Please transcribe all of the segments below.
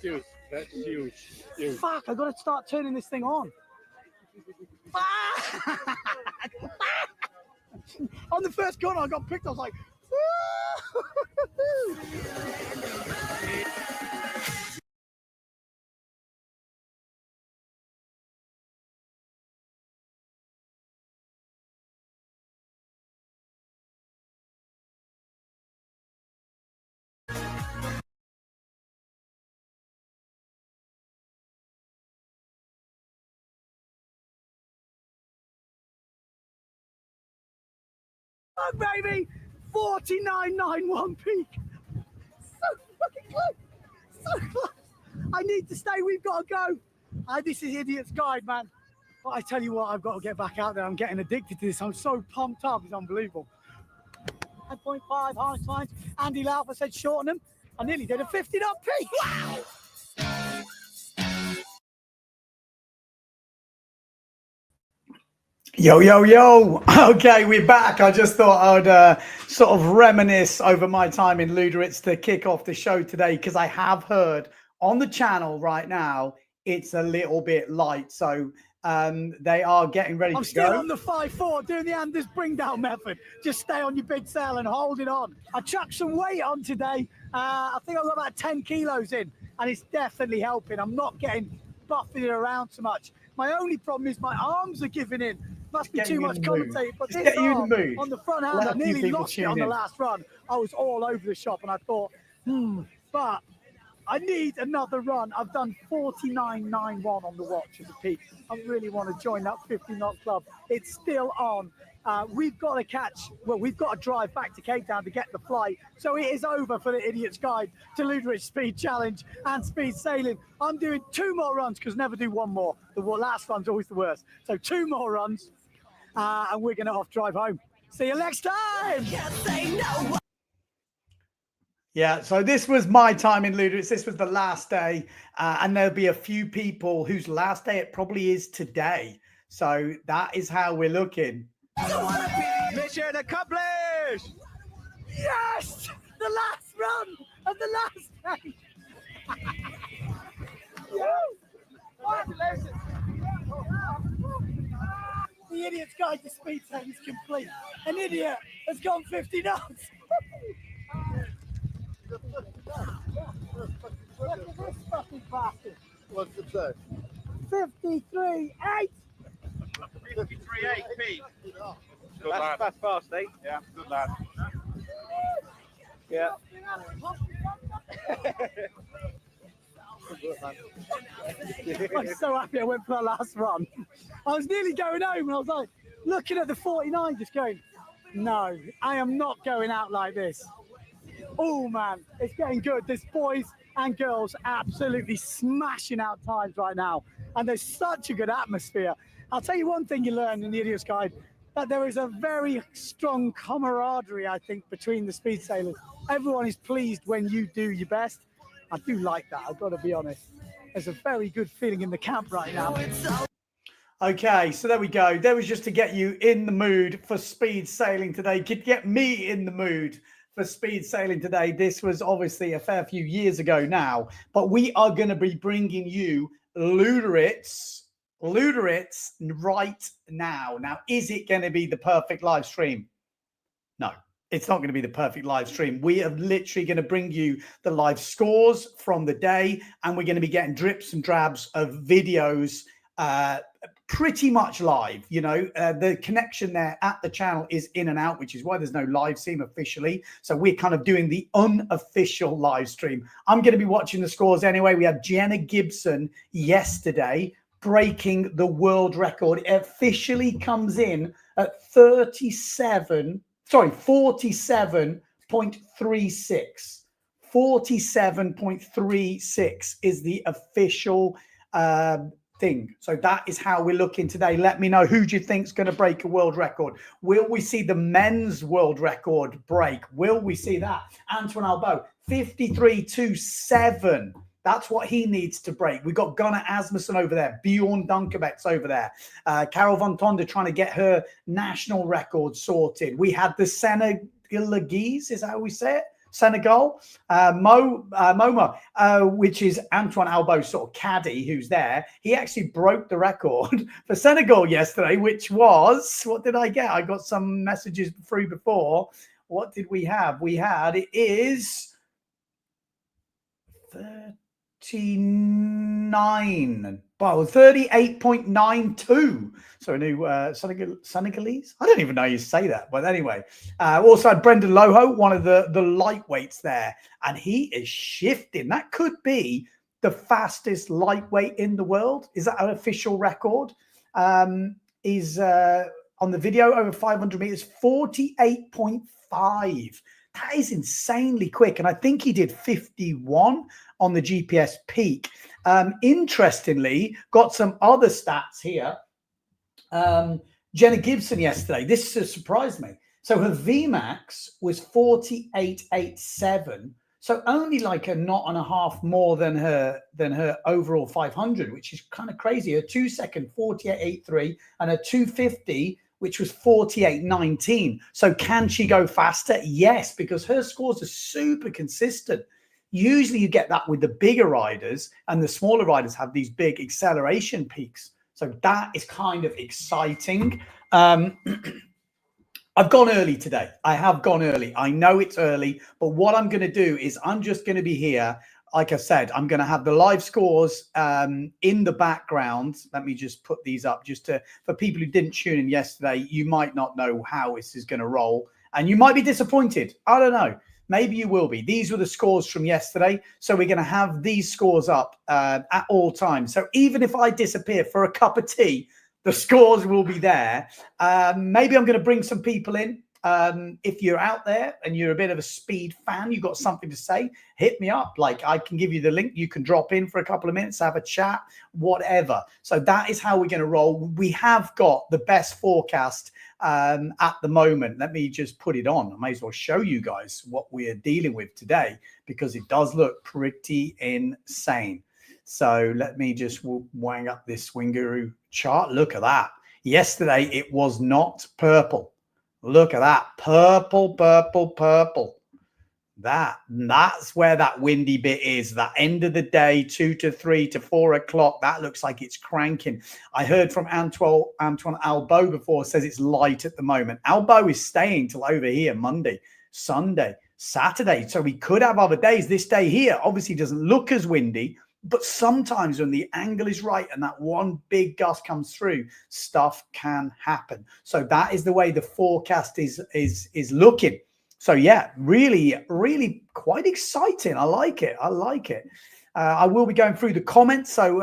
huge. That's huge. Huge. Fuck, I got to start turning this thing on. On the first corner, I got picked. I was like, oh, baby, 49.91 peak. So fucking close. So close. I need to stay. We've got to go. This is Idiot's Guide, man. But I tell you what, I've got to get back out there. I'm getting addicted to this. I'm so pumped up. It's unbelievable. 9.5 harness lines. Andy Laufer said shorten them. I nearly did a 50 knot peak. Wow. Yo, yo, yo. Okay, we're back. I just thought I'd sort of reminisce over my time in Luderitz to kick off the show today, because I have heard on the channel right now it's a little bit light. So they are getting ready to go. I'm still on the 5-4 doing the Anders bring down method. Just stay on your big sail and hold it on. I chucked some weight on today. I think I've got about 10 kilos in, and it's definitely helping. I'm not getting buffeted around so much. My only problem is my arms are giving in. Must be too much commentating, but this arm on the front hand, I nearly lost it on the last run. I was all over the shop, and I thought, but I need another run. I've done 49.91 on the watch at the peak. I really want to join that 50 knot club. It's still on. We've got to we've got to drive back to Cape Town to get the flight. So it is over for the Idiot's Guide to Luderitz Speed Challenge and Speed Sailing. I'm doing 2 more runs, because never do 1 more. The last run's always the worst. So 2 more runs, and we're going to drive home. See you next time. Yeah, so this was my time in Luderitz. This was the last day, and there'll be a few people whose last day it probably is today. So that is how we're looking. Mission accomplished! Yes! The last run of the last day! Congratulations! The Idiot's Guide to Speed Sailing is complete. An idiot has gone 50 knots. Look at this fucking bastard. What's it say? 53.8. 53.8 feet. That's fast, eh? Yeah, good lad. Yeah. I'm so happy I went for that last run. I was nearly going home, and I was like, looking at the 49, just going, no, I am not going out like this. Oh man, it's getting good. There's boys and girls absolutely smashing out times right now, and there's such a good atmosphere. I'll tell you one thing you learn in the Idiot's Guide, that there is a very strong camaraderie, I think, between the speed sailors. Everyone is pleased when you do your best. I do like that, I've got to be honest. There's a very good feeling in the camp right now. Okay, so there we go. That was just to get you in the mood for speed sailing today. Could get me in the mood for speed sailing today. This was obviously a fair few years ago now, but we are going to be bringing you Luderitz right now. Now, is it going to be the perfect live stream? No, it's not going to be the perfect live stream. We are literally going to bring you the live scores from the day, and we're going to be getting drips and drabs of videos pretty much live. You know, the connection there at the channel is in and out, which is why there's no live stream officially. So we're kind of doing the unofficial live stream. I'm going to be watching the scores anyway. We had Jenna Gibson yesterday breaking the world record. It officially comes in at 47.36. 47.36 is the official thing. So that is how we're looking today. Let me know, who do you think is going to break a world record? Will we see the men's world record break? Will we see that? Antoine Albo, 53.27. That's what he needs to break. We've got Gunnar Asmussen over there. Bjorn Dunkerbeck's over there. Carol von Tonda trying to get her national record sorted. We had the Senegalese, is that how we say it? Senegal. Moma, which is Antoine Albo's sort of caddy who's there. He actually broke the record for Senegal yesterday, which was, what did I get? I got some messages through before. What did we have? We had, it is 39, well, 38.92. So a new Senegalese. I don't even know how you say that, but anyway. Also had Brendan Loho, one of the lightweights there, and he is shifting. That could be the fastest lightweight in the world. Is that an official record? Is on the video over 500 meters, 48.5. That is insanely quick. And I think he did 51 on the GPS peak. Interestingly, got some other stats here. Jenna Gibson yesterday, this surprised me. So her VMAX was 48.87. So only like a knot and a half more than her overall 500, which is kind of crazy. A 2 second 48.83 and a 250, which was 48.19. So can she go faster? Yes, because her scores are super consistent. Usually you get that with the bigger riders, and the smaller riders have these big acceleration peaks. So that is kind of exciting. I've gone early today. I have gone early. I know it's early, but what I'm going to do is I'm just going to be here. Like I said, I'm going to have the live scores in the background. Let me just put these up just for people who didn't tune in yesterday. You might not know how this is going to roll, and you might be disappointed. I don't know. Maybe you will be. These were the scores from yesterday. So we're going to have these scores up at all times. So even if I disappear for a cup of tea, the scores will be there. Maybe I'm going to bring some people in. If you're out there and you're a bit of a speed fan, you've got something to say, hit me up. Like, I can give you the link. You can drop in for a couple of minutes, have a chat, whatever. So that is how we're going to roll. We have got the best forecast at the moment. Let me just put it on. I may as well show you guys what we're dealing with today, because it does look pretty insane. So let me just wang up this Swingaroo chart. Look at that. Yesterday, it was not purple. Look at that. Purple, purple, purple. That's where that windy bit is. That end of the day, 2 to 3 to 4 o'clock. That looks like it's cranking. I heard from Antoine Albo before, says it's light at the moment. Albo is staying till over here Monday, Sunday, Saturday. So we could have other days. This day here obviously doesn't look as windy, but sometimes when the angle is right and that one big gust comes through, stuff can happen. So that is the way the forecast is looking. So yeah, really, really quite exciting. I like it. I like it. I will be going through the comments. So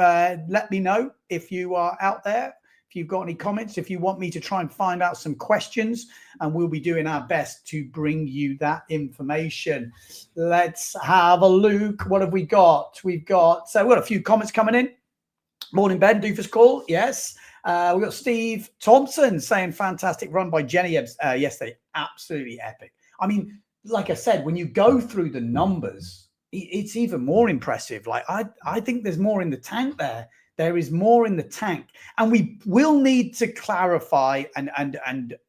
let me know if you are out there, if you've got any comments, if you want me to try and find out some questions, and we'll be doing our best to bring you that information. Let's have a look. What have we got? We've got a few comments coming in. Morning, Ben. Doofus call. Yes. We've got Steve Thompson saying fantastic run by Jenny yesterday. Absolutely epic. I mean, like I said, when you go through the numbers, it's even more impressive. Like I think there's more in the tank there. There is more in the tank, and we will need to clarify and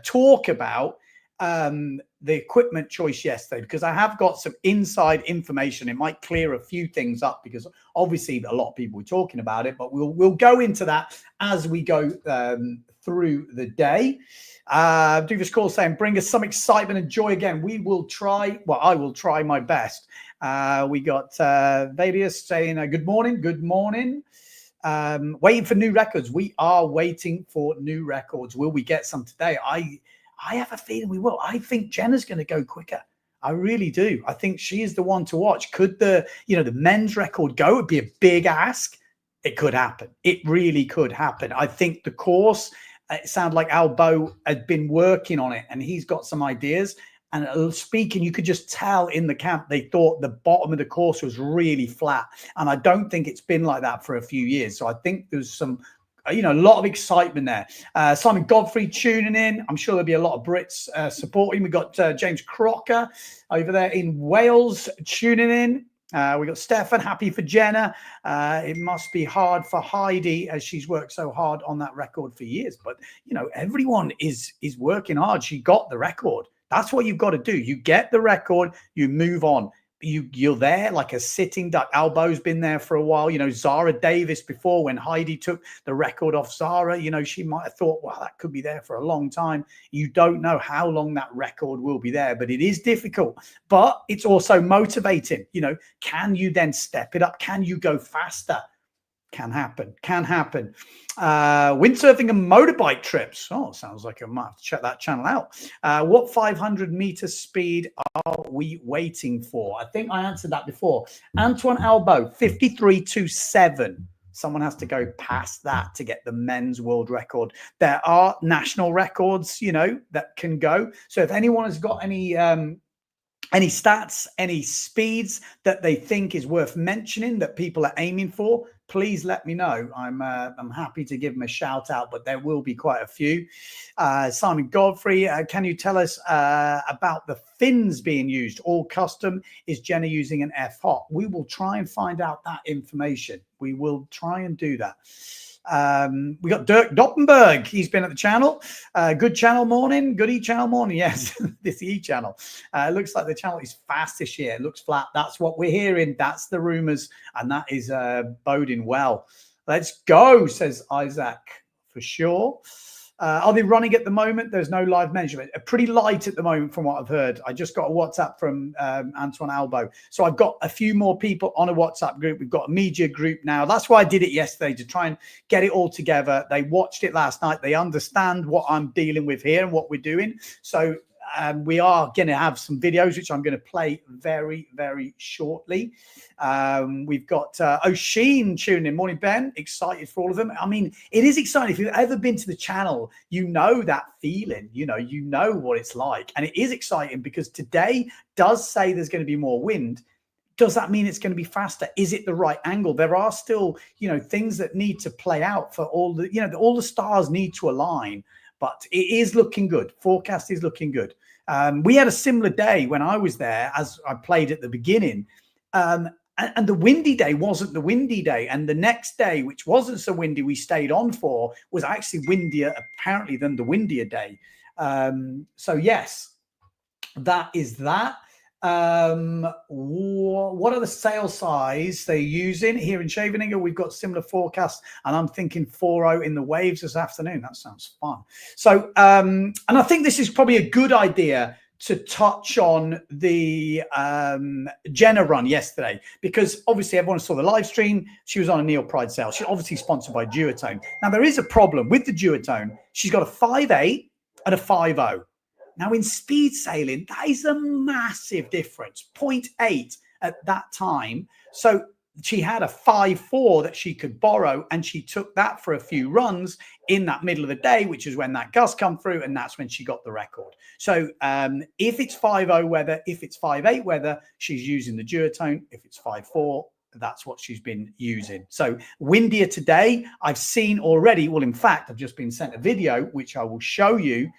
talk about the equipment choice yesterday, because I have got some inside information. It might clear a few things up, because obviously a lot of people were talking about it, but we'll go into that as we go through the day. Doofus Call saying, bring us some excitement and joy again. We will try. Well, I will try my best. We got Vadius saying, good morning. Good morning. Waiting for new records. We are waiting for new records. Will we get some today? I have a feeling we will. I think Jenna's going to go quicker. I really do. I think she is the one to watch. Could the men's record go? It'd be a big ask. It could happen. It really could happen. I think the course, it sounded like Albo had been working on it, and he's got some ideas. And speaking, you could just tell in the camp, they thought the bottom of the course was really flat. And I don't think it's been like that for a few years. So I think there's some, a lot of excitement there. Simon Godfrey tuning in. I'm sure there'll be a lot of Brits supporting. We've got James Crocker over there in Wales tuning in. We got Stefan, happy for Jenna. It must be hard for Heidi, as she's worked so hard on that record for years. But, everyone is working hard. She got the record. That's what you've got to do. You get the record, you move on. You're there like a sitting duck. Albo's been there for a while. You know, Zara Davis before, when Heidi took the record off Zara, you know, she might have thought, well, that could be there for a long time. You don't know how long that record will be there, but it is difficult. But it's also motivating. You know, can you then step it up? Can you go faster? Can happen. Can happen. Windsurfing and motorbike trips. Oh, sounds like I might have to check that channel out. What 500-meter speed are we waiting for? I think I answered that before. Antoine Albo, 53.27. Someone has to go past that to get the men's world record. There are national records, you know, that can go. So if anyone has got any stats, any speeds that they think is worth mentioning that people are aiming for, please let me know. I'm happy to give them a shout out, but there will be quite a few. Simon Godfrey, can you tell us about the fins being used? All custom? Is Jenna using an F hot? We will try and find out that information. We will try and do that. We got Dirk Doppenberg. He's been at the channel. Good channel morning. Good e-channel morning. Yes, this e-channel. It looks like the channel is fast this year. It looks flat. That's what we're hearing. That's the rumors, and that is boding well. Let's go, says Isaac, for sure. Are they running at the moment? There's no live measurement. Pretty light at the moment from what I've heard. I just got a WhatsApp from Antoine Albo. So I've got a few more people on a WhatsApp group. We've got a media group now. That's why I did it yesterday, to try and get it all together. They watched it last night. They understand what I'm dealing with here and what we're doing. So we are going to have some videos, which I'm going to play very, very shortly. We've got O'Sheen tuning in. Morning, Ben. Excited for all of them. I mean, it is exciting. If you've ever been to the channel, you know that feeling. You know what it's like. And it is exciting because today does say there's going to be more wind. Does that mean it's going to be faster? Is it the right angle? There are still, things that need to play out for all the, all the stars need to align. But it is looking good. Forecast is looking good. We had a similar day when I was there, as I played at the beginning. And the windy day wasn't the windy day. And the next day, which wasn't so windy, we stayed on for, was actually windier, apparently, than the windier day. So, yes, that is that. What are the sail size they're using here in Scheveningen? We've got similar forecasts, and I'm thinking 4.0 in the waves this afternoon. That sounds fun. So, and I think this is probably a good idea to touch on the Jenna run yesterday, because obviously everyone saw the live stream. She was on a Neil Pride sail. She's obviously sponsored by Duotone. Now, there is a problem with the Duotone. She's got a 5.8 and a 5.0. Now, in speed sailing, that is a massive difference, 0.8 at that time. So she had a 5.4 that she could borrow, and she took that for a few runs in that middle of the day, which is when that gust come through, and that's when she got the record. So if it's 5.0 weather, if it's 5.8 weather, she's using the Duotone. If it's 5.4, that's what she's been using. So windier today, I've seen already. Well, in fact, I've just been sent a video, which I will show you.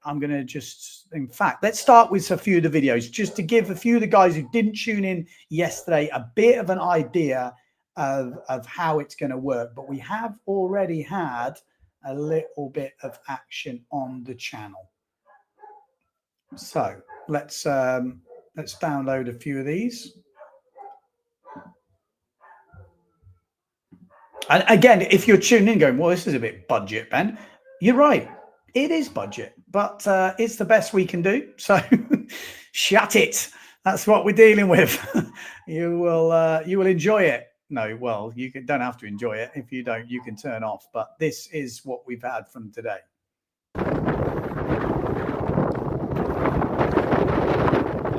I'm going to just, in fact, let's start with a few of the videos, just to give a few of the guys who didn't tune in yesterday a bit of an idea of how it's going to work. But we have already had a little bit of action on the channel. So let's download a few of these. And again, if you're tuning in going, well, this is a bit budget, Ben, you're right. It is budget, but it's the best we can do. So shut it. That's what we're dealing with. You will enjoy it. No, well, don't have to enjoy it. If you don't, you can turn off. But this is what we've had from today.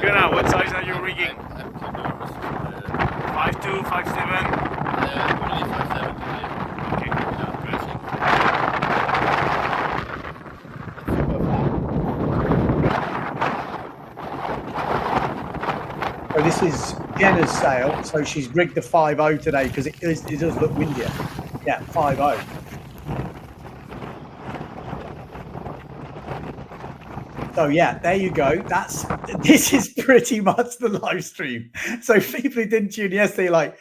Genau, what size are you rigging? 5.2, 5.7? Only 5.7 today. Okay. So this is Jenna's sail. So she's rigged the 5.0 today because it does look windier. Yeah, 5.0. So yeah, there you go. This is pretty much the live stream. So people who didn't tune yesterday, like,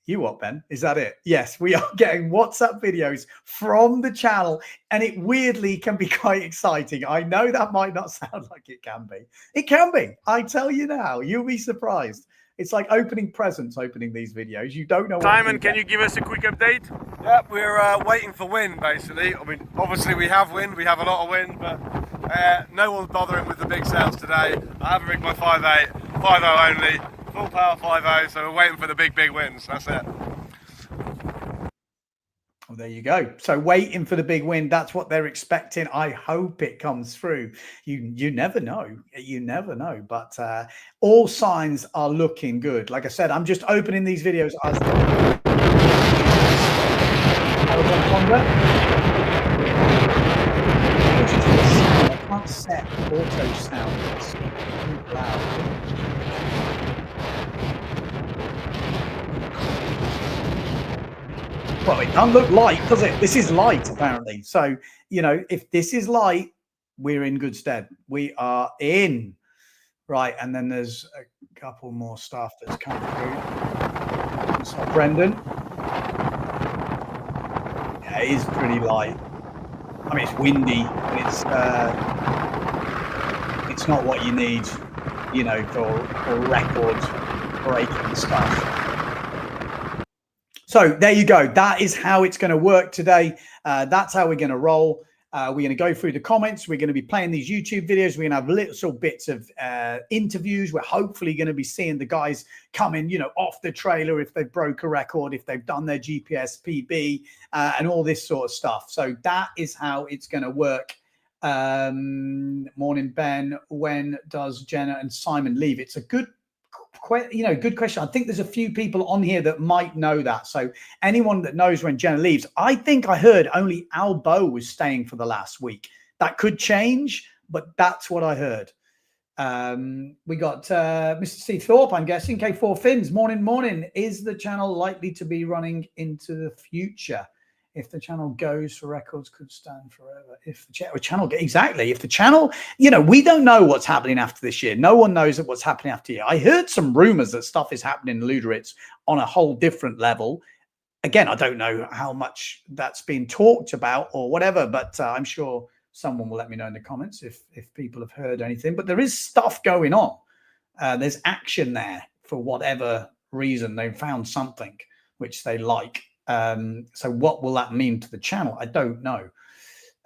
You what, Ben? Is that it? Yes, we are getting WhatsApp videos from the channel, and it weirdly can be quite exciting. I know that might not sound like it can be. It can be. I tell you now, you'll be surprised. It's like opening presents, opening these videos. You don't know what Simon, can you give us a quick update? Yeah, we're waiting for wind, basically. I mean, obviously we have wind, we have a lot of wind, but no one's bothering with the big sails today. I haven't rigged my 5.8, 5.0 only, full power 5.0, so we're waiting for the big winds, that's it. Well, there you go. So waiting for the big win. That's what they're expecting. I hope it comes through. You never know. You never know. But all signs are looking good. Like I said, I'm just opening these videos as I can't set auto sound. It's too loud. Well, it doesn't look light, does it? This is light, apparently. So, you know, if this is light, we're in good stead. We are in. Right, and then there's a couple more stuff that's come through. So, Brendan. Yeah, it is pretty light. I mean, it's windy. It's not what you need, you know, for record breaking stuff. So there you go. That is how it's going to work today. That's how we're going to roll. We're going to go through the comments. We're going to be playing these YouTube videos. We're going to have little bits of interviews. We're hopefully going to be seeing the guys coming, you know, off the trailer if they've broke a record, if they've done their GPS PB, and all this sort of stuff. So that is how it's going to work. Morning, Ben. When does Jenna and Simon leave? It's a good question. I think there's a few people on here that might know that. So anyone that knows when Jenna leaves, I think I heard only Albo was staying for the last week. That could change, but that's what I heard. We got Mr. Steve Thorpe, I'm guessing. K4 Fins, morning. Is the channel likely to be running into the future? If the channel goes for records, could stand forever. If the channel, exactly. If the channel, you know, we don't know what's happening after this year. No one knows what's happening after year. I heard some rumors that stuff is happening in Luderitz on a whole different level. Again, I don't know how much that's been talked about or whatever, but I'm sure someone will let me know in the comments if people have heard anything. But there is stuff going on. There's action there for whatever reason. They've found something which they like. So what will that mean to the channel? I don't know.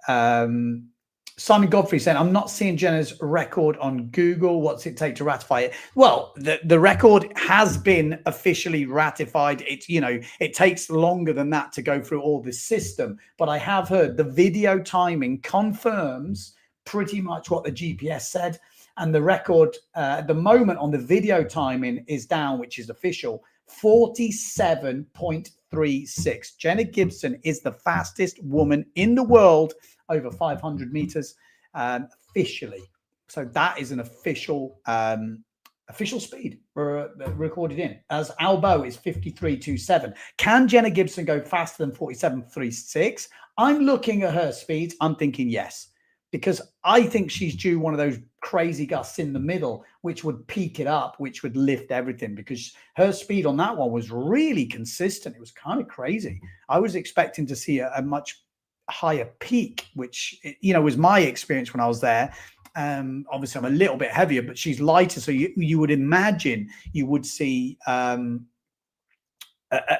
Simon Godfrey said, I'm not seeing Jenna's record on Google. What's it take to ratify it? Well, the record has been officially ratified. It's, you know, it takes longer than that to go through all the system. But I have heard the video timing confirms pretty much what the GPS said. And the record at the moment on the video timing is down, which is official, 47.36. Jenna Gibson is the fastest woman in the world over 500 meters officially. So that is an official speed recorded in. As Albo is 53.27. Can Jenna Gibson go faster than 47.36? I'm looking at her speeds. I'm thinking yes, because I think she's due one of those crazy gusts in the middle, which would peak it up, which would lift everything, because her speed on that one was really consistent. It was kind of crazy. I was expecting to see a much higher peak, which, you know, was my experience when I was there. Obviously, I'm a little bit heavier, but she's lighter. So you would imagine you would see a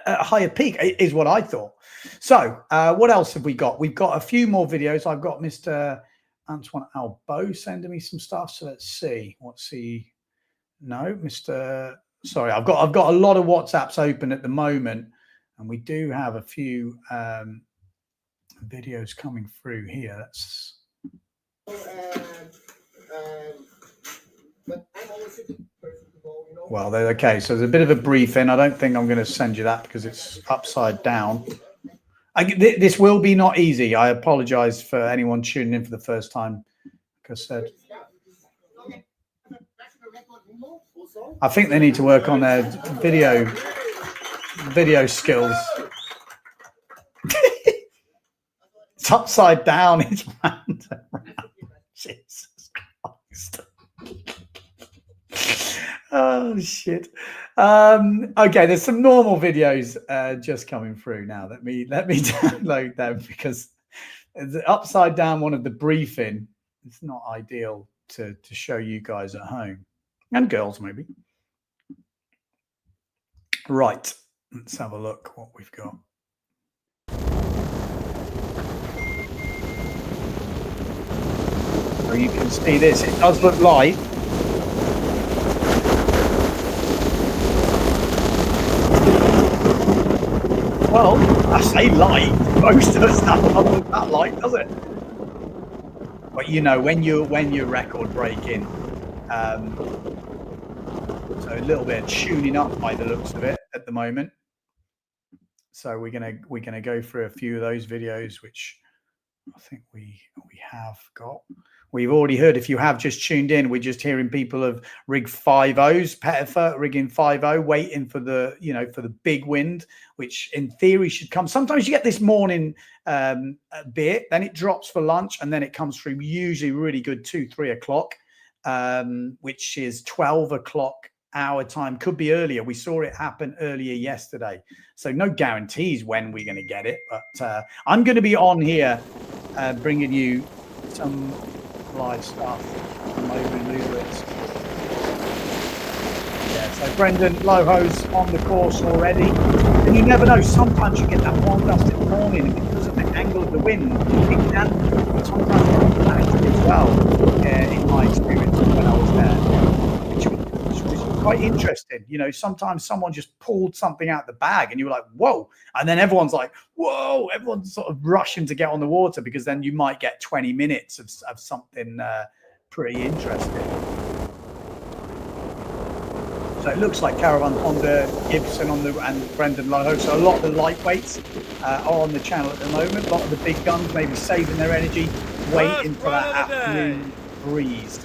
higher peak, is what I thought. So what else have we got? We've got a few more videos. I've got Mr. Antoine Albo sending me some stuff. So let's see. What's he? No, Mr. Sorry, I've got a lot of WhatsApps open at the moment, and we do have a few videos coming through here. That's well, okay. So there's a bit of a briefing. I don't think I'm going to send you that because it's upside down. This will be not easy. I apologize for anyone tuning in for the first time. Like I said, I think they need to work on their video skills. It's upside down. It's round and round. Jesus Christ. Oh shit. Okay, there's some normal videos just coming through now. Let me download them because the upside down one of the briefing. It's not ideal to show you guys at home and girls maybe. Right, let's have a look what we've got. So you can see this. It does look light. Well, I say light. Most of us that doesn't look that light, does it? But you know, when you're record breaking, so a little bit of tuning up by the looks of it at the moment. So we're gonna go through a few of those videos, which I think we have got. We've already heard. If you have just tuned in, we're just hearing people of rig 5.0s, Pettifer rigging 5.0, waiting for the for the big wind, which in theory should come. Sometimes you get this morning bit, then it drops for lunch, and then it comes through usually really good 2-3 o'clock, which is 12 o'clock our time. Could be earlier. We saw it happen earlier yesterday, so no guarantees when we're going to get it. But I'm going to be on here bringing you some live stuff from over in Luderitz. Yeah, so Brendan Loho's on the course already, and you never know. Sometimes you get that one gust in the morning, and because of the angle of the wind, it can sometimes come as well. In my experience when I was there, which was quite interesting. You know, sometimes someone just pulled something out the bag, and you were like, "Whoa!" And then everyone's like, "Whoa!" Everyone's sort of rushing to get on the water because then you might get 20 minutes of something pretty interesting. So it looks like Caravan Honda, Gibson and Brendan Loho. So a lot of the lightweights are on the channel at the moment. A lot of the big guns maybe saving their energy, waiting for that afternoon breeze.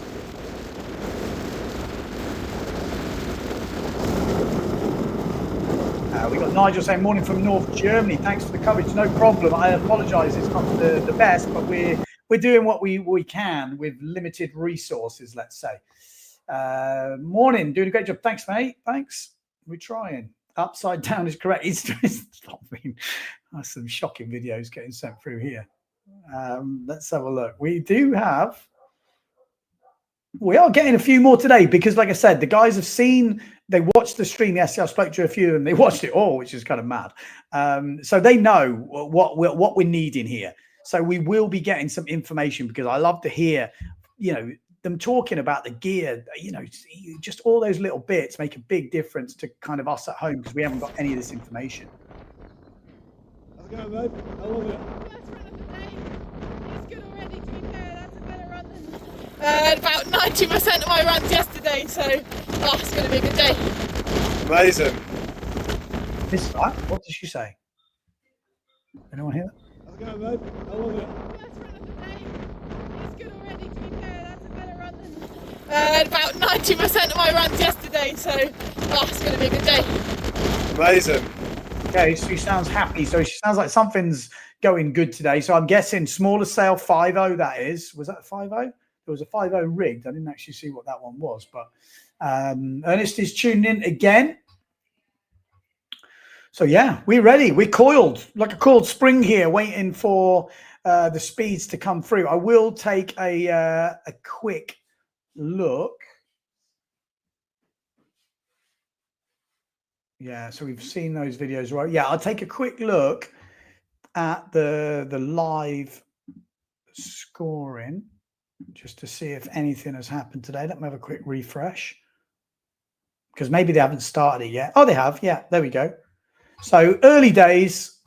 We got Nigel saying, morning from North Germany. Thanks for the coverage. No problem. I apologise. It's not the best, but we're doing what we can with limited resources, let's say. Morning. Doing a great job. Thanks, mate. Thanks. We're trying. Upside down is correct. It's stopping. That's some shocking videos getting sent through here. Let's have a look. We are getting a few more today because, like I said, the guys have seen, they watched the stream yesterday. I spoke to a few of them. They watched it all, which is kind of mad. So they know what we're needing here. So we will be getting some information because I love to hear, them talking about the gear. Just all those little bits make a big difference to kind of us at home because we haven't got any of this information. How's it going, mate? I love it. About 90% of my runs yesterday, so it's going to be a good day. Amazing. What did she say? Anyone hear that? How's it going, mate? I love it. It's good already, to be fair. That's a better run than about 90% of my runs yesterday, so it's going to be a good day. Amazing. Okay, so she sounds happy. So she sounds like something's going good today. So I'm guessing smaller sail 5.0, that is. Was that 5.0? There was a 5.0 rigged. I didn't actually see what that one was, but Ernest is tuned in again. So yeah, we're ready. We're coiled, like a coiled spring here, waiting for the speeds to come through. I will take a quick look. Yeah, so we've seen those videos, right? Yeah, I'll take a quick look at the live scoring, just to see if anything has happened today. Let me have a quick refresh because maybe they haven't started it yet. Oh, they have. Yeah, there we go. So early days,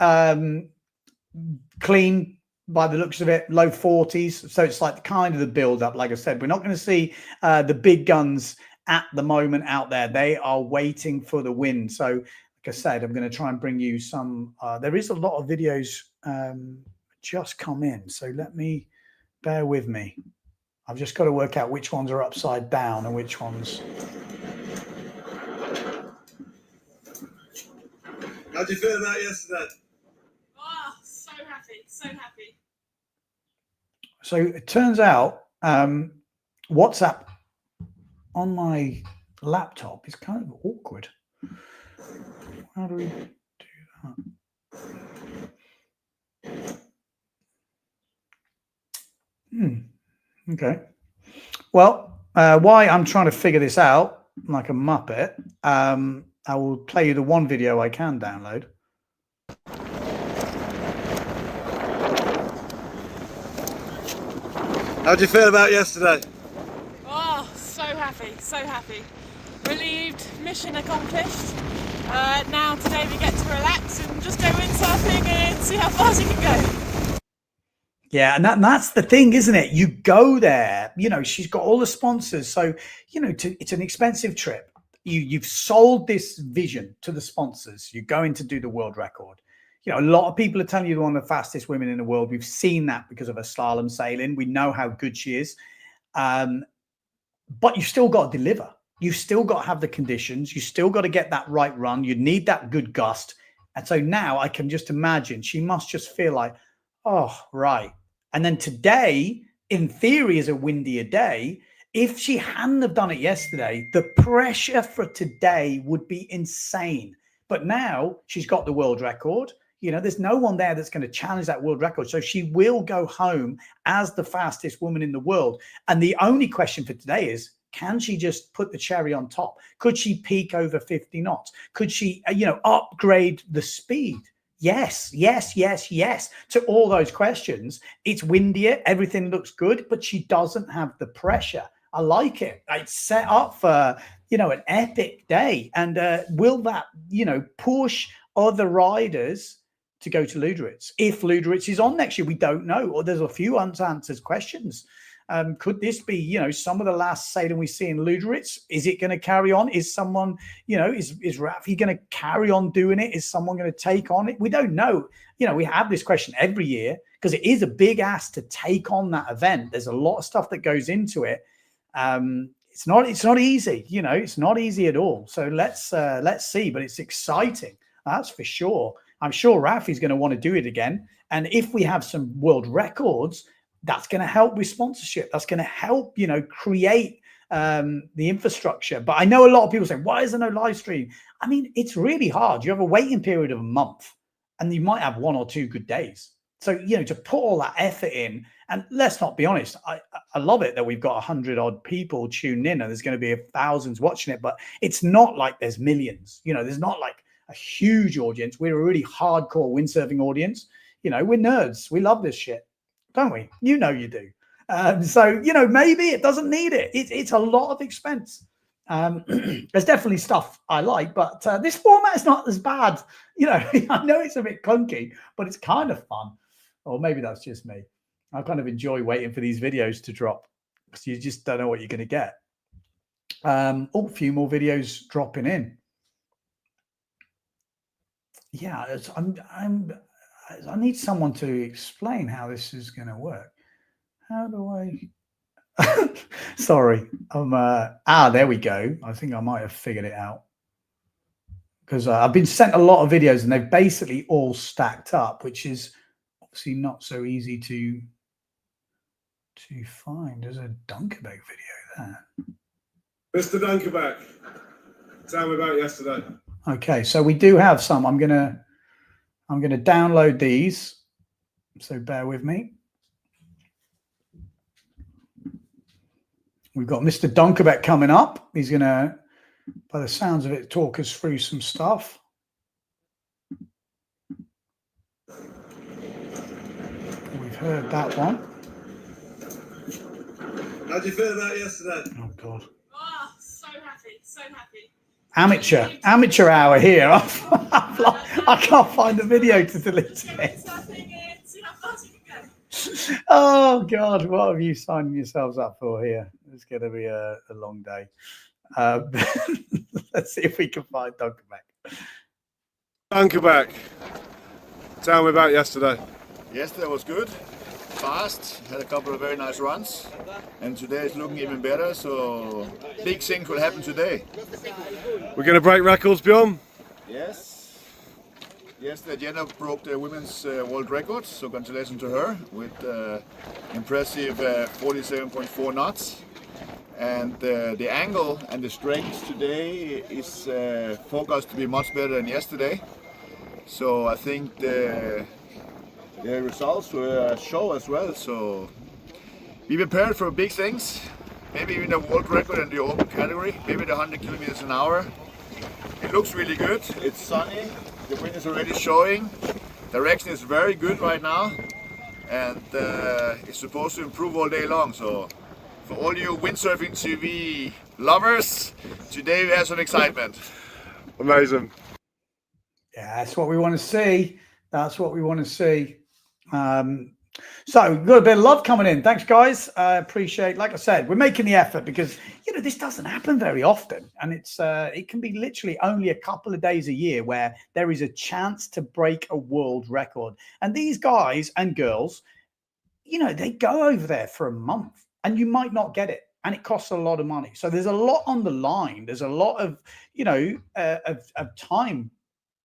clean by the looks of it, low 40s. So it's like kind of the build up. Like I said, we're not going to see the big guns at the moment out there. They are waiting for the wind. So like I said, I'm going to try and bring you some. There is a lot of videos just come in. So bear with me. I've just got to work out which ones are upside down and which ones. How did you feel about yesterday? Oh, so happy, so happy. So it turns out WhatsApp on my laptop is kind of awkward. How do we do that? Okay. Well, while I'm trying to figure this out like a muppet, I will play you the one video I can download. How do you feel about yesterday? Oh, so happy, so happy. Relieved, mission accomplished. Now today we get to relax and just go windsurfing and see how fast you can go. Yeah, and that's the thing, isn't it? You go there, you know, she's got all the sponsors. So, you know, it's an expensive trip. You've sold this vision to the sponsors. You're going to do the world record. You know, a lot of people are telling you one of the fastest women in the world. We've seen that because of her slalom sailing. We know how good she is. But you still got to deliver. You still got to have the conditions. You still got to get that right run. You need that good gust. And so now I can just imagine she must just feel like, oh, right. And then today, in theory, is a windier day. If she hadn't have done it yesterday, the pressure for today would be insane. But now she's got the world record. You know, there's no one there that's going to challenge that world record. So she will go home as the fastest woman in the world. And the only question for today is, can she just put the cherry on top? Could she peak over 50 knots? Could she, you know, upgrade the speed? Yes, yes, yes, yes. To all those questions, it's windier. Everything looks good, but she doesn't have the pressure. I like it. It's set up for, you know, an epic day. And will that, you know, push other riders to go to Luderitz? If Luderitz is on next year, we don't know. Or there's a few unanswered questions. Could this be, you know, some of the last sailing we see in Luderitz? Is it going to carry on? Is someone, you know, is Rafi going to carry on doing it? Is someone going to take on it? We don't know. You know, we have this question every year because it is a big ask to take on that event. There's a lot of stuff that goes into it. It's not easy, you know, it's not easy at all. So let's see, but it's exciting. That's for sure. I'm sure Rafi's going to want to do it again. And if we have some world records, that's going to help with sponsorship. That's going to help, you know, create the infrastructure. But I know a lot of people say, why is there no live stream? I mean, it's really hard. You have a waiting period of a month and you might have 1 or 2 good days. So, you know, to put all that effort in, and let's not be honest, I love it that we've got 100 odd people tuned in and there's going to be thousands watching it, but it's not like there's millions. You know, there's not like a huge audience. We're a really hardcore windsurfing audience. You know, we're nerds. We love this shit, don't we? You know you do. So, you know, maybe it doesn't need it. It's a lot of expense. There's definitely stuff I like, but this format is not as bad. You know, I know it's a bit clunky, but it's kind of fun. Or maybe that's just me. I kind of enjoy waiting for these videos to drop because you just don't know what you're going to get. A few more videos dropping in. Yeah, I need someone to explain how this is going to work. How do I? Sorry, there we go. I think I might have figured it out because I've been sent a lot of videos and they've basically all stacked up, which is obviously not so easy to find. There's a Dunkerbeck video there. Mr. Dunkerbeck, tell me about yesterday. Okay, so we do have some. I'm gonna download these, so bear with me. We've got Mr. Dunkerbeck coming up. He's gonna, by the sounds of it, talk us through some stuff. We've heard that one. How'd you feel about yesterday? Oh God. Oh, so happy, so happy. Amateur hour here. I can't find the video to delete it. Oh God, what have you signed yourselves up for here? It's going to be a long day. Let's see if we can find Dunkerbeck. Dunkerbeck, tell me about yesterday. Yesterday was good, fast, had a couple of very nice runs, and today is looking even better, so big thing could happen today. We're going to break records, Bjorn? Yes. Yesterday Jenna broke the women's world record, so congratulations to her with impressive 47.4 knots. and the angle and the strength today is forecast to be much better than yesterday. So I think the results will show as well. So be prepared for big things, maybe even a world record in the open category, maybe the 100 kilometers an hour. It looks really good. It's sunny. The wind is already showing. Direction is very good right now, and it's supposed to improve all day long. So for all you Windsurfing.TV lovers, today we have some excitement. Amazing. Yeah, that's what we want to see. That's what we want to see. So we've got a bit of love coming in. Thanks, guys. I appreciate, like I said, we're making the effort because, you know, this doesn't happen very often. And it can be literally only a couple of days a year where there is a chance to break a world record. And these guys and girls, you know, they go over there for a month and you might not get it. And it costs a lot of money. So there's a lot on the line. There's a lot of, you know, of time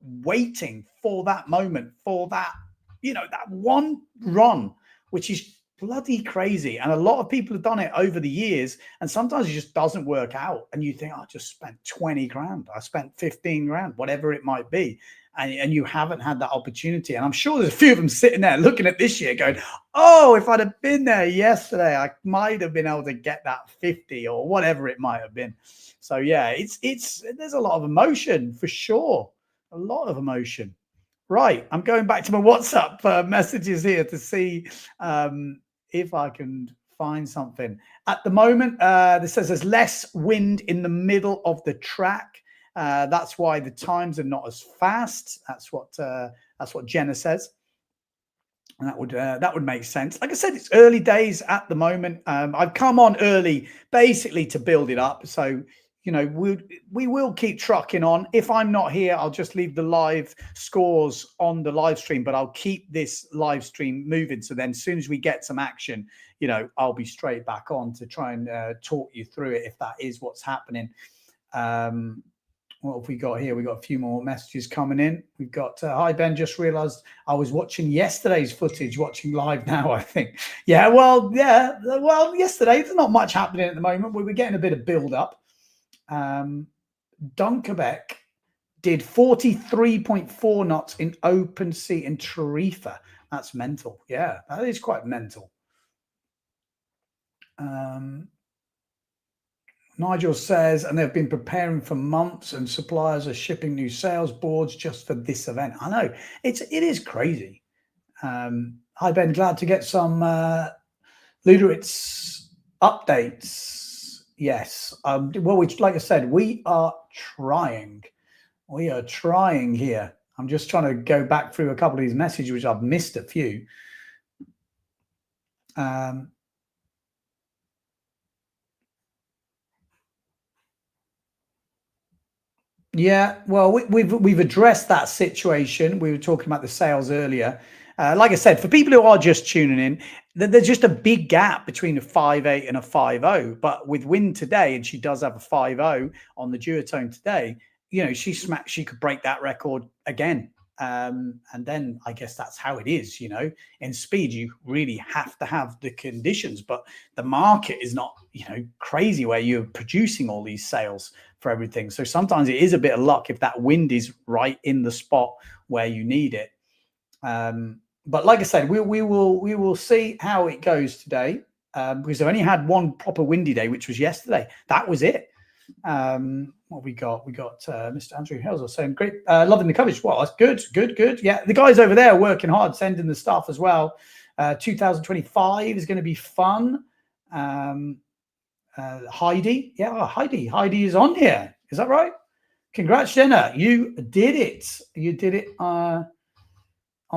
waiting for that moment, for that, you know, that one run, which is bloody crazy. And a lot of people have done it over the years, and sometimes it just doesn't work out. And you think, oh, I just spent 20 grand, I spent 15 grand, whatever it might be. And you haven't had that opportunity. And I'm sure there's a few of them sitting there looking at this year going, oh, if I'd have been there yesterday, I might have been able to get that 50 or whatever it might have been. So yeah, there's a lot of emotion for sure. A lot of emotion. Right, I'm going back to my WhatsApp messages here to see if I can find something. At the moment, this says there's less wind in the middle of the track. That's why the times are not as fast. That's what Jenna says, and that would make sense. Like I said, it's early days at the moment. I've come on early basically to build it up. So, you know, we will keep trucking on. If I'm not here, I'll just leave the live scores on the live stream, but I'll keep this live stream moving. So then as soon as we get some action, you know, I'll be straight back on to try and talk you through it if that is what's happening. What have we got here? We've got a few more messages coming in. We've got, hi, Ben, just realized I was watching yesterday's footage, watching live now, I think. Yeah, well, yesterday, there's not much happening at the moment. We were getting a bit of build up. Dunkerbeck did 43.4 knots in open sea in Tarifa. That's mental. Yeah, that is quite mental. Nigel says, and they've been preparing for months, and suppliers are shipping new sales boards just for this event. I know it is crazy. Hi Ben, glad to get some Luderitz updates. Yes. Well, like I said, we are trying. We are trying here. I'm just trying to go back through a couple of these messages, which I've missed a few. Yeah, well, we've addressed that situation. We were talking about the sales earlier. Like I said, for people who are just tuning in, there's just a big gap between a 5.8 and a 5.0. But with Wind today, and she does have a 5.0 on the duotone today, you know, she could break that record again. And then I guess that's how it is, you know. In speed, you really have to have the conditions, but the market is not, you know, crazy where you're producing all these sales for everything. So sometimes it is a bit of luck if that wind is right in the spot where you need it. But like I said, we will see how it goes today, because I only had one proper windy day, which was yesterday. That was it. What we got? We got Mr. Andrew Helser saying, great, loving the coverage. Well, that's good. Yeah, the guys over there are working hard, sending the stuff as well. 2025 is going to be fun. Heidi, yeah, Heidi is on here. Is that right? Congrats, Jenna. You did it. You did it on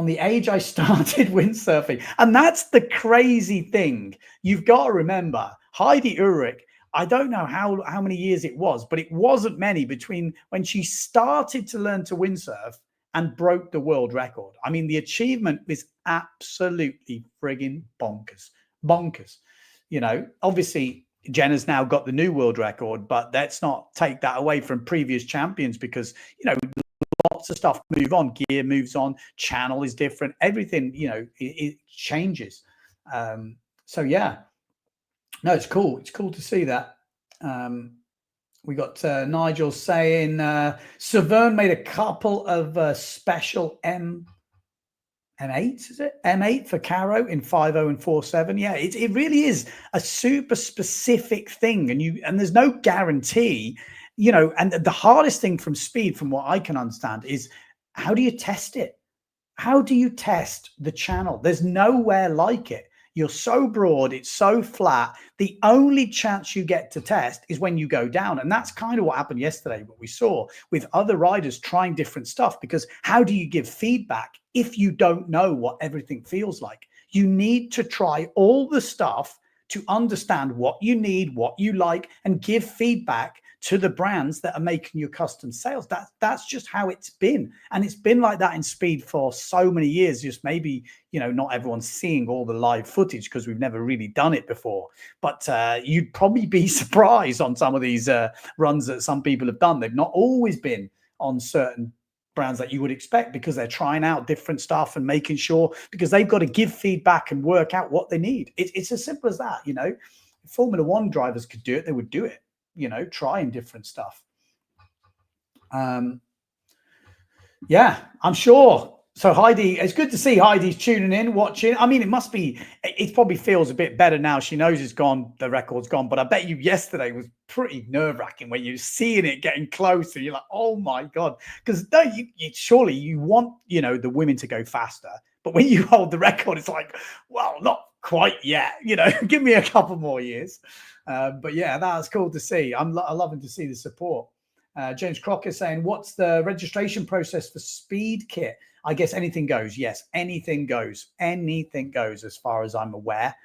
the age I started windsurfing. And that's the crazy thing. You've got to remember, Heidi Ulrich, I don't know how many years it was, but it wasn't many between when she started to learn to windsurf and broke the world record. I mean, the achievement is absolutely friggin' bonkers. You know, obviously, Jenna's now got the new world record, but let's not take that away from previous champions because, you know, lots of stuff move on, gear moves on, channel is different, everything, you know, it changes. So yeah, no, it's cool to see that. We got Nigel saying Severn made a couple of special M8, is it? M8 for Caro in 5.0 and 4.7. Yeah, it really is a super specific thing. And there's no guarantee, you know, and the hardest thing from Speed, from what I can understand, is how do you test it? How do you test the channel? There's nowhere like it. You're so broad, it's so flat. The only chance you get to test is when you go down. And that's kind of what happened yesterday, what we saw with other riders trying different stuff. Because how do you give feedback if you don't know what everything feels like? You need to try all the stuff to understand what you need, what you like, and give feedback to the brands that are making your custom sales. That's just how it's been. And it's been like that in Speed for so many years. Just maybe, you know, not everyone's seeing all the live footage because we've never really done it before. But you'd probably be surprised on some of these runs that some people have done. They've not always been on certain brands that you would expect because they're trying out different stuff and making sure, because they've got to give feedback and work out what they need. It's as simple as that, you know. If Formula One drivers could do it, they would do it. You know, trying different stuff. Yeah, I'm sure. So Heidi, it's good to see Heidi's tuning in, watching. I mean, it probably feels a bit better now. She knows it's gone, the record's gone, but I bet you yesterday was pretty nerve-wracking when you're seeing it getting closer. You're like, oh my God. Because surely you want, you know, the women to go faster. But when you hold the record, it's like, well, not quite yet. You know, give me a couple more years. But yeah, that's cool to see. I'm loving to see the support. James Crocker saying, what's the registration process for Speed Kit? I guess anything goes. Yes, anything goes. Anything goes as far as I'm aware.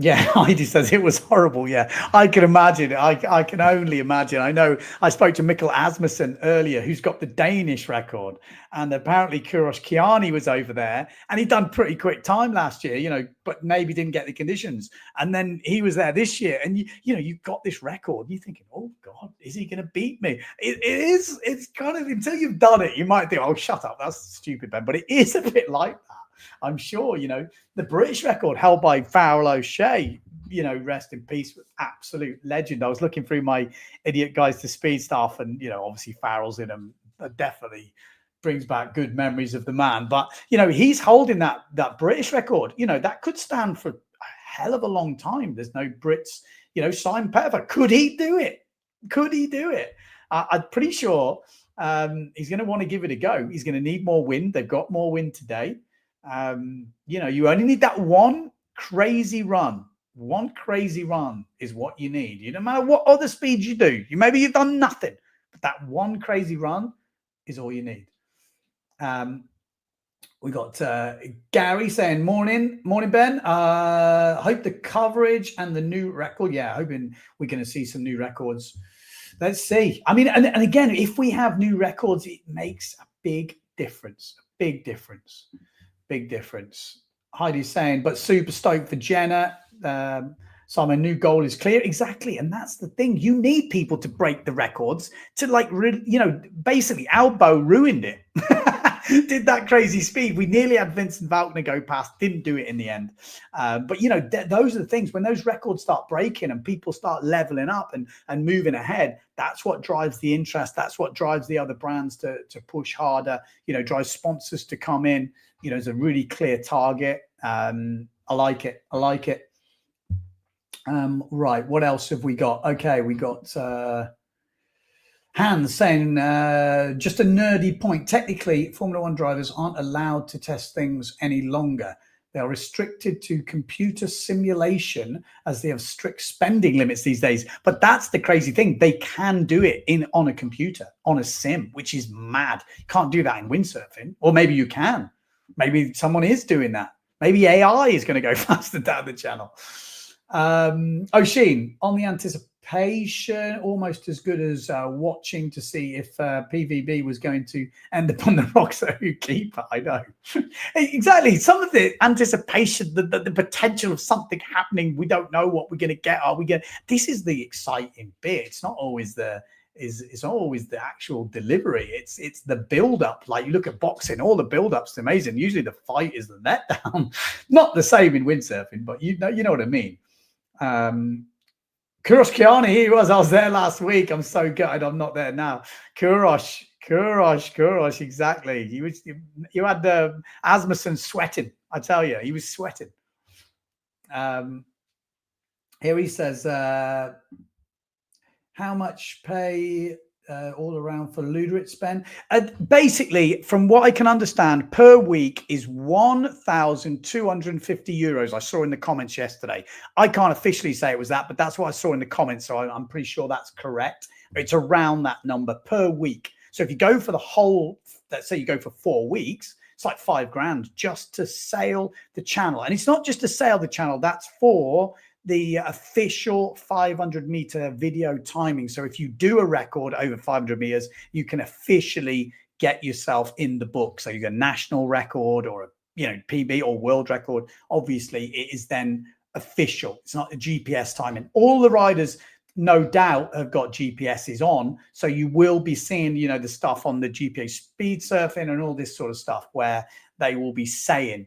Yeah, Heidi says it was horrible. Yeah, I can imagine. I can only imagine. I know I spoke to Mikkel Asmussen earlier, who's got the Danish record. And apparently Kurosh Kiani was over there and he'd done pretty quick time last year, you know, but maybe didn't get the conditions. And then he was there this year. And, you know, you've got this record. And you're thinking, oh, God, is he going to beat me? It's kind of, until you've done it, you might think, oh, shut up. That's stupid, Ben. But it is a bit like that. I'm sure, you know, the British record held by Farrell O'Shea, you know, rest in peace, absolute legend. I was looking through my Idiot Guys to Speed stuff and, you know, obviously Farrell's in them. Definitely brings back good memories of the man. But, you know, he's holding that British record. You know, that could stand for a hell of a long time. There's no Brits, you know, Simon Pettifer. Could he do it? Could he do it? I'm pretty sure he's going to want to give it a go. He's going to need more wind. They've got more wind today. You know, you only need that one crazy run. One crazy run is what you need. You no matter what other speeds you do, maybe you've done nothing, but that one crazy run is all you need. We got Gary saying, morning, Ben. Hope the coverage and the new record. Yeah, hoping we're going to see some new records. Let's see. I mean, and again, if we have new records, it makes a big difference. Big difference. Big difference. Heidi's saying, but super stoked for Jenna. So my new goal is clear. Exactly. And that's the thing. You need people to break the records to, like, you know, basically Albo ruined it. Did that crazy speed. We nearly had Vincent Valkner go past, didn't do it in the end. But, you know, those are the things. When those records start breaking and people start leveling up and moving ahead, that's what drives the interest. That's what drives the other brands to push harder, you know, drives sponsors to come in. You know, it's a really clear target. I like it. I like it. Right. What else have we got? Okay. We got Hans saying, just a nerdy point. Technically, Formula One drivers aren't allowed to test things any longer. They are restricted to computer simulation as they have strict spending limits these days. But that's the crazy thing. They can do it on a computer, on a sim, which is mad. You can't do that in windsurfing. Or maybe you can. Maybe someone is doing that. Maybe AI is going to go faster down the channel. O'Sheen, on the anticipation, almost as good as watching to see if PVB was going to end up on the rocks at who keeper. I know. Exactly. Some of the anticipation, the potential of something happening. We don't know what we're going to get. This is the exciting bit. It's not always the is always the actual delivery. It's the build up. Like you look at boxing, all the build up's amazing. Usually the fight is the letdown. Not the same in windsurfing, but you know what I mean. Kurosh Kiani, he was. I was there last week. I'm so gutted I'm not there now. Kurosh, exactly. You had Asmussen sweating. I tell you, he was sweating. Here he says, how much pay all around for Luderitz spend? Basically, from what I can understand, per week is 1,250 euros. I saw in the comments yesterday. I can't officially say it was that, but that's what I saw in the comments. So I'm pretty sure that's correct. It's around that number per week. So if you go for the whole, let's say you go for 4 weeks, it's like $5,000 just to sail the channel. And it's not just to sail the channel. That's for the official 500-meter video timing. So if you do a record over 500 meters, you can officially get yourself in the book. So you get a national record or a PB or world record. Obviously, it is then official. It's not a GPS timing. All the riders, no doubt, have got GPSs on. So you will be seeing, the stuff on the GPS speed surfing and all this sort of stuff where they will be saying,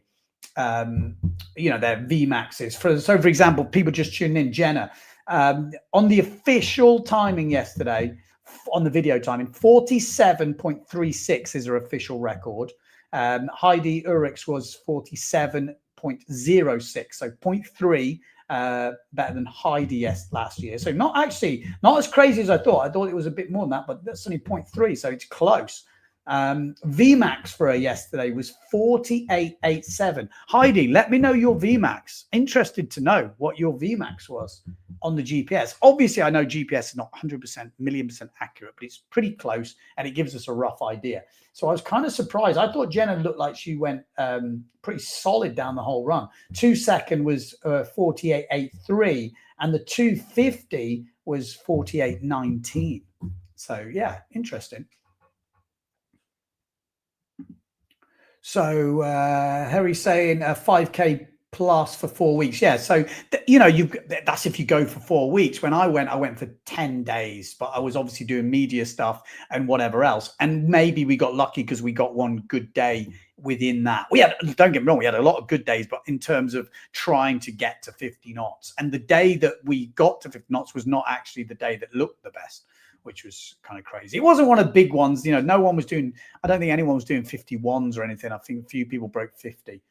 their Vmaxes. So for example, people just tuning in, Jenna, on the official timing yesterday, on the video timing, 47.36 is her official record. Heidi Ulrichs was 47.06, so 0.3 better than Heidi last year. So not as crazy as I thought. I thought it was a bit more than that, but that's only 0.3, so it's close. Vmax for her yesterday was 48.87. Heidi, let me know your Vmax. Interested to know what your Vmax was on the GPS. Obviously, I know GPS is not 100%, million percent accurate, but it's pretty close and it gives us a rough idea. So I was kind of surprised. I thought Jenna looked like she went pretty solid down the whole run. 2 second was 48.83 and the 250 was 48.19. So yeah, interesting. So Harry's saying 5K plus for 4 weeks. Yeah. So, that's if you go for 4 weeks. When I went for 10 days, but I was obviously doing media stuff and whatever else. And maybe we got lucky because we got one good day within that. Don't get me wrong, we had a lot of good days, but in terms of trying to get to 50 knots. And the day that we got to 50 knots was not actually the day that looked the best, which was kind of crazy. It wasn't one of the big ones. No one was doing, I don't think anyone was doing 51s or anything. I think a few people broke 50.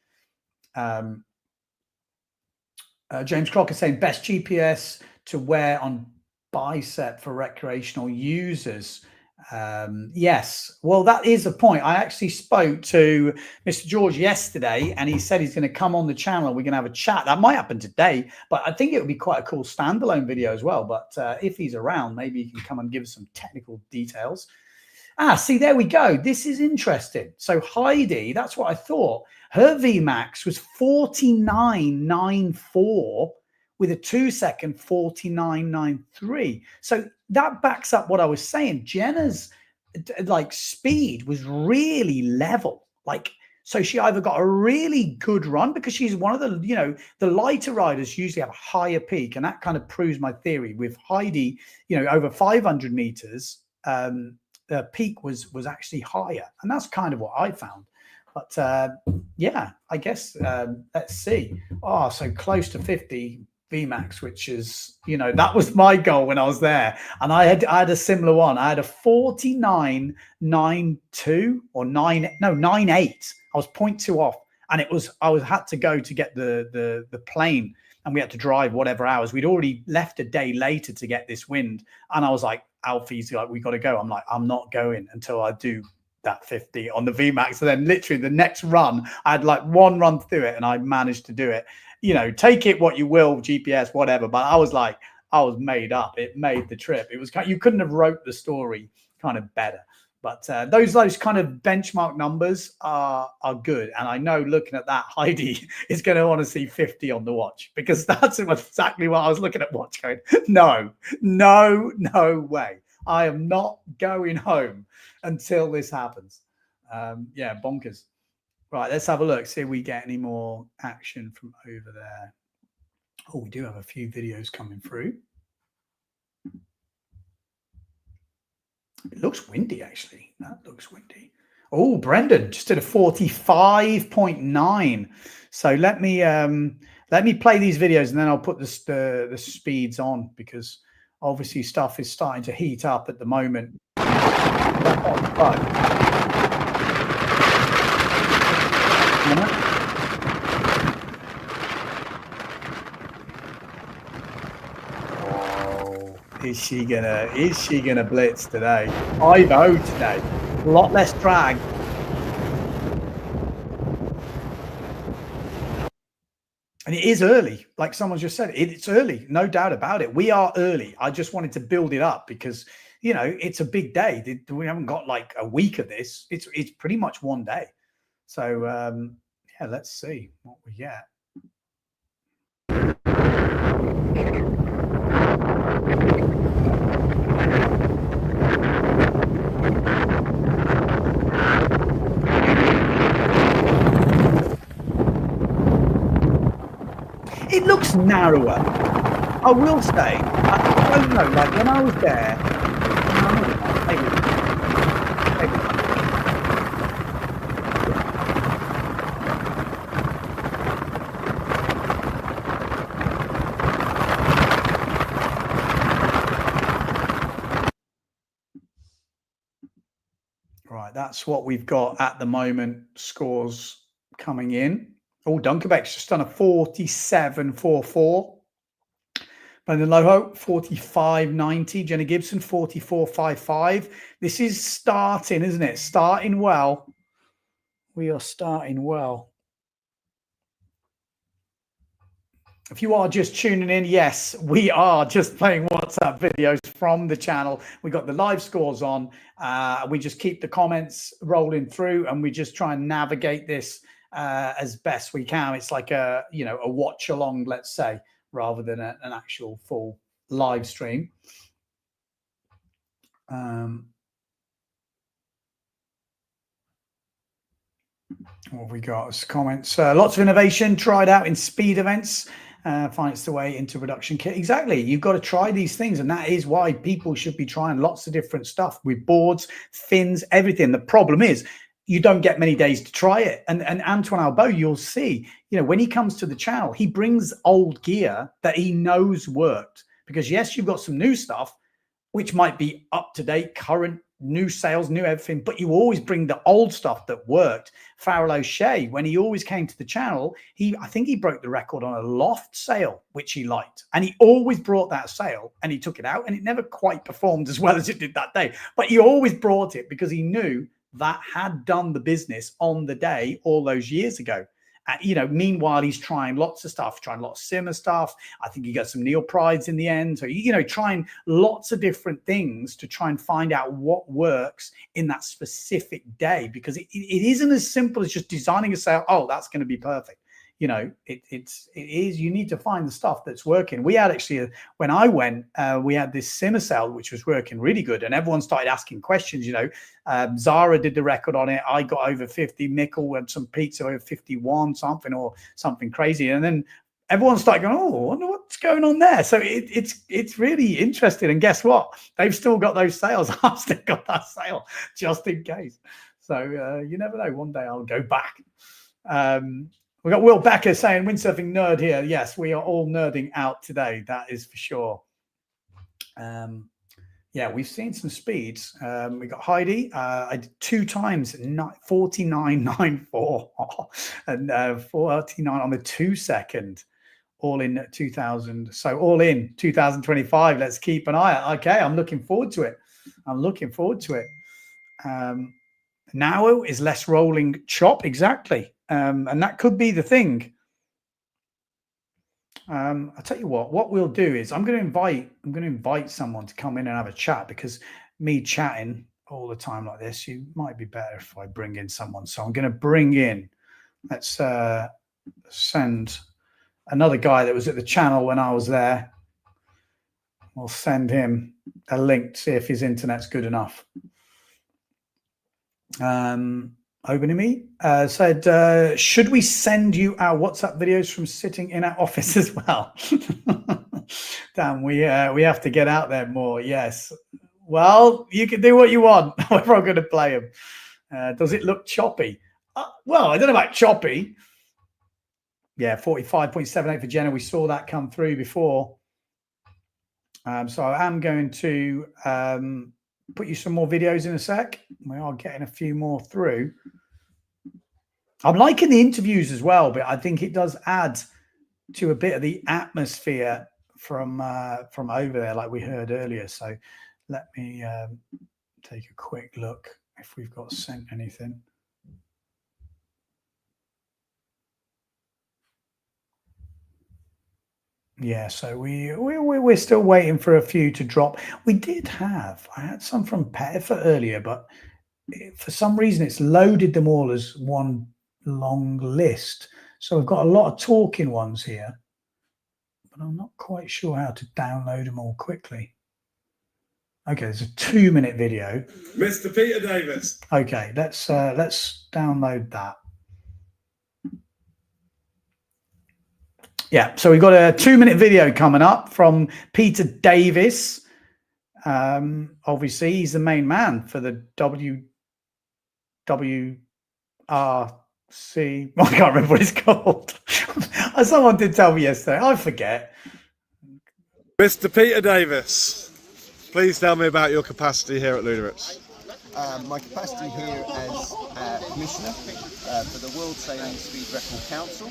James Crocker saying best GPS to wear on bicep for recreational users. Yes, well, that is a point. I actually spoke to Mr. George yesterday and he said he's going to come on the channel. We're going to have a chat. That might happen today, but I think it would be quite a cool standalone video as well. But if he's around, maybe he can come and give us some technical details. See, there we go. This is interesting. So Heidi, that's what I thought. Her Vmax was 49.94 with a 2 second 49.93. So that backs up what I was saying. Jenna's speed was really level. So she either got a really good run because she's one of the, the lighter riders usually have a higher peak. And that kind of proves my theory with Heidi, over 500 meters, the peak was actually higher. And that's kind of what I found. But yeah, I guess let's see. Oh, so close to 50 Vmax, which is, that was my goal when I was there. And I had a similar one. I had a 49.92 or 98. I was 0.2 off. And I had to go to get the plane and we had to drive whatever hours. We'd already left a day later to get this wind. And I was like, Alfie's like, we got to go. I'm like, I'm not going until I do that 50 on the Vmax. So then literally the next run, I had one run through it and I managed to do it. Take it what you will, GPS, whatever. But I was made up. It made the trip. It was you couldn't have wrote the story kind of better. But those kind of benchmark numbers are good. And I know looking at that, Heidi is going to want to see 50 on the watch because that's exactly what I was looking at watch going, no way. I am not going home until this happens. Yeah, bonkers. Right, let's have a look, see if we get any more action from over there. Oh, we do have a few videos coming through. It looks windy, actually. That looks windy. Oh, Brendan just did a 45.9. So let me play these videos and then I'll put the speeds on, because obviously stuff is starting to heat up at the moment. Oh, is she gonna blitz today? Ivo today. A lot less drag. And it is early, like someone just said. It's early, no doubt about it. We are early. I just wanted to build it up because, you know, it's a big day. We haven't got like a week of this. It's pretty much one day. So yeah, let's see what we get. It looks narrower. I will say, I don't know, like when I was there, right, that's what we've got at the moment. Scores coming in. Oh, Dunkerbeck's just done a 47.44. Brendan Loho, 45.90. Jenna Gibson, 44.55. This is starting, isn't it? Starting well. We are starting well. If you are just tuning in, yes, we are just playing WhatsApp videos from the channel. We got the live scores on. We just keep the comments rolling through, and we just try and navigate this as best we can. It's like a watch along, let's say, rather than an actual full live stream. What have we got as comments? Lots of innovation tried out in speed events. Finds the way into production kit. Exactly. You've got to try these things. And that is why people should be trying lots of different stuff with boards, fins, everything. The problem is you don't get many days to try it. And Antoine Albo, you'll see, you know, when he comes to the channel, he brings old gear that he knows worked. Because yes, you've got some new stuff, which might be up to date, current, new sales, new everything, but you always bring the old stuff that worked. Farrell O'Shea, when he always came to the channel, I think he broke the record on a loft sail, which he liked. And he always brought that sail and he took it out and it never quite performed as well as it did that day. But he always brought it because he knew that had done the business on the day all those years ago. You know, meanwhile, he's trying lots of stuff, trying lots of simmer stuff. I think he got some Neil Prides in the end. So, you know, trying lots of different things to try and find out what works in that specific day, because it isn't as simple as just designing a sail. Oh, that's going to be perfect. You know, it is, you need to find the stuff that's working. We had actually, when I went, we had this simmer sail, which was working really good. And everyone started asking questions, you know. Zara did the record on it. I got over 50. Mikkel had some pizza over 51, or something crazy. And then everyone started going, oh, I wonder what's going on there. So it's really interesting. And guess what? They've still got those sails. I've still got that sail just in case. So you never know. One day I'll go back. We got Will Becker saying, windsurfing nerd here. Yes, we are all nerding out today. That is for sure. Yeah, we've seen some speeds. We got Heidi. I did 2 times 49.94 and 49 on the 2 second, all in 2000. So all in 2025. Let's keep an eye out. Okay, I'm looking forward to it. Now is less rolling chop. Exactly. And that could be the thing. I'll tell you what we'll do is I'm going to invite someone to come in and have a chat, because me chatting all the time like this, you might be better if I bring in someone. So I'm going to bring in, let's send another guy that was at the channel when I was there. We'll send him a link to see if his internet's good enough. Opening me said, should we send you our WhatsApp videos from sitting in our office as well? Damn, we have to get out there more. Yes, Well, you can do what you want. We're all going to play them. Does it look choppy? Well, I don't know about choppy. Yeah, 45.78 for Jenna. We saw that come through before. So I am going to put you some more videos in a sec. We are getting a few more through. I'm liking the interviews as well, but I think it does add to a bit of the atmosphere from over there, like we heard earlier. So let me take a quick look if we've got sent anything. Yeah, so we're still waiting for a few to drop. I had some from Pettifer earlier, but for some reason it's loaded them all as one long list. So we've got a lot of talking ones here, but I'm not quite sure how to download them all quickly. Okay, there's a 2-minute video. Mr. Peter Davis. Okay, let's download that. Yeah, so we've got a 2-minute video coming up from Peter Davis. Obviously, he's the main man for the WRC. I can't remember what it's called. Someone did tell me yesterday. I forget. Mr. Peter Davis, please tell me about your capacity here at Luderitz. My capacity here as Commissioner for the World Sailing Speed Record Council.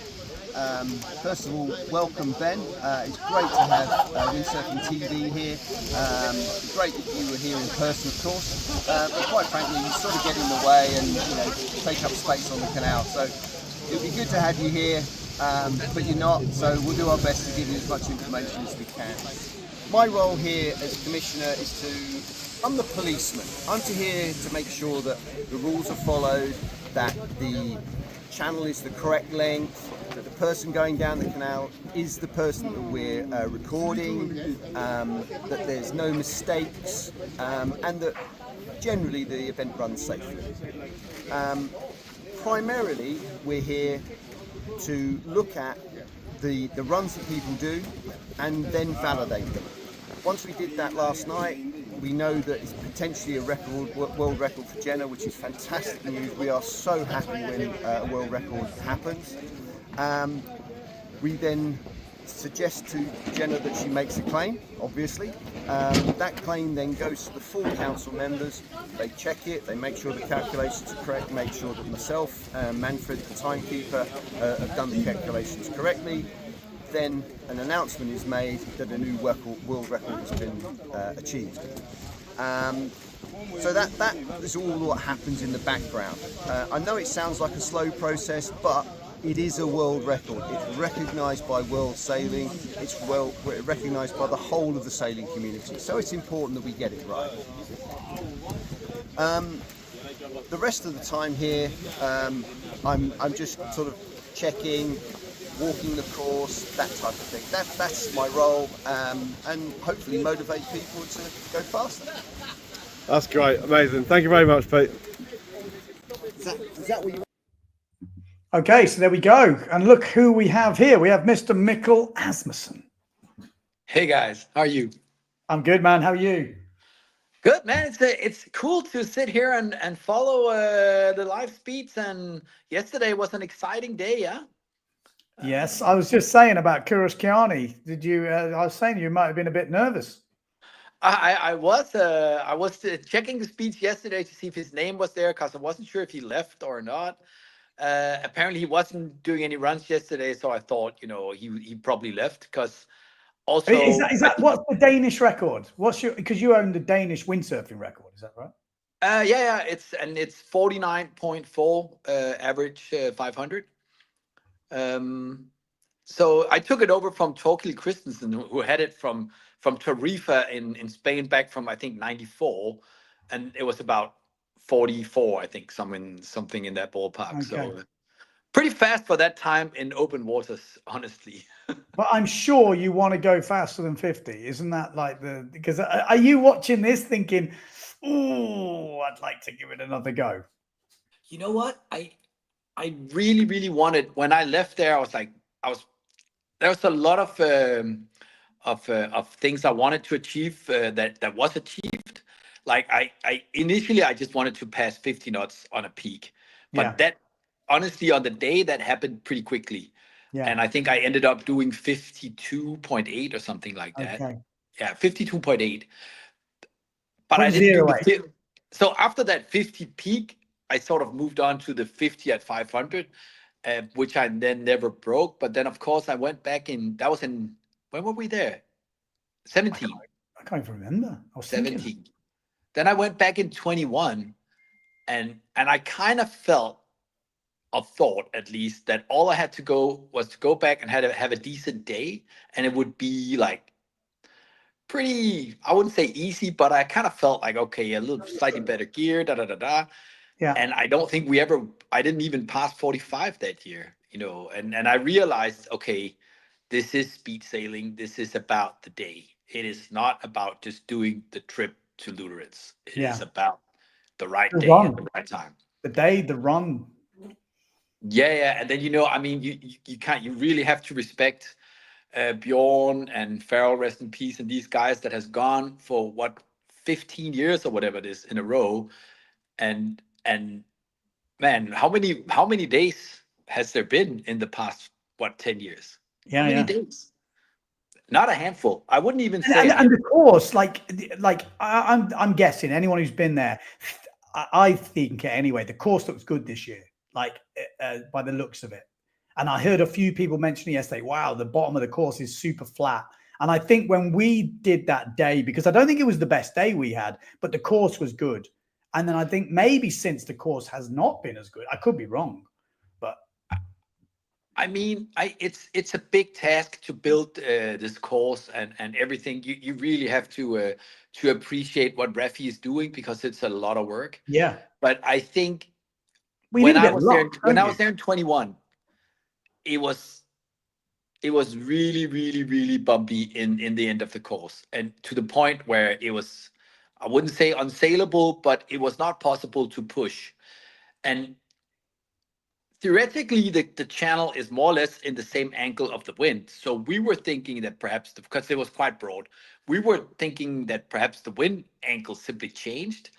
First of all, welcome Ben. It's great to have Windsurfing.TV here. Great that you were here in person, of course. But quite frankly, you sort of get in the way and take up space on the canal. So it would be good to have you here, but you're not. So we'll do our best to give you as much information as we can. My role here as Commissioner is I'm the policeman. I'm here to make sure that the rules are followed, that the channel is the correct length, that the person going down the canal is the person that we're recording, that there's no mistakes, and that generally the event runs safely. Primarily, we're here to look at the runs that people do and then validate them. Once we did that last night, we know that it's potentially a world record for Jenna, which is fantastic news. We are so happy when a world record happens. We then suggest to Jenna that she makes a claim, obviously. That claim then goes to the full council members. They check it, they make sure the calculations are correct, make sure that myself, Manfred, the timekeeper, have done the calculations correctly. Then an announcement is made that a new world record has been achieved. So that is all what happens in the background. I know it sounds like a slow process, but it is a world record. It's recognised by World Sailing. It's recognised by the whole of the sailing community. So it's important that we get it right. The rest of the time here, I'm just sort of checking, walking the course, that type of thing. That's my role, and hopefully motivate people to go faster. That's great, amazing. Thank you very much, Pete. Is that what you want? Okay, so there we go. And look who we have here. We have Mr. Mikkel Asmussen. Hey guys, how are you? I'm good, man. How are you? Good, man. It's cool to sit here and follow the live speeds. And yesterday was an exciting day, yeah? Yes, I was just saying about Kurosciani. Did you? I was saying you might have been a bit nervous. I was checking the speeds yesterday to see if his name was there because I wasn't sure if he left or not. Apparently he wasn't doing any runs yesterday, so I thought he probably left because also is that what's the Danish record? Because you own the Danish windsurfing record, is that right? Yeah, it's 49.4 average 500. So I took it over from Torkild Christensen, who had it from Tarifa in Spain back from I think 94, and it was about 44, I think, something in that ballpark. Okay. So pretty fast for that time in open waters, honestly. But I'm sure you want to go faster than 50, isn't that like because are you watching this thinking, oh, I'd like to give it another go? You know what? I really, really wanted, when I left there, there was a lot of things I wanted to achieve that was achieved. like I initially I just wanted to pass 50 knots on a peak, but Yeah. that honestly on the day that happened pretty quickly. Yeah. And I think I ended up doing 52.8 or something like that. Okay. Yeah, 52.8. But I didn't do the 0.08. so after that 50 peak, I sort of moved on to the 50 at 500, which I then never broke. But then, of course, I went back in. That was in when were we there? 17. I can't even remember. I was thinking. 17. Then I went back in 21, and I kind of felt, or thought at least, that all I had to go was to go back and have a decent day, and it would be like pretty, I wouldn't say easy, but I kind of felt like, okay, a little slightly better gear, da da da da. Yeah. And I don't think I didn't even pass 45 that year, you know, and I realized, okay, this is speed sailing. This is about the day. It is not about just doing the trip to Luderitz. It is about the right day at the right time. The day, the run. Yeah. And then, you know, I mean, you really have to respect Bjorn and Farrell, rest in peace, and these guys that has gone for 15 years or whatever it is in a row. And man, how many days has there been in the past 10 years? Yeah, how many days? Not a handful. I wouldn't even say. And the course, like I'm guessing anyone who's been there, I think anyway, the course looks good this year, like by the looks of it. And I heard a few people mentioning yesterday, wow, the bottom of the course is super flat. And I think when we did that day, because I don't think it was the best day we had, but the course was good. And then I think maybe since the course has not been as good, I could be wrong, but I mean, it's a big task to build this course and everything. You really have to appreciate what Rafi is doing, because it's a lot of work. Yeah. But I think when I was there in 21, it was really, really, really bumpy in the end of the course, and to the point where it was, I wouldn't say unsaleable, but it was not possible to push. And theoretically, the channel is more or less in the same angle of the wind. So we were thinking that perhaps, because it was quite broad, we were thinking that perhaps the wind angle simply changed.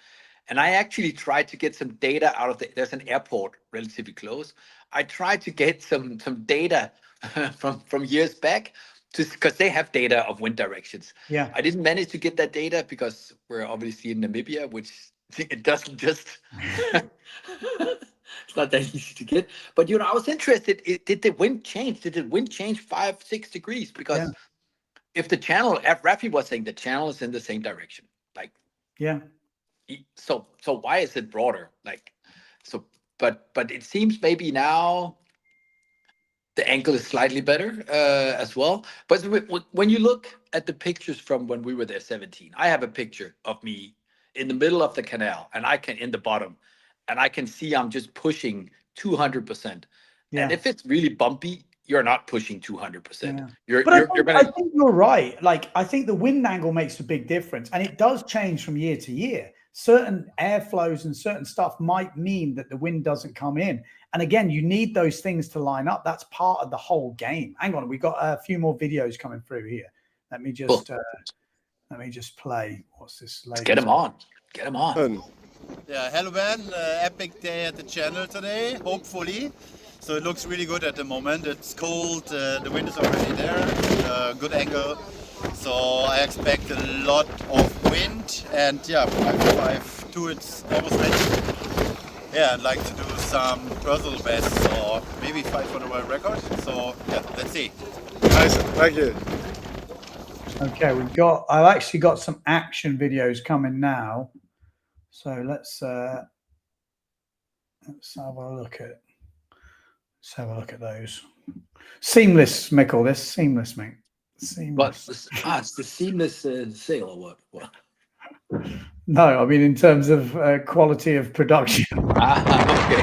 And I actually tried to get some data out of there's an airport relatively close. I tried to get some data from years back, because they have data of wind directions. Yeah. I didn't manage to get that data because we're obviously in Namibia, which it doesn't just it's not that easy to get. But you know, I was interested, did the wind change? Did the wind change 5-6 degrees? Because if the channel, as Rafi was saying, the channel is in the same direction. Like, yeah. So why is it broader? Like, so but it seems maybe now the angle is slightly better as well. But when you look at the pictures from when we were there 17, I have a picture of me in the middle of the canal, and I can in the bottom, and I can see I'm just pushing 200%. Yeah. And if it's really bumpy, you're not pushing 200%. Yeah. I think you're right. Like, I think the wind angle makes a big difference, and it does change from year to year. Certain airflows and certain stuff might mean that the wind doesn't come in. And again, you need those things to line up. That's part of the whole game. Hang on, we got a few more videos coming through here. Let me just play. What's this? Let's get them on. Get them on. Yeah, hello Ben. Epic day at the channel today, hopefully. So it looks really good at the moment. It's cold, the wind is already there, good angle. So I expect a lot of wind, and yeah, 5.52, it's almost ready. Yeah, I'd like to do some personal bests or maybe fight for the world record. So yeah, let's see. Nice, thank you. Okay, I've actually got some action videos coming now. So let's have a look at those. Seamless, Mikkel. This seamless, mate. Seamless. It's the seamless sail or what? No, I mean in terms of quality of production. Okay.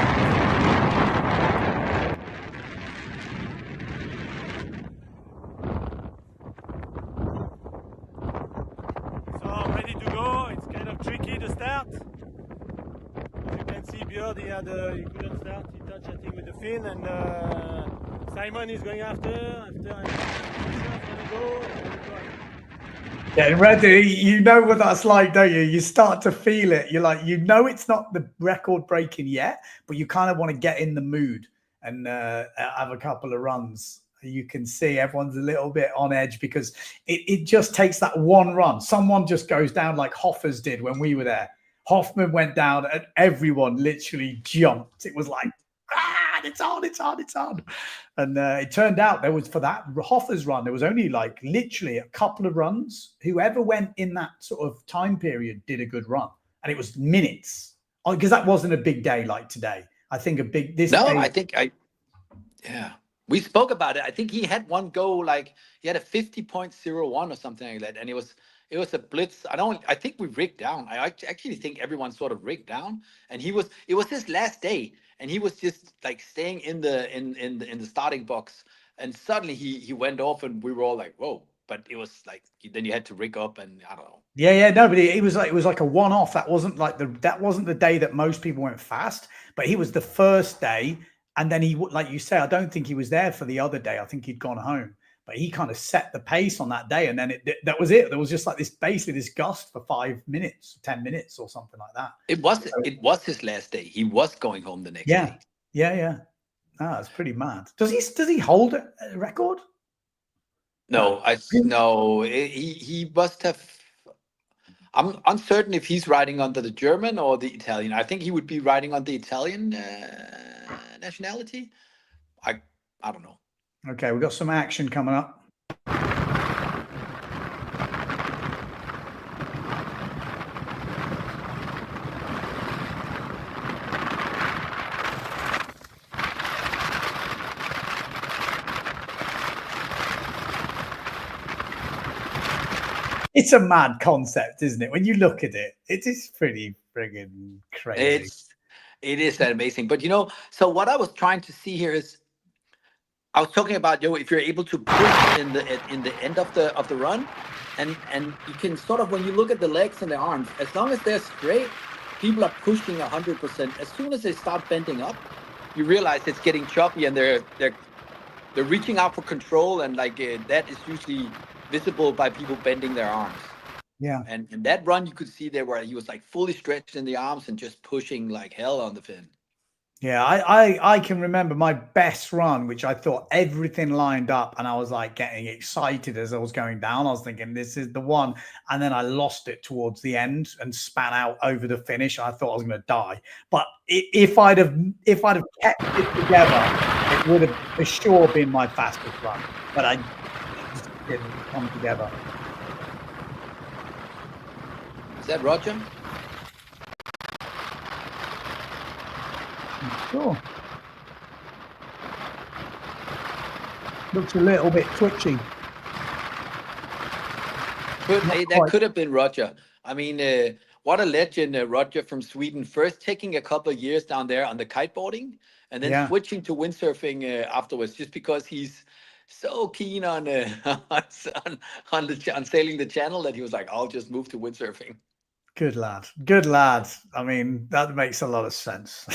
So ready to go. It's kind of tricky to start. As you can see, Björn, he couldn't start. He touched, I think, with the fin, and Simon is going after. Getting ready. You know what that's like, don't you? You start to feel it. You're like, you know, it's not the record breaking yet, but you kind of want to get in the mood and have a couple of runs. You can see everyone's a little bit on edge because it just takes that one run. Someone just goes down like Hoffers did when we were there. Hoffman went down and everyone literally jumped. It was like, it's on. And it turned out there was, for that Hoffers run, there was only like literally a couple of runs. Whoever went in that sort of time period did a good run. And it was minutes. Because that wasn't a big day like today. I think yeah. We spoke about it. I think he had one go, like he had a 50.01 or something like that. And it was a blitz. I think we rigged down. I actually think everyone sort of rigged down. And it was his last day. And he was just like staying in the starting box. And suddenly he went off and we were all like, whoa. But it was like, then you had to rig up and I don't know. Yeah, no, but it was like a one-off. That wasn't the day that most people went fast, but he was the first day. And then he, like you say, I don't think he was there for the other day. I think he'd gone home, but he kind of set the pace on that day. And then that was it. There was just like basically this gust for 5 minutes, 10 minutes or something like that. It was his last day. He was going home the next day. Yeah. Oh, it's pretty mad. Does he hold a record? No, he must have. I'm uncertain if he's riding under the German or the Italian. I think he would be riding on the Italian nationality. I don't know. Okay, we've got some action coming up. It's a mad concept, isn't it? When you look at it, it is pretty friggin' crazy. It is that amazing. But so what I was trying to see here is, I was talking about if you're able to push in the end of the run, and you can sort of, when you look at the legs and the arms, as long as they're straight, people are pushing 100%. As soon as they start bending up, you realize it's getting choppy and they're reaching out for control, and like that is usually visible by people bending their arms. Yeah. And that run, you could see there where he was like fully stretched in the arms and just pushing like hell on the fin. Yeah, I can remember my best run, which I thought everything lined up and I was like getting excited as I was going down. I was thinking this is the one. And then I lost it towards the end and span out over the finish. I thought I was going to die. But if I'd have kept it together, it would have for sure been my fastest run. But I just didn't come together. Is that Roger? Sure. Looks a little bit twitchy. That could have been Roger. I mean, what a legend, Roger from Sweden. First taking a couple of years down there on the kiteboarding and then switching to windsurfing afterwards, just because he's so keen on sailing the channel that he was like, I'll just move to windsurfing. Good lad. Good lad. I mean, that makes a lot of sense.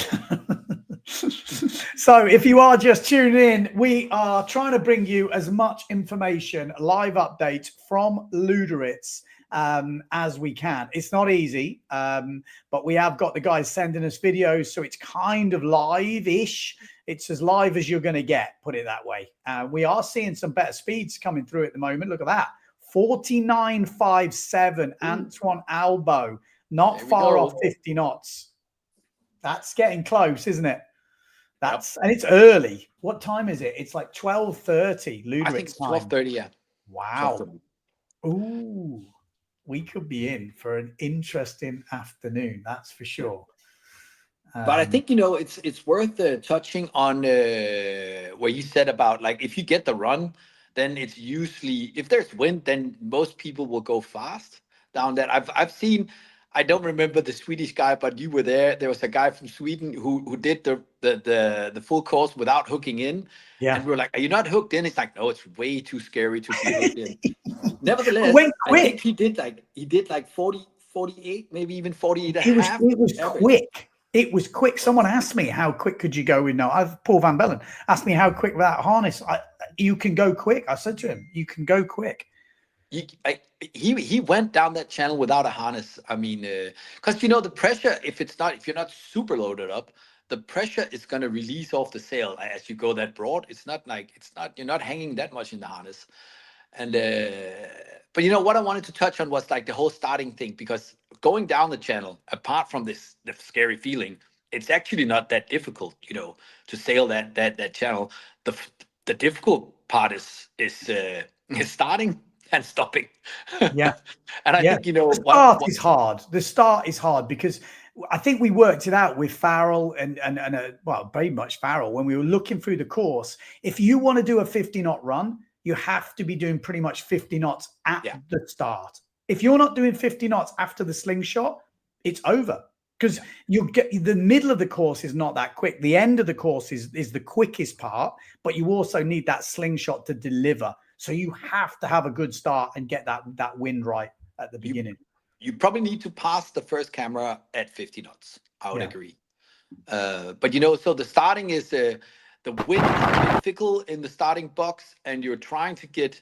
So if you are just tuning in, we are trying to bring you as much information, live updates from Luderitz as we can. It's not easy, but we have got the guys sending us videos, so it's kind of live-ish. It's as live as you're going to get, put it that way. We are seeing some better speeds coming through at the moment. Look at that. 49.57, Antoine Albo, not far off 50 knots. That's getting close, isn't it? And it's early. What time is it? It's like 12:30 Luderitz. I think it's 12:30, yeah. Wow. Ooh, we could be in for an interesting afternoon, that's for sure. But I think, it's worth touching on where you said about, like, if you get the run, then it's usually, if there's wind, then most people will go fast down there. I've seen, I don't remember the Swedish guy, but you were there. There was a guy from Sweden who did the full course without hooking in. Yeah. And we were like, are you not hooked in? It's like, no, it's way too scary to be hooked in. Nevertheless, I think he did like 40, 48, maybe even 48 and a half. It was quick. It was quick. Someone asked me, how quick could you go with Paul Van Bellen asked me how quick without harness. You can go quick. I said to him, you can go quick. He went down that channel without a harness. I mean, because the pressure, if you're not super loaded up, the pressure is going to release off the sail as you go that broad. You're not hanging that much in the harness. And but what I wanted to touch on was like the whole starting thing, because going down the channel, apart from the scary feeling, it's actually not that difficult, to sail that channel. The difficult part is starting and stopping. Yeah. And I think the start is hard. The start is hard because I think we worked it out with Farrell and well, very much Farrell when we were looking through the course. If you want to do a 50-knot run, you have to be doing pretty much 50 knots at the start. If you're not doing 50 knots after the slingshot, it's over, because you get the middle of the course is not that quick. The end of the course is the quickest part, but you also need that slingshot to deliver. So you have to have a good start and get that wind right at the beginning. You probably need to pass the first camera at 50 knots. I would agree. But so the starting is the wind is fickle in the starting box, and you're trying to get.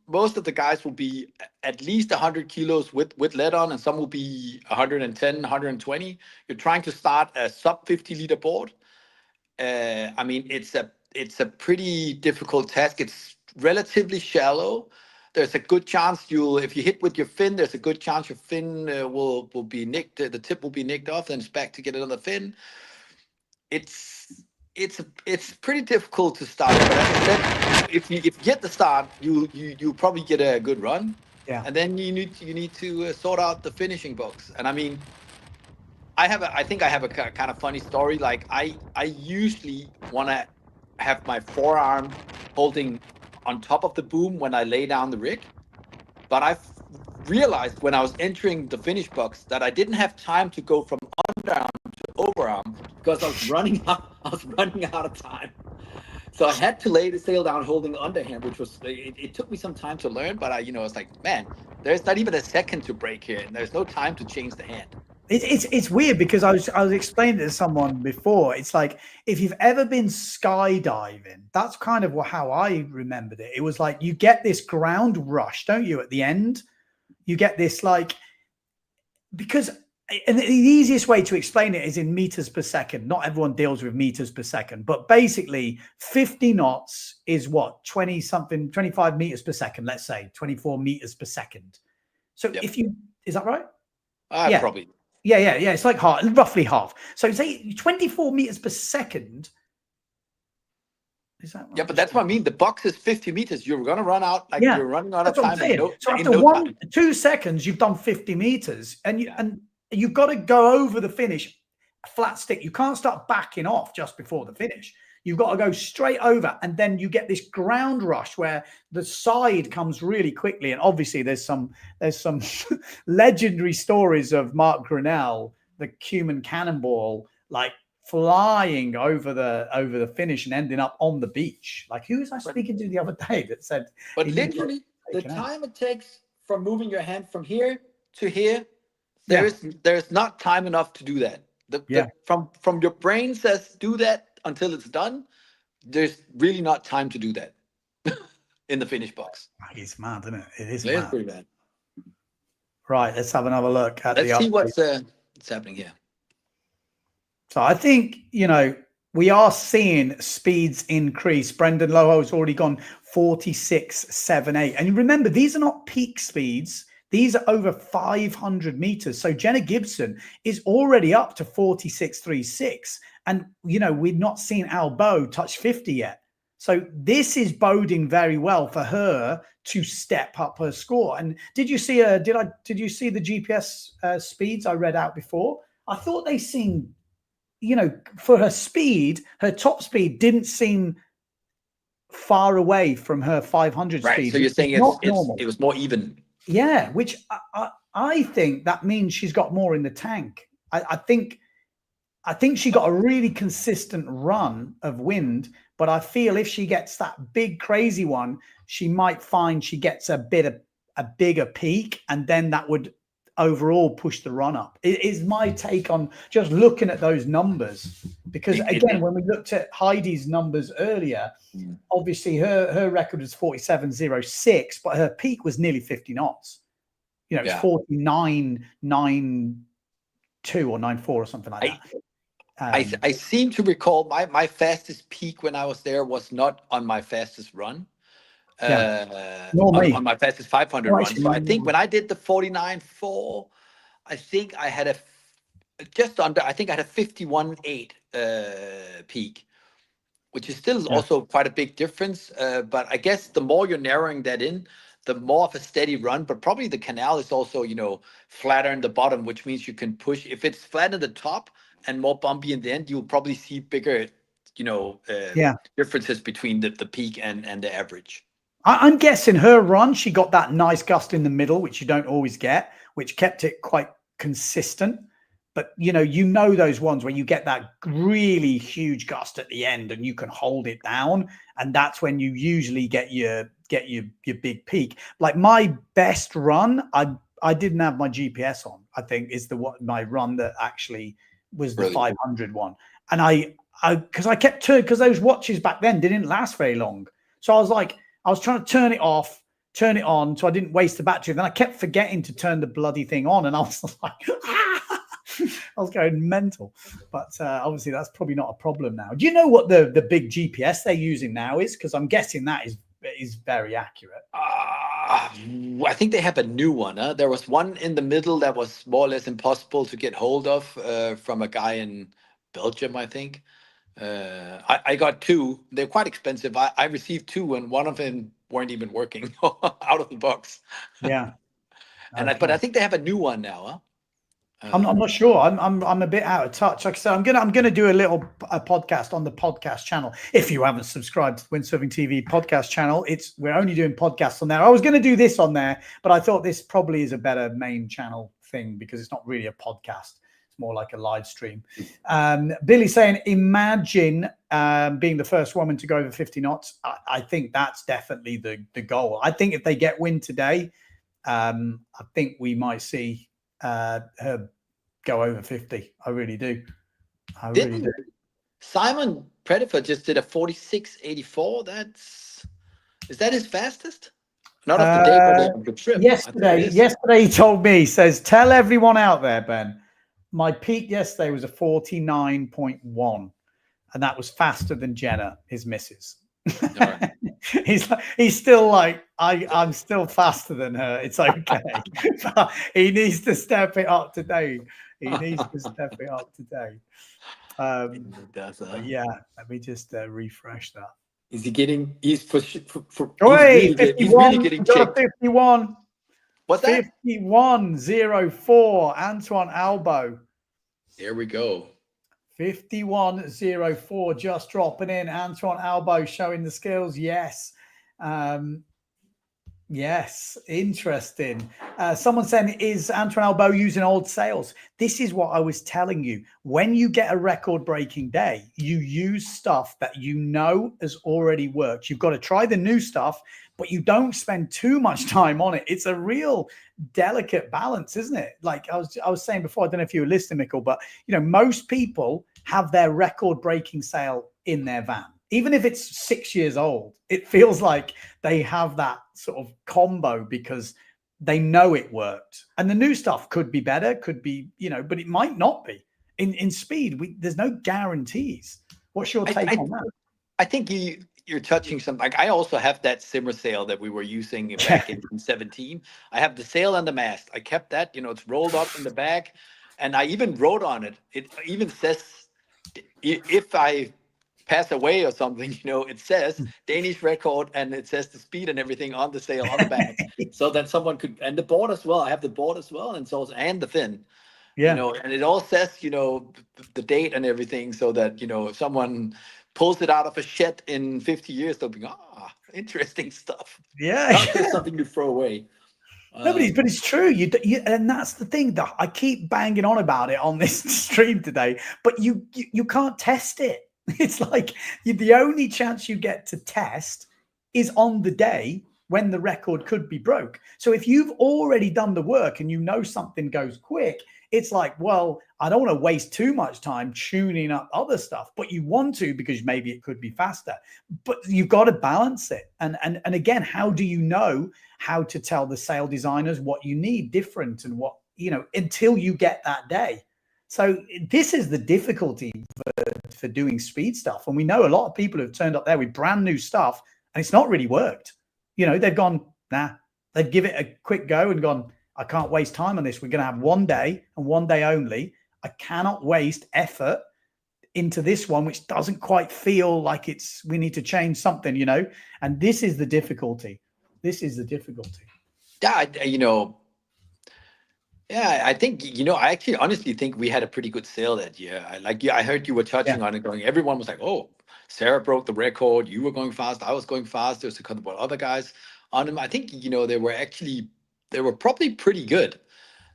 Most of the guys will be at least 100 kilos with lead on, and some will be 110, 120. You're trying to start a sub 50-liter board. I mean, it's a pretty difficult task. It's relatively shallow. There's a good chance if you hit with your fin, there's a good chance your fin will be nicked. The tip will be nicked off, then it's back to get another fin. It's pretty difficult to start. But as I said, if you get the start, you probably get a good run. Yeah. And then you need to sort out the finishing box. And I mean, I think I have a kind of funny story. Like I usually want to have my forearm holding on top of the boom when I lay down the rig, but I've realized when I was entering the finish box that I didn't have time to go from underarm to overarm because I was running out of time. So I had to lay the sail down holding the underhand, which was it took me some time to learn, but I was like, man, there's not even a second to break here, and there's no time to change the hand. It's weird because I was explaining it to someone before. It's like if you've ever been skydiving, that's kind of how I remembered it. It was like you get this ground rush, don't you? At the end, you get this because and the easiest way to explain it is in meters per second. Not everyone deals with meters per second, but basically 50 knots is what 25 meters per second. Let's say 24 meters per second. So is that right? Probably. Yeah. It's like roughly half. So say 24 meters per second. Is that right? Yeah, but that's what I mean. The box is 50 meters. You're going to run out. You're running out of time. So after 2 seconds, you've done 50 meters, and you've got to go over the finish flat stick. You can't start backing off just before the finish. You've got to go straight over, and then you get this ground rush where the side comes really quickly. And obviously, there's some legendary stories of Mark Grinnell, the Cuman cannonball, like flying over the finish and ending up on the beach. Like, who was I speaking to the other day that said? But literally, the time it takes from moving your hand from here to here, there's not time enough to do that. From your brain says do that until it's done, there's really not time to do that in the finish box. It's mad, isn't it? It is mad. Pretty bad. Right, let's have another look at let's see what's happening here. So I think, we are seeing speeds increase. Brendan Loho has already gone 46.78. And remember, these are not peak speeds. These are over 500 meters. So Jenna Gibson is already up to 46.36. And, we've not seen Al Bow touch 50 yet. So this is boding very well for her to step up her score. And did you see did you see the GPS speeds I read out before? I thought they seemed, for her speed, her top speed didn't seem far away from her 500 speed. Right. So you're saying it was more even. Yeah, which I think that means she's got more in the tank. I think she got a really consistent run of wind, but I feel if she gets that big crazy one, she might find she gets a bigger peak, and then that would overall pushed the run up. It is my take on just looking at those numbers, because again, when we looked at Heidi's numbers earlier, obviously her record was 47.06, but her peak was nearly 50 knots. You know, it's 49.92 or 94 or something like that. I seem to recall my fastest peak when I was there was not on my fastest run. On my fastest 500 run. So I think when I did the 49.4, I think I had a 51.8 peak, which is still also quite a big difference. But I guess the more you're narrowing that in, the more of a steady run. But probably the canal is also, you know, flatter in the bottom, which means you can push. If it's flat in the top and more bumpy in the end, you'll probably see bigger, you know, differences between the peak and the average. I'm guessing her run, she got that nice gust in the middle, which you don't always get, which kept it quite consistent. But you know those ones where you get that really huge gust at the end and you can hold it down, and that's when you usually get your big peak. Like my best run, I didn't have my GPS on. I think is my run that actually was the 500 one, and because I kept turning, because those watches back then didn't last very long, so I was trying to turn it off, turn it on, so I didn't waste the battery. Then I kept forgetting to turn the bloody thing on, and I was like, I was going mental. But obviously, that's probably not a problem now. Do you know what the big GPS they're using now is? Because I'm guessing that is very accurate. I think they have a new one. There was one in the middle that was more or less impossible to get hold of from a guy in Belgium, I think. I got two. They're quite expensive. I received two, and one of them weren't even working out of the box. Yeah, but I think they have a new one now. I'm not sure. I'm a bit out of touch. Like I said, I'm gonna do a podcast on the podcast channel. If you haven't subscribed to Windsurfing.TV podcast channel, we're only doing podcasts on there. I was gonna do this on there, but I thought this probably is a better main channel thing because it's not really a podcast. More like a live stream. Billy saying, imagine being the first woman to go over 50 knots. I think that's definitely the goal. I think if they get wind today, I think we might see her go over 50. I really do. Really do. Simon Predifer just did a 46.84. Is that his fastest? Not of the day, but of the trip. Yesterday he told me, he says, tell everyone out there, Ben, my peak yesterday was a 49.1, and that was faster than Jenna, his missus. Right. He's still like, I'm still faster than her. It's okay. But he needs to step it up today. Yeah, let me just refresh that. Is he getting? He's really getting checked. 51. What's that? 51.04. Antoine Albo. There we go. 51.04 just dropping in. Antoine Albo showing the skills. Yes. Yes. Interesting. Someone saying, is Antoine Albo using old sails? This is what I was telling you. When you get a record-breaking day, you use stuff that you know has already worked. You've got to try the new stuff, but you don't spend too much time on it. It's a real delicate balance, isn't it? Like I was saying before, I don't know if you were listening, Mikkel, but most people have their record-breaking sail in their van. Even if it's 6 years old, it feels like they have that sort of combo because they know it worked. And the new stuff could be better, could be, but it might not be. In speed, there's no guarantees. What's your take on that? I think you're touching something. Like I also have that simmer sail that we were using back in 2017. I have the sail and the mast. I kept that, it's rolled up in the back, and I even wrote on it. It even says if I pass away or something, it says Danish record, and it says the speed and everything on the sail on the back, so that someone could, and the board as well. I have the board as well, and and the fin. Yeah, and it all says the date and everything, so that if someone pulls it out of a shed in 50 years, they'll be interesting stuff. Yeah, not just something to throw away. No, but it's true. You and that's the thing that I keep banging on about it on this stream today. But you can't test it. It's like the only chance you get to test is on the day when the record could be broke. So if you've already done the work and you know something goes quick, it's like, well, I don't want to waste too much time tuning up other stuff, but you want to because maybe it could be faster. But you've got to balance it. And again, how do you know how to tell the sail designers what you need different and what, you know, until you get that day? So this is the difficulty for doing speed stuff. And we know a lot of people have turned up there with brand new stuff and it's not really worked. You know, they've gone, nah, they'd give it a quick go and gone, I can't waste time on this. We're going to have one day and one day only. I cannot waste effort into this one, which doesn't quite feel like we need to change something, you know, and this is the difficulty. This is the difficulty. Yeah, you know, yeah, I think, you know, I actually honestly think we had a pretty good sail that year. I heard you were touching on it going, everyone was like, oh, Sarah broke the record. You were going fast. I was going fast. There's a couple of other guys on them. I think, you know, they were probably pretty good.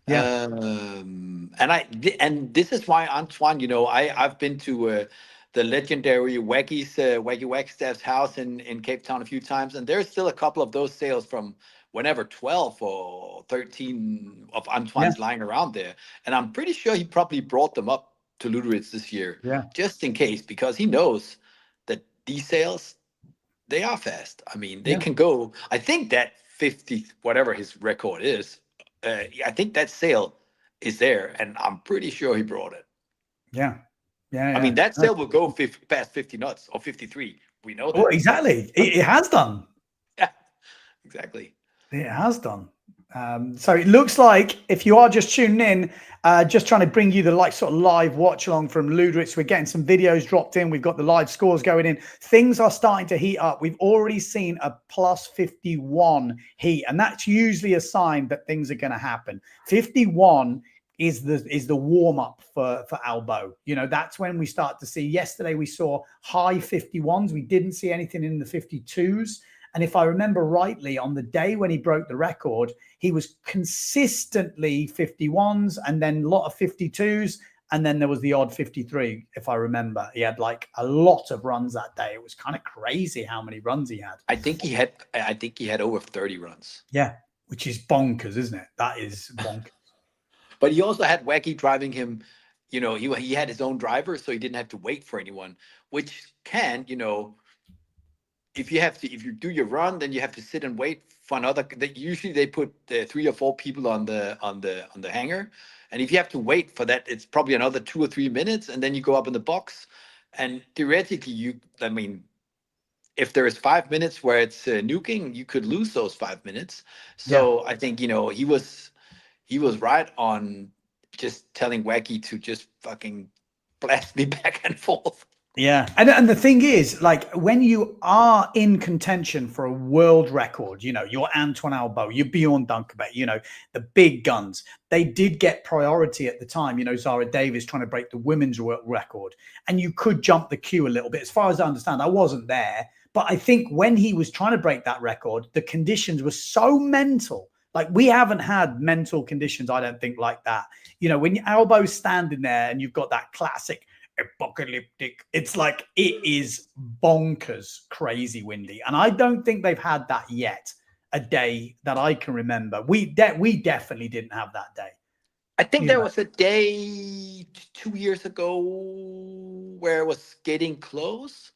Yeah. And this is why, Antoine, you know, I've been to the legendary Waggy Wagstaff's house in Cape Town a few times, and there's still a couple of those sails from whenever 12 or 13 of Antoine's lying around there. And I'm pretty sure he probably brought them up to Luderitz this year, just in case, because he knows that these sails, they are fast. I mean, they can go, I think that 50, whatever his record is, I think that sail is there, and I'm pretty sure he brought it. Yeah. I mean, that sail will go past 50 knots or 53. We know that. Oh, exactly. It has done. Yeah, exactly. It has done. So it looks like if you are just tuning in, just trying to bring you the sort of live watch along from Luderitz. We're getting some videos dropped in. We've got the live scores going in. Things are starting to heat up. We've already seen a plus 51 heat, and that's usually a sign that things are going to happen. 51 is the warm up for Albo. You know, that's when we start to see. Yesterday we saw high 51s. We didn't see anything in the 52s. And if I remember rightly, on the day when he broke the record, he was consistently 51s and then a lot of 52s. And then there was the odd 53, if I remember. He had like a lot of runs that day. It was kind of crazy how many runs he had. I think he had over 30 runs. Yeah, which is bonkers, isn't it? That is bonkers. But he also had Wacky driving him. You know, he had his own driver, so he didn't have to wait for anyone, which can, you know, if you do your run, then you have to sit and wait for another. Usually they put 3 or 4 people on the hangar, and if you have to wait for that, it's probably another 2 or 3 minutes, and then you go up in the box. And theoretically, I mean, if there is 5 minutes where it's nuking, you could lose those 5 minutes. So I think, you know, he was right on just telling Wacky to just fucking blast me back and forth. Yeah. And the thing is, like, when you are in contention for a world record, you know, you're Antoine Albo, you're Bjorn Dunkerbeck, you know, the big guns, they did get priority at the time. You know, Zara Davis trying to break the women's world record, and you could jump the queue a little bit. As far as I understand, I wasn't there, but I think when he was trying to break that record, the conditions were so mental. Like, we haven't had mental conditions, I don't think, like that. You know, when Albo's standing there and you've got that classic apocalyptic, it's like, it is bonkers crazy windy, and I don't think they've had that yet, a day that I can remember. We definitely didn't have that day. I think there was a day 2 years ago where it was getting close,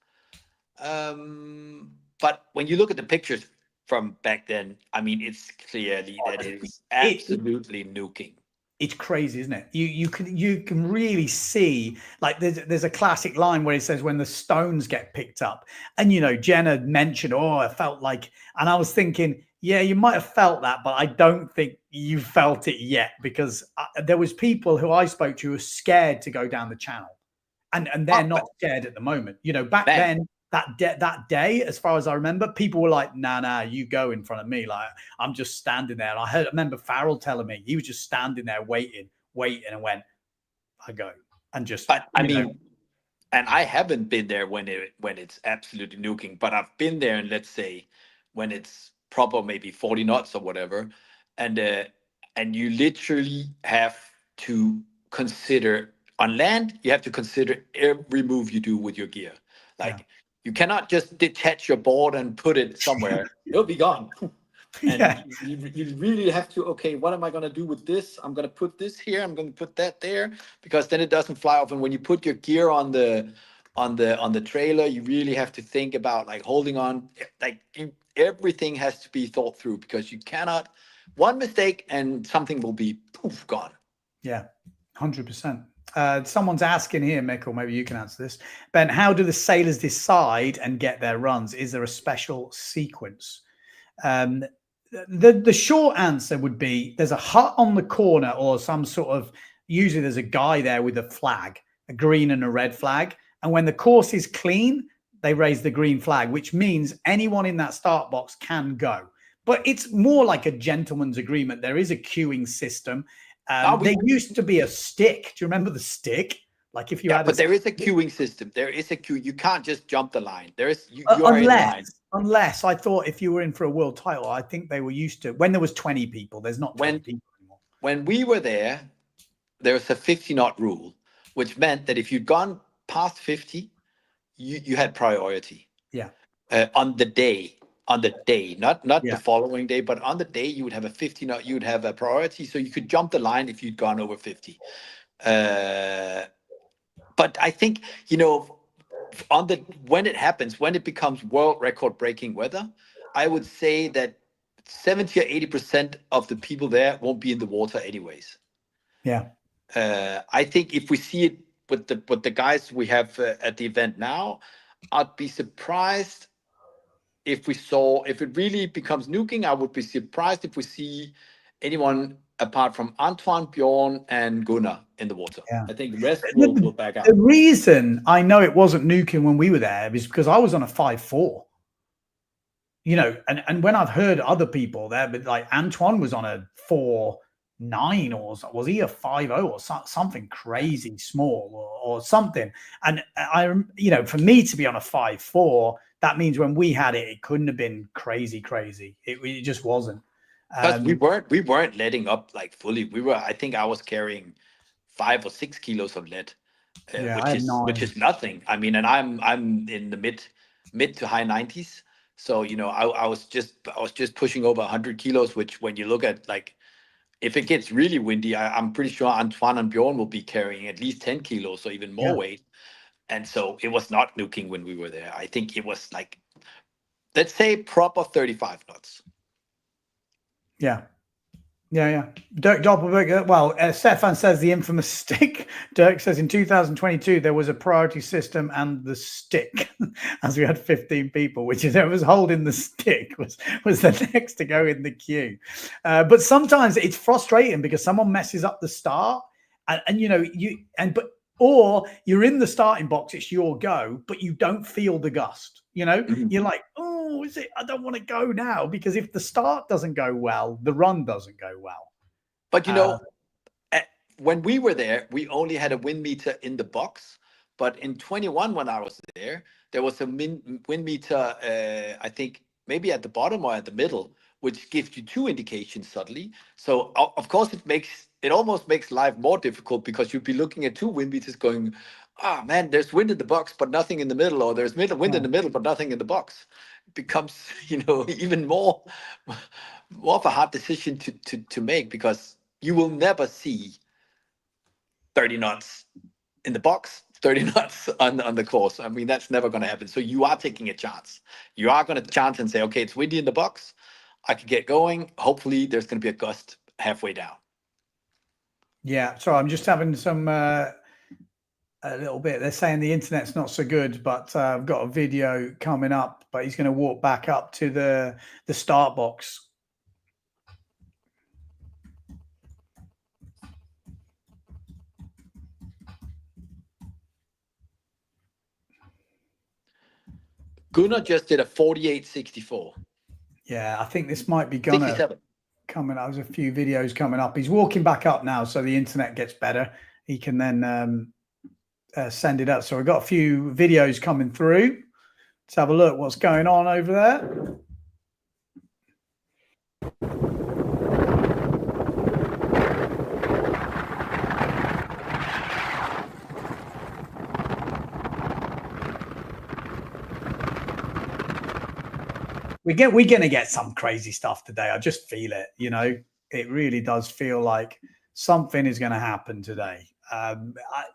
but when you look at the pictures from back then, I mean, it's clearly that it's absolutely nuking. It's crazy, isn't it? You can really see, like, there's a classic line where it says, when the stones get picked up, and, you know, Jenna mentioned, oh, I felt like, and I was thinking, yeah, you might have felt that, but I don't think you felt it yet, because there was people who I spoke to who were scared to go down the channel, and they're not scared at the moment. You know, back then, that day, as far as I remember, people were like, nah, you go in front of me. Like, I'm just standing there. And I remember Farrell telling me he was just standing there waiting, and went, I go. And just, but I mean, and I haven't been there when it's absolutely nuking, but I've been there, and let's say when it's proper, maybe 40 knots or whatever. And you literally have to consider, on land, you have to consider every move you do with your gear. Like, You cannot just detach your board and put it somewhere. It'll be gone. And Yeah. you really have to, okay, what am I going to do with this? I'm going to put this here. I'm going to put that there, because then it doesn't fly off. And when you put your gear on the trailer, you really have to think about like holding on. Like everything has to be thought through, because you cannot, one mistake and something will be poof, gone. Yeah, 100%. Someone's asking here, Mikkel, maybe you can answer this. Ben, how do the sailors decide and get their runs? Is there a special sequence? The short answer would be there's a hut on the corner, or some sort of, usually there's a guy there with a flag, a green and a red flag. And when the course is clean, they raise the green flag, which means anyone in that start box can go. But it's more like a gentleman's agreement. There is a queuing system. There used to be a stick. Do you remember the stick? Like if you had, but there is a queuing system. There is a queue. You can't just jump the line. There is you are in line. Unless I thought if you were in for a world title, I think they were used to when there was 20 people. There's not 20 people anymore. When we were there, there was a 50 knot rule, which meant that if you'd gone past 50, you had priority. Yeah. On the day, not the following day, but on the day you would have a 50 knot. You would have a priority, so you could jump the line if you'd gone over 50. But I think, you know, when it happens, when it becomes world record breaking weather, I would say that 70 or 80% of the people there won't be in the water anyways. Yeah. I think if we see it with the guys we have at the event now, I'd be surprised if it really becomes nuking. I would be surprised if we see anyone apart from Antoine, Bjorn, and Gunnar in the water. Yeah. I think the rest will back out. The reason I know it wasn't nuking when we were there is because I was on a 5.4. You know, and when I've heard other people there, but like Antoine was on a 4.9, or was he a 5.0 or something crazy small or something? And you know, for me to be on a 5.4, that means when we had it, it couldn't have been crazy. It just wasn't. Because we weren't letting up like fully. I think I was carrying 5 or 6 kilos of lead, which is nothing. I mean, and I'm in the mid to high 90s. So, you know, I was just pushing over 100 kilos, which when you look at, like, if it gets really windy, I'm pretty sure Antoine and Bjorn will be carrying at least 10 kilos or even more weight. And so it was not nuking when we were there. I think it was like, let's say proper 35 knots. Yeah. Dirk Doppelberg. Well, Stefan says the infamous stick. Dirk says in 2022 there was a priority system and the stick, as we had 15 people, which is whoever's holding the stick was the next to go in the queue. But sometimes it's frustrating because someone messes up the start, and you know or you're in the starting box, it's your go, but you don't feel the gust. You know, you're like, oh, is it? I don't want to go now, because if the start doesn't go well, the run doesn't go well. But you know, when we were there, we only had a wind meter in the box. But in 21, when I was there was a wind meter, I think maybe at the bottom or at the middle, which gives you 2 indications suddenly. So of course it almost makes life more difficult, because you'd be looking at 2 wind meters going, oh man, there's wind in the box, but nothing in the middle, or there's wind in the middle, but nothing in the box. It becomes, you know, even more of a hard decision to make, because you will never see 30 knots in the box, 30 knots on the course. I mean, that's never going to happen. So you are taking a chance. You are going to chance and say, okay, it's windy in the box. I can get going. Hopefully there's going to be a gust halfway down. Yeah. So I'm just having some, a little bit. They're saying the internet's not so good, but I've got a video coming up, but he's going to walk back up to the start box. Gunnar just did a 48.64. Yeah, I think this might be Gunnar 67. Coming up. There's a few videos coming up. He's walking back up now, so the internet gets better. He can then send it up. So we've got a few videos coming through. Let's have a look what's going on over there. we're gonna get some crazy stuff today. I just feel it. You know, it really does feel like something is going to happen today.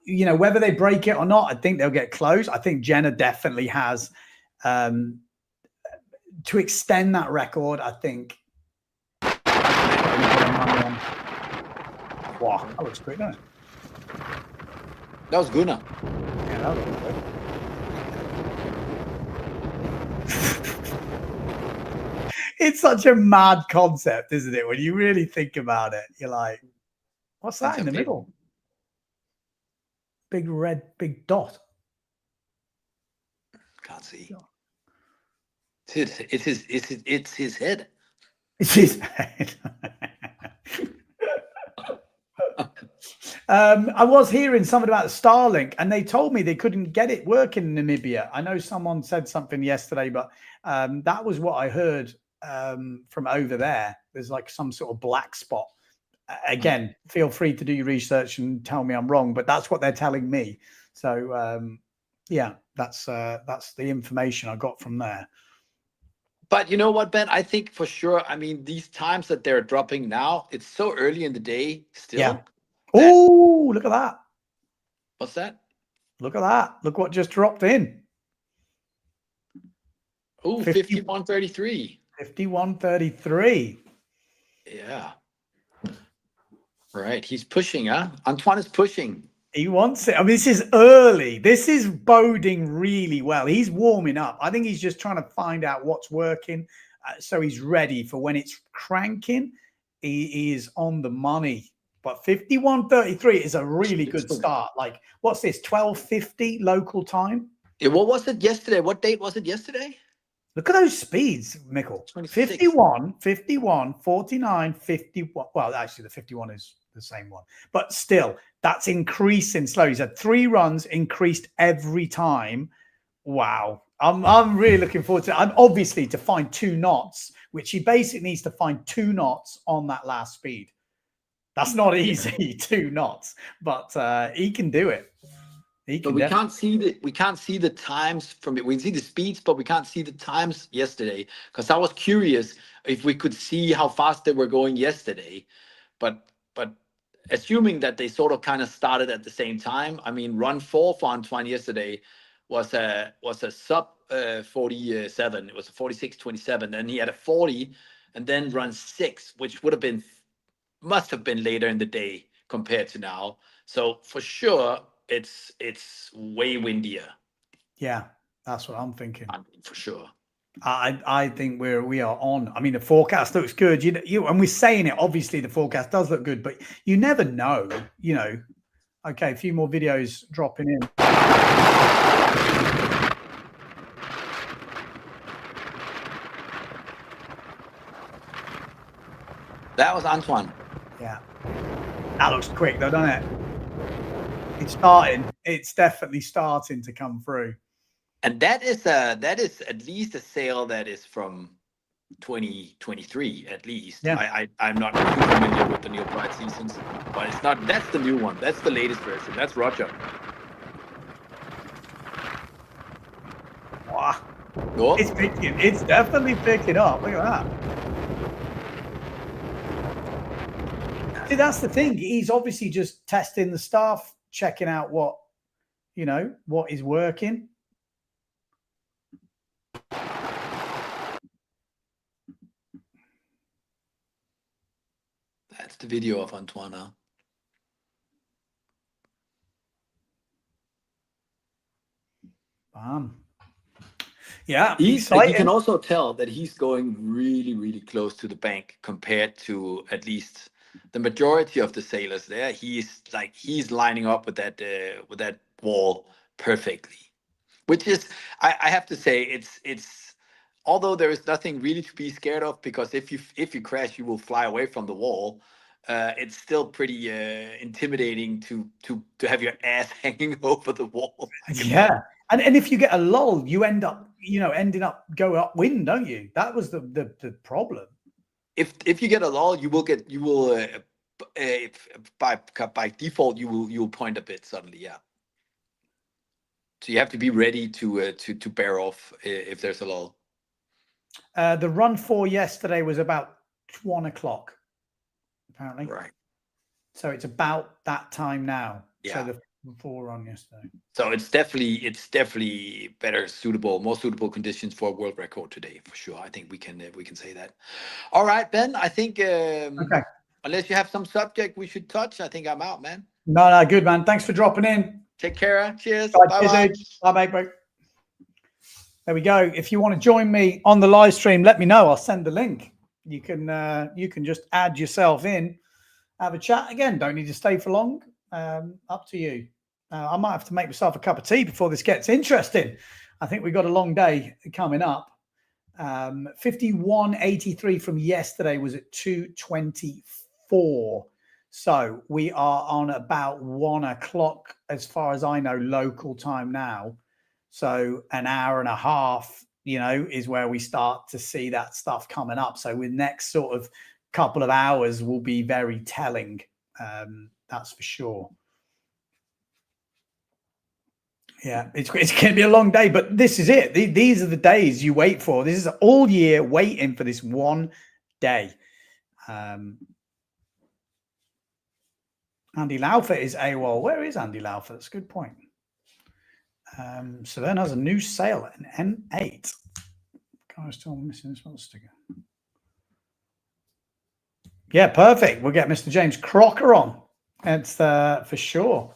You know, whether they break it or not, I think they'll get close. I think Jenna definitely has to extend that record. I think. Wow, that looks quick, doesn't it? That was Gunnar. Yeah, that looks good. It's such a mad concept, isn't it? When you really think about it, you're like, what's that in the middle? Big red, big dot. Can't see. It's his head. It's his head. I was hearing something about Starlink, and they told me they couldn't get it working in Namibia. I know someone said something yesterday, but that was what I heard from over there. There's like some sort of black spot. Again, feel free to do your research and tell me I'm wrong, but that's what they're telling me. So yeah, that's the information I got from there. But you know what, Ben? I think for sure. I mean, these times that they're dropping now, it's so early in the day still. Yeah. Oh, look at that. What's that? Look at that. Look what just dropped in. Oh, 51.33. 51.33. Yeah. Right. He's pushing, huh? Antoine is pushing. He wants it. I mean, this is early. This is boding really well. He's warming up. I think he's just trying to find out what's working. So he's ready for when it's cranking. He is on the money. But 51.33 is a really good start. Like, what's this? 12:50 local time? Yeah, what was it yesterday? What date was it yesterday? Look at those speeds, Mikkel. 51, 51, 49, 51. Well, actually, the 51 is the same one. But still, that's increasing slowly. He's had 3 runs, increased every time. Wow. I'm really looking forward to it. I'm obviously to find 2 knots, which he basically needs to find 2 knots on that last speed. That's not easy, 2 knots, but he can do it. So we can't see the times from it. We can see the speeds, but we can't see the times yesterday. Because I was curious if we could see how fast they were going yesterday. But assuming that they sort of kind of started at the same time. I mean, run 4 for Antoine yesterday was a sub 47. It was a 46.27. Then he had a 40, and then run 6, which must have been later in the day compared to now. So for sure, it's way windier. Yeah, that's what I'm thinking. For sure. I think we are on. I mean, the forecast looks good. And we're saying it. Obviously, the forecast does look good, but you never know. You know. Okay, a few more videos dropping in. That was Antoine. Yeah, that looks quick though, doesn't it? It's starting. It's definitely starting to come through. And that is at least a sail that is from 2023 at least. Yeah. I'm not too familiar with the Neil Pride seasons, but it's not. That's the new one. That's the latest version. That's Roger. Wow. Oh. It's picking. It's definitely picking up. Look at that. See, that's the thing. He's obviously just testing the stuff, checking out what is working. That's the video of Antoine. Yeah, you can also tell that he's going really, really close to the bank compared to at least the majority of the sailors there. He's lining up with that wall perfectly, which is I have to say it's although there is nothing really to be scared of, because if you crash, you will fly away from the wall. It's still pretty intimidating to have your ass hanging over the wall. Yeah. And if you get a lull, you end up, ending up go upwind, don't you? That was the problem. If you get a lull, by default you will point a bit suddenly, yeah. So you have to be ready to bear off if there's a lull. The run 4 yesterday was about 1 o'clock, apparently. Right. So it's about that time now. Yeah. So the 4 run yesterday. So it's definitely more suitable conditions for a world record today, for sure. I think we can say that. All right, Ben. I think Okay. unless you have some subject we should touch, I think I'm out, man. No, good, man. Thanks for dropping in. Take care. Cheers. Bye-bye. Bye, bye. There we go. If you want to join me on the live stream, let me know. I'll send the link. You can just add yourself in, have a chat. Again, don't need to stay for long. Up to you. I might have to make myself a cup of tea before this gets interesting. I think we've got a long day coming up. 51.83 from yesterday was at 2:24. So we are on about 1 o'clock, as far as I know, local time now. So an hour and a half, is where we start to see that stuff coming up. So with next sort of couple of hours will be very telling. That's for sure. Yeah, it's going to be a long day, but this is it. These are the days you wait for. This is all year waiting for this one day. Andy Laufer is AWOL. Where is Andy Laufer? That's a good point. So then has a new sale, an N8. I'm still missing this one sticker. Yeah, perfect. We'll get Mr. James Crocker on. It's for sure.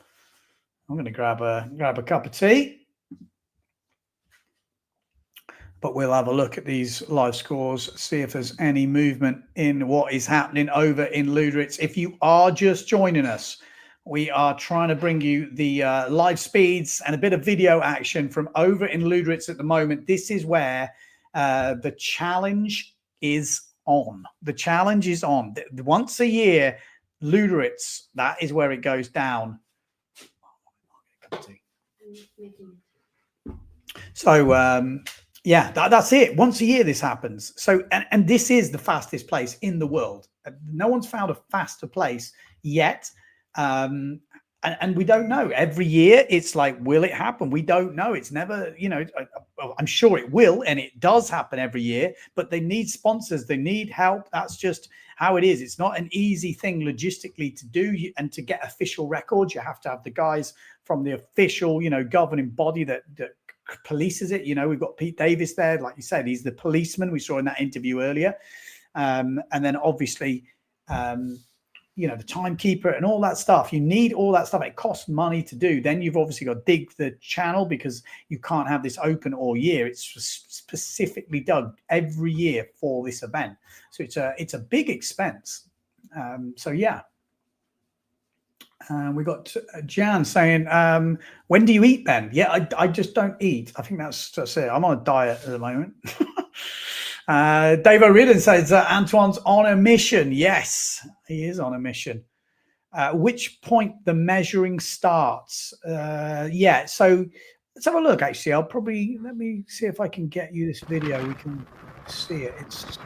I'm going to grab a cup of tea. But we'll have a look at these live scores, see if there's any movement in what is happening over in Luderitz. If you are just joining us, we are trying to bring you the live speeds and a bit of video action from over in Luderitz at the moment. This is where the challenge is on. The challenge is on. Once a year, Luderitz, that is where it goes down. So, yeah, that's it. Once a year, this happens. So, and this is the fastest place in the world. No one's found a faster place yet. And we don't know. Every year, it's like, will it happen? We don't know. It's never, I'm sure it will, and it does happen every year, but they need sponsors. They need help. That's just how it is. It's not an easy thing logistically to do. And to get official records, you have to have the guys from the official, governing body that polices it. We've got Pete Davis there. Like you said, he's the policeman we saw in that interview earlier. And then obviously, the timekeeper and all that stuff. You need all that stuff. It costs money to do. Then you've obviously got to dig the channel because you can't have this open all year. It's specifically dug every year for this event. So it's a big expense. So yeah. We got Jan saying, when do you eat, Ben? Yeah, I just don't eat. I think that's it. I'm on a diet at the moment. Dave O'Riordan says Antoine's on a mission. Yes, he is on a mission. Which point the measuring starts? Yeah, so let's have a look. Actually, let me see if I can get you this video. We can see it.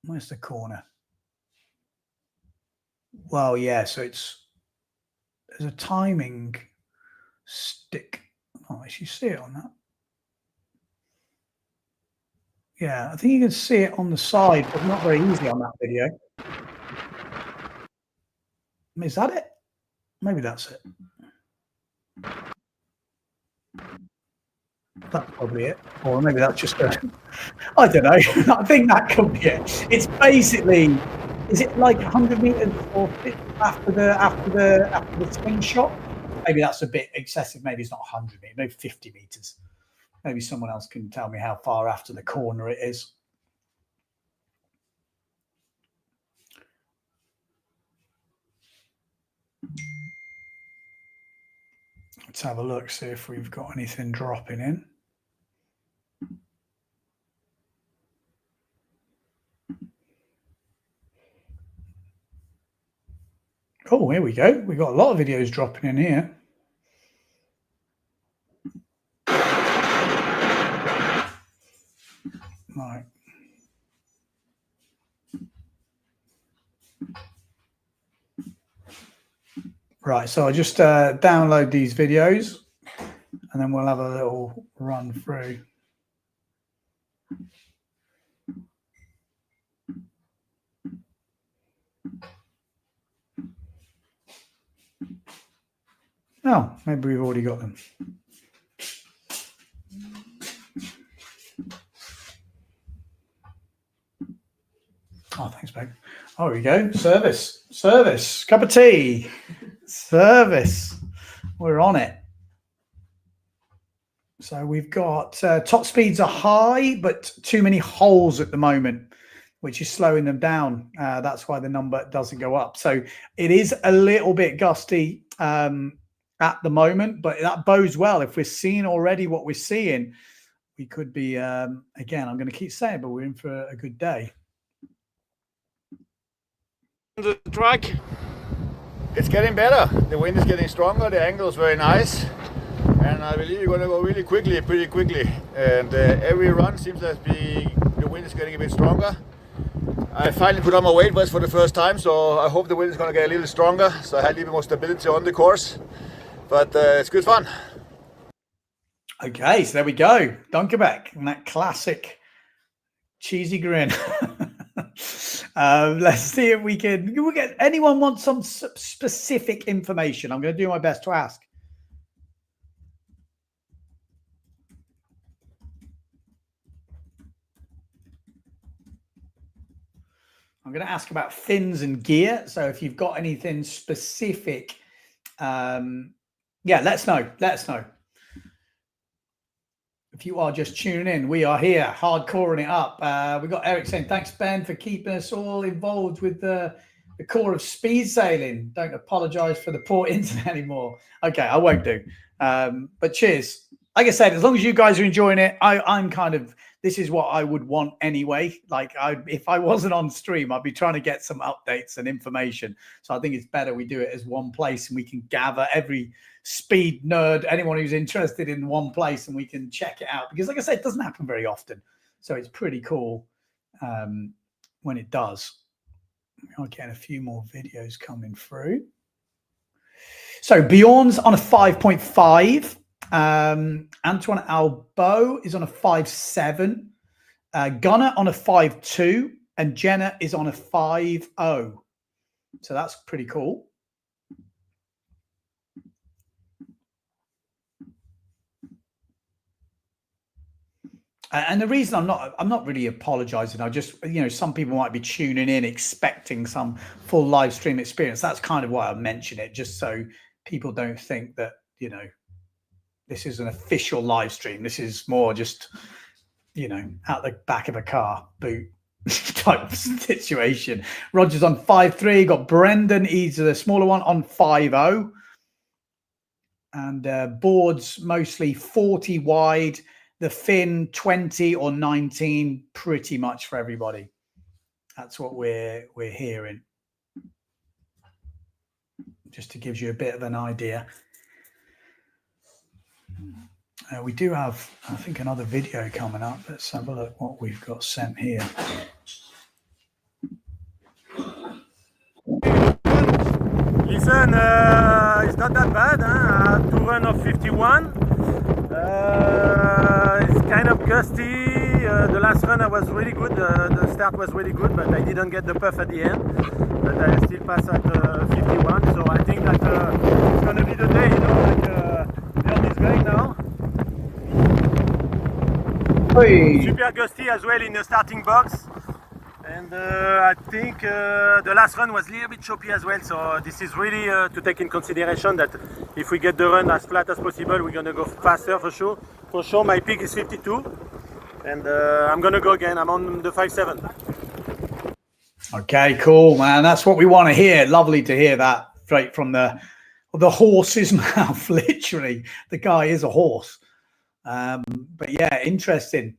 Where's the corner? Well, yeah, so there's a timing stick. Oh, you see it on that. Yeah, I think you can see it on the side, but not very easy on that video. Is that it? Maybe that's it. That's probably it. Or maybe that's just I don't know. I think that could be it. It's basically, is it like 100 meters or after the swing shot? Maybe that's a bit excessive. Maybe it's not 100 meters, maybe 50 meters. Maybe someone else can tell me how far after the corner it is. Let's have a look, see if we've got anything dropping in. Oh, here we go. We've got a lot of videos dropping in here. Right. Right, so I just download these videos and then we'll have a little run through. Oh, maybe we've already got them. Oh, thanks, babe. Oh, here we go. Service. Cup of tea. Service. We're on it. So we've got top speeds are high, but too many holes at the moment, which is slowing them down. That's why the number doesn't go up. So it is a little bit gusty at the moment, but that bodes well. If we're seeing already what we're seeing, we could be, again, I'm going to keep saying, but we're in for a good day. The track. It's getting better. The wind is getting stronger. The angle is very nice. And I believe you're going to go really quickly, pretty quickly. And every run seems to be, the wind is getting a bit stronger. I finally put on my weight vest for the first time, so I hope the wind is going to get a little stronger. So I had a little bit more stability on the course. But it's good fun. Okay, so there we go. Dunkerbeck and that classic cheesy grin. Let's see if we can get anyone want some specific information. I'm going to do my best to ask. I'm going to ask about fins and gear. So if you've got anything specific, yeah, let us know. Let us know. If you are just tuning in, we are here, hardcoring it up. We've got Eric saying, thanks, Ben, for keeping us all involved with the core of speed sailing. Don't apologize for the poor internet anymore. Okay, I won't do. But cheers. Like I said, as long as you guys are enjoying it, I'm kind of, this is what I would want anyway. Like, if I wasn't on stream, I'd be trying to get some updates and information. So I think it's better we do it as one place and we can gather every speed nerd, anyone who's interested in one place, and we can check it out. Because like I said, it doesn't happen very often. So it's pretty cool when it does. I'll get a few more videos coming through. So Bjorn's on a 5.5. Antoine Albo is on a 5.7. Gunnar on a 5.2. And Jenna is on a 5.0. So that's pretty cool. And the reason I'm not really apologizing. I just, some people might be tuning in expecting some full live stream experience. That's kind of why I mention it, just so people don't think that, this is an official live stream. This is more just, out the back of a car boot type of situation. Roger's on 5.3. Got Brendan, he's the smaller one, on 5.0. And boards mostly 40 wide. The fin 20 or 19, pretty much for everybody. That's what we're hearing. Just to give you a bit of an idea. We do have, I think, another video coming up. Let's have a look what we've got sent here. Listen, it's not that bad. Huh? 2 run of 51. It's kind of gusty. The last run I was really good. The start was really good, but I didn't get the puff at the end. But I still pass at 51. So I think that it's going to be the day, Bjorn is going now. Hey. Super gusty as well in the starting box. And I think the last run was a little bit choppy as well, so this is really to take in consideration that if we get the run as flat as possible, we're going to go faster for sure. For sure, my peak is 52, and I'm going to go again. I'm on the 5.7. Okay, cool, man. That's what we want to hear. Lovely to hear that straight from the horse's mouth, literally. The guy is a horse. But yeah, interesting.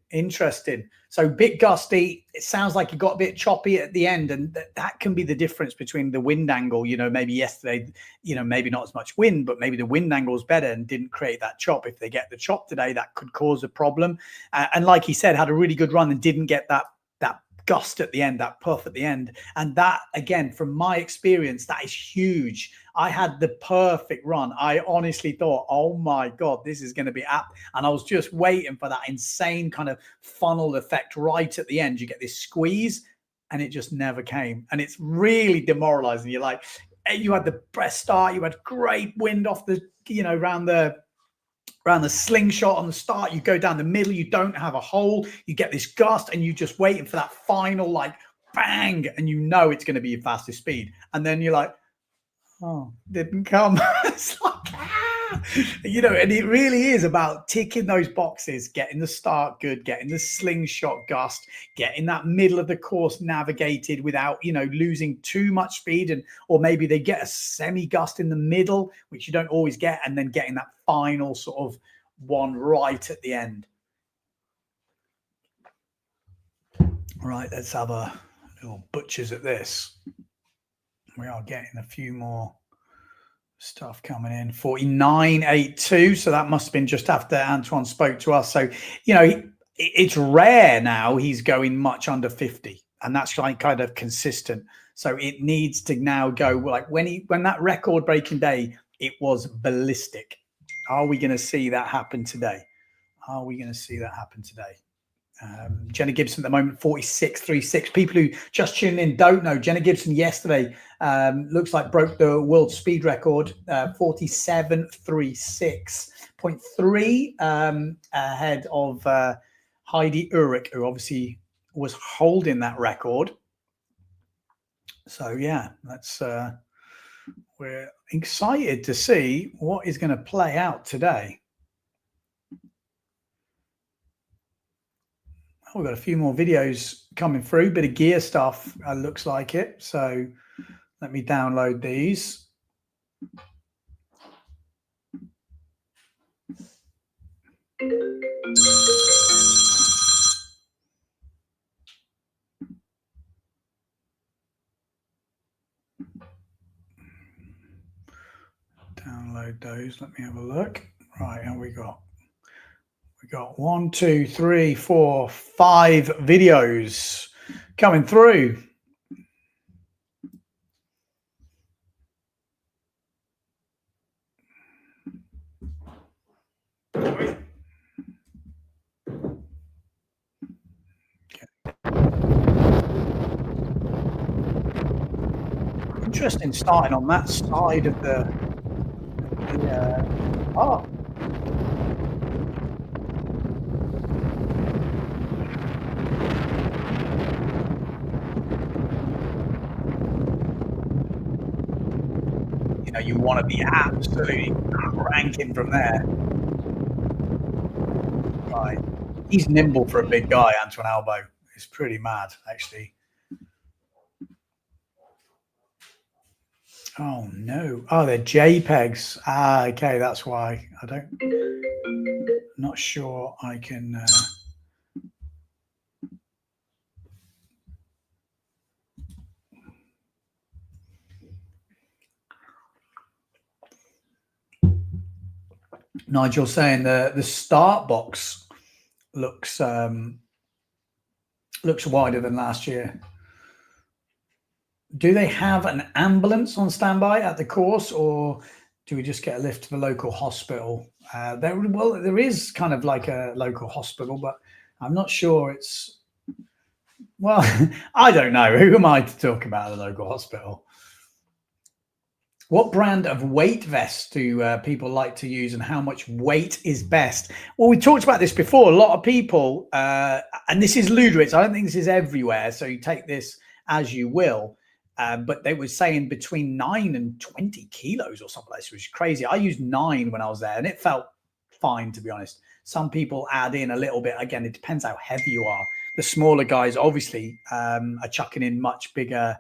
So a bit gusty. It sounds like it got a bit choppy at the end, and that can be the difference between the wind angle. Maybe yesterday, maybe not as much wind, but maybe the wind angle is better and didn't create that chop. If they get the chop today, that could cause a problem. And like he said, had a really good run and didn't get that gust at the end, that puff at the end. And that, again, from my experience, that is huge. I had the perfect run. I honestly thought, oh my God, this is going to be apt. And I was just waiting for that insane kind of funnel effect right at the end. You get this squeeze and it just never came. And it's really demoralizing. You're like, you had the best start. You had great wind off the, around the slingshot on the start. You go down the middle, you don't have a hole, you get this gust, and you're just waiting for that final like bang, and it's going to be your fastest speed. And then you're like, oh, didn't come. It's like, and it really is about ticking those boxes, getting the start good, getting the slingshot gust, getting that middle of the course navigated without, losing too much speed, or maybe they get a semi gust in the middle, which you don't always get, and then getting that final sort of one right at the end. Right, let's have a little butchers at this. We are getting a few more stuff coming in. 49.82, so that must have been just after Antoine spoke to us. So it's rare now he's going much under 50, and that's like kind of consistent. So it needs to now go like when that record breaking day, it was ballistic. Are we going to see that happen today? Jenna Gibson at the moment, 46.36. People who just tuned in don't know, Jenna Gibson yesterday looks like broke the world speed record, 47.36.3, ahead of Heidi Ulrich, who obviously was holding that record. So yeah, that's we're excited to see what is going to play out today. We've got a few more videos coming through, bit of gear stuff, looks like it. So let me download these. Download those. Let me have a look. Right, how we got? We got 1, 2, 3, 4, 5 videos coming through. Okay. Interesting starting on that side of the oh. You want to be absolutely cranking from there. Right. He's nimble for a big guy, Antoine Albo. It's pretty mad, actually. Oh, no. Oh, they're JPEGs. Ah, okay, that's why. Not sure I can... Nigel saying the start box looks wider than last year. Do they have an ambulance on standby at the course, or do we just get a lift to the local hospital? There is kind of like a local hospital, but I'm not sure it's... Well, I don't know. Who am I to talk about the local hospital? What brand of weight vests do people like to use, and how much weight is best? Well, we talked about this before. A lot of people, and this is Luderitz. I don't think this is everywhere, so you take this as you will. But they were saying between 9 and 20 kilos or something like this, which is crazy. I used 9 when I was there, and it felt fine, to be honest. Some people add in a little bit. Again, it depends how heavy you are. The smaller guys, obviously, are chucking in much bigger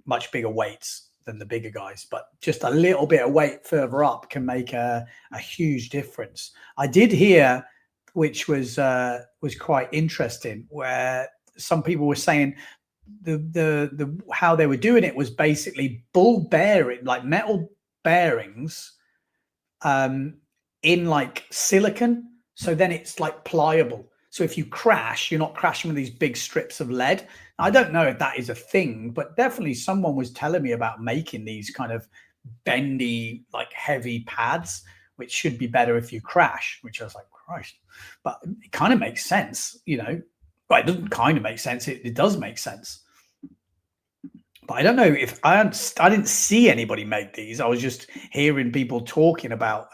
weights than the bigger guys, but just a little bit of weight further up can make a huge difference. I did hear, which was quite interesting, where some people were saying the how they were doing it was basically ball bearing, like metal bearings, in like silicon, so then it's like pliable. So if you crash, you're not crashing with these big strips of lead. I don't know if that is a thing, but definitely someone was telling me about making these kind of bendy, like heavy pads, which should be better if you crash, which I was like, Christ. But it kind of makes sense, you know. Well, it doesn't kind of make sense. It does make sense. But I don't know if I didn't see anybody make these. I was just hearing people talking about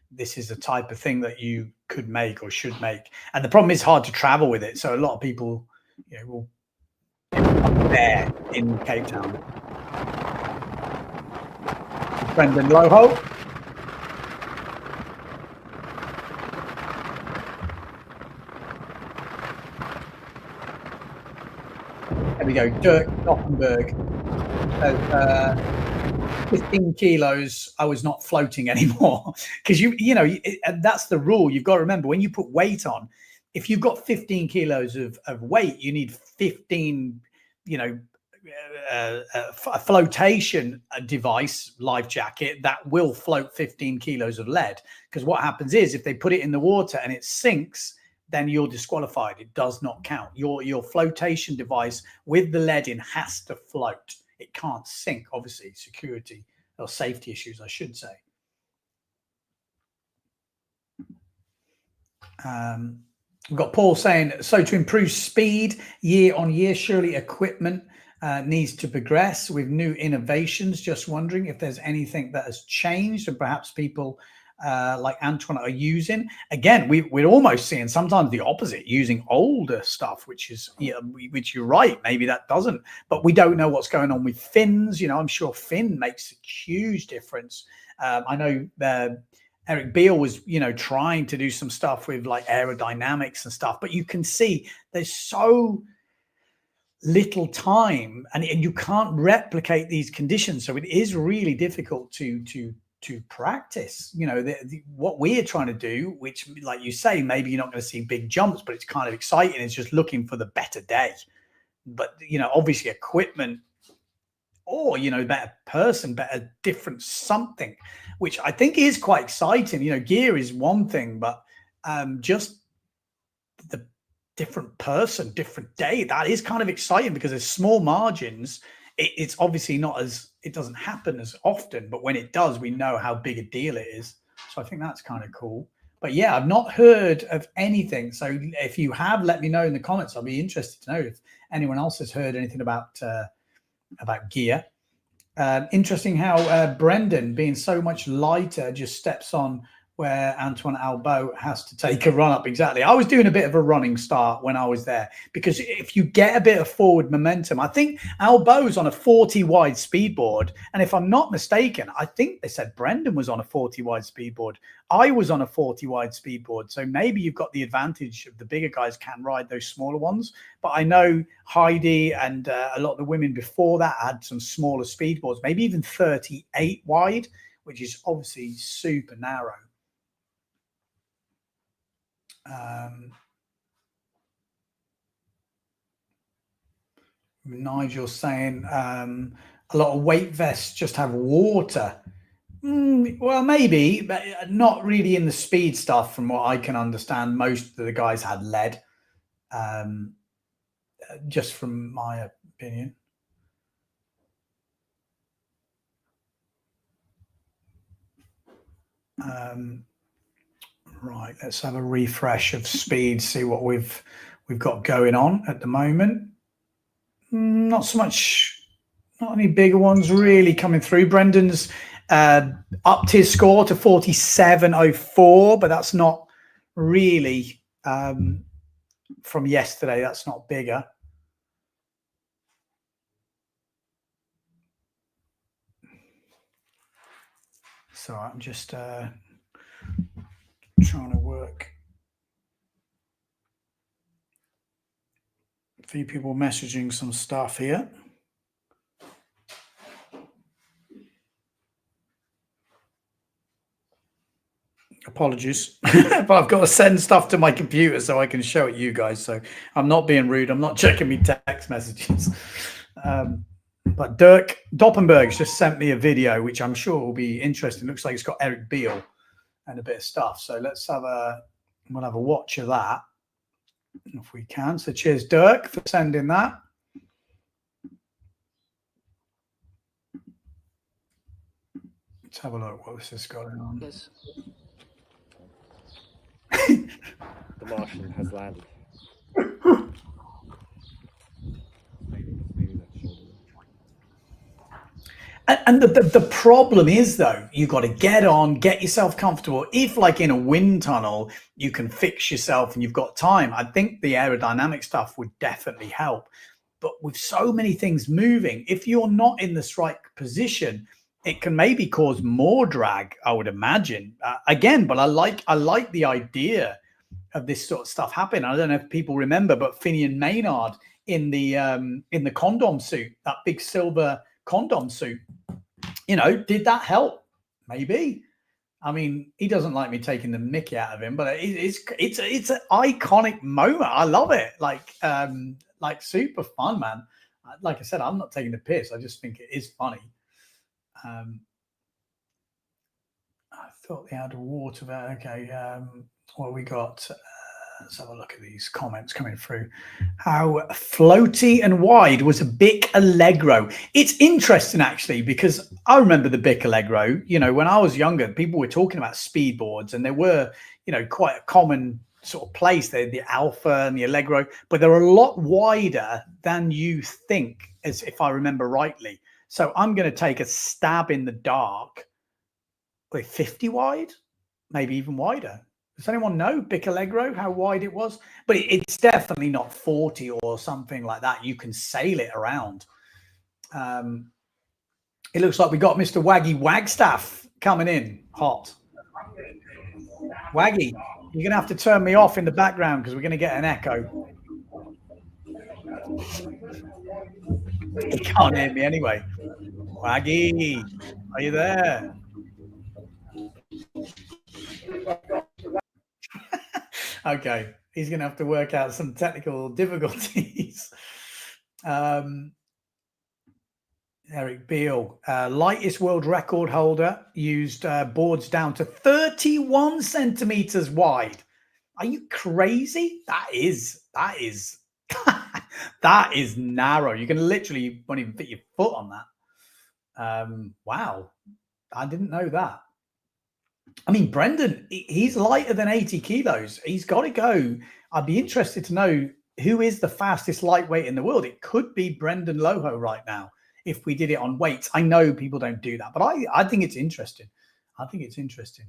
this is a type of thing that you could make or should make. And the problem is hard to travel with it. So a lot of people, you know, will there in Cape Town. Brendan Loho. There we go. Dirk Gothenberg. 15 kilos. I was not floating anymore because you know that's the rule. You've got to remember when you put weight on. If you've got 15 kilos of weight, you need 15. You know, a flotation device, life jacket that will float 15 kilos of lead. Because what happens is if they put it in the water and it sinks, then you're disqualified. It does not count. Your flotation device with the lead in has to float. It can't sink, obviously, security or safety issues, I should say. We've got Paul saying, so to improve speed year on year, surely equipment needs to progress with new innovations. Just wondering if there's anything that has changed and perhaps people like Antoine are using. Again, we're almost seeing sometimes the opposite, using older stuff, which is, which you're right, maybe that doesn't, but we don't know what's going on with fins. You know, I'm sure fin makes a huge difference. I know Eric Beale was, you know, trying to do some stuff with like aerodynamics and stuff, but you can see there's so little time and you can't replicate these conditions. So it is really difficult to practice, you know, what we're trying to do, which, like you say, maybe you're not going to see big jumps, but it's kind of exciting. It's just looking for the better day. But, you know, obviously equipment or, you know, better person, better different something, which I think is quite exciting. You know, gear is one thing, but just the different person, different day, that is kind of exciting because there's small margins. It's obviously not as, it doesn't happen as often, but when it does, we know how big a deal it is. So I think that's kind of cool. But yeah, I've not heard of anything. So if you have, let me know in the comments. I'll be interested to know if anyone else has heard anything about gear. Interesting how Brendan, being so much lighter, just steps on where Antoine Albo has to take a run up. Exactly. I was doing a bit of a running start when I was there, because if you get a bit of forward momentum, I think Albo's on a 40 wide speedboard. And if I'm not mistaken, I think they said Brendan was on a 40 wide speedboard. I was on a 40 wide speedboard. So maybe you've got the advantage of the bigger guys can ride those smaller ones. But I know Heidi and a lot of the women before that had some smaller speedboards, maybe even 38 wide, which is obviously super narrow. Nigel saying a lot of weight vests just have water. Well, maybe, but not really in the speed stuff. From what I can understand, most of the guys had lead. Just from my opinion. Right, let's have a refresh of speed, see what we've got going on at the moment. Not so much, not any bigger ones really coming through. Brendan's upped his score to 47.04, but that's not really from yesterday. That's not bigger. So I'm just trying to work. A few people messaging some stuff here. Apologies, but I've got to send stuff to my computer so I can show it you guys. So I'm not being rude. I'm not checking me text messages. But Dirk Doppenberg's just sent me a video, which I'm sure will be interesting. Looks like it's got Eric Beale and a bit of stuff. So let's have we'll have a watch of that if we can. So cheers, Dirk, for sending that. have a look what this is going on. Yes. The Martian has landed. And the problem is, though, you've got to get on, get yourself comfortable. If, like in a wind tunnel, you can fix yourself and you've got time, I think the aerodynamic stuff would definitely help. But with so many things moving, if you're not in the right position, it can maybe cause more drag, I would imagine. Again, but I like the idea of this sort of stuff happening. I don't know if people remember, but Finian Maynard in the condom suit, that big silver condom suit, you know, did that help? Maybe. I mean, he doesn't like me taking the mickey out of him, but it's an iconic moment. I love it. Like super fun, man. Like I said, I'm not taking the piss. I just think it is funny. I thought they had water there. Okay. What we got? Let's have a look at these comments coming through. How floaty and wide was a Bic Allegro? It's interesting, actually, because I remember the Bic Allegro. You know, when I was younger, people were talking about speedboards, and they were, you know, quite a common sort of place. They're the Alpha and the Allegro, but they're a lot wider than you think, as if I remember rightly. So I'm going to take a stab in the dark with 50 wide, maybe even wider. Does anyone know Bic Allegro, how wide it was? But it's definitely not 40 or something like that. You can sail it around. It looks like we got Mr. Waggy Wagstaff coming in hot. Waggy, you're going to have to turn me off in the background because we're going to get an echo. He can't hear me anyway. Waggy, are you there? Okay, he's going to have to work out some technical difficulties. Eric Beale, lightest world record holder, used boards down to 31 centimeters wide. Are you crazy? That is that is narrow. You can literally won't even fit your foot on that. Wow, I didn't know that. I mean, Brendan, he's lighter than 80 kilos. He's got to go. I'd be interested to know who is the fastest lightweight in the world. It could be Brendan Loho right now if we did it on weights. I know people don't do that, but I think it's interesting. I think it's interesting.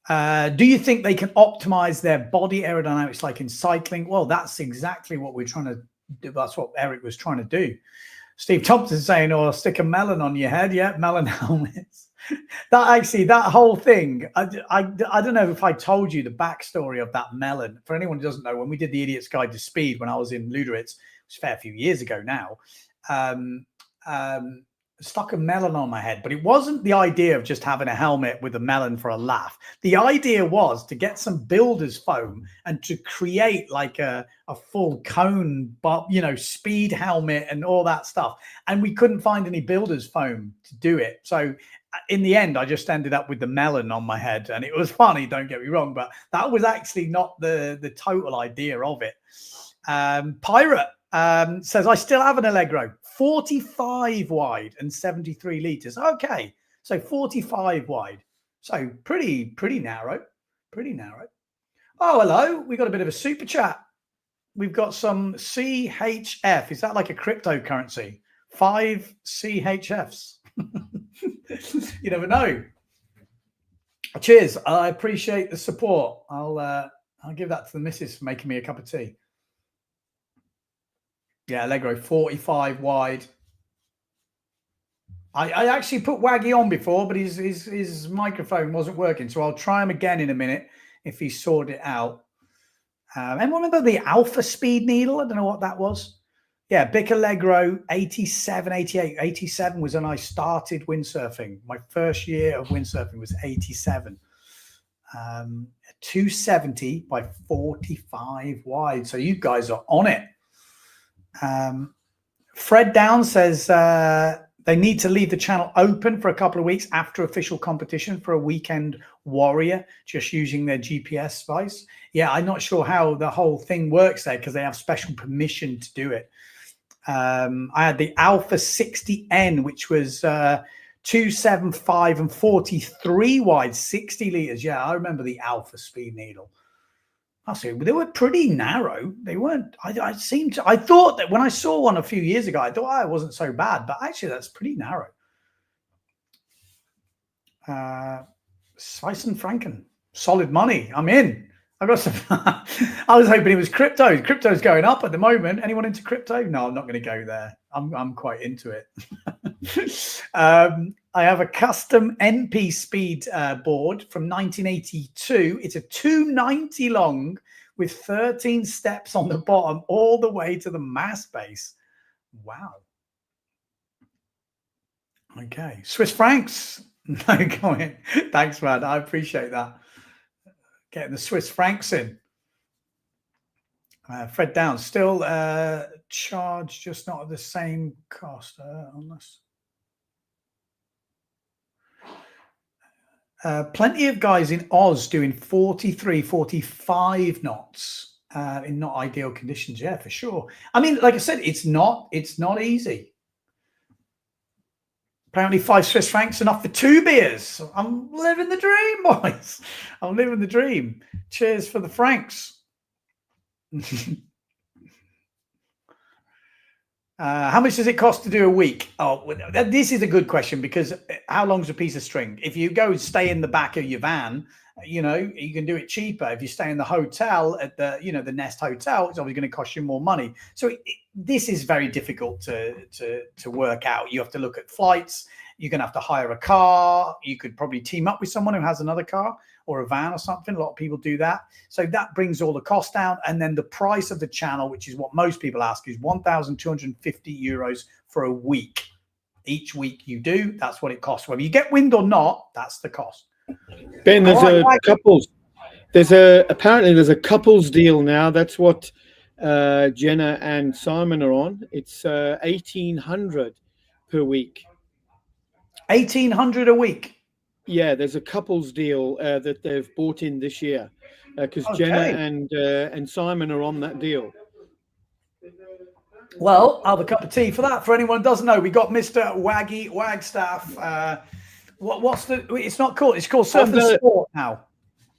Do you think they can optimize their body aerodynamics like in cycling? Well, that's exactly what we're trying to do. That's what Eric was trying to do. Steve Thompson saying, "Oh, stick a melon on your head." Yeah, melon helmets. That whole thing, I don't know if I told you the backstory of that melon. For anyone who doesn't know, when we did the Idiot's Guide to Speed when I was in Luderitz, it was a fair few years ago now, stuck a melon on my head. But it wasn't the idea of just having a helmet with a melon for a laugh. The idea was to get some builder's foam and to create like a full cone, you know, speed helmet and all that stuff. And we couldn't find any builder's foam to do it. So in the end, I just ended up with the melon on my head, and it was funny, don't get me wrong, but that was actually not the total idea of it. Pirate says, I still have an Allegro, 45 wide and 73 liters. Okay, so 45 wide. So pretty narrow, pretty narrow. Oh, hello. We got a bit of a super chat. We've got some CHF. Is that like a cryptocurrency? 5 CHFs. You never know. Cheers. I appreciate the support. I'll give that to the missus for making me a cup of tea. Yeah, Allegro 45 wide. I actually put Waggy on before, but his microphone wasn't working, so I'll try him again in a minute if he sorted it out. Anyone remember the Alpha Speed needle? I don't know what that was. Yeah, Bic Allegro 87, 88. 87 was when I started windsurfing. My first year of windsurfing was 87. 270 by 45 wide. So you guys are on it. Fred Down says they need to leave the channel open for a couple of weeks after official competition for a weekend warrior, just using their GPS device. Yeah, I'm not sure how the whole thing works there because they have special permission to do it. I had the Alpha 60N, which was 275 and 43 wide, 60 liters. Yeah, I remember the Alpha Speed needle. I see. They were pretty narrow. They weren't. I thought that when I saw one a few years ago, I thought, oh, it wasn't so bad, but actually, that's pretty narrow. Spice and Franken, solid money. I'm in. I got some. I was hoping it was crypto. Crypto's going up at the moment. Anyone into crypto? No, I'm not going to go there. I'm quite into it. I have a custom NP Speed board from 1982. It's a 290 long with 13 steps on the bottom all the way to the mast base. Wow. Okay. Swiss francs. No comment. Thanks, man. I appreciate that. Getting the Swiss francs in. Fred Downs still charged, just not at the same cost. Unless plenty of guys in Oz doing 43, 45 knots in not ideal conditions. Yeah, for sure. I mean, like I said, it's not easy. Apparently 5 Swiss francs enough for 2 beers. I'm living the dream, boys. I'm living the dream. Cheers for the francs. How much does it cost to do a week? Oh, this is a good question, because how long's a piece of string? If you go and stay in the back of your van, you know, you can do it cheaper. If you stay in the hotel at the, you know, the Nest Hotel, it's obviously going to cost you more money. So this is very difficult to work out. You have to look at flights. You're going to have to hire a car. You could probably team up with someone who has another car or a van or something. A lot of people do that. So that brings all the cost down. And then the price of the channel, which is what most people ask, is 1,250 euros for a week. Each week you do, that's what it costs. Whether you get wind or not, that's the cost. Ben, there's apparently there's a couples deal now. That's what Jenna and Simon are on. It's 1,800 per week. 1,800 a week. Yeah, there's a couples deal that they've bought in this year, because Jenna and Simon are on that deal. Well, I'll have a cup of tea for that. For anyone who doesn't know, we got Mr. Wagstaff. What's the? It's not called. It's called Surf and Sport now.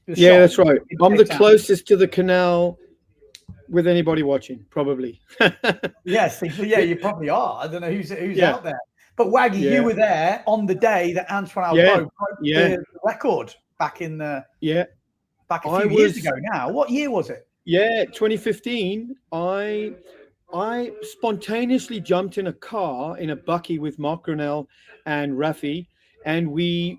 Yeah, that's right. I'm the closest to the canal with anybody watching, probably. Yes, yeah, you probably are. I don't know who's out there. But Waggy, you were there on the day that Antoine Albo broke the record back in the back a few years ago now. What year was it? Yeah, 2015. I spontaneously jumped in a car in a bucky with Mark Grinnell and Rafi, and we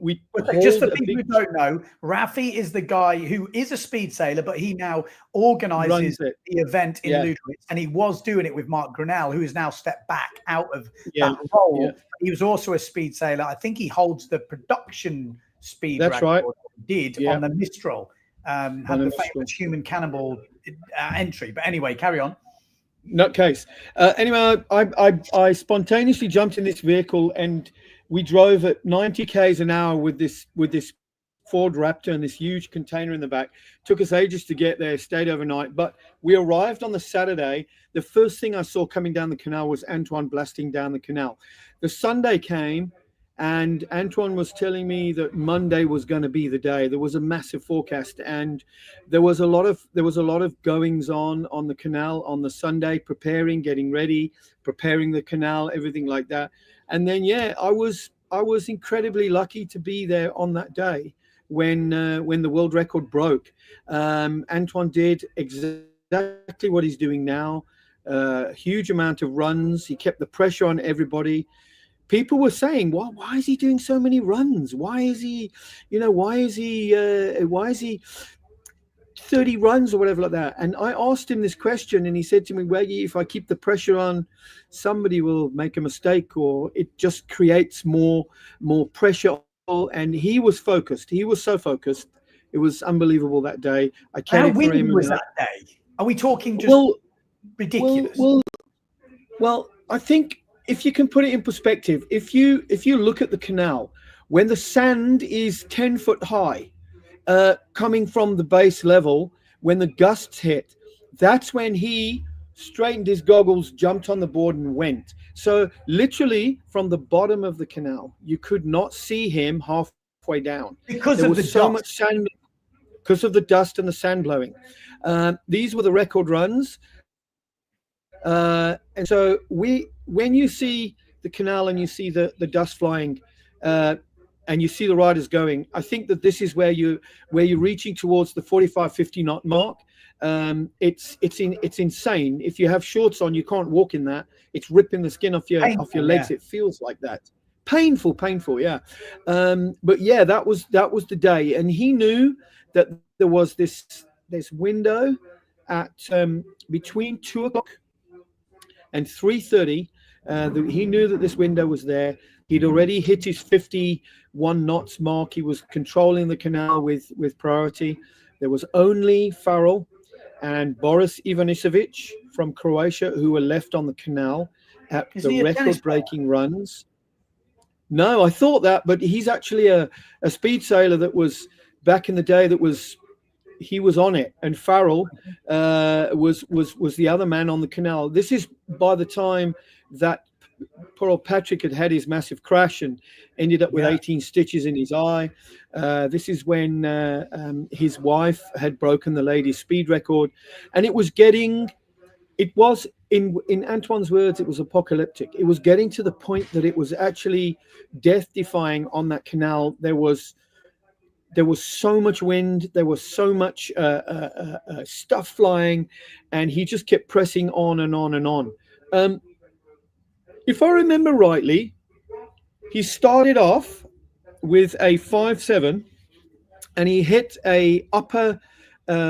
just for people who don't know, Rafi is the guy who is a speed sailor, but he now organizes the event in Luderitz, and he was doing it with Mark Grinnell, who has now stepped back out of that role. Yeah. He was also a speed sailor. I think he holds the production speed record. He did on the Mistral. Had the famous human cannibal entry. But anyway, carry on. Nutcase. Anyway, I spontaneously jumped in this vehicle, and we drove at 90 k's an hour with this Ford Raptor and this huge container in the back. Took us ages to get there, stayed overnight, but we arrived on the Saturday. The first thing I saw coming down the canal was Antoine blasting down the canal. The Sunday came, and Antoine was telling me that Monday was going to be the day. There was a massive forecast, and there was a lot of goings on the canal on the Sunday, getting ready, preparing the canal, everything like that. And then I was incredibly lucky to be there on that day when the world record broke. Antoine did exactly what he's doing now. Huge amount of runs. He kept the pressure on everybody. People were saying, well, why is he doing so many runs? Why is he 30 runs or whatever like that? And I asked him this question, and he said to me, Waggy, if I keep the pressure on, somebody will make a mistake, or it just creates more pressure. And he was focused. He was so focused. It was unbelievable that day. I carried for him. How windy was that day? Are we talking just ridiculous? Well, I think if you can put it in perspective, if you look at the canal, when the sand is 10 foot high, coming from the base level, when the gusts hit, that's when he straightened his goggles, jumped on the board and went. So literally from the bottom of the canal, you could not see him halfway down because there of was the so dust. much sand, because of the dust and the sand blowing. These were the record runs. And so when you see the canal and you see the dust flying, and you see the riders going, I think that this is where you're reaching towards the 45-50 knot mark. It's insane. If you have shorts on, you can't walk in that. It's ripping the skin off your legs. Yeah. It feels like that. Painful, yeah. But yeah, that was the day, and he knew that there was this window at between 2 o'clock and 3:30. He knew that this window was there. He'd already hit his 51 knots mark. He was controlling the canal with priority. There was only Farrell and Boris Ivanisevic from Croatia who were left on the canal at the record-breaking runs. No, I thought that, but he's actually a speed sailor that was back in the day. He was on it, and Farrell was the other man on the canal. This is by the time that poor old Patrick had his massive crash and ended up with 18 stitches in his eye. This is when his wife had broken the ladies' speed record, and it was in Antoine's words, it was apocalyptic. It was getting to the point that it was actually death-defying on that canal. There was so much wind, there was so much stuff flying, and he just kept pressing on and on and on. If I remember rightly, he started off with a 5.7, and he hit a upper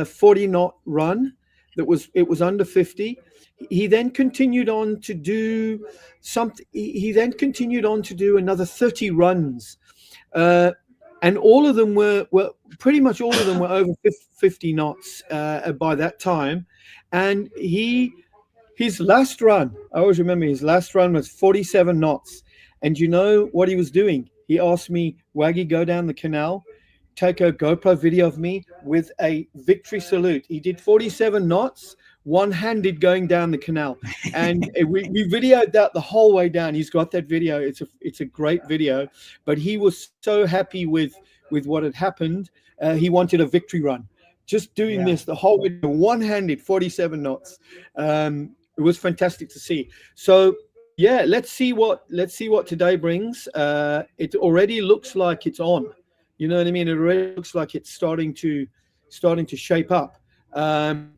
40 knot run. It was under 50. He then continued on to do something. He then continued on to do another 30 runs. And all of them were pretty much all of them were over 50 knots by that time. And his last run, I always remember his last run was 47 knots. And you know what he was doing? He asked me, Waggy, go down the canal, take a GoPro video of me with a victory salute. He did 47 knots, one-handed going down the canal. And we videoed that the whole way down. He's got that video. It's a great video. But he was so happy with what had happened. He wanted a victory run. Just doing this the whole way, one-handed, 47 knots. It was fantastic to see. So yeah, let's see what today brings. It already looks like it's on. You know what I mean? It already looks like it's starting to shape up. Ben,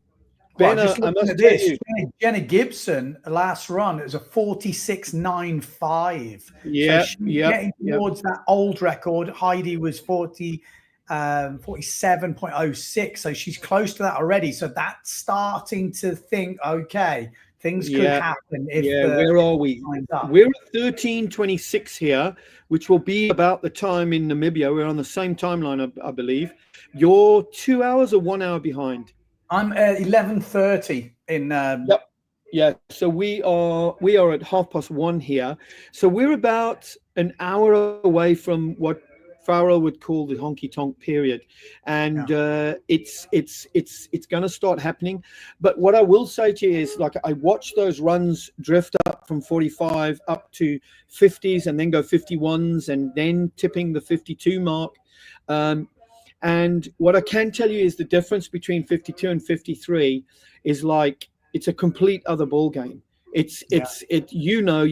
just looking at this, Jenna Gibson, last run, it was a 46.95. Yeah, so getting towards that old record. Heidi was 47.06, so she's close to that already. So that's starting to think, okay, things could happen. Where are we? We're at 13:26 here, which will be about the time in Namibia. We're on the same timeline, I believe. You're 2 hours or 1 hour behind? I'm at 11:30 in. Yep. Yeah. So we are at 1:30 here. So we're about an hour away from what Farrell would call the honky tonk period, and it's going to start happening. But what I will say to you is, like, I watched those runs drift up from 45 up to 50s, and then go 51s, and then tipping the 52 mark. And what I can tell you is the difference between 52 and 53 is like it's a complete other ball game. It's you know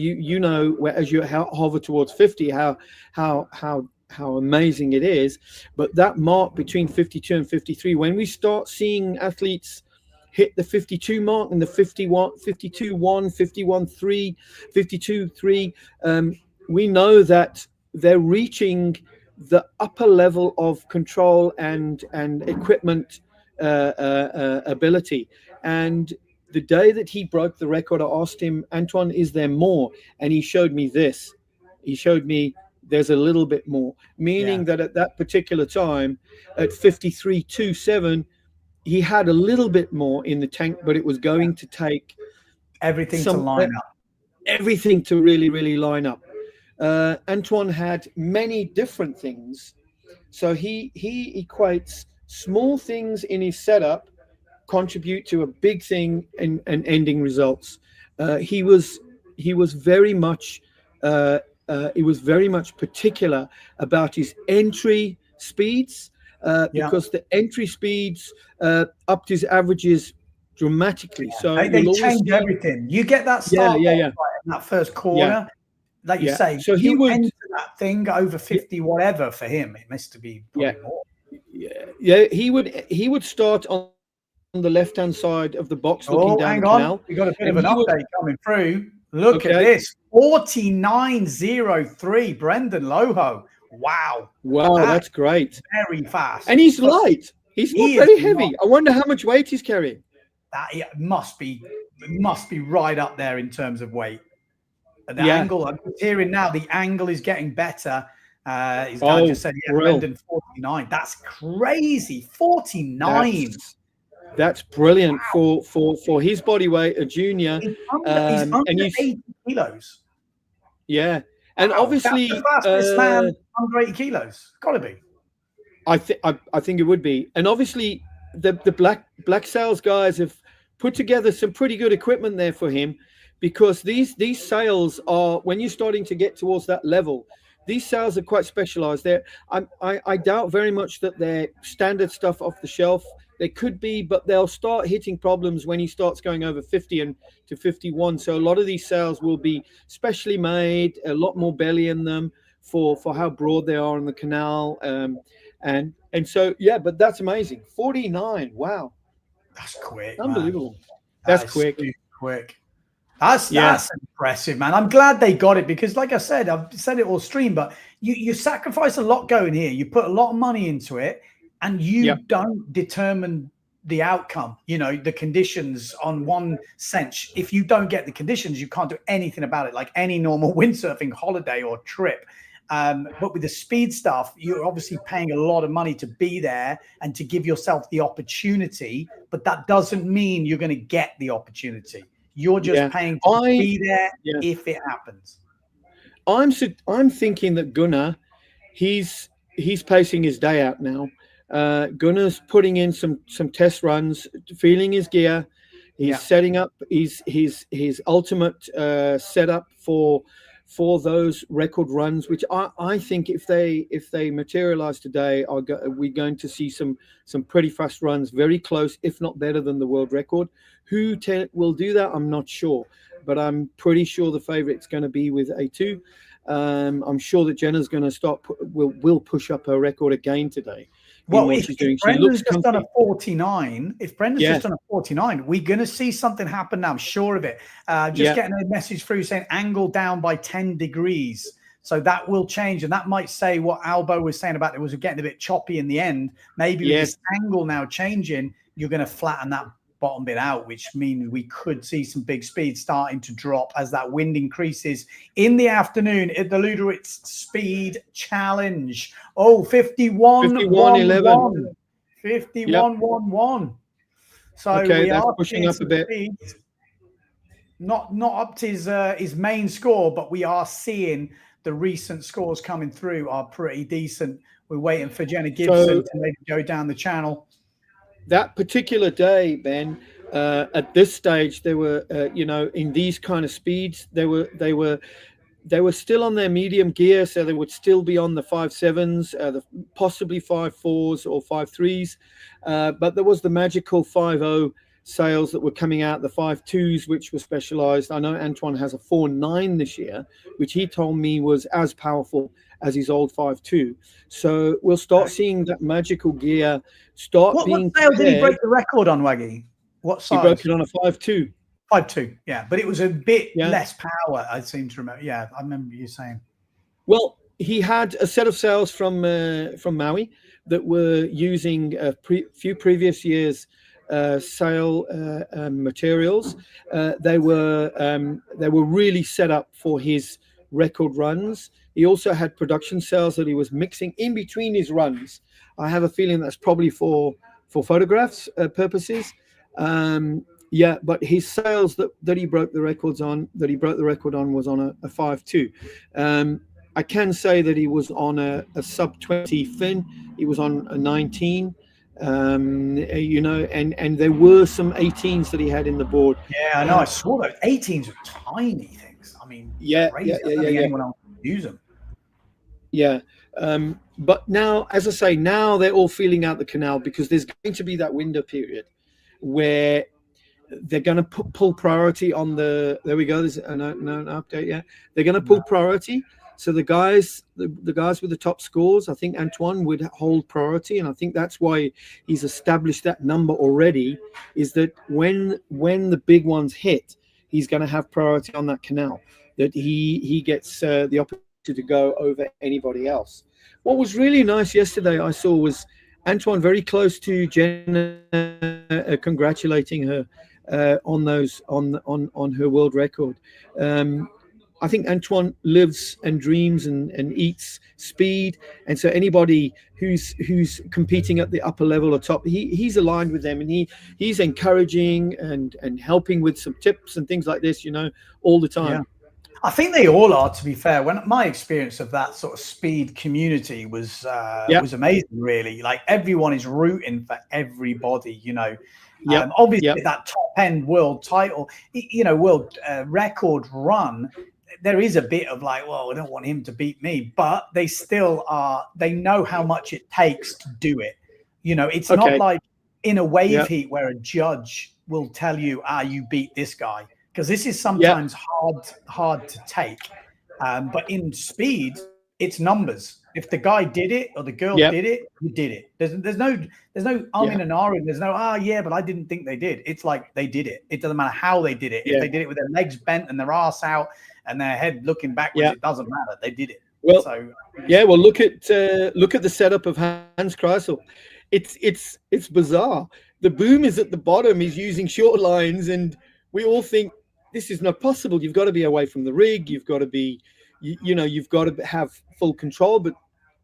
where as you hover towards 50 how amazing it is. But that mark between 52 and 53, when we start seeing athletes hit the 52 mark and the 51, 52.1, 51.3, 52.3, we know that they're reaching the upper level of control and equipment ability. And the day that he broke the record, I asked him, Antoine, is there more? And he showed me this. He showed me there's a little bit more, meaning that at that particular time, at 53.27, he had a little bit more in the tank, but it was going to take everything to line up. Everything to really, really line up. Antoine had many different things. So he equates small things in his setup contribute to a big thing and ending results. He was he was very much particular about his entry speeds, because the entry speeds upped his averages dramatically. So they change everything. You get that start yeah. right in that first corner, like you say. So he would enter that thing over 50 whatever for him. It must be probably more. Yeah. He would start on the left-hand side of the box, looking down hang the on. canal. We got a bit of an update coming through. Look at this, 49.03, Brendan Loho. Wow, that's great. Very fast, and he's light. He's not very heavy. I wonder how much weight he's carrying. That must be right up there in terms of weight. The angle, I'm hearing now, the angle is getting better. His guy just said, Brendan, 49. That's crazy. 49. That's brilliant for his body weight, a junior. He's under 80 kilos. Yeah, and obviously that's the fastest man under 80 kilos. Got to be. I think it would be, and obviously the black sails guys have put together some pretty good equipment there for him, because these sails are, when you're starting to get towards that level, these sails are quite specialized. I doubt very much that they're standard stuff off the shelf. They could be, but they'll start hitting problems when he starts going over 50 and to 51. So a lot of these sails will be specially made, a lot more belly in them for how broad they are in the canal. And so, but that's amazing. 49. Wow. That's quick. Unbelievable. That's quick. That's impressive, man. I'm glad they got it, because like I said, I've said it all stream, but you sacrifice a lot going here. You put a lot of money into it, and you don't determine the outcome, the conditions on one sense. If you don't get the conditions, you can't do anything about it, like any normal windsurfing holiday or trip. But with the speed stuff, you're obviously paying a lot of money to be there and to give yourself the opportunity, but that doesn't mean you're going to get the opportunity. You're just paying to be there if it happens. I'm thinking that Gunnar, he's pacing his day out now. Gunnar's putting in some test runs, feeling his gear. He's setting up his ultimate setup for those record runs, which I think if they materialize today, we're going to see some pretty fast runs, very close, if not better than the world record. Who will do that, I'm not sure, but I'm pretty sure the favorite's going to be with A2. I'm sure that Jenna's going to will push up her record again today. Well, if Brendan's just done a 49, we're going to see something happen now. I'm sure of it. Getting a message through saying angle down by 10 degrees. So that will change. And that might say what Albo was saying about it was getting a bit choppy in the end. Maybe with this angle now changing, you're going to flatten that bottom bit out, which means we could see some big speed starting to drop as that wind increases in the afternoon at the Luderitz Speed Challenge. 51.11. 51.11. So we are pushing up a bit. Not up to his main score, but we are seeing the recent scores coming through are pretty decent. We're waiting for Jenna Gibson to maybe go down the channel. That particular day, Ben, at this stage, they were, in these kind of speeds, they were still on their medium gear, so they would still be on the 5.7s, possibly 5.4s or 5.3s, but there was the magical 5.0 sails that were coming out, the 5.2s, which were specialized. I know Antoine has a 4.9 this year, which he told me was as powerful as his old 5.2. So we'll start seeing that magical gear being. What sail did he break the record on, Waggy? What size? He broke it on a 5.2. 5.2, yeah, but it was a bit less power, I seem to remember. Yeah, I remember you saying. Well, he had a set of sails from Maui that were using a few previous years' sail materials. They were really set up for his record runs. He also had production sails that he was mixing in between his runs. I have a feeling that's probably for photographs purposes. But his sails that he broke the record on was on a 5.2. I can say that he was on a sub 20 fin. He was on a 19. And there were some 18s that he had in the board. Yeah, I know. I saw those 18s were tiny things. mean, Yeah, crazy. yeah, I yeah, don't think yeah. anyone else would use them. Yeah. But now, as I say, now they're all feeling out the canal because there's going to be that window period where they're going to pull priority on the. There we go. There's no update yet. They're going to pull priority. So the guys with the top scores, I think Antoine would hold priority, and I think that's why he's established that number already. Is that when the big ones hit, he's going to have priority on that canal. That he gets the opportunity to go over anybody else. What was really nice yesterday I saw was Antoine very close to Jenna, congratulating her on her world record. I think Antoine lives and dreams and eats speed, and so anybody who's competing at the upper level or top, he's aligned with them, and he's encouraging and helping with some tips and things like this, all the time. Yeah. I think they all are, to be fair. When my experience of that sort of speed community was amazing, really. Like everyone is rooting for everybody, obviously that top end world title, world record run, there is a bit of like, well, I don't want him to beat me, but they still are, they know how much it takes to do it. It's not like in a wave heat where a judge will tell you, you beat this guy. Because this is sometimes hard to take, but in speed, it's numbers. If the guy did it or the girl did it, you did it. There's no and ahhing. There's no but I didn't think they did. It's like they did it. It doesn't matter how they did it. If they did it with their legs bent and their ass out and their head looking backwards, it doesn't matter. They did it. Well, well, look at the setup of Hans Kreisel. It's bizarre. The boom is at the bottom. He's using short lines, and we all think, this is not possible. You've got to be away from the rig. You've got to be, you've got to have full control. But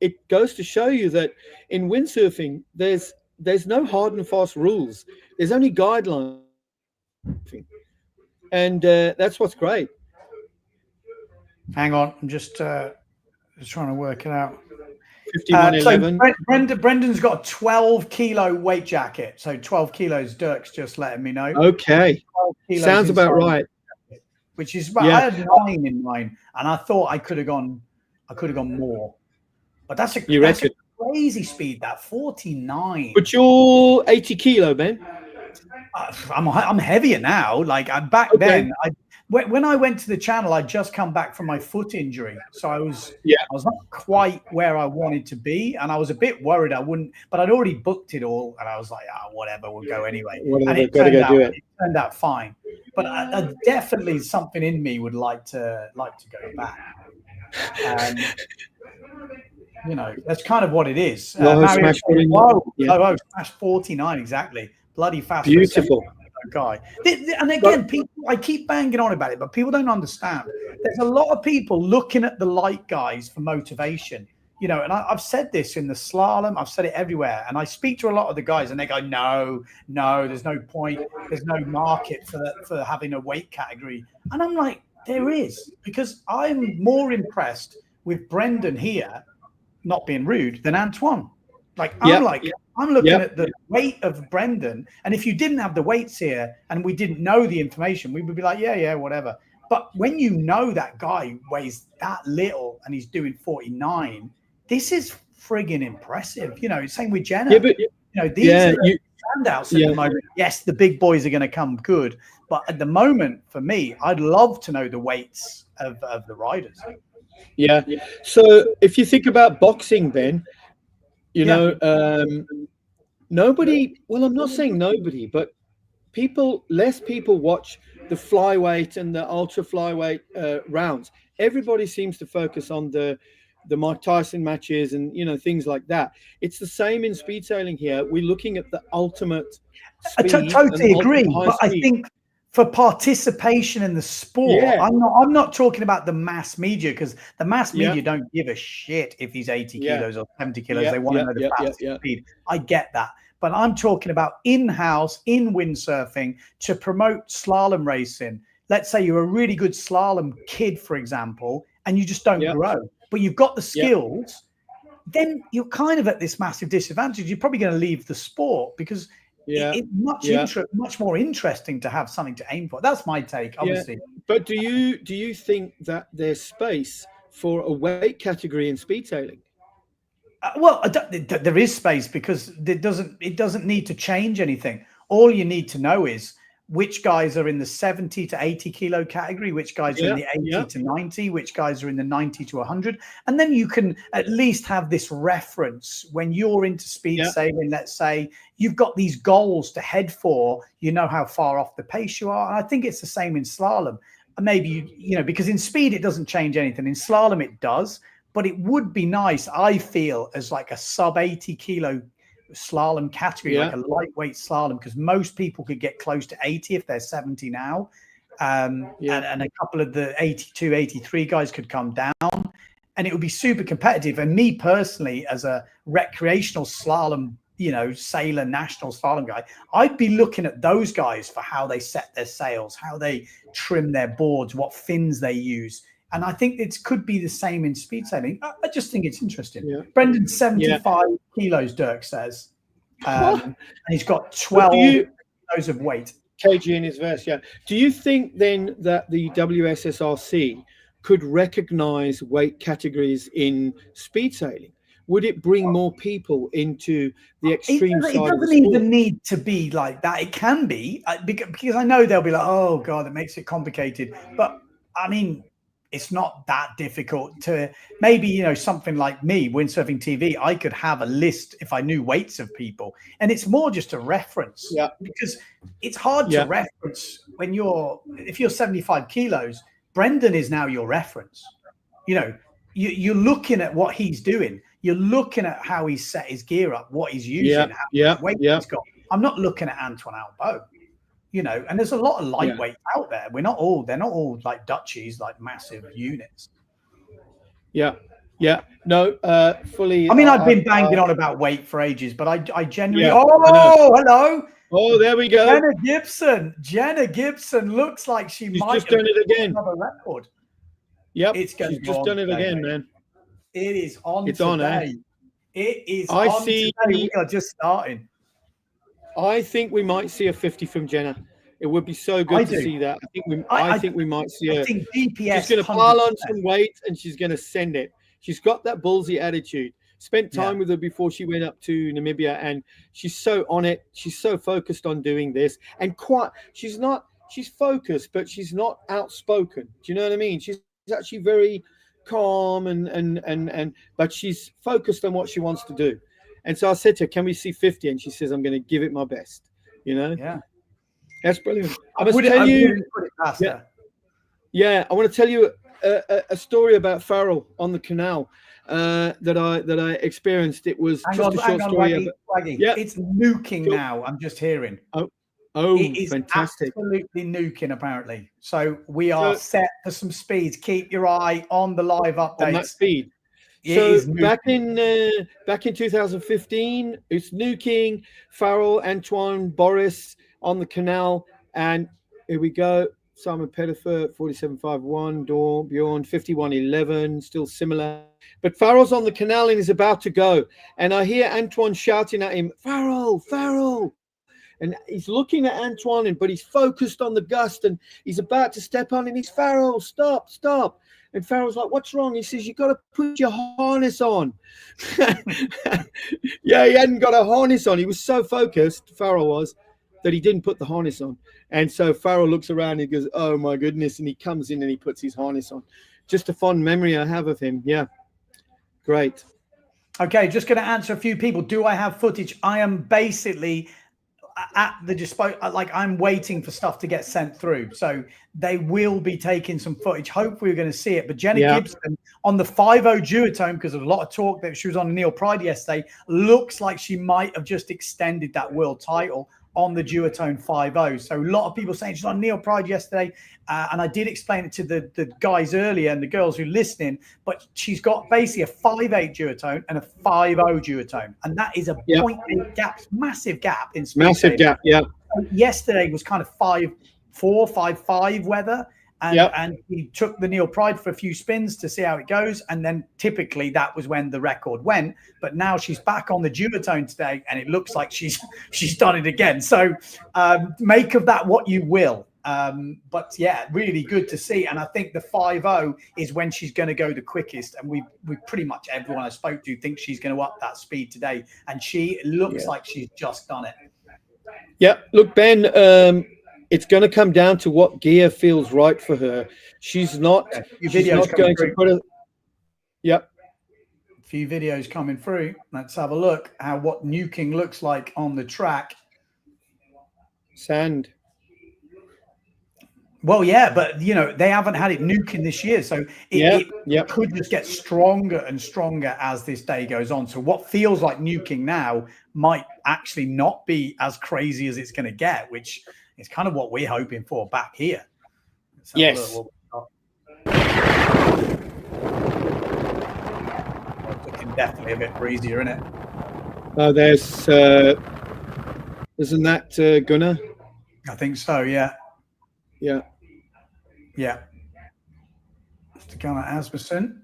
it goes to show you that in windsurfing, there's no hard and fast rules. There's only guidelines, and that's what's great. Hang on, I'm just trying to work it out. 51.11. So Brendan's got a 12-kilo weight jacket. So 12 kilos. Dirk's just letting me know. Okay, sounds about right. Which is about, I had 9 in mine, and I thought I could have gone more, but that's a crazy speed. That 49. But you're 80 kilo, Ben. I'm heavier now. Like back then, when I went to the channel, I'd just come back from my foot injury, so I was not quite where I wanted to be, and I was a bit worried I wouldn't. But I'd already booked it all, and I was like, whatever, we'll go anyway. And it turned out fine. But definitely something in me would like to go back. That's kind of what it is. Smash 49. Smash 49 exactly. Bloody fast. Beautiful. Guy. And again, people, I keep banging on about it, but people don't understand. There's a lot of people looking at the light guys for motivation, and I've said this in the slalom, I've said it everywhere, and I speak to a lot of the guys and they go, no, there's no point, there's no market for having a weight category. And I'm like, there is, because I'm more impressed with Brendan here, not being rude, than Antoine. I'm looking at the weight of Brendan, and if you didn't have the weights here and we didn't know the information, we would be like, whatever. But when you know that guy weighs that little and he's doing 49, this is friggin' impressive. Same with Jenna. These are the standouts at the moment. Yes, the big boys are going to come good, but at the moment, for me, I'd love to know the weights of the riders. Yeah. So if you think about boxing, Ben, nobody, well, I'm not saying nobody, but less people watch the flyweight and the ultra flyweight rounds. Everybody seems to focus on the Mike Tyson matches and, things like that. It's the same in speed sailing here. We're looking at the ultimate speed. I totally agree, but I think for participation in the sport, I'm not talking about the mass media, because the mass media don't give a shit if he's 80 kilos or 70 kilos. They want to know the fastest speed. I get that. But I'm talking about in-house, in windsurfing, to promote slalom racing. Let's say you're a really good slalom kid, for example, and you just don't grow, but you've got the skills, then you're kind of at this massive disadvantage. You're probably going to leave the sport because it's much more interesting to have something to aim for. That's my take, obviously. Yeah. But do you think that there's space for a weight category in speed sailing? Well, there is space, because it doesn't need to change anything. All you need to know is which guys are in the 70 to 80 kilo category, which guys are in the 80 to 90, which guys are in the 90 to 100. And then you can at least have this reference when you're into speed sailing. Let's say you've got these goals to head for, you know how far off the pace you are. And I think it's the same in slalom. Maybe, you know, because in speed, it doesn't change anything. In slalom, it does. But it would be nice, I feel, as like a sub 80 kilo slalom category, like a lightweight slalom, because most people could get close to 80 if they're 70 now. And a couple of the 82, 83 guys could come down, and it would be super competitive. And me personally, as a recreational slalom, you know, sailor, national slalom guy, I'd be looking at those guys for how they set their sails, how they trim their boards, what fins they use. And I think it could be the same in speed sailing. I just think it's interesting. Yeah. Brendan's 75 kilos, Dirk says. And he's got 12 kilos of weight. kg in his vest, yeah. Do you think then that the WSSRC could recognize weight categories in speed sailing? Would it bring more people into the extreme side? It doesn't even need to be like that. It can be, because I know they'll be like, oh, God, that makes it complicated. But, I mean, it's not that difficult to maybe, you know, something like me, Windsurfing.TV, I could have a list if I knew weights of people. And it's more just a reference. Yeah. Because it's hard to reference when if you're 75 kilos, Brendan is now your reference. You know, you're looking at what he's doing. You're looking at how he's set his gear up, what he's using, how much weight he's got. I'm not looking at Antoine Albo. You know, and there's a lot of lightweight out there. They're not all like Dutchies, like massive units. Yeah. No, fully. I mean, I've been banging on about weight for ages, but I genuinely. Hello. Oh, there we go. Jenna Gibson looks like she's might just done it again. Another record. Yep, she's just done it again, man. It is on. It's today. on, eh? It is on today. We are just starting. I think we might see a 50 from Jenna. It would be so good to see that. I think we might see her. DPS. She's going to pile on some weight and she's going to send it. She's got that ballsy attitude. Spent time with her before she went up to Namibia, and she's so on it. She's so focused on doing this, and she's focused, but she's not outspoken. Do you know what I mean? She's actually very calm and but she's focused on what she wants to do. And so I said to her, can we see 50? And she says, I'm going to give it my best. You know? Yeah. That's brilliant. I want to tell you a story about Farrell on the canal that I experienced. It was just a short story. It's nuking now. I'm just hearing. Oh, it is fantastic. Absolutely nuking, apparently. So we are set for some speeds. Keep your eye on the live updates. On that speed. So back in 2015, it's nuking. Farrell, Antoine, Boris on the canal, and here we go. Simon Pettiford, 47.51, Bjorn, 51.11, still similar. But Farrell's on the canal and he's about to go, and I hear Antoine shouting at him, Farrell. And he's looking at Antoine, but he's focused on the gust, and he's about to step on, and he's Farrell, stop. And Farrell's like, what's wrong? He says, you got to put your harness on. Yeah, he hadn't got a harness on. He was so focused, Farrell was, that he didn't put the harness on. And so Farrell looks around and he goes, oh, my goodness. And he comes in and he puts his harness on. Just a fond memory I have of him. Yeah, great. Okay, just going to answer a few people. Do I have footage? I am basically at the disposal, like I'm waiting for stuff to get sent through. So they will be taking some footage. Hopefully we're going to see it. But Jenna Gibson on the 5.0 duotone, because there's a lot of talk that she was on Neil Pride yesterday, looks like she might have just extended that world title on the duotone 5.0. So a lot of people saying she's on Neil Pride yesterday. And I did explain it to the guys earlier and the girls who are listening, but she's got basically a 5.8 duotone and a 5.0 duotone. And that is a 0.8 gap, massive gap in speed. Massive gap, yeah. Yesterday was kind of 5.4, 5.5 weather. and he took the Neil Pride for a few spins to see how it goes, and then typically that was when the record went. But now she's back on the duotone today, and it looks like she's done it again. So make of that what you will. But yeah, really good to see. And I think the 5.0 is when she's going to go the quickest. And we pretty much everyone I spoke to thinks she's going to up that speed today. And she looks like she's just done it. Yeah, look, Ben, it's going to come down to what gear feels right for her. She's not going to put a... Yep. A few videos coming through. Let's have a look at what nuking looks like on the track. Sand. Well, yeah, but you know they haven't had it nuking this year, so it could just get stronger and stronger as this day goes on. So what feels like nuking now might actually not be as crazy as it's going to get, which is kind of what we're hoping for back here. Yes. Looking definitely a bit breezier, isn't it? Oh, there's isn't that Gunnar? I think so. Yeah. Yeah. Yeah. Mr. Gunnar Asmussen.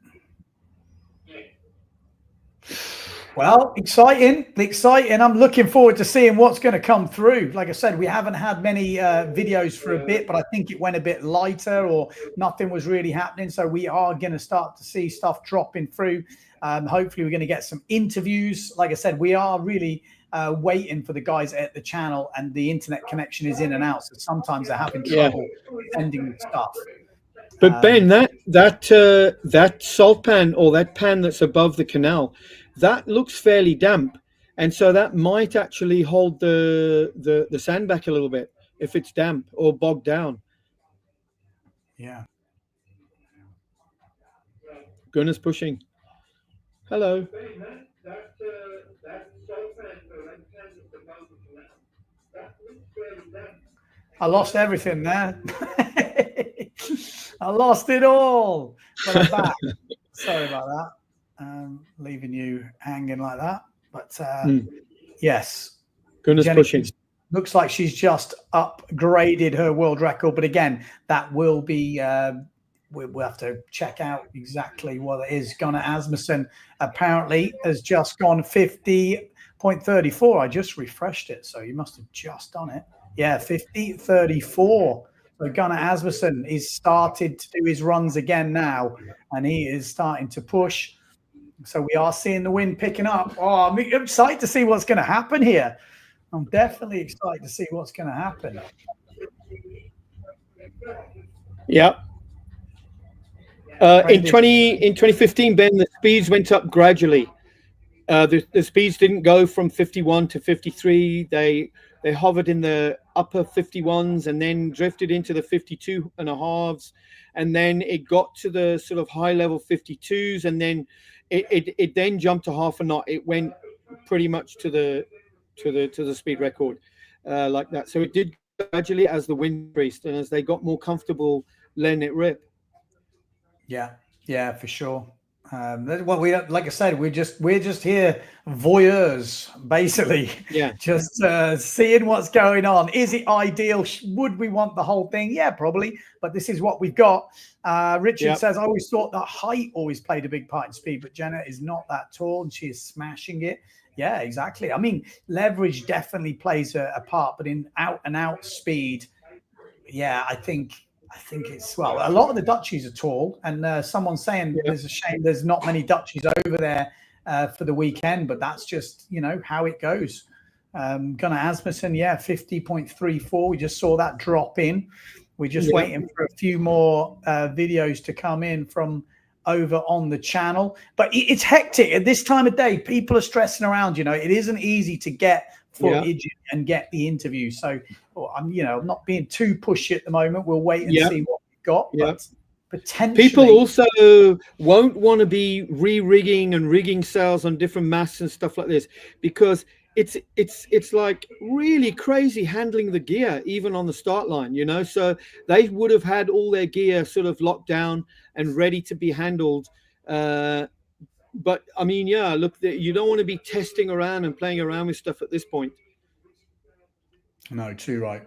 Well, exciting. I'm looking forward to seeing what's going to come through. Like I said, we haven't had many videos for a bit, but I think it went a bit lighter or nothing was really happening. So we are going to start to see stuff dropping through. Hopefully we're going to get some interviews. Like I said, we are really waiting for the guys at the channel, and the internet connection is in and out. So sometimes they're having trouble sending stuff. But Ben, that salt pan or that pan that's above the canal, that looks fairly damp, and so that might actually hold the sand back a little bit if it's damp or bogged down. Yeah. Gunnar's pushing. Hello. I lost everything there. I lost it all. But I'm back. Sorry about that. Leaving you hanging like that. But yes. Gunnar's pushing. Looks like she's just upgraded her world record. But again, that will be... we'll have to check out exactly what it is. Gunnar Asmussen apparently has just gone 50.34. I just refreshed it, so you must have just done it. Yeah, 50.34. So Gunnar Asmussen is started to do his runs again now, and he is starting to push. So we are seeing the wind picking up. Oh, I'm excited to see what's going to happen here. I'm definitely excited to see what's going to happen. Yeah. In 2015, Ben, the speeds went up gradually. The speeds didn't go from 51 to 53. They hovered in the upper 51s and then drifted into the 52.5s, and then it got to the sort of high level 52s, and then it then jumped to half a knot. It went pretty much to the speed record like that. So it did gradually as the wind increased and as they got more comfortable letting it rip. Yeah, for sure. Well, we like I said, we're just here voyeurs, basically. Yeah, just seeing what's going on. Is it ideal? Would we want the whole thing? Yeah, probably. But this is what we've got. Richard says, I always thought that height always played a big part in speed, but Jenna is not that tall and she is smashing it. Yeah, exactly. I mean, leverage definitely plays a part, but in out and out speed, yeah, I think it's, well, a lot of the Dutchies are tall, and someone's saying there's a shame there's not many Dutchies over there for the weekend, but that's just, you know, how it goes. Gunnar Asmussen, 50.34. We just saw that drop in. We're just waiting for a few more videos to come in from over on the channel. But it's hectic at this time of day. People are stressing around, you know. It isn't easy to get footage and get the interview. So I'm not being too pushy at the moment. We'll wait and see what we've got. But potentially people also won't want to be re-rigging and rigging sails on different masts and stuff like this, because it's like really crazy handling the gear even on the start line, you know. So they would have had all their gear sort of locked down and ready to be handled. But I mean, look, you don't want to be testing around and playing around with stuff at this point. No, too right.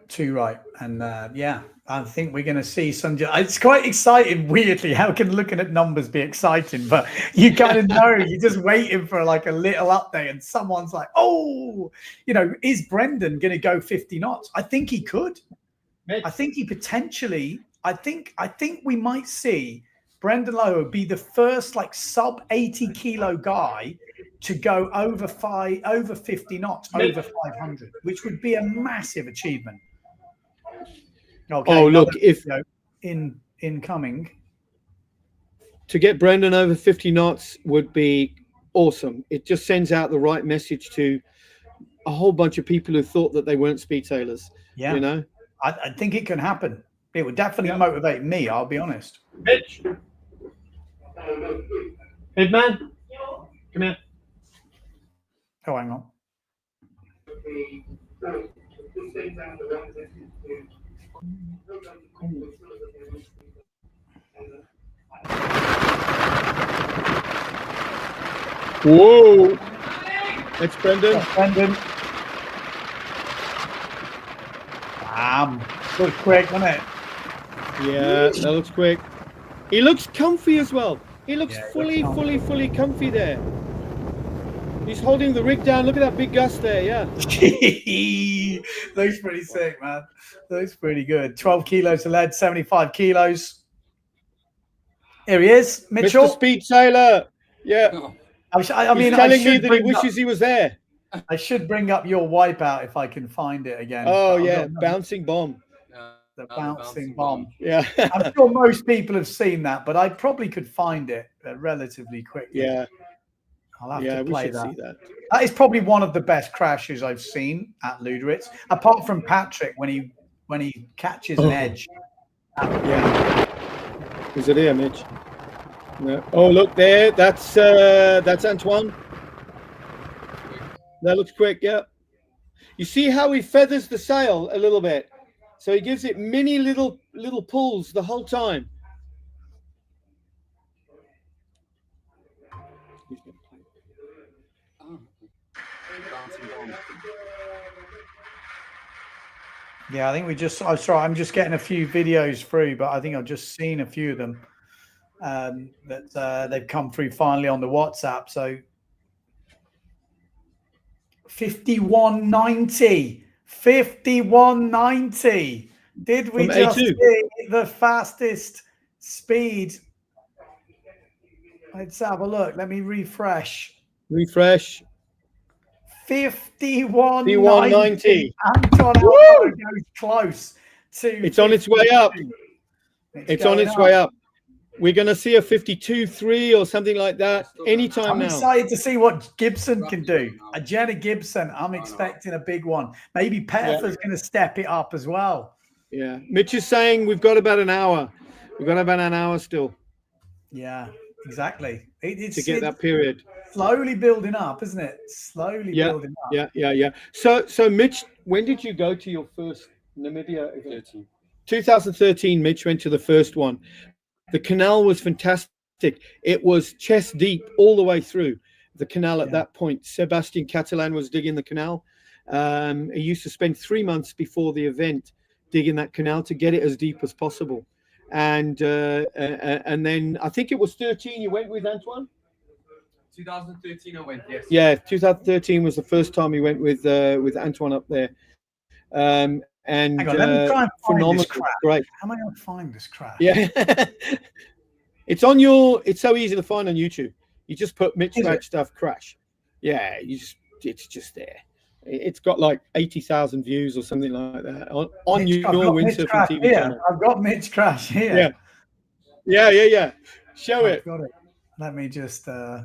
And yeah, I think we're going to see some. It's quite exciting. Weirdly, how can looking at numbers be exciting? But you kind of know you're just waiting for like a little update, and someone's like, "Oh, is Brendan going to go 50 knots?" I think he could. I think he potentially. I think we might see Brendan Lowe be the first like sub 80 kilo guy to go over 50 knots, over 500, which would be a massive achievement. Okay, oh, look, if incoming to get Brendan over 50 knots would be awesome. It just sends out the right message to a whole bunch of people who thought that they weren't speed sailors. Yeah, I think it can happen. It would definitely motivate me. I'll be honest. Mitch, big man, come here. Oh, hang on. Whoa! It's Brendan. Brendan. Looks quick, doesn't it? Yeah, that looks quick. He looks comfy as well. He looks fully comfy there. He's holding the rig down. Look at that big gust there. Yeah. Looks pretty sick, man. Looks pretty good. 12 kilos to lead, 75 kilos. Here he is, Mitchell. Mr. Speed Sailor. Yeah. He's telling me that he wishes he was there. I should bring up your wipeout if I can find it again. Oh, yeah. Bouncing bomb. The bouncing bomb. Yeah. I'm sure most people have seen that, but I probably could find it relatively quickly. Yeah. I'll have to play that. See that. That is probably one of the best crashes I've seen at Luderitz, apart from Patrick when he catches an edge. Yeah. Is it here, Mitch? No. Oh, look there. That's Antoine. That looks quick. Yeah. You see how he feathers the sail a little bit, so he gives it many little pulls the whole time. Yeah, I think I'm sorry, I'm just getting a few videos through, but I think I've just seen a few of them that they've come through finally on the WhatsApp. So 51.90. Did we just see the fastest speed? Let's have a look. Let me refresh. 51.90. Anton goes close to. It's on its way up. It's on its way up. We're going to see a 52.3 or something like that anytime now. I'm excited to see what Gibson can do. A Jenna Gibson, I'm expecting a big one. Maybe Pether's going to step it up as well. Yeah. Mitch is saying we've got about an hour. We've got about an hour still. Yeah, exactly. It's to get that period. Slowly building up, isn't it? Slowly building up. Yeah. So Mitch, when did you go to your first Namibia event? 2013, Mitch went to the first one. The canal was fantastic. It was chest deep all the way through the canal at that point. Sebastian Catalan was digging the canal. He used to spend 3 months before the event digging that canal to get it as deep as possible. And then I think it was 13 you went with, Antoine? 2013 I went, yes. Yeah, 2013 was the first time we went with Antoine up there. And hang on, let me try and find this crap. Great. How am I going to find this crap? Yeah. It's so easy to find on YouTube. You just put Mitch Wagstaff crash. Yeah, it's just there. It's got like 80,000 views or something like that on your Windsurfing.TV channel. I've got Mitch Crash here. Yeah. Show it. Got it. Let me just see.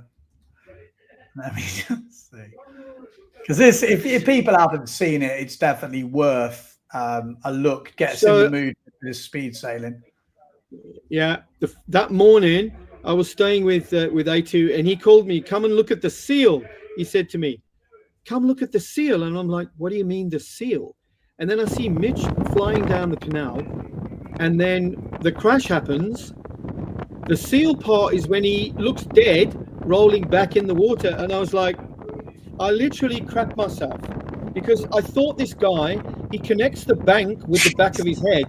Because this, if people haven't seen it, it's definitely worth a look. Gets in the mood for this speed sailing. Yeah, that morning I was staying with A2, and he called me, "Come and look at the seal." He said to me, "Come look at the seal," and I'm like, "What do you mean the seal?" And then I see Mitch flying down the canal, and then the crash happens. The seal part is when he looks dead, rolling back in the water, and I was like, I literally cracked myself. because I thought this guy, he connects the bank with the back of his head.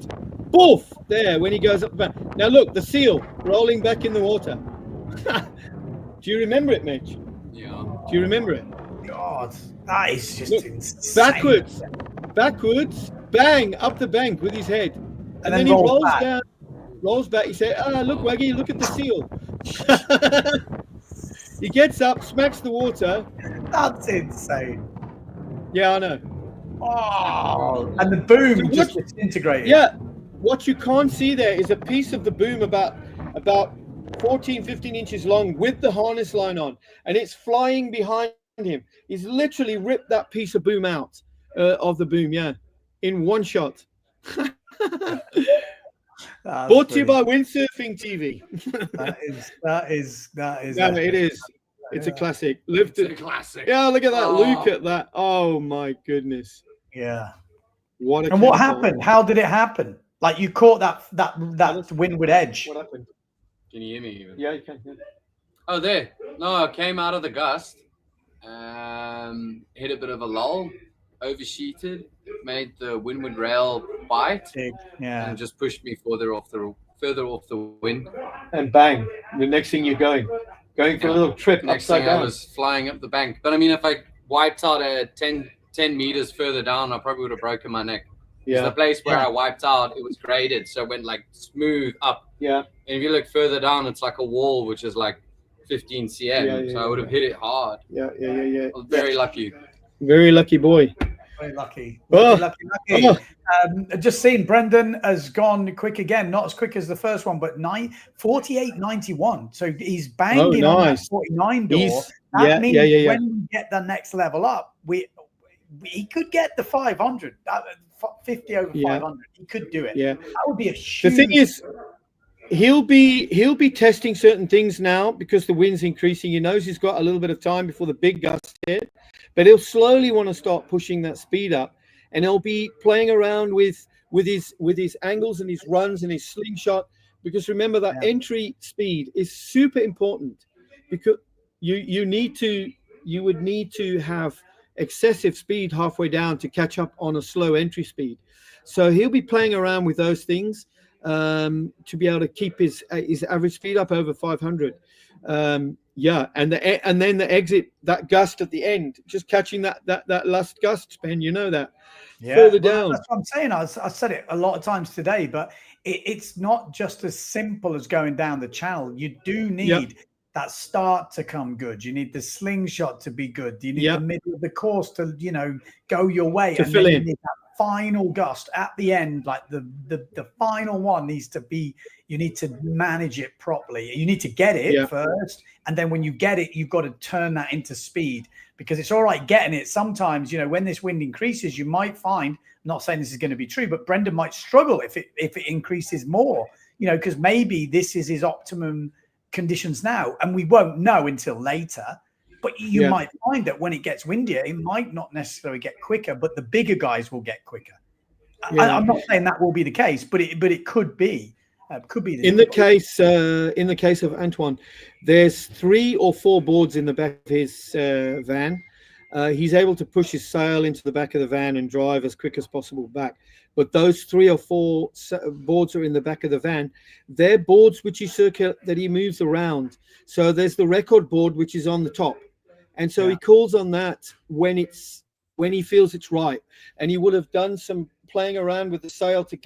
Boof! There, when he goes up the bank. Now look, the seal rolling back in the water. Do you remember it, Mitch? Yeah. Do you remember it? God, that is just Look, insane. backwards, bang, up the bank with his head. And then he rolls back. He said, look, Waggy, look at the seal. He gets up, smacks the water. That's insane. Yeah, I know. Oh, and the boom just disintegrated. Yeah, what you can't see there is a piece of the boom about 14, 15 inches long with the harness line on, and it's flying behind him. He's literally ripped that piece of boom out of the boom, yeah, in one shot. Brought to you by Windsurfing.TV. that is. Yeah, it is. It's a classic. It's a classic. Yeah, look at that. Look at that. Oh my goodness. Yeah. What happened? How did it happen? Like you caught that windward edge. What happened? Can you hear me even? Yeah, you can. Yeah. Oh, there. No, I came out of the gust, hit a bit of a lull, oversheeted, made the windward rail bite, and just pushed me further off the wind. And bang! The next thing you're going for a little trip upside down. I was flying up the bank. But I mean, if I wiped out at 10 meters further down, I probably would have broken my neck. Yeah. The place where I wiped out, it was graded, so it went like smooth up. Yeah. And if you look further down, it's like a wall, which is like 15 cm. So I would have hit it I was very lucky. Very lucky boy. Very lucky. Oh. Lucky. Just seen Brendan has gone quick again, not as quick as the first one, but 48.91. So he's banging on that 49 door. That means when we get the next level up, he could get the 500. 50 over 500. He could do it. Yeah. That would be a huge. The thing is, he'll be testing certain things now because the wind's increasing. He knows he's got a little bit of time before the big gust hit, but he'll slowly want to start pushing that speed up, and he'll be playing around with his angles and his runs and his slingshot, because remember that entry speed is super important, because you would need to have excessive speed halfway down to catch up on a slow entry speed. So he'll be playing around with those things to be able to keep his average speed up over 500. And then the exit, that gust at the end, just catching that last gust, Ben, you know that. Further down. That's what I'm saying. I said it a lot of times today, but it's not just as simple as going down the channel. You do need that start to come good. You need the slingshot to be good. You need the middle of the course to, go your way. To fill in. You need that final gust at the end, like the final one needs to be, you need to manage it properly. You need to get it first. And then when you get it, you've got to turn that into speed, because it's all right getting it. Sometimes, when this wind increases, you might find, I'm not saying this is going to be true, but Brendan might struggle if it increases more, because maybe this is his optimum conditions now, and we won't know until later. But you might find that when it gets windier, it might not necessarily get quicker, but the bigger guys will get quicker. I'm not saying that will be the case, but it could be. In the case of Antoine, there's 3 or 4 boards in the back of his van. He's able to push his sail into the back of the van and drive as quick as possible back. But those 3 or 4 boards are in the back of the van. They're boards which that he moves around. So there's the record board, which is on the top. And so he calls on that when he feels it's right. And he would have done some playing around with the sail to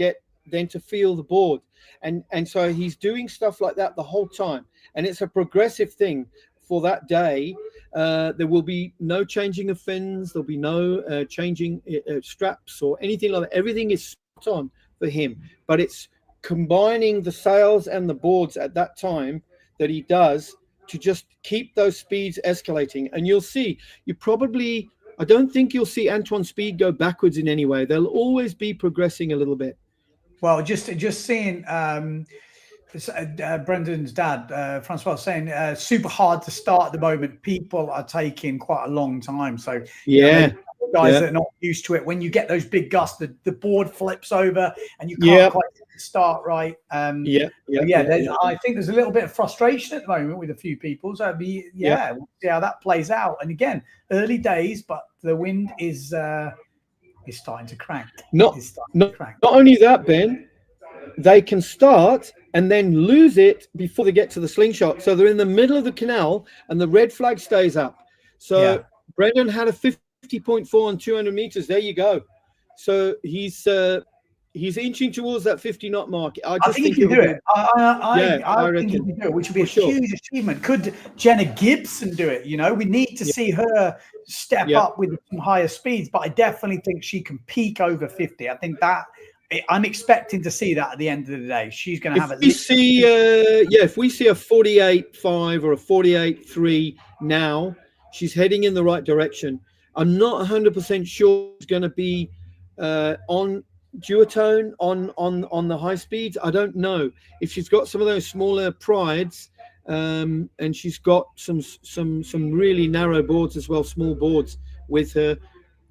feel the board. And so he's doing stuff like that the whole time. And it's a progressive thing for that day. There will be no changing of fins. There'll be no changing straps or anything like that. Everything is spot on for him. But it's combining the sails and the boards at that time that he does to just keep those speeds escalating. And you'll see, I don't think you'll see Antoine's speed go backwards in any way. They'll always be progressing a little bit. Well, just seeing Brendan's dad, Francois, saying super hard to start at the moment. People are taking quite a long time. So guys that are not used to it, when you get those big gusts, the board flips over and you can't quite the start right. I think there's a little bit of frustration at the moment with a few people. So we'll see how that plays out. And again, early days, but the wind is starting to crank. Not only that, Ben, they can start and then lose it before they get to the slingshot. So they're in the middle of the canal and the red flag stays up. So Brendan had a 50.4 on 200 meters. There you go. So he's inching towards that 50 knot mark. I think he can do it. I think he can do it, which would be a huge achievement. Could Jenna Gibson do it? You know, we need to see her step up with some higher speeds, but I definitely think she can peak over 50. I think that I'm expecting to see that at the end of the day. She's going to have if we see a 48.5 or a 48.3 now, she's heading in the right direction. I'm not 100% sure it's going to be on duotone on the high speeds. I don't know if she's got some of those smaller prides, and she's got some really narrow boards as well, small boards with her.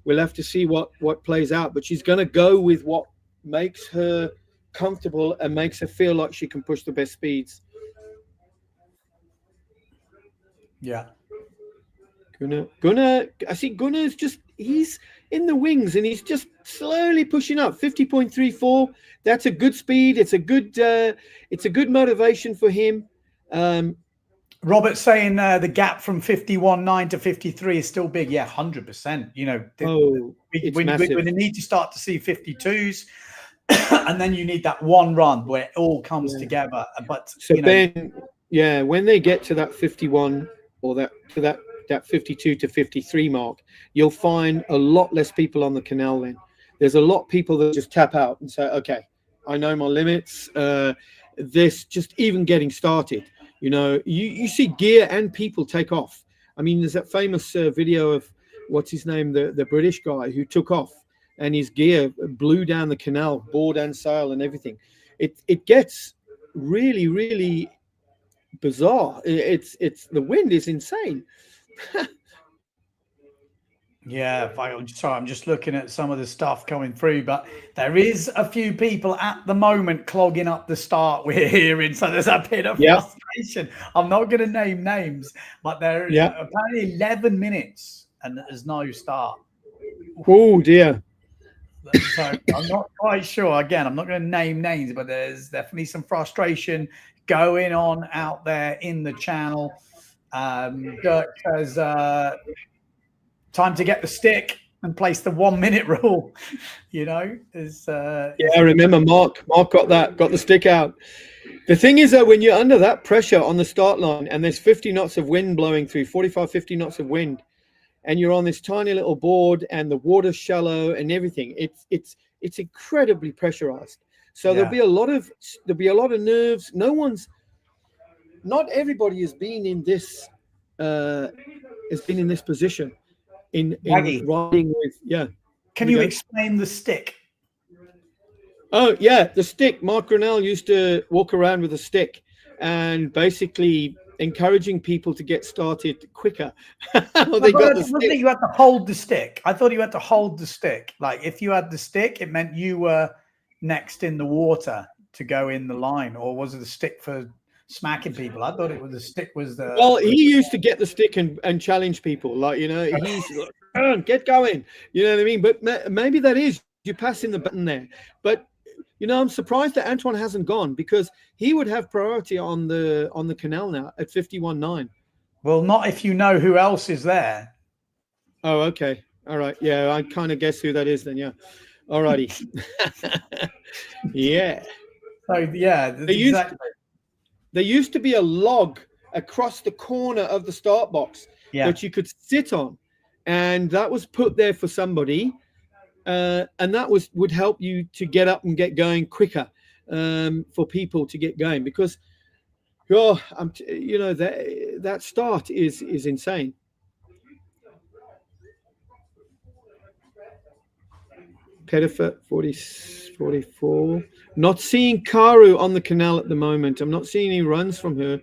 We'll have to see what plays out, but she's going to go with what makes her comfortable and makes her feel like she can push the best speeds. Yeah. Gunnar, I see Gunnar's he's in the wings and he's just slowly pushing up. 50.34. That's a good speed. It's a good motivation for him. Robert's saying the gap from 51.9 to 53 is still big. Yeah, 100%. You know, we need to start to see 52s, and then you need that one run where it all comes together. But so Ben, when they get to that 51 or that 52 to 53 mark, you'll find a lot less people on the canal then. There's a lot of people that just tap out and say, okay, I know my limits. This just even getting started. You know, you see gear and people take off. I mean, there's that famous video of what's his name, the British guy who took off and his gear blew down the canal, board and sail and everything. It gets really, really bizarre. It's the wind is insane. Yeah, I'm just looking at some of the stuff coming through, but there is a few people at the moment clogging up the start we're hearing, so there's a bit of frustration. I'm not going to name names, but there are apparently 11 minutes and there's no start. Oh dear. So I'm not quite sure. Again, I'm not going to name names, but there's definitely some frustration going on out there in the channel. Dirk says time to get the stick and place the 1 minute rule. You know, I remember Mark got the stick out. The thing is that when you're under that pressure on the start line and there's 50 knots of wind blowing through, 45, 50 knots of wind, and you're on this tiny little board and the water's shallow and everything, it's incredibly pressurized. So there'll be a lot of nerves. Not everybody has been in this position in riding with Can you explain the stick? Oh yeah, the stick. Mark Grinnell used to walk around with a stick and basically encouraging people to get started quicker. You had to hold the stick. I thought you had to hold the stick. Like if you had the stick, it meant you were next in the water to go in the line, or was it the stick for smacking people? I thought it was the stick was the. Well, he used to get the stick and challenge people, like, you know, he's like, get going, you know what I mean? But maybe that is you passing the button there. But you know, I'm surprised that Antoine hasn't gone, because he would have priority on the canal now at 51.9. Well, not if you know who else is there. Oh, okay, all right, yeah, I kind of guess who that is then. Yeah, all righty. Yeah. So yeah, there used to be a log across the corner of the start box that you could sit on, and that was put there for somebody, and that would help you to get up and get going quicker, for people to get going, because that start is insane. Pettifer 44. Not seeing Karu on the canal at the moment. I'm not seeing any runs from her.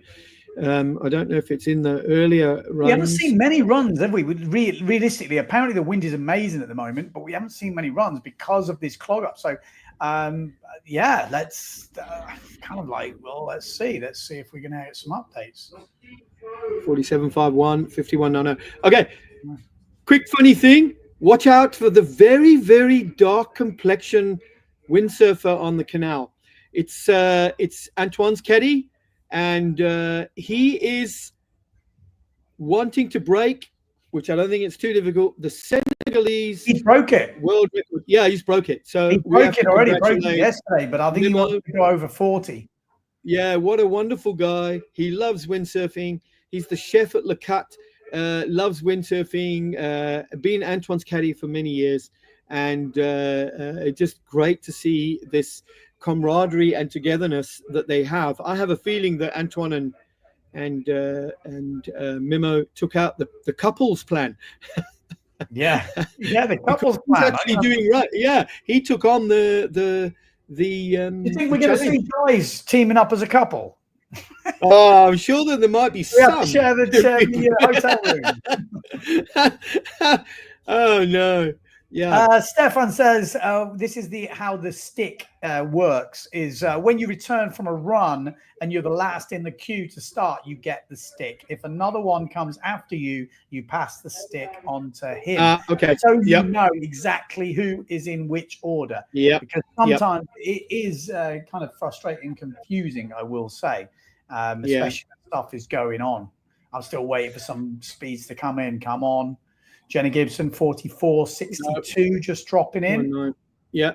I don't know if it's in the earlier runs. We haven't seen many runs, have we? Realistically, apparently the wind is amazing at the moment, but we haven't seen many runs because of this clog up. So, yeah, let's kind of like, well, let's see if we can get some updates. 47.51, 51.90. Okay, quick funny thing. Watch out for the very, very dark complexion windsurfer on the canal. It's Antoine's caddy, and he is wanting to break, which I don't think it's too difficult, the Senegalese. He broke it. World record. Yeah, he's broke it. So he broke it already. Broke it yesterday, but I think he wants to go over 40. Yeah, what a wonderful guy. He loves windsurfing. He's the chef at Le Cat. Loves windsurfing, been Antoine's caddy for many years, and just great to see this camaraderie and togetherness that they have. I have a feeling that Antoine and Mimo took out the couples plan. Yeah, the couples plan. He's actually doing right. Yeah, he took on the. You think we're going to see guys teaming up as a couple? Oh, I'm sure that there might be some. We share the hotel room. Oh no! Yeah. Stefan says this is how the stick works. Is when you return from a run and you're the last in the queue to start, you get the stick. If another one comes after you, you pass the stick on to him. Okay. So you know exactly who is in which order. Yeah. Because sometimes it is kind of frustrating and confusing, I will say. Especially when stuff is going on. I'm still waiting for some speeds to come in. Come on. Jenna Gibson, 44.62, just dropping in. Yeah.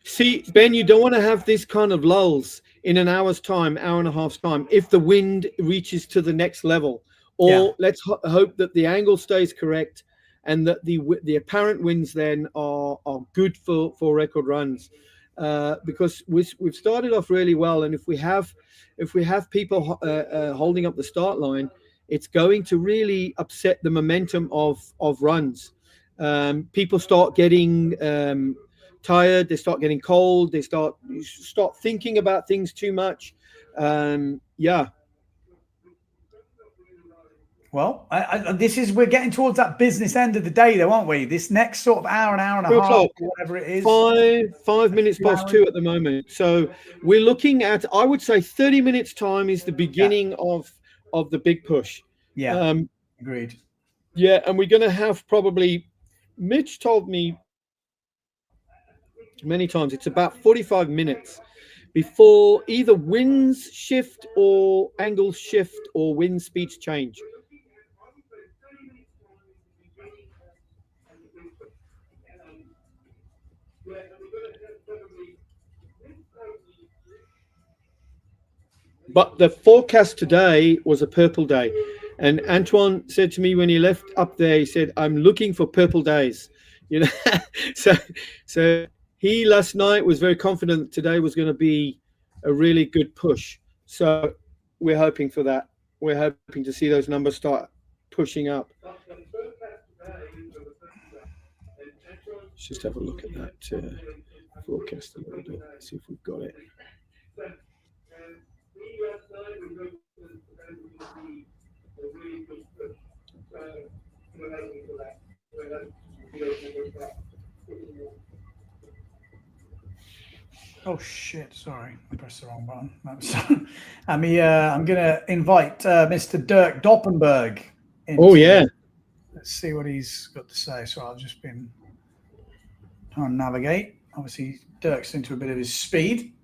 See, Ben, you don't want to have this kind of lulls in an hour's time, hour and a half's time, if the wind reaches to the next level. Or let's hope that the angle stays correct and that the apparent winds then are good for record runs. Because we've started off really well, and if we have people holding up the start line, it's going to really upset the momentum of runs. People start getting tired, they start getting cold, they start thinking about things too much. Well, we're getting towards that business end of the day, though, aren't we? This next sort of hour and a half, or whatever it is. 5 minutes past 2 at the moment. So we're looking at, I would say, 30 minutes time is the beginning of the big push. Yeah, agreed. Yeah, and we're going to have probably, Mitch told me many times, it's about 45 minutes before either winds shift or angles shift or wind speeds change. But the forecast today was a purple day. And Antoine said to me when he left up there, he said, I'm looking for purple days. You know, so he last night was very confident that today was going to be a really good push. So we're hoping for that. We're hoping to see those numbers start pushing up. Let's just have a look at that forecast a little bit, see if we've got it. Oh shit! Sorry, I pressed the wrong button. I'm going to invite Mr. Dirk Doppenberg. Oh yeah. Let's see what he's got to say. So I've just been trying to navigate. Obviously, Dirk's into a bit of his speed.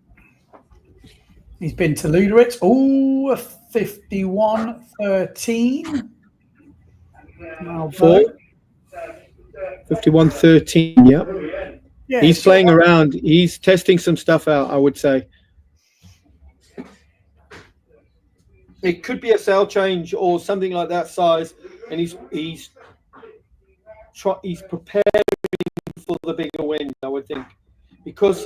He's been to Luderitz. Oh, 51.13. 51.13. Yeah. He's playing around. He's testing some stuff out, I would say. It could be a sail change or something like that size, and he's preparing for the bigger wind, I would think, because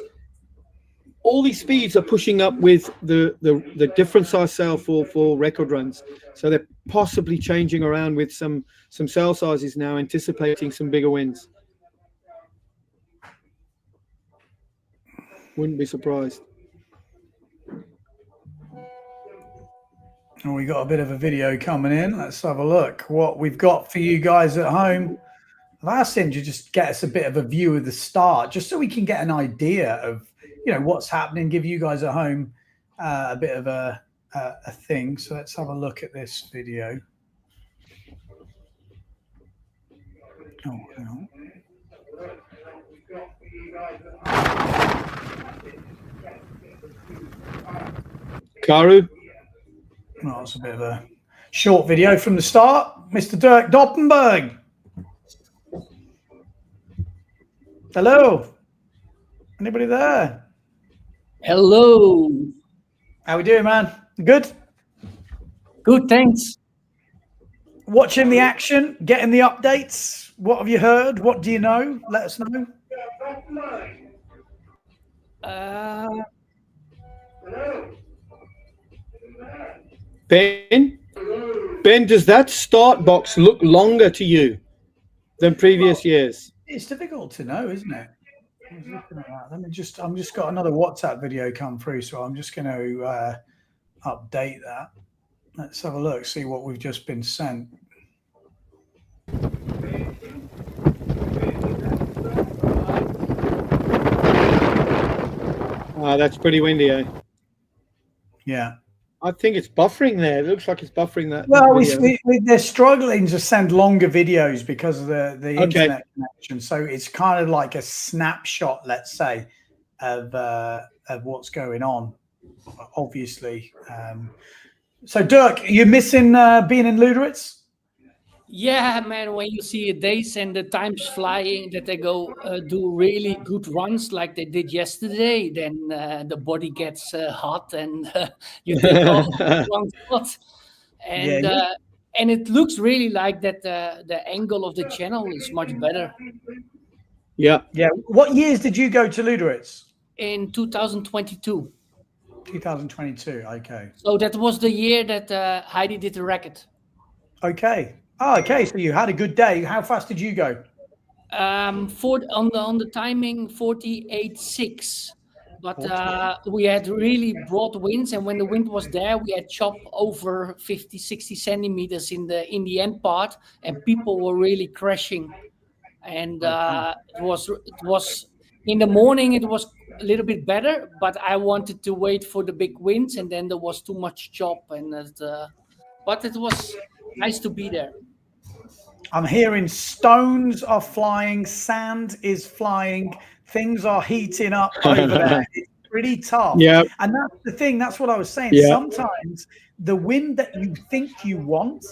all these speeds are pushing up with the different size sail for record runs. So they're possibly changing around with some sail sizes now, anticipating some bigger winds. Wouldn't be surprised. And we got a bit of a video coming in. Let's have a look what we've got for you guys at home. I've asked him to just get us a bit of a view of the start, just so we can get an idea of, you know, what's happening, give you guys at home a bit of a thing. So let's have a look at this video. Oh, no. Karu? Well, it's a bit of a short video from the start. Mr. Dirk Doppenberg. Hello. Anybody there? Hello. How we doing, man? Good? Good, thanks. Watching the action, getting the updates. What have you heard? What do you know? Let us know. Ben, does that start box look longer to you than previous years? It's difficult to know, isn't it? I was looking at that. I'm just got another WhatsApp video come through, so I'm just going to update that. Let's have a look, see what we've just been sent. That's pretty windy, eh? Yeah. I think it's buffering there. It looks like it's buffering that. Well, they're struggling to send longer videos because of the internet connection. So it's kind of like a snapshot, let's say, of what's going on, obviously. So, Dirk, you're missing being in Luderitz? Yeah, man, when you see days and the times flying that they go do really good runs like they did yesterday, then the body gets hot and you take off the wrong spot. And and it looks really like that the angle of the channel is much better. Yeah. Yeah. What years did you go to Luderitz? In 2022. 2022, okay. So that was the year that Heidi did the racket. Okay. Oh, okay. So you had a good day. How fast did you go? On the timing 48.6, but we had really broad winds, and when the wind was there, we had chop over 50-60 centimeters in the end part, and people were really crashing. And it was in the morning. It was a little bit better, but I wanted to wait for the big winds, and then there was too much chop, and but it was nice to be there. I'm hearing stones are flying, sand is flying, things are heating up over there. It's pretty tough. Yeah. And that's the thing, that's what I was saying. Yeah. Sometimes the wind that you think you want,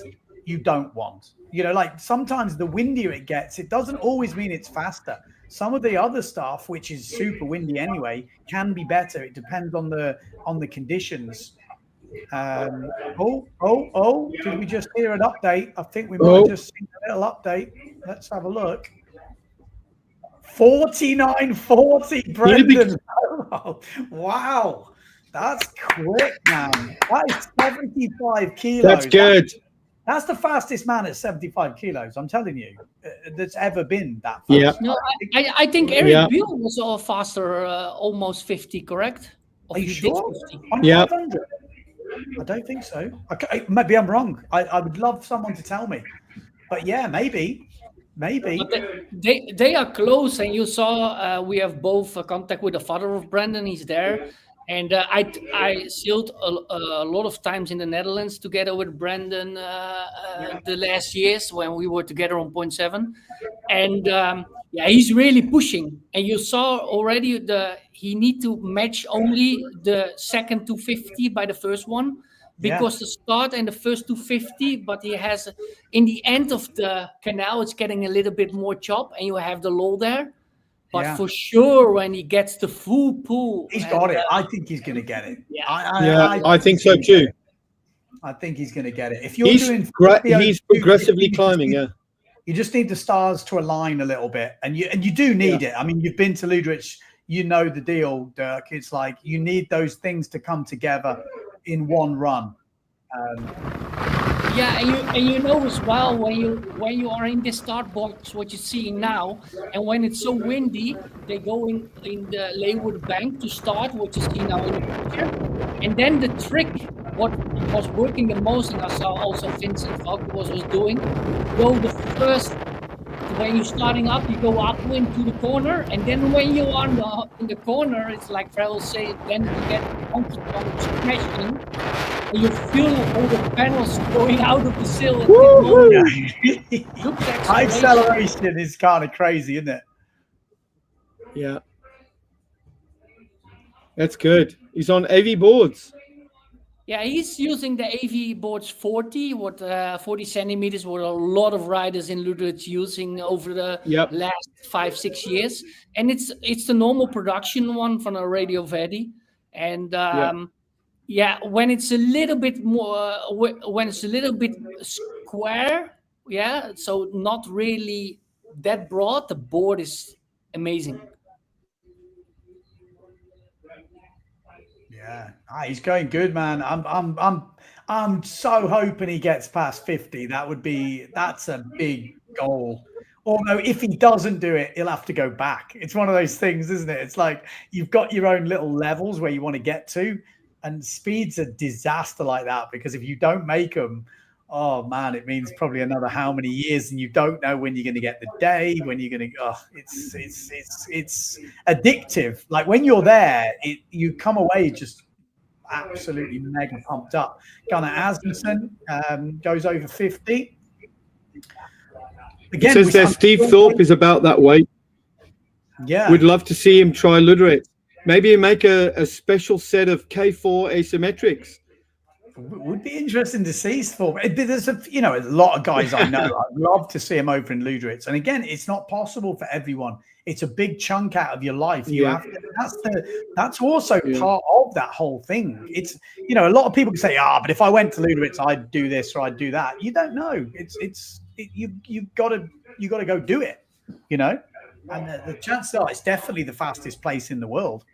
you don't want. You know, like sometimes the windier it gets, it doesn't always mean it's faster. Some of the other stuff, which is super windy anyway, can be better. It depends on the conditions. Did we just hear an update? I think we might have just seen a little update. Let's have a look. 49.40, Brendan. Oh, wow, that's quick, man. That is 75 kilos. That's good. That's the fastest man at 75 kilos, I'm telling you, that's ever been that fast. Yeah. No, I think Eric Buell was all faster, almost 50, correct? Are you sure? Yeah. 500? I don't think so. Okay, maybe I'm wrong. I would love someone to tell me. But yeah, maybe. But they are close, and you saw we have both contact with the father of Brandon. He's there. And I sailed a lot of times in the Netherlands together with Brandon the last years when we were together on 0.7. And yeah, he's really pushing. And you saw already he need to match only the second 250 by the first one, because the start and the first 250, but he has, in the end of the canal, it's getting a little bit more chop, and you have the lull there. But for sure, when he gets the full pool, he's got it. I think he's going to get it. Yeah, I think so too. I think he's going to get it. If you're he's progressively climbing. Yeah, you just need the stars to align a little bit, and you do need it. I mean, you've been to Luderitz, you know the deal, Dirk. It's like you need those things to come together in one run. Yeah, and you know as well when you are in the start box, what you're seeing now, and when it's so windy, they go in the Leeward bank to start, what you see now in the picture, and then the trick what was working the most, and I saw also Vincent Falk was doing, go the first, when you're starting up, you go upwind to the corner, and then when you are in the corner, it's like Farrell said, then you get onto smashing, and you feel all the panels going out of the sail. High acceleration is kind of crazy, isn't it? Yeah. That's good. He's on AV boards. Yeah, he's using the AV boards 40, 40 centimeters, what a lot of riders in Luderitz using over the last 5-6 years. And it's the normal production one from a Radio Verdi. And yeah, when it's a little bit more, when it's a little bit square, yeah, so not really that broad, the board is amazing. Yeah, he's going good, man. I'm so hoping he gets past 50. That's a big goal. Although if he doesn't do it, he'll have to go back. It's one of those things, isn't it? It's like you've got your own little levels where you want to get to, and speed's a disaster like that, because if you don't make them, oh man, it means probably another how many years, and you don't know when you're going to get the day, when you're going to. Oh, it's addictive. Like when you're there, you come away just absolutely mega pumped up. Gunnar Asmussen goes over 50. Again, it says there Steve Thorpe is about that weight. Yeah, we'd love to see him try Luderitz. Maybe make a special set of K4 asymmetrics. Would be interesting to see Thorpe. There's a lot of guys I know. I'd love to see him over in Luderitz. And again, it's not possible for everyone. It's a big chunk out of your life. You have to, that's also part of that whole thing. It's a lot of people can say, but if I went to Luderitz, I'd do this or I'd do that. You don't know. You've got to go do it. And the chances are it's definitely the fastest place in the world.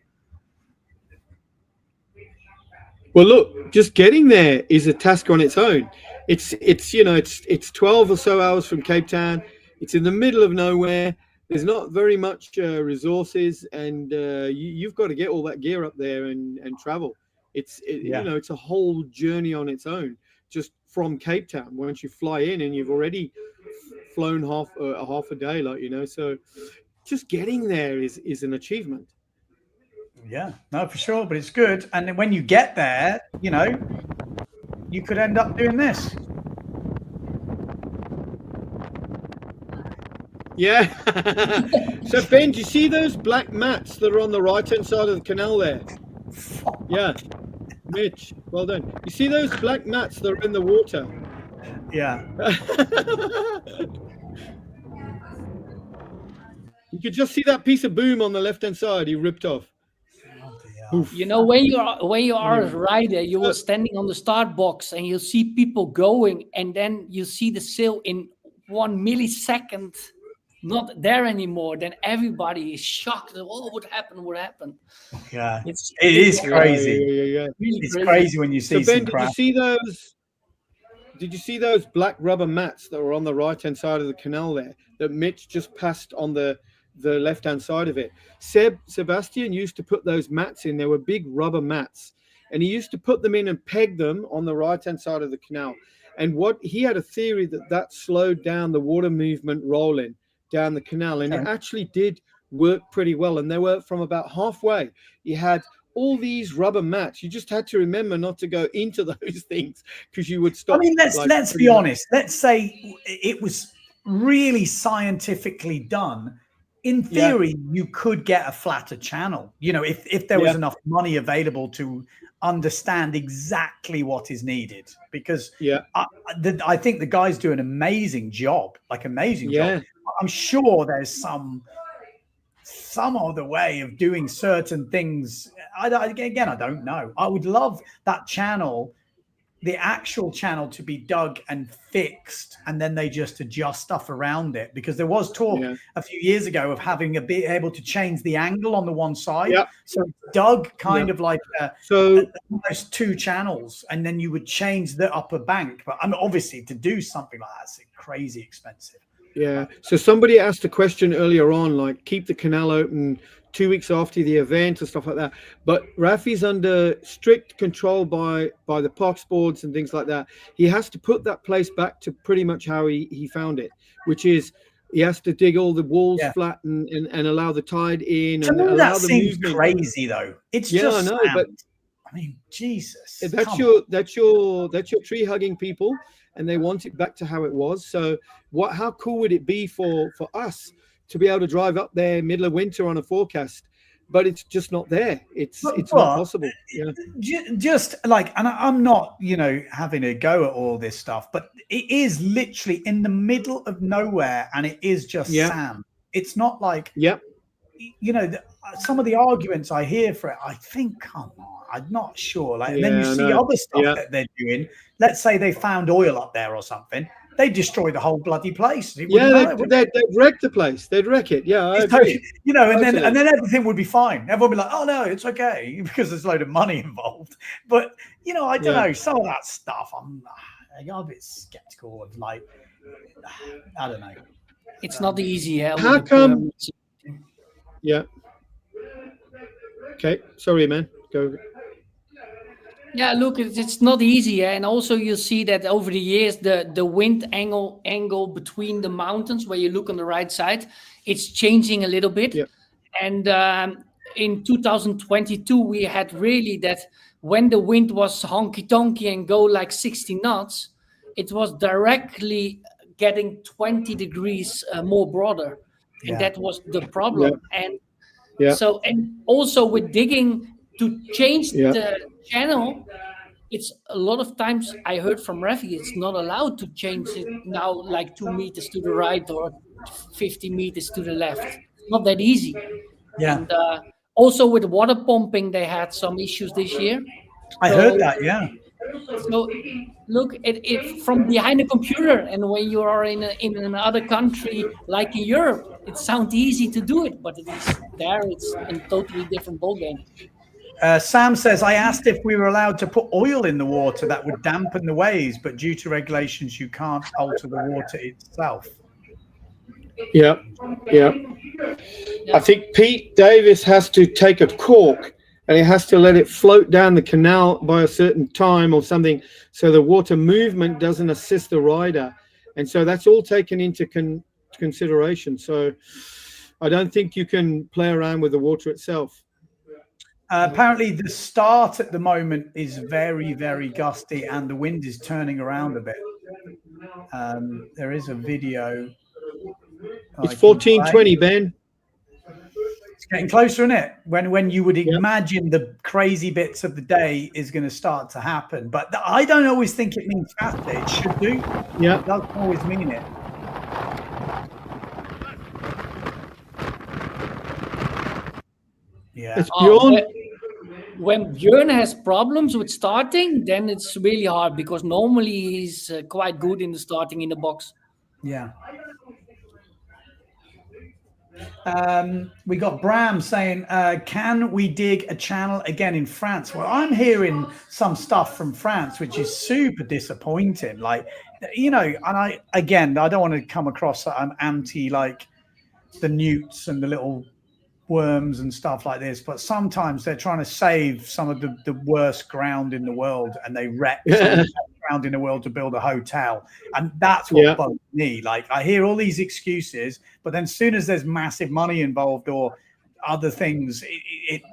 Well, look, just getting there is a task on its own. It's 12 or so hours from Cape Town. It's in the middle of nowhere. There's not very much resources, and you've got to get all that gear up there and travel. It's a whole journey on its own, just from Cape Town. Once you fly in, and you've already flown half a day, so just getting there is an achievement. Yeah, no, for sure, but it's good. And then when you get there, you could end up doing this. Yeah. So Ben, do you see those black mats that are on the right-hand side of the canal there? Yeah. Mitch, well done. You see those black mats that are in the water? Yeah. You could just see that piece of boom on the left-hand side he ripped off. When you are a rider, you were standing on the start box and you see people going, and then you see the sail in 1 millisecond not there anymore. Then everybody is shocked. Oh, what happened? Yeah, it is crazy. Yeah. Really it's crazy when you see. So Ben, did you see those black rubber mats that were on the right-hand side of the canal there that Mitch just passed on the left-hand side of it? Sebastian used to put those mats in. There were big rubber mats, and he used to put them in and peg them on the right-hand side of the canal. And he had a theory that slowed down the water movement rolling down the canal, and it actually did work pretty well. And they were from about halfway. You had all these rubber mats. You just had to remember not to go into those things, because you would stop. I mean, let's be honest. Let's say it was really scientifically done. In theory, you could get a flatter channel, if there was enough money available to understand exactly what is needed. Because I think the guys do an amazing job, job. I'm sure there's some other way of doing certain things. I don't know. I would love that channel, the actual channel, to be dug and fixed, and then they just adjust stuff around it, because there was talk a few years ago of having able to change the angle on the one side. So it's dug kind of like almost two channels, and then you would change the upper bank. But obviously to do something like that, it's crazy expensive. Yeah. So somebody asked a question earlier on, like, keep the canal open 2 weeks after the event or stuff like that. But Rafi's under strict control by the POX boards and things like that. He has to put that place back to pretty much how he found it, which is he has to dig all the walls flat and allow the tide in. To and me, allow that the seems movement. crazy, though. It's Yeah, just I know, sand. but I mean, Jesus. that's your tree hugging people, and they want it back to how it was. So how cool would it be for us to be able to drive up there middle of winter on a forecast? But it's just not there. It's not possible. Yeah. Just like, and I'm not, having a go at all this stuff, but it is literally in the middle of nowhere, and it is just sand. It's not like, some of the arguments I hear for it, I think, come on, I'm not sure. Like, and then you see other stuff that they're doing. Let's say they found oil up there or something. They destroy the whole bloody place. They'd wreck the place. They'd wreck it. Yeah, I agree. And then everything would be fine. Everyone would be like, "Oh no, it's okay," because there's a load of money involved. But I don't know, some of that stuff, I'm a bit skeptical of. Like, I don't know. It's not easy. How come? Yeah. Okay. Sorry, man. Go. Yeah, look, it's not easy, and also you see that over the years, the wind angle between the mountains, where you look on the right side, it's changing a little bit. Yeah. And in 2022, we had really that when the wind was honky-tonky and go like 60 knots, it was directly getting 20 degrees more broader, and that was the problem. And so, and also with digging to change the channel, it's a lot of times I heard from Rafi, it's not allowed to change it now like 2 meters to the right or 50 meters to the left. It's not that easy. Yeah. And also with water pumping, they had some issues this year. I heard that, yeah. So look, it from behind a computer, and when you are in another country like in Europe, it sounds easy to do it, but it's a totally different ballgame. Sam says, I asked if we were allowed to put oil in the water that would dampen the waves, but due to regulations, you can't alter the water itself. Yeah. I think Pete Davis has to take a cork and he has to let it float down the canal by a certain time or something, so the water movement doesn't assist the rider. And so that's all taken into consideration. So I don't think you can play around with the water itself. Apparently the start at the moment is very, very gusty, and the wind is turning around a bit. There is a video. It's 14:20, Ben. It's getting closer, isn't it? When you would imagine the crazy bits of the day is going to start to happen. But I don't always think it means faster. It should do. Yeah. It doesn't always mean it. Yeah. It's Bjorn. When Bjorn has problems with starting, then it's really hard, because normally he's quite good in the starting in the box. Yeah. We got Bram saying, can we dig a channel again in France? Well, I'm hearing some stuff from France, which is super disappointing. Like, and I don't want to come across that I'm anti like the newts and the little worms and stuff like this, but sometimes they're trying to save some of the worst ground in the world, and they wreck some of the best ground in the world to build a hotel. And that's what bugs me. Like, I hear all these excuses, but then as soon as there's massive money involved or other things,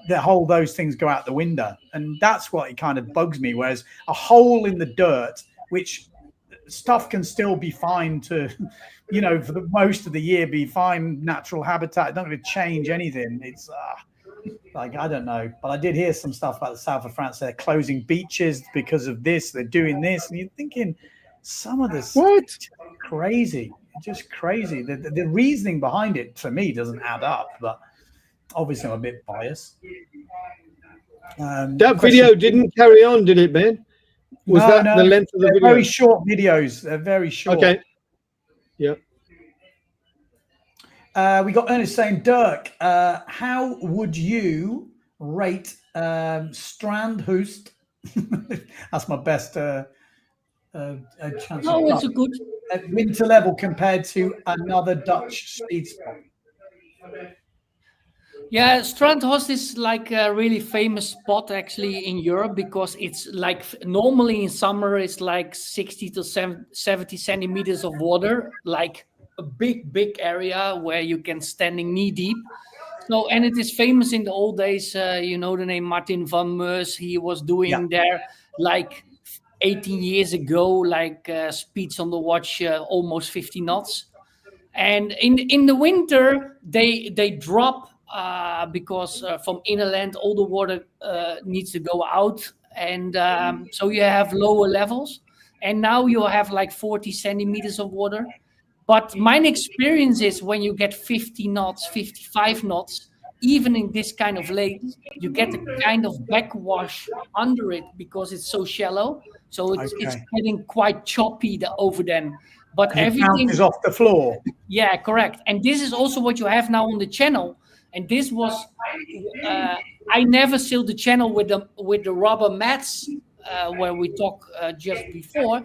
those things go out the window. And that's what it kind of bugs me. Whereas a hole in the dirt, which stuff can still be fine to, for the most of the year, be fine natural habitat. Not going to change anything. It's like, I don't know. But I did hear some stuff about the south of France. They're closing beaches because of this. They're doing this. And you're thinking, some of this crazy. Just crazy. The reasoning behind it, for me, doesn't add up. But obviously, I'm a bit biased. That video didn't carry on, did it, Ben? Was that the length of the video? Very short videos. They're very short. Okay. Yeah. We got Ernest saying, Dirk, how would you rate Strandhoost? That's my best chance. It's a good at winter level compared to another Dutch speed spot. Yeah, Strandhorst is like a really famous spot actually in Europe because it's like normally in summer it's like 60 to 70 centimeters of water, like a big area where you can standing knee deep. So, and it is famous in the old days. You know the name Martin van Meurs. He was doing there like 18 years ago, like speeds on the watch, almost 50 knots. And in the winter they drop because from inland all the water needs to go out, and so you have lower levels. And now you have like 40 centimeters of water. But my experience is when you get 50 knots, 55 knots, even in this kind of lake, you get a kind of backwash under it because it's so shallow. So it's getting quite choppy over then. But everything is off the floor. Yeah, correct. And this is also what you have now on the channel. And this was, I never sailed the channel with the rubber mats where we talked just before.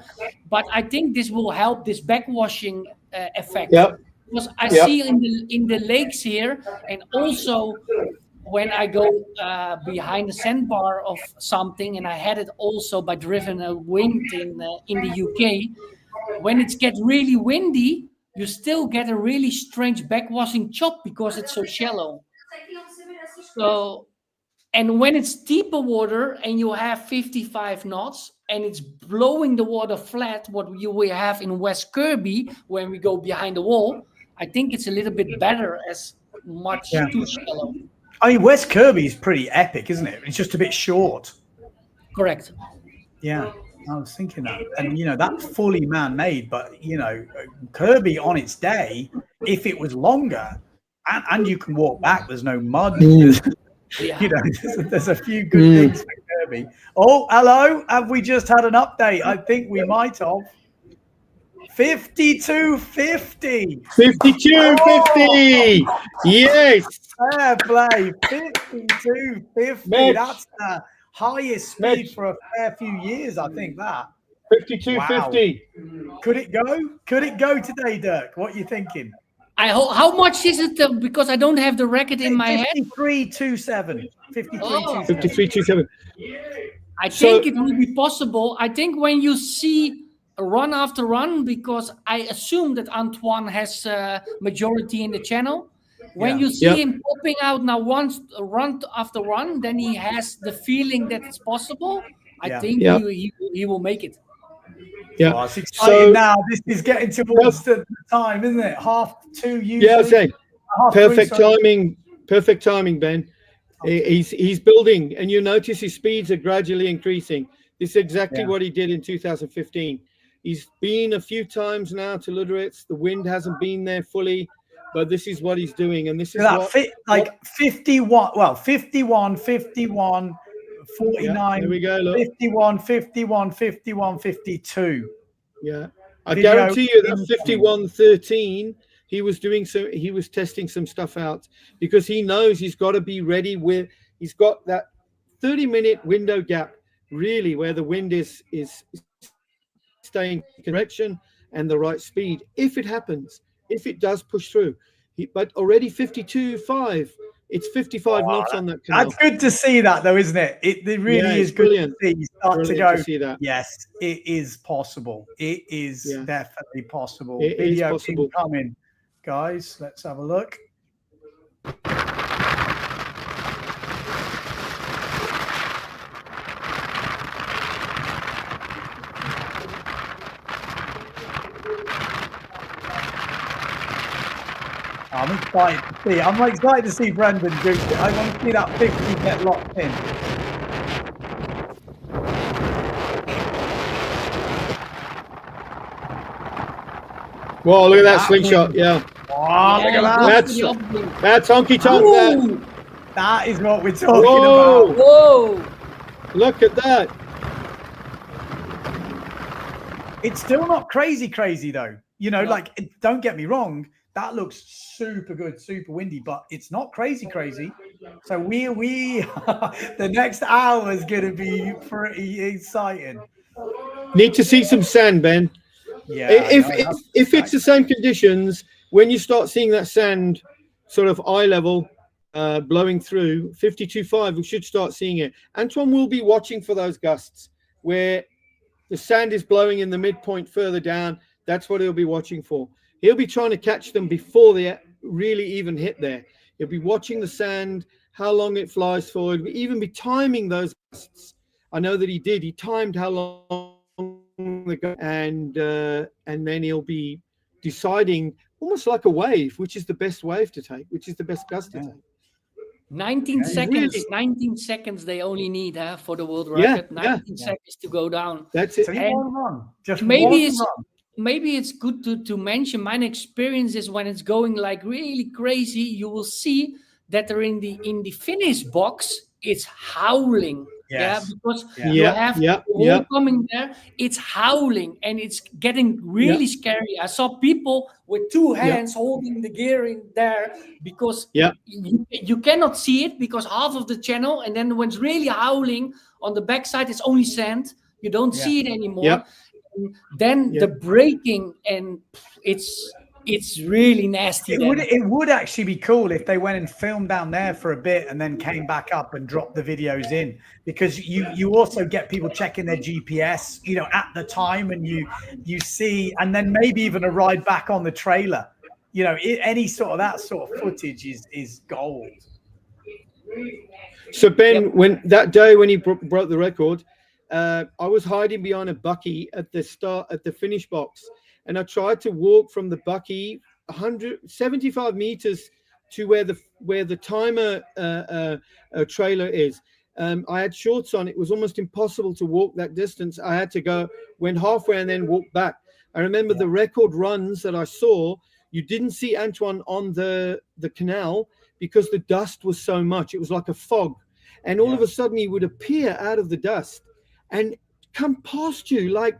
But I think this will help this backwashing effect. Because I see in the lakes here, and also when I go behind the sandbar of something, and I had it also by driven a wind in the UK. When it gets really windy, you still get a really strange backwashing chop because it's so shallow. So, and when it's deeper water and you have 55 knots and it's blowing the water flat, what you will have in West Kirby when we go behind the wall, I think it's a little bit better as much too shallow. I mean, West Kirby is pretty epic, isn't it? It's just a bit short. Correct. Yeah. I was thinking that, and that fully man-made, but Kirby on its day, if it was longer, and you can walk back, there's no mud. There's a few good things for Kirby. Oh, hello, have we just had an update? I think we might have. 52.50. 52.50. Yes. Fair play. 52.50. That's highest speed for a fair few years, I think that. 52.50. Wow. Could it go today, Dirk? What are you thinking? How much is it? Because I don't have the record in my head. 53.27. 53.27. 53.27. I think it will be possible. I think when you see run after run, because I assume that Antoine has majority in the channel. When you see him popping out now once run after run, then he has the feeling that it's possible. I think he will make it. Yeah, oh, it's exciting now. This is getting towards the time, isn't it? 2:30 usually. Yeah, I'd say perfect timing. Perfect timing, Ben. He's building, and you notice his speeds are gradually increasing. This is exactly what he did in 2015. He's been a few times now to Luderitz. The wind hasn't been there fully. But this is what he's doing, and this is that 51. Well, 51, 51, 49. There we go. Look. 51, 51, 51, 52. Yeah, I guarantee you that 51.13. He was doing so. He was testing some stuff out because he knows he's got to be ready. He's got that 30-minute window gap, really, where the wind is staying in direction and the right speed. If it happens. If it does push through, but already 52.5, it's 55 knots on that canal. That's good to see that, though, isn't it? It really is brilliant. Good to see. Start to go. To see that. Yes, it is possible. It is definitely possible. It is possible. Coming, guys. Let's have a look. I'm excited to see. I'm excited to see Brendan do it. I want to see that 50 get locked in. Whoa, look at that slingshot. Yeah. Oh, look at that. That's honky tonk there. That is what we're talking about. Whoa. Look at that. It's still not crazy though. Don't get me wrong. That looks super good, super windy, but it's not crazy. So we the next hour is going to be pretty exciting. Need to see some sand, Ben. Yeah. If it's the same conditions, when you start seeing that sand sort of eye level, blowing through 52.5. We should start seeing it. Antoine will be watching for those gusts where the sand is blowing in the midpoint further down. That's what he'll be watching for. He'll be trying to catch them before they really even hit there. He'll be watching the sand, how long it flies forward. He'll even be timing those gusts. I know that he did. He timed how long they go, and then he'll be deciding almost like a wave, which is the best wave to take, which is the best gust to take. 19 seconds. 19 seconds they only need for the world record. 19 seconds to go down. That's it. So one run. Just maybe it's good to mention. My experience is when it's going like really crazy, you will see that they're in the finish box. It's howling. Yes. Because you have the wall coming there. It's howling and it's getting really scary. I saw people with two hands holding the gear in there because you cannot see it because half of the channel, and then when it's really howling on the backside, it's only sand. You don't see it anymore. Then the braking, and it's really nasty. It would actually be cool if they went and filmed down there for a bit and then came back up and dropped the videos in, because you also get people checking their GPS, at the time, and you see, and then maybe even a ride back on the trailer. Any sort of that sort of footage is gold. So Ben, when that day when he broke the record, I was hiding behind a bucky at the finish box, and I tried to walk from the bucky 175 meters to where the timer trailer is. I had shorts on. It was almost impossible to walk that distance. I had to went halfway and then walk back. I remember the record runs that I saw. You didn't see Antoine on the canal because the dust was so much. It was like a fog, and all of a sudden he would appear out of the dust and come past you like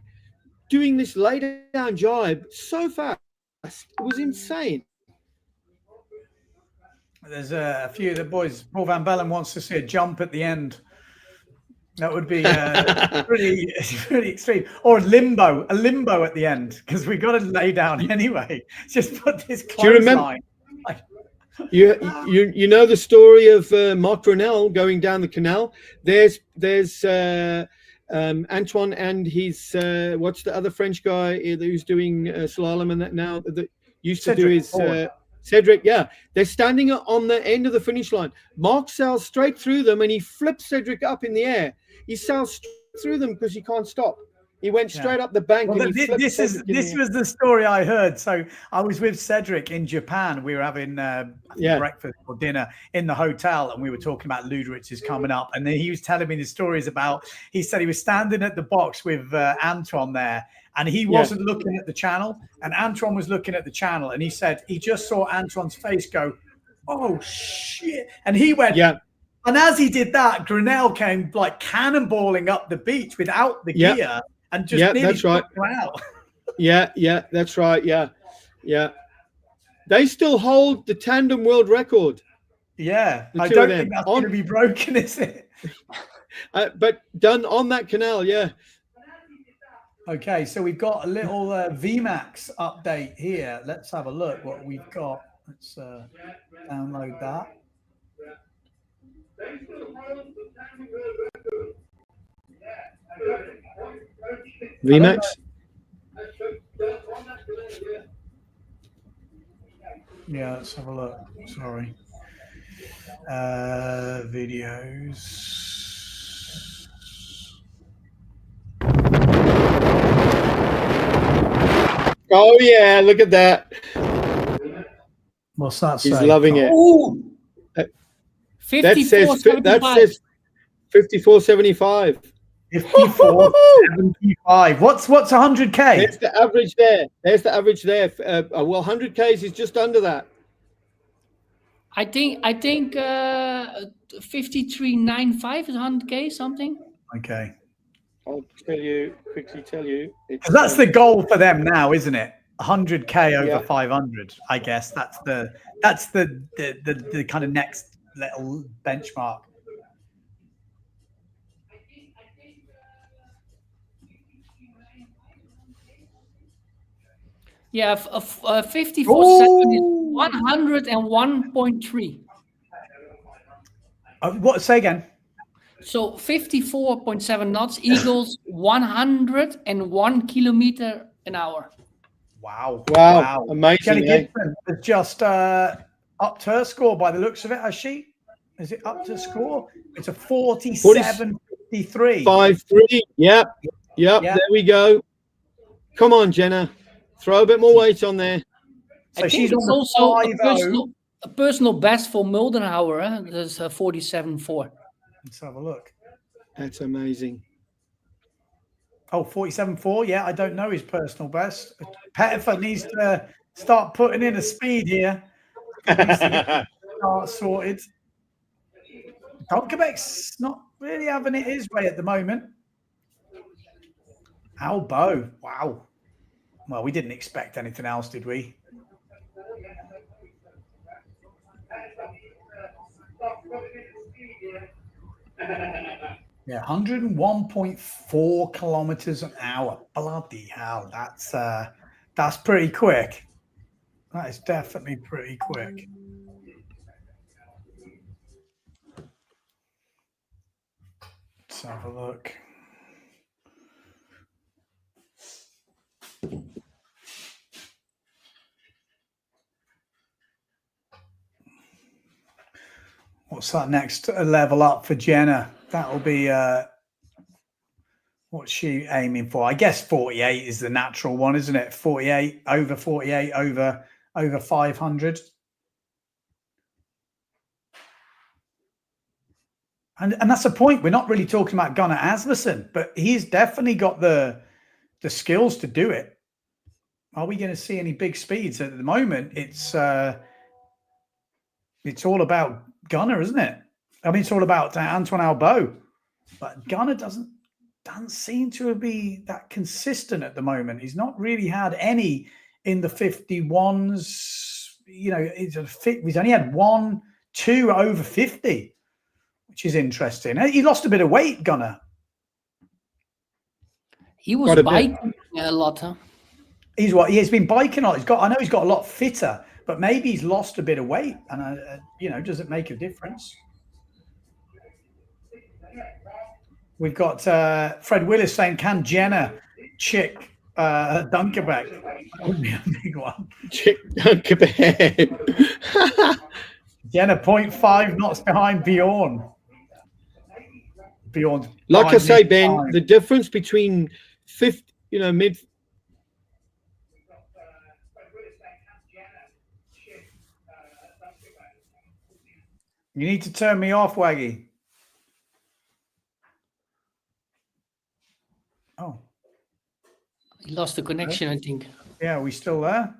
doing this lay down jibe so fast. It was insane. There's a few of the boys. Paul Van Bellen wants to see a jump at the end. That would be pretty extreme. Or a limbo at the end, because we got to lay down anyway. Just put this clothesline. You know the story of Mark Brunel going down the canal. There's Antoine and his what's the other French guy who's doing slalom and that now that used to do his Cedric. Yeah, they're standing on the end of the finish line. Mark sails straight through them and he flips Cedric up in the air. He sails straight through them because he can't stop. He went straight up the bank. Well, and this was the story I heard. So I was with Cedric in Japan. We were having breakfast or dinner in the hotel, and we were talking about Luderitz is coming up. And then he was telling me the stories about. He said he was standing at the box with Antoine there, and he wasn't looking at the channel, and Antoine was looking at the channel, and he said he just saw Antoine's face go, "Oh shit!" And he went, And as he did that, Grinnell came like cannonballing up the beach without the gear. And just that's right. Out. That's right. Yeah. They still hold the tandem world record. Yeah, I don't think that's going to be broken, is it? But done on that canal, Okay, so we've got a little VMAX update here. Let's have a look what we've got. Let's download that. VMAX. Yeah, let's have a look. Sorry. Videos. Oh yeah, look at that. What's that say? He's loving it. Ooh. That says 54.75. 54.75. What's 100K? There's the average there. Well, 100Ks is just under that. I think 53.95 is 100K something. Okay. I'll quickly tell you. Because that's the goal for them now, isn't it? 100K over 500. I guess that's the kind of next little benchmark. Yeah, 54.7 is 101.3. What? Say again. So 54.7 knots equals 101 kilometer an hour. Wow. Wow. Amazing. Jenny Gibson has just upped her score by the looks of it, has she? Is it up to score? It's a 47.53. 5-3. Yep. There we go. Come on, Jenna. Throw a bit more weight on there. So I think it's also a personal best for Moldenhauer. There's 47.4. Let's have a look. That's amazing. Oh, 47.4. Yeah, I don't know his personal best. Pettifer needs to start putting in a speed here. Start sorted. Donkerbeck's not really having it his way at the moment. Albo. Wow. Well, we didn't expect anything else, did we? Yeah, 101.4 kilometers an hour. Bloody hell, that's pretty quick. That is definitely pretty quick. Let's have a look. What's that next level up for Jenna? That'll be what's she aiming for? I guess 48 is the natural one, isn't it? 48 over 500. And that's the point. We're not really talking about Gunnar Asmussen, but he's definitely got the skills to do it. Are we going to see any big speeds? At the moment, it's all about Gunnar, isn't it? I mean, it's all about Antoine Albo, but Gunnar doesn't seem to be that consistent at the moment. He's not really had any in the 51s. You know, he's only had 1-2 over 50, which is interesting. He lost a bit of weight, Gunnar. He was biking a lot, huh? He's been biking a lot. I know he's got a lot fitter, but maybe he's lost a bit of weight, and does it make a difference? We've got Fred Willis saying, "Can Jenna chick Dunkerbeck?" That would be a big one. Chick Dunkerbeck. Jenna 0.5 knots behind Bjorn. Bjorn's like I say, Ben, the difference between mid. You need to turn me off, Waggy. Oh. He lost the connection, I think. Yeah, are we still there?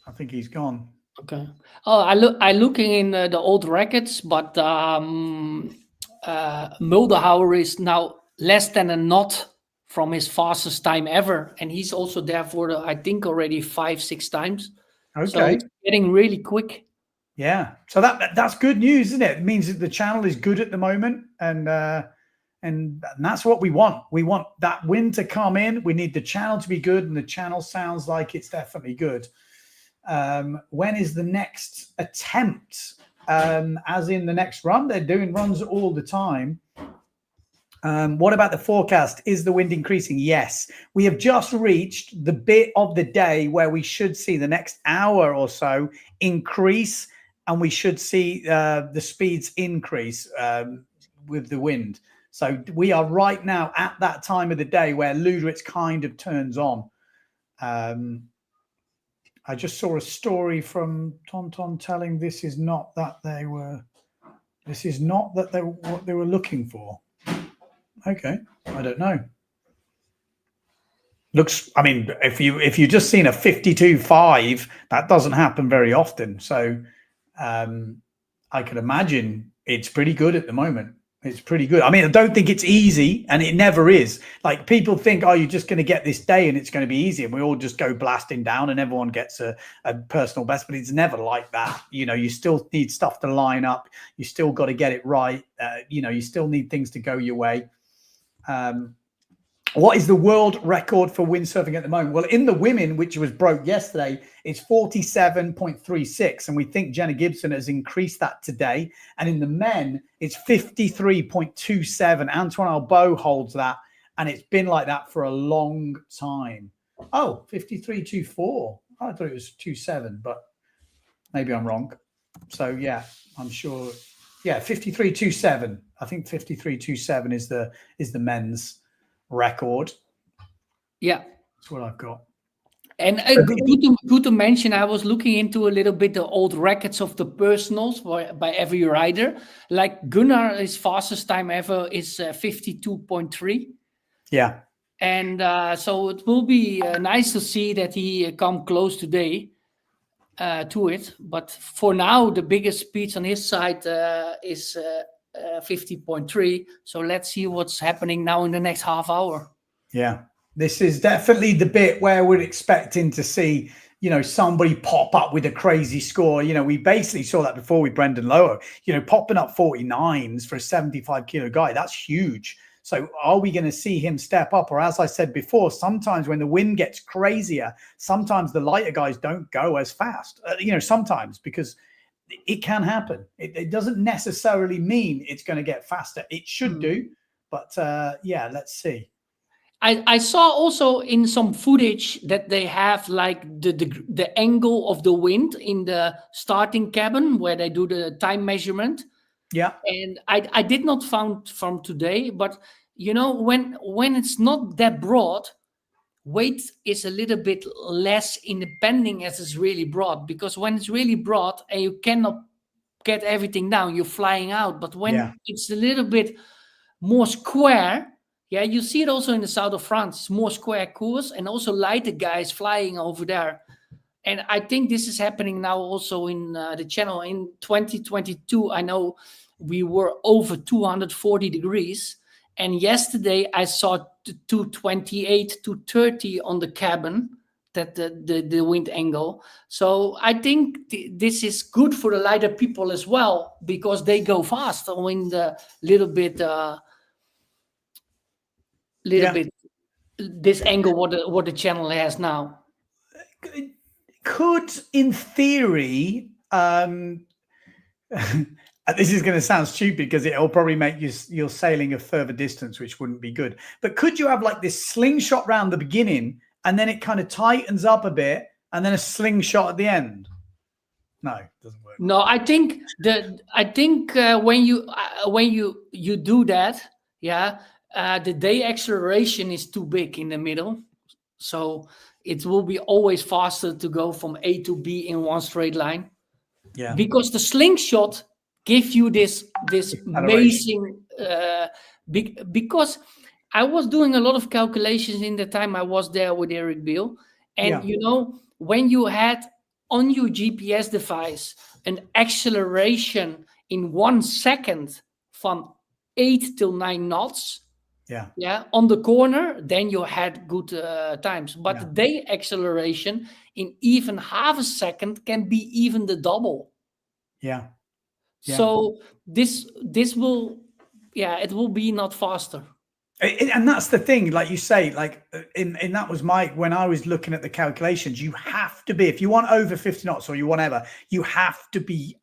I think he's gone. Okay. Oh, I looking in the old records, but Moldenhauer is now less than a knot from his fastest time ever, and he's also there for I think already 5-6 times. Okay. So it's getting really quick. Yeah, so that's good news, isn't it? It means that the channel is good at the moment, and that's what we want. We want that wind to come in. We need the channel to be good, and the channel sounds like it's definitely good. When is the next attempt? As in the next run? They're doing runs all the time. What about the forecast? Is the wind increasing? Yes. We have just reached the bit of the day where we should see the next hour or so increase, and we should see the speeds increase with the wind. So we are right now at that time of the day where Luderitz kind of turns on. I just saw a story from Tonton telling this is not what they were looking for. Okay, I don't know. I mean, if you just seen a 52.5, that doesn't happen very often. So I can imagine it's pretty good at the moment. It's pretty good. I mean, I don't think it's easy, and it never is. Like, people think, oh, you're just going to get this day and it's going to be easy, and we all just go blasting down and everyone gets a personal best, but it's never like that. You still need stuff to line up. You still got to get it right. You still need things to go your way. What is the world record for windsurfing at the moment? Well, in the women, which was broke yesterday, it's 47.36. And we think Jenna Gibson has increased that today. And in the men, it's 53.27. Antoine Albeau holds that. And it's been like that for a long time. Oh, 53.24. I thought it was 27, but maybe I'm wrong. So, yeah, I'm sure. Yeah, 53.27. I think 53.27 is the men's record. Yeah, that's what I've got. And good to mention, I was looking into a little bit the old records of the personals by every rider. Like Gunnar, his fastest time ever is 52.3. Yeah. And so it will be nice to see that he come close today to it. But for now, the biggest speeds on his side is 50.3. So let's see what's happening now in the next half hour. Yeah, this is definitely the bit where we're expecting to see, you know, somebody pop up with a crazy score. You know, we basically saw that before with Brendan Lower, you know, popping up 49s for a 75 kilo guy. That's huge. So are we going to see him step up? Or as I said before, sometimes when the wind gets crazier, sometimes the lighter guys don't go as fast, you know, sometimes, because it can happen. It doesn't necessarily mean it's going to get faster. It should do. But yeah, let's see. I saw also in some footage that they have like the angle of the wind in the starting cabin where they do the time measurement. Yeah. And I did not found from today, but you know, when it's not that broad, weight is a little bit less in the bending as it's really broad, because when it's really broad and you cannot get everything down, you're flying out. But when it's a little bit more square, yeah, you see it also in the south of France, more square course and also lighter guys flying over there. And I think this is happening now also in the channel. In 2022, I know we were over 240 degrees. And yesterday I saw 228, 230 on the cabin, that the wind angle. So I think this is good for the lighter people as well, because they go fast in the little bit this angle what the channel has now. Could, in theory, this is going to sound stupid because it'll probably make you're sailing a further distance, which wouldn't be good. But could you have like this slingshot round the beginning and then it kind of tightens up a bit and then a slingshot at the end? No, it doesn't work. No, I think when you do that, yeah, the day acceleration is too big in the middle, so it will be always faster to go from A to B in one straight line. Yeah, because the slingshot gives you this amazing because I was doing a lot of calculations in the time I was there with Eric Beale, and you know, when you had on your GPS device an acceleration in 1 second from 8 till 9 knots, on the corner, then you had good times. But the day acceleration in even half a second can be even the double. Yeah. So this will, it will be not faster. And that's the thing, like you say, like in that was when I was looking at the calculations, you have to be, if you want over 50 knots or you want ever, you have to be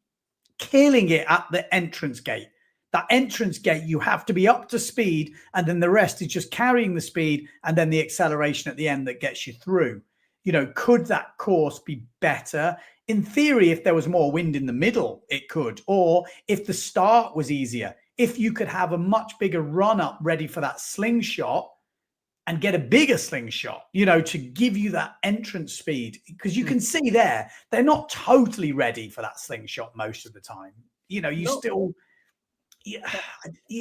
killing it at the entrance gate. That entrance gate, you have to be up to speed, and then the rest is just carrying the speed and then the acceleration at the end that gets you through. You know, could that course be better? In theory, if there was more wind in the middle, it could. Or if the start was easier, if you could have a much bigger run up ready for that slingshot and get a bigger slingshot, you know, to give you that entrance speed, because you can see they're not totally ready for that slingshot most of the time. You know, you still...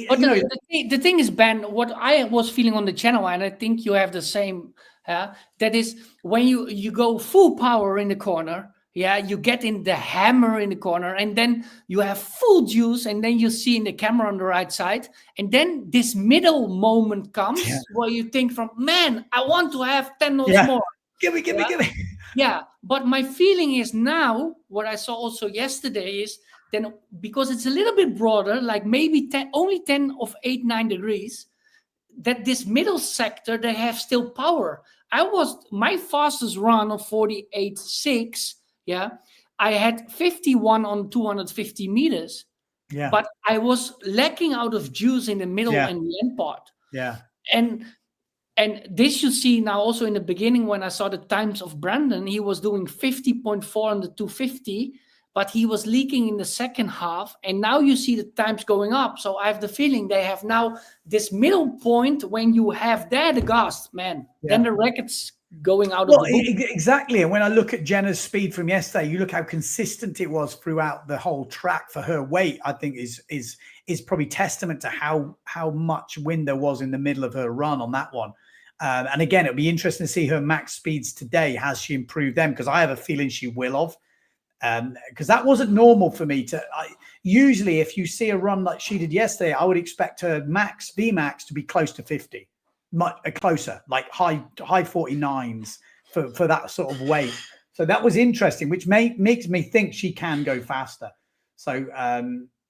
But the thing is, Ben, what I was feeling on the channel, and I think you have the same, that is when you go full power in the corner, you get in the hammer in the corner, and then you have full juice, and then you see in the camera on the right side, and then this middle moment comes where you think man, I want to have 10 knots more. Give me. Yeah, but my feeling is now, what I saw also yesterday is, then because it's a little bit broader, like maybe only 10 of 8-9 degrees, that this middle sector, they have still power. My fastest run of 48.6, yeah, I had 51 on 250 meters. Yeah. But I was lacking out of juice in the middle and the end part. Yeah. And this you see now also in the beginning when I saw the times of Brandon. He was doing 50.4 on the 250, but he was leaking in the second half. And now you see the times going up. So I have the feeling they have now this middle point when you have there the gust, man. Yeah. Then the record's going out of the book. Exactly. And when I look at Jenna's speed from yesterday, you look how consistent it was throughout the whole track for her weight. I think is probably testament to how much wind there was in the middle of her run on that one. And again, it'll be interesting to see her max speeds today. Has she improved them? Because I have a feeling she will have. Because that wasn't normal for me to. Usually, if you see a run like she did yesterday, I would expect her Vmax to be close to 50, much closer, like high 49s for that sort of weight. So that was interesting, which makes me think she can go faster. So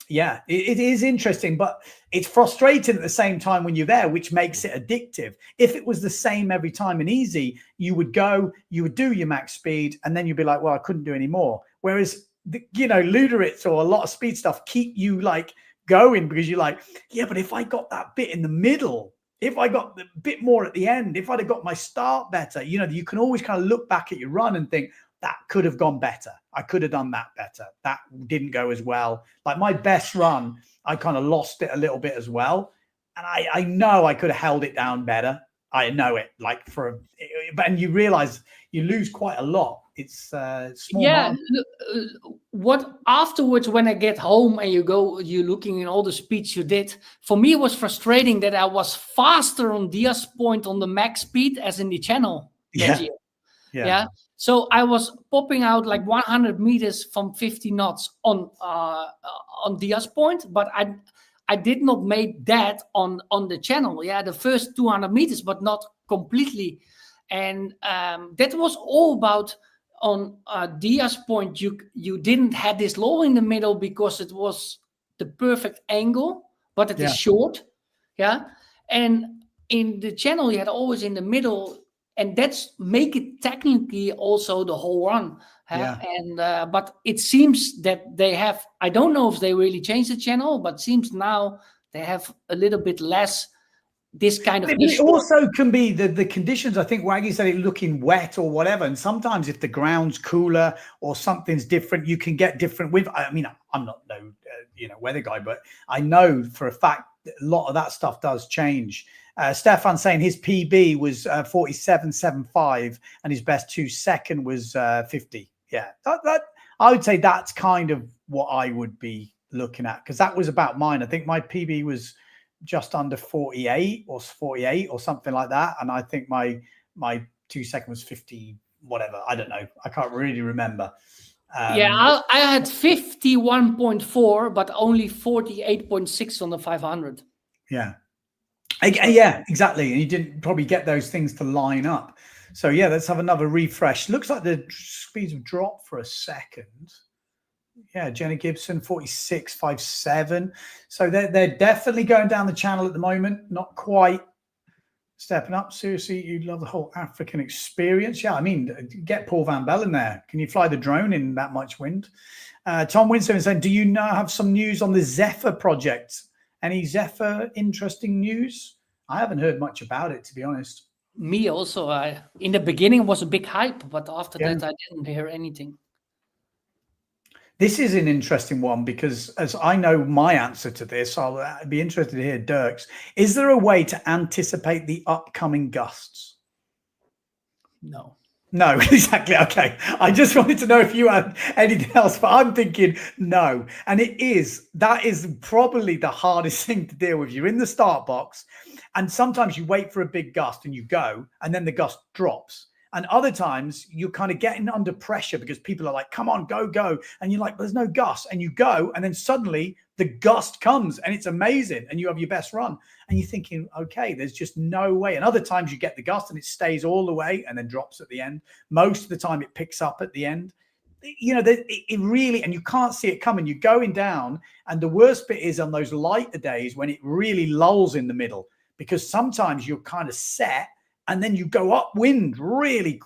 yeah, it is interesting, but it's frustrating at the same time when you're there, which makes it addictive. If it was the same every time and easy, you would do your max speed, and then you'd be like, well, I couldn't do any more. Whereas, Luderitz or a lot of speed stuff keep you like going, because you're like, yeah, but if I got that bit in the middle, if I got the bit more at the end, if I'd have got my start better, you can always kind of look back at your run and think, that could have gone better. I could have done that better. That didn't go as well. Like my best run, I kind of lost it a little bit as well. And I know I could have held it down better. I know it, and you realize you lose quite a lot. It's small. Yeah. What afterwards, when I get home and you're looking in all the speeds you did, for me, it was frustrating that I was faster on Diaz Point on the max speed as in the channel. Yeah. So I was popping out like 100 meters from 50 knots on Diaz Point, but I did not make that on the channel. Yeah, the first 200 meters, but not completely. And that was all about on Diaz Point. You didn't have this low in the middle because it was the perfect angle, but it is short. Yeah, and in the channel you had always in the middle. And that's make it technically also the whole run. And but it seems that they have, I don't know if they really changed the channel, but seems now they have a little bit less this kind of issue. It also can be the conditions. I think Waggy said it looking wet or whatever. And sometimes if the ground's cooler or something's different, you can get different wind. I mean, I'm not no weather guy, but I know for a fact that a lot of that stuff does change. Stefan saying his PB was 47.75 and his best 2 second was 50. Yeah, that I would say that's kind of what I would be looking at, because that was about mine. I think my PB was just under 48 or something like that, and I think my 2 second was 50 whatever. I don't know. I can't really remember. I had 51.4, but only 48.6 on the 500. Yeah. Yeah, exactly. And you didn't probably get those things to line up. So yeah, let's have another refresh. Looks like the speeds have dropped for a second. Yeah, Jenna Gibson 46.57. So they're definitely going down the channel at the moment. Not quite stepping up. Seriously, you love the whole African experience. Yeah, I mean, get Paul Van Bell in there. Can you fly the drone in that much wind? Tom Winston saying, do you now have some news on the Zephyr project? Any Zephyr interesting news? I haven't heard much about it, to be honest. Me also. In the beginning was a big hype, but after that I didn't hear anything. This is an interesting one because as I know my answer to this, I'll be interested to hear Dirk's. Is there a way to anticipate the upcoming gusts? No. No, exactly. Okay. I just wanted to know if you had anything else, but I'm thinking no. And that is probably the hardest thing to deal with. You're in the start box and sometimes you wait for a big gust and you go and then the gust drops. And other times you're kind of getting under pressure because people are like, come on, go, go. And you're like, there's no gust. And you go and then suddenly the gust comes and it's amazing and you have your best run. And you're thinking, okay, there's just no way. And other times you get the gust and it stays all the way and then drops at the end. Most of the time it picks up at the end. It really, and you can't see it coming. You're going down. And the worst bit is on those lighter days when it really lulls in the middle, because sometimes you're kind of set and then you go upwind really,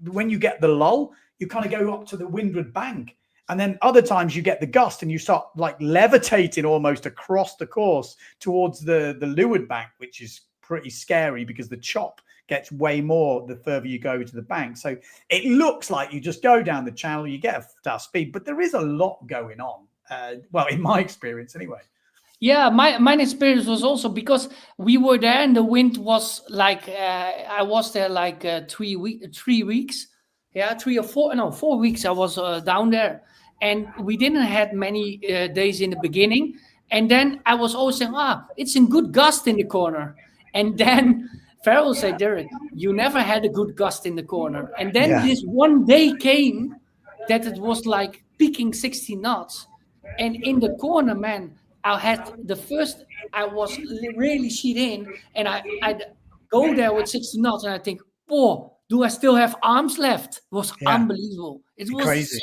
when you get the lull, you kind of go up to the windward bank. And then other times you get the gust and you start like levitating almost across the course towards the leeward bank, which is pretty scary because the chop gets way more the further you go to the bank. So it looks like you just go down the channel, you get a fast speed, but there is a lot going on. Well, in my experience anyway. Yeah, my experience was also because we were there and the wind was like, I was there like 3 weeks. Yeah, 4 weeks I was down there. And we didn't have many days in the beginning. And then I was always saying, it's a good gust in the corner. And then Farrell said, Derek, you never had a good gust in the corner. And then this one day came that it was like peaking 60 knots. And in the corner, man, I was really sheet in. And I'd go there with 60 knots and I think, do I still have arms left? It was unbelievable. It was crazy.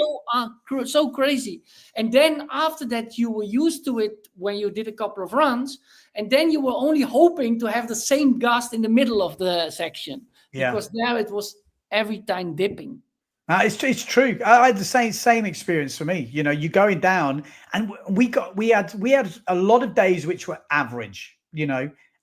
So crazy. And then after that, you were used to it when you did a couple of runs. And then you were only hoping to have the same gust in the middle of the section. Because there it was every time dipping. It's true. I had the same experience for me. You're going down, and we had a lot of days which were average,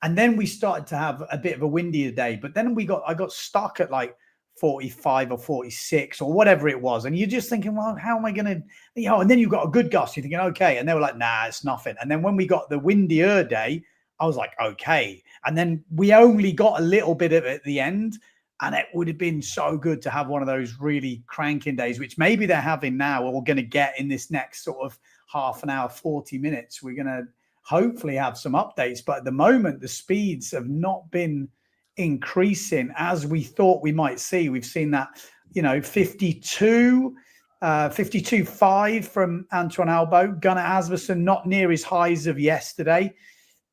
and then we started to have a bit of a windier day. But then I got stuck at like 45 or 46 or whatever it was, and you're just thinking, well, how am I going to, and then you got a good gust. You're thinking, okay, and they were like, nah, it's nothing. And then when we got the windier day, I was like, okay, and then we only got a little bit of it at the end. And it would have been so good to have one of those really cranking days, which maybe they're having now, or we're going to get in this next sort of half an hour, 40 minutes. We're going to hopefully have some updates. But at the moment, the speeds have not been increasing as we thought we might see. We've seen that, 52.5 from Antoine Albo. Gunnar Asmussen, not near his highs of yesterday.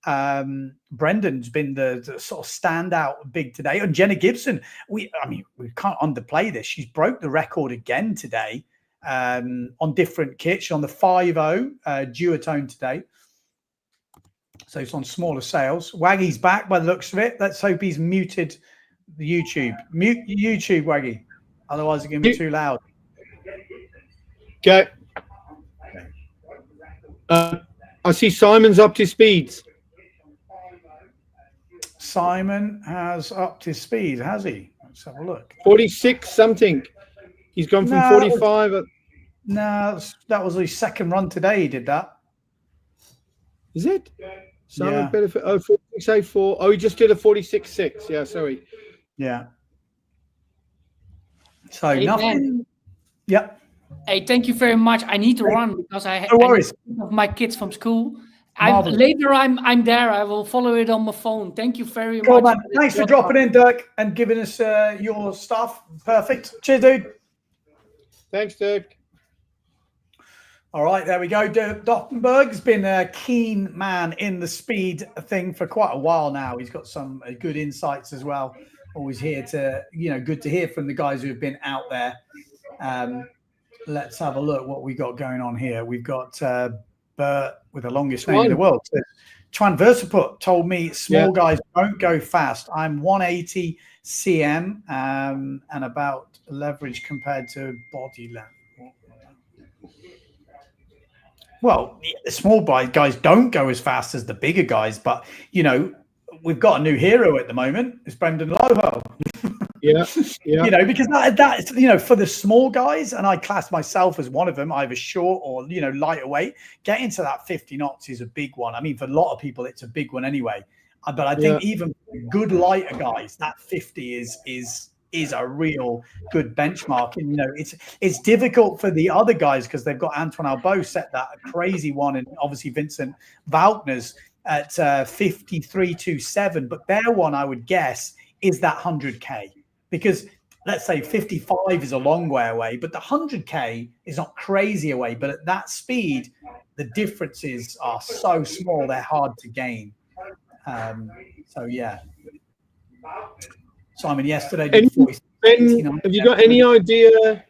Brendan's been the sort of standout big today, and Jenna Gibson, we can't underplay this. She's broke the record again today on different kits. She's on the 5.0 duotone today, so it's on smaller sails. Waggy's back by the looks of it. Let's hope he's muted the YouTube. Mute YouTube, Waggy, otherwise it's going to be too loud. Okay. I see Simon's up to speeds. Simon has upped his speed, has he? Let's have a look. 46 something. He's gone from 45. No, that was his second run today. He did that. Is it? Simon benefit. 46.84. Oh, he just did a 46.6. Yeah, sorry. Yeah. So nothing. Yep. Hey, thank you very much. I need to run because I no worries. have my kids from school. Later, I'm there. I will follow it on my phone. Thank you very much. Man. Thanks for dropping in, Dirk, and giving us your stuff. Perfect. Cheers, dude. Thanks, Dirk. All right, there we go. Dirk Dottenberg's been a keen man in the speed thing for quite a while now. He's got some good insights as well. Always here to, good to hear from the guys who have been out there. Let's have a look what we got going on here. We've got Bert with the longest name in the world. Twan Versaput told me small guys don't go fast. I'm 180 cm and about leverage compared to body length. Well, the small guys don't go as fast as the bigger guys, but we've got a new hero at the moment. It's Brendan Loho. Because that's for the small guys, and I class myself as one of them, either short or lighter weight. Getting to that 50 knots is a big one. I mean, for a lot of people, it's a big one anyway. But I think even good lighter guys, that 50 is a real good benchmark. And it's difficult for the other guys because they've got Antoine Albo set that crazy one, and obviously Vincent Valkner's at 53.27. But their one, I would guess, is that 100K. Because let's say 55 is a long way away, but the 100K is not crazy away. But at that speed, the differences are so small, they're hard to gain. Simon yesterday did 46. Have you got any idea?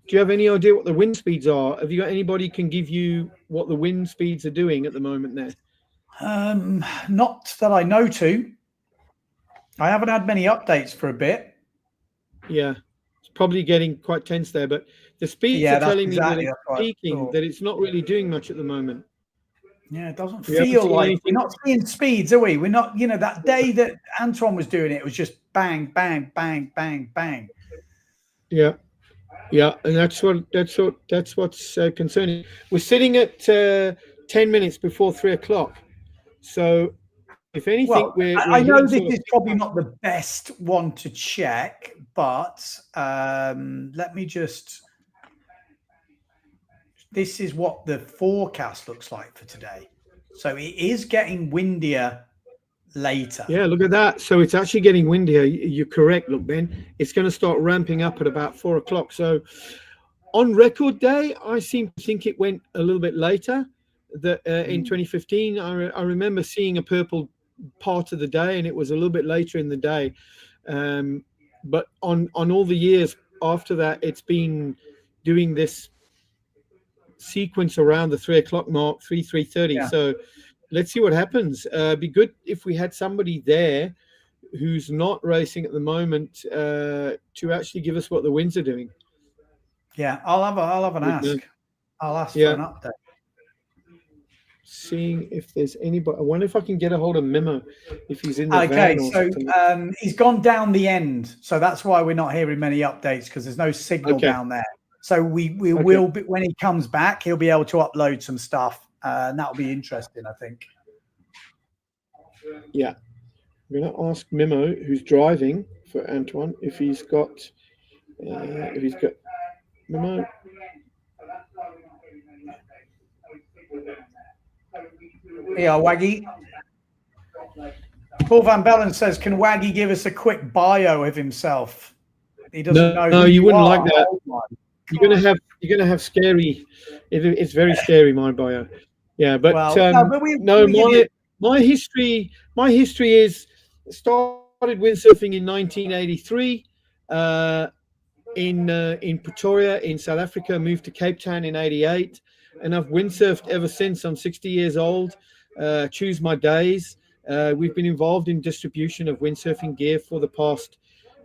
Do you have any idea what the wind speeds are? Have you got anybody can give you what the wind speeds are doing at the moment there? Not that I know to. I haven't had many updates for a bit. Yeah, it's probably getting quite tense there, but the speeds are telling me that it's peaking, that it's not really doing much at the moment. Yeah, it doesn't feel like we're not seeing speeds, are we? We're not, you know, that day that Antoine was doing it, it was just bang, bang, bang, bang, bang. Yeah, yeah, and that's what's concerning. We're sitting at 10 minutes before 3 o'clock, so if anything, we're I know this is probably not the best one to check, but let me just. This is what the forecast looks like for today. So it is getting windier later. Yeah, look at that. So it's actually getting windier. You're correct. Look, Ben, it's going to start ramping up at about 4 o'clock. So on record day, I seem to think it went a little bit later. In 2015, I remember seeing a purple part of the day, and it was a little bit later in the day. But on all the years after that, it's been doing this sequence around the 3 o'clock mark, 3:30. Yeah. So let's see what happens. Be good if we had somebody there who's not racing at the moment to actually give us what the winds are doing. Yeah, I'll have an ask. I'll ask for an update. Seeing if there's anybody. I wonder if I can get a hold of Memo if he's in the Okay, van or so something. he's gone down the end, so that's why we're not hearing many updates, because there's no signal down there. So we will be, when he comes back, he'll be able to upload some stuff, and that'll be interesting, I think. Yeah, I'm going to ask Memo, who's driving for Antoine, if he's got Memo. Yeah, Waggy. Paul Van Bellen says, "Can Waggy give us a quick bio of himself?" He doesn't know. No, who you wouldn't are. like that. You're gonna have scary. It's very scary, my bio. Yeah, but my history is started windsurfing in 1983 in Pretoria in South Africa. Moved to Cape Town in '88, and I've windsurfed ever since. I'm 60 years old. Choose my days. We've been involved in distribution of windsurfing gear for the past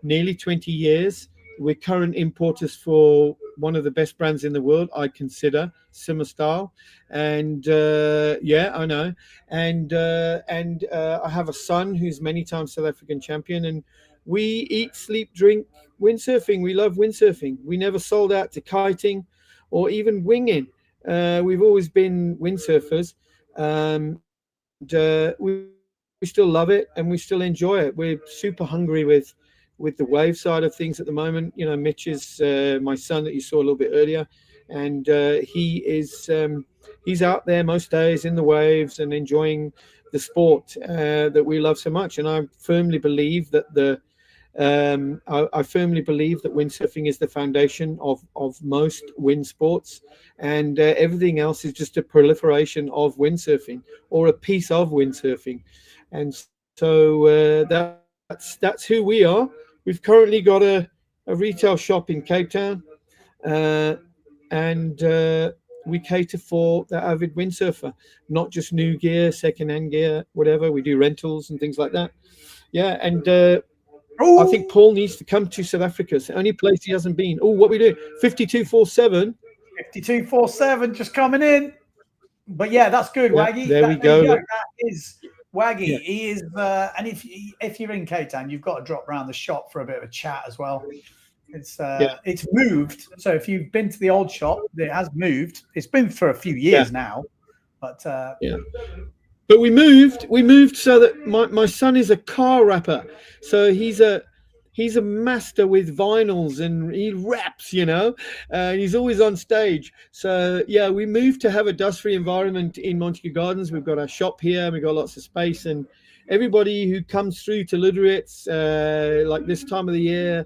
nearly 20 years. We're current importers for one of the best brands in the world, I consider, Simmer Style. And yeah, I know. And I have a son who's many times South African champion. And we eat, sleep, drink windsurfing. We love windsurfing. We never sold out to kiting or even winging. We've always been windsurfers. We still love it and we still enjoy it. We're super hungry with the wave side of things at the moment. You know, Mitch is my son that you saw a little bit earlier, and he's out there most days in the waves and enjoying the sport that we love so much. And I firmly believe that windsurfing is the foundation of most wind sports, and everything else is just a proliferation of windsurfing or a piece of windsurfing. And so that's who we are. We've currently got a retail shop in Cape Town, and we cater for the avid windsurfer, not just new gear, second-hand gear, whatever. We do rentals and things like that. Yeah, and I think Paul needs to come to South Africa. It's the only place he hasn't been. Oh, what we do? 5247. 5247 just coming in. But yeah, that's good, Yeah, Waggy. there we go. That is Waggy. Yeah. He is, and if you're in Cape Town, you've got to drop around the shop for a bit of a chat as well. It's moved. So if you've been to the old shop, it has moved. It's been for a few years now, but But we moved so that my son is a car rapper. So he's a master with vinyls and he raps, you know, and he's always on stage. So yeah, we moved to have a dust-free environment in Montague Gardens. We've got our shop here, we've got lots of space, and everybody who comes through to Luderitz, like this time of the year,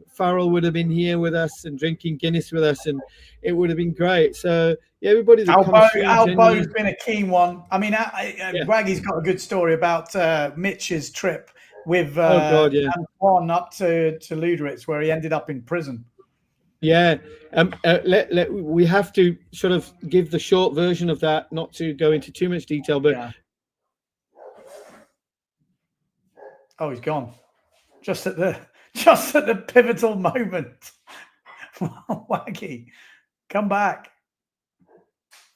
Farrell would have been here with us and drinking Guinness with us, and it would have been great. So yeah, everybody that comes through, Albo's been a keen one. I mean, Waggy's got a good story about Mitch's trip with Antoine up to Luderitz, where he ended up in prison. Yeah, we have to sort of give the short version of that, not to go into too much detail, but Oh, he's gone. Just at the pivotal moment. Waggy, come back.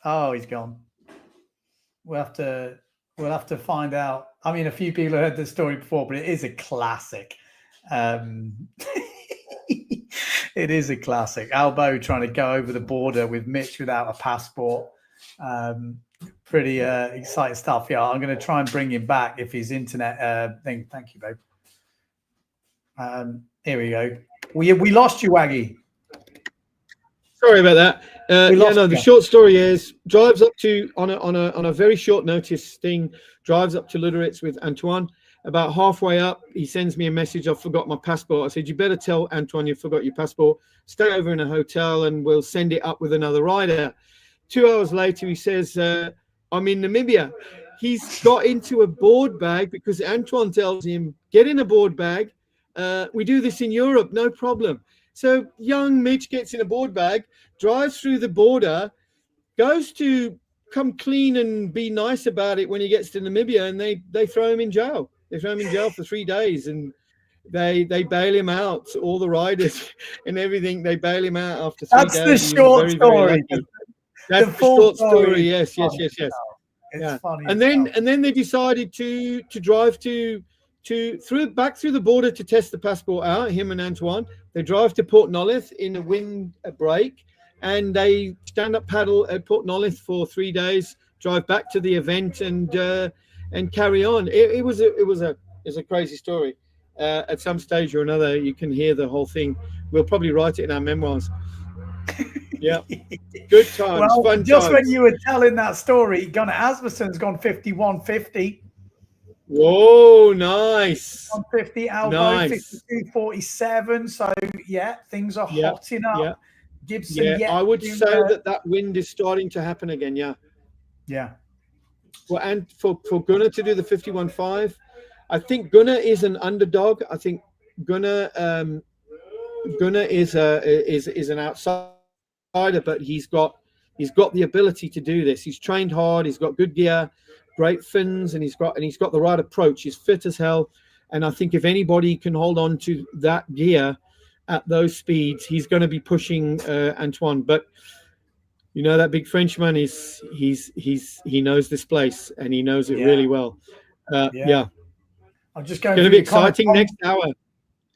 Oh, he's gone. We'll have to find out. I mean, a few people have heard this story before, but it is a classic. It is a classic. Albo trying to go over the border with Mitch without a passport. Pretty exciting stuff. Yeah, I'm going to try and bring him back if his internet thing. Thank you, babe. Here we go. We lost you, Waggy. Sorry about that. The short story is drives up to on a very short notice thing. Drives up to Luderitz with Antoine. About halfway up, he sends me a message. I forgot my passport. I said, "You better tell Antoine you forgot your passport. Stay over in a hotel, and we'll send it up with another rider." 2 hours later, he says, "I'm in Namibia." He's got into a board bag because Antoine tells him, "Get in a board bag. We do this in Europe, no problem." So young Mitch gets in a board bag, drives through the border, goes to come clean and be nice about it when he gets to Namibia, and they throw him in jail. They throw him in jail for 3 days, and they bail him out. All the riders and everything, they bail him out after 3 days. That's the short story. That's the short story. Yes. It's funny. And then they decided to drive back through the border to test the passport out. Him and Antoine. They drive to Port Nolloth in a wind break, and they stand up paddle at Port Nolloth for 3 days. Drive back to the event and carry on. It was a crazy story. At some stage or another, you can hear the whole thing. We'll probably write it in our memoirs. Yeah, good times, well, fun just times. when you were telling that story, Gunnar Asmussen's gone 51.50. Whoa, nice. 150 Albo, nice. 52.47. So yeah, things are hotting up. Yeah. Gibson, I would say that wind is starting to happen again. Yeah. Well, and for Gunnar to do the 51.5, I think Gunnar is an underdog. I think Gunnar is an outsider, but he's got the ability to do this. He's trained hard. He's got good gear, great fins, and he's got the right approach. He's fit as hell, and I think if anybody can hold on to that gear at those speeds, he's going to be pushing Antoine. But you know, that big Frenchman he knows this place, and he knows it really well. I'm just going. It's going to be exciting next hour.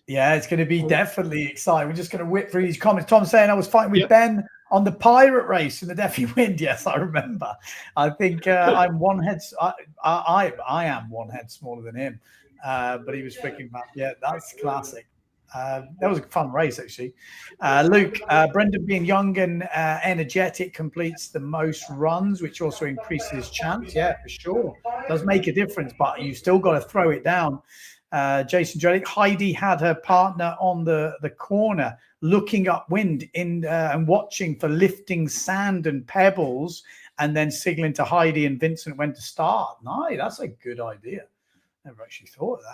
Yeah, it's going to be definitely exciting. We're just going to whip through these comments. Tom saying I was fighting with Ben on the pirate race in the Deafy Wind. Yes, I remember. I think I'm one head. I am one head smaller than him, but he was freaking back. Yeah, that's classic. That was a fun race, actually. Luke, Brendan being young and energetic completes the most runs, which also increases his chance. Yeah, for sure. Does make a difference, but you still got to throw it down. Jason Jellick, Heidi had her partner on the corner looking upwind and watching for lifting sand and pebbles, and then signaling to Heidi and Vincent when to start. Nice, that's a good idea. Never actually thought of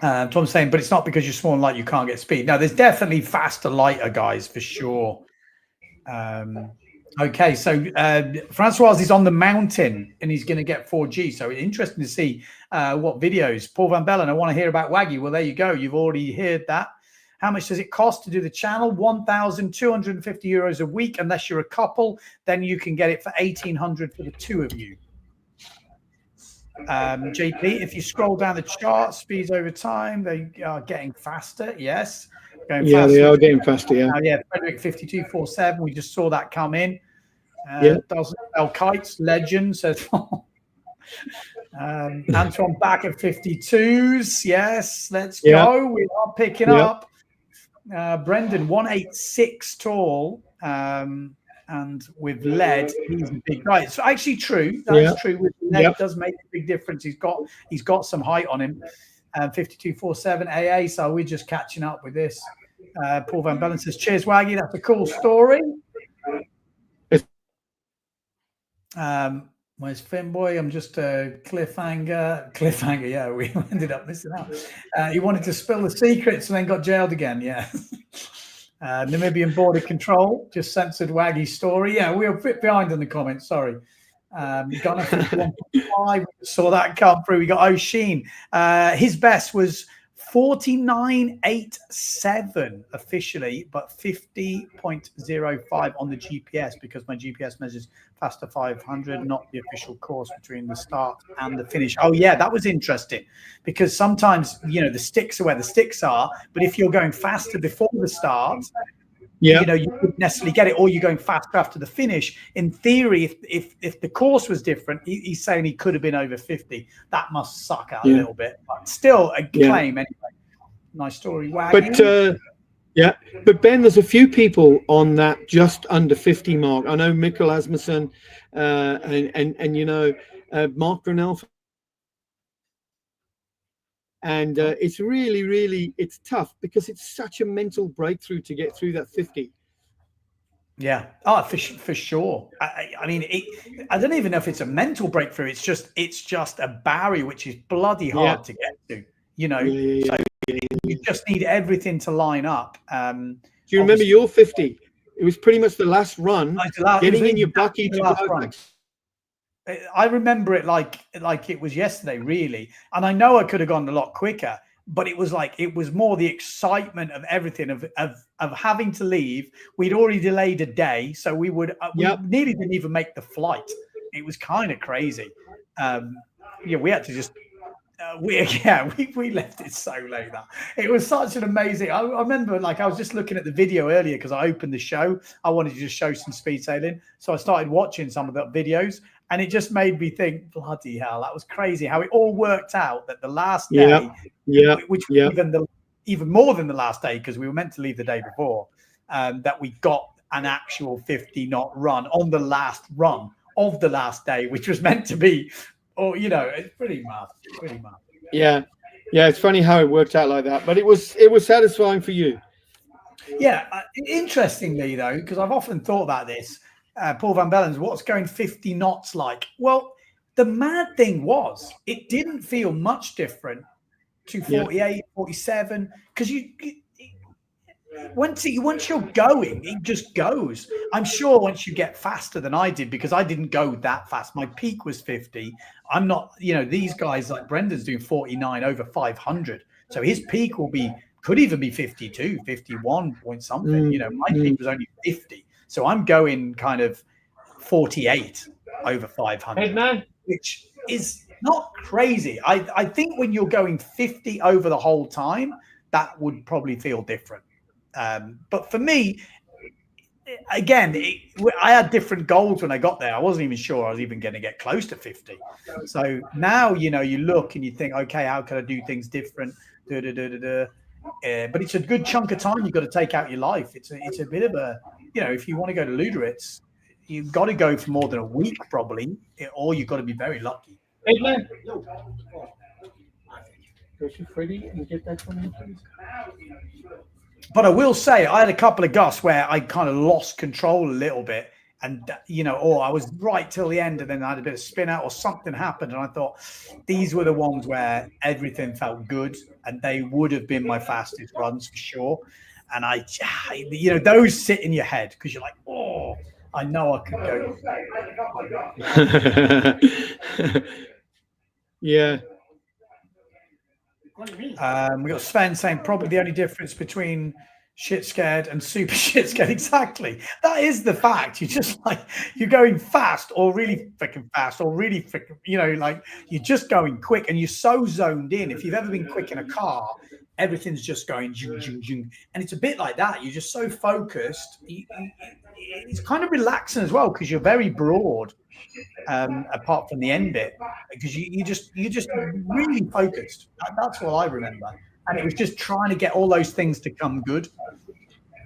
that. Tom's saying, but it's not because you're small and light you can't get speed. No, there's definitely faster, lighter guys for sure. Okay, so Francois is on the mountain and he's going to get 4G. So interesting to see what videos. Paul Van Bellen, I want to hear about Waggy. Well, there you go. You've already heard that. How much does it cost to do the channel? 1,250 euros a week. Unless you're a couple, then you can get it for 1,800 for the two of you. JP, if you scroll down the chart, speeds over time, they are getting faster. Yes. They are getting faster. Yeah. Frederick 52.47. We just saw that come in. Doesn't sell kites. Legend says. Antoine back at 52s. Yes, let's go. We are picking up. Brendan 186 tall. And with lead, he's a big guy. It's actually true. That's true. With lead, does make a big difference. He's got some height on him. 52.47 AA. So we're just catching up with this. Paul Van Bellen says, "Cheers, Waggy. That's a cool story." Where's Finboy? I'm just a cliffhanger. Yeah, we ended up missing out. He wanted to spill the secrets and then got jailed again. Yeah. Namibian border control just censored Waggy's story. Yeah, we were a bit behind in the comments. Sorry. Gunner 51.5, saw that come through. We got O'Sheen. His best was 49.87 officially, but 50.05 on the GPS, because my GPS measures faster 500, not the official course between the start and the finish. Oh yeah, that was interesting, because sometimes, you know, the sticks are where the sticks are, but if you're going faster before the start, you know, you wouldn't necessarily get it, or you're going faster after the finish. In theory, if the course was different, he's saying he could have been over 50. That must suck out a little bit, but still a claim anyway. Nice story. But but Ben, there's a few people on that just under 50 mark. I know Mikkel Asmussen, and you know, Mark Brunel. And it's really, it's tough, because it's such a mental breakthrough to get through that 50. Yeah, oh, for sure. I mean, I don't even know if it's a mental breakthrough. It's just a barrier which is bloody hard to get to. You know, so you just need everything to line up. Do you remember your 50? It was pretty much the last run, getting in your bucky to go. I remember it like it was yesterday, really. And I know I could have gone a lot quicker, but it was more the excitement of everything, of having to leave. We'd already delayed a day, so we nearly didn't even make the flight. It was kind of crazy. We had to just we left it so late that it was such an amazing. I remember, like, I was just looking at the video earlier because I opened the show. I wanted to just show some speed sailing, so I started watching some of the videos. And it just made me think, bloody hell, that was crazy how it all worked out, that the last day, which even more than the last day, because we were meant to leave the day before, that we got an actual 50-knot run on the last run of the last day, which was meant to be, it's pretty mad. Yeah, it's funny how it worked out like that, but it was satisfying for you. Yeah, interestingly though, because I've often thought about this. Paul Van Bellens, what's going 50 knots like? Well, the mad thing was, it didn't feel much different to 48, 47, because once you're going, it just goes. I'm sure once you get faster than I did, because I didn't go that fast. My peak was 50. I'm not, these guys like Brendan's doing 49 over 500. So his peak could even be 52, 51 point something. My peak was only 50. So I'm going kind of 48 over 500, which is not crazy. I think when you're going 50 over the whole time, that would probably feel different. But for me, again, I had different goals when I got there. I wasn't even sure I was even going to get close to 50. So now, you look and you think, okay, how can I do things different? But it's a good chunk of time you've got to take out your life. It's a bit of a, if you want to go to Luderitz, you've got to go for more than a week probably, or you've got to be very lucky. Hey, man. Go to Freddie and get that from him, please. But I will say, I had a couple of gusts where I kind of lost control a little bit. And, or I was right till the end and then I had a bit of spin out or something happened. And I thought these were the ones where everything felt good and they would have been my fastest runs for sure. And those sit in your head because you're like, oh, I know I could go. Yeah. We got Sven saying probably the only difference between shit scared and super shit scared. Exactly. That is the fact. You're just like, you're going fast or really freaking fast or really freaking, like you're just going quick and you're so zoned in. If you've ever been quick in a car, everything's just going zoom, zoom, zoom. And it's a bit like that. You're just so focused. It's kind of relaxing as well because you're very broad, apart from the end bit, because you're just really focused. That's what I remember. And it was just trying to get all those things to come good.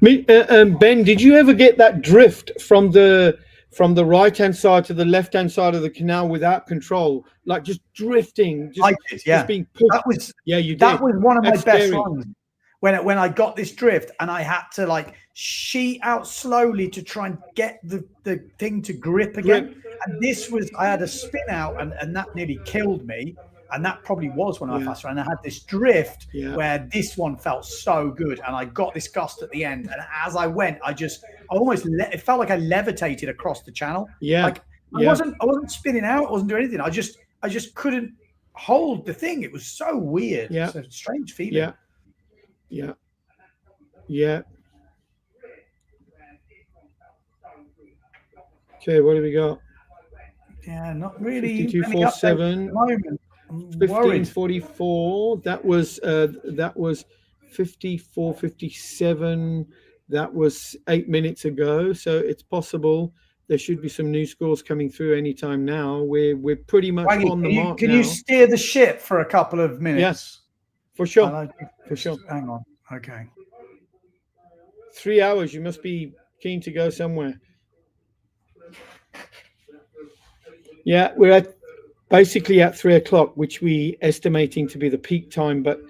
Ben, did you ever get that drift from the right-hand side to the left-hand side of the canal without control, like just drifting? I did, yeah. Just being pushed. You did. That was one of my best runs. When I got this drift and I had to like sheet out slowly to try and get the thing to grip again. And I had a spin out and that nearly killed me. And that probably was when I fast ran. I had this drift where this one felt so good. And I got this gust at the end. And as I went, it felt like I levitated across the channel. Yeah. Like I wasn't spinning out. I wasn't doing anything. I just couldn't hold the thing. It was so weird. Yeah. It's a strange feeling. Yeah. Okay, what do we got? Yeah, not really. 52.47. 15.44. That was 54.57. That was 8 minutes ago. So it's possible there should be some new scores coming through anytime now. We're pretty much on the mark Can now. you steer the ship for a couple of minutes? Yes, for sure. For sure. Hang on. Okay. 3 hours. You must be keen to go somewhere. Yeah, we're basically at 3 o'clock, which we estimating to be the peak time. But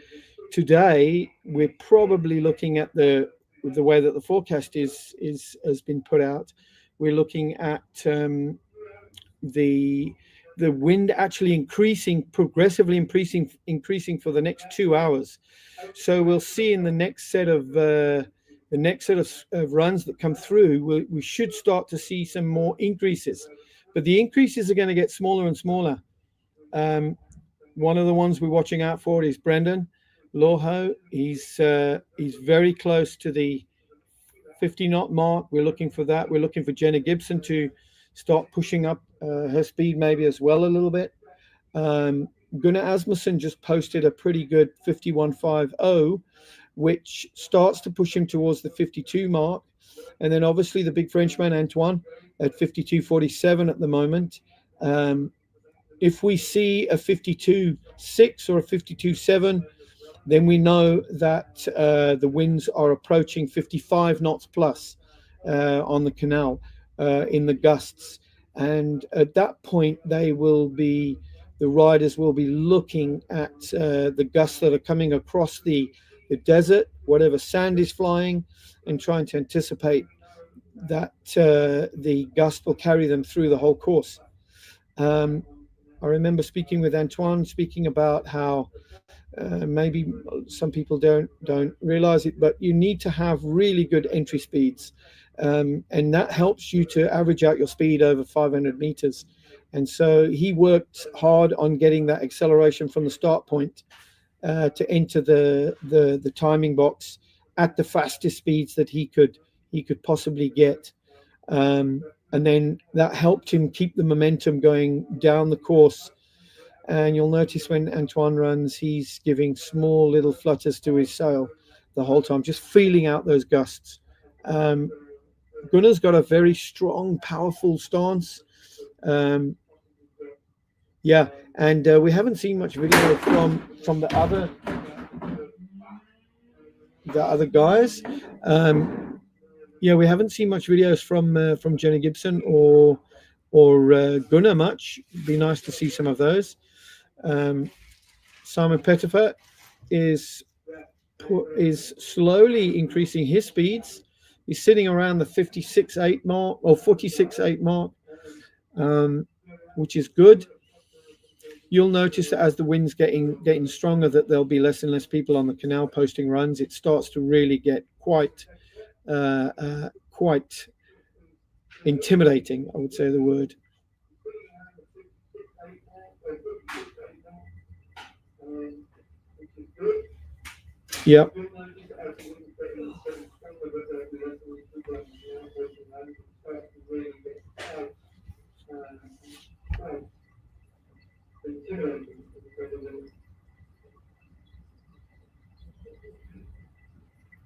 today we're probably looking at the way that the forecast has been put out. We're looking at the wind actually progressively increasing for the next 2 hours. So we'll see in the next set of runs that come through, we should start to see some more increases. But the increases are going to get smaller and smaller. One of the ones we're watching out for is Brendan Lawho. He's very close to the 50 knot mark. We're looking for that. We're looking for Jenna Gibson to start pushing up her speed maybe as well a little bit. Gunnar Asmussen just posted a pretty good 51.50, which starts to push him towards the 52 mark. And then obviously the big Frenchman, Antoine, at 52.47 at the moment. If we see a 52.6 or a 52.7, then we know that the winds are approaching 55 knots plus on the canal in the gusts. And at that point, the riders will be looking at the gusts that are coming across the desert, whatever sand is flying, and trying to anticipate that the gust will carry them through the whole course. I remember speaking with Antoine, speaking about how maybe some people don't realize it, but you need to have really good entry speeds, and that helps you to average out your speed over 500 meters. And so he worked hard on getting that acceleration from the start point to enter the timing box at the fastest speeds that he could possibly get, and then that helped him keep the momentum going down the course. And you'll notice when Antoine runs, he's giving small little flutters to his sail the whole time, just feeling out those gusts. Gunnar's got a very strong, powerful stance. And we haven't seen much video from the other guys. We haven't seen much videos from Jenna Gibson or Gunnar much. It'd be nice to see some of those. Simon Pettifer is slowly increasing his speeds. He's sitting around the 56.8 mark or 46.8 mark, which is good. You'll notice that as the wind's getting stronger, that there'll be less and less people on the canal posting runs. It starts to really get quite intimidating, I would say the word. Yeah.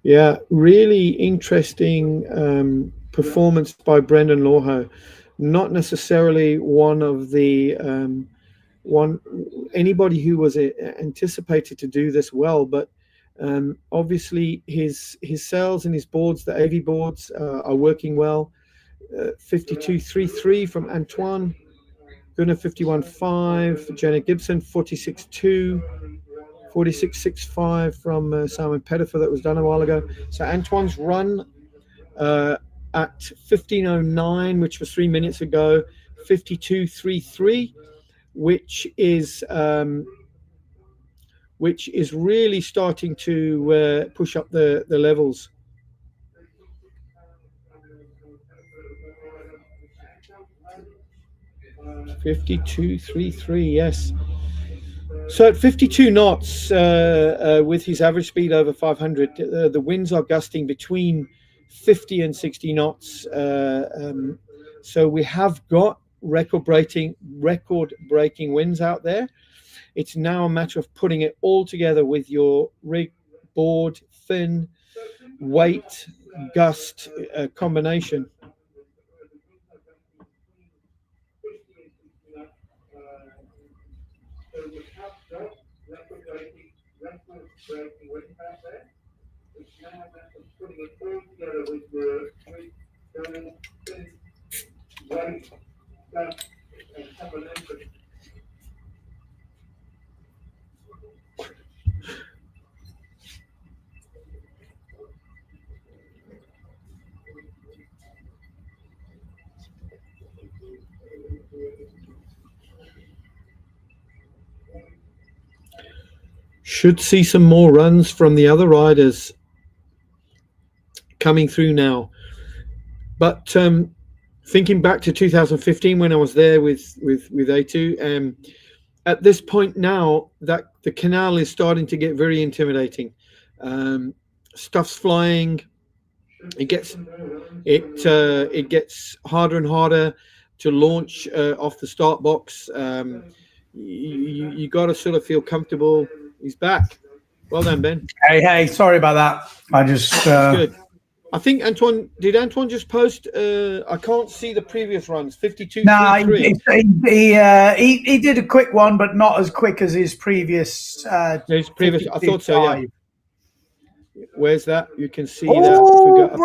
Yeah, really interesting performance by Brendan Lawho. Not necessarily one of the anybody who was anticipated to do this well, but obviously his sails and his boards, the AV boards, are working well. 52.33 from Antoine, Gunnar 51.5, Jenna Gibson 46.2. 46.65 from Simon Pettifer that was done a while ago. So Antoine's run at 15.09, which was 3 minutes ago, 52.33, which is really starting to push up the levels. 52.33, yes. So at 52 knots, with his average speed over 500, the winds are gusting between 50 and 60 knots. So we have got record-breaking winds out there. It's now a matter of putting it all together with your rig, board, fin, weight, gust combination. Should see some more runs from the other riders coming through now. But thinking back to 2015 when I was there with A2, at this point now that the canal is starting to get very intimidating. Stuff's flying. It gets harder and harder to launch off the start box. You got to sort of feel comfortable. He's back. Well done, Ben. Hey, sorry about that. I just good. I think Antoine just post? I can't see the previous runs. 52. No, he did a quick one, but not as quick as his previous. I thought so. Yeah. Where's that? You can see that.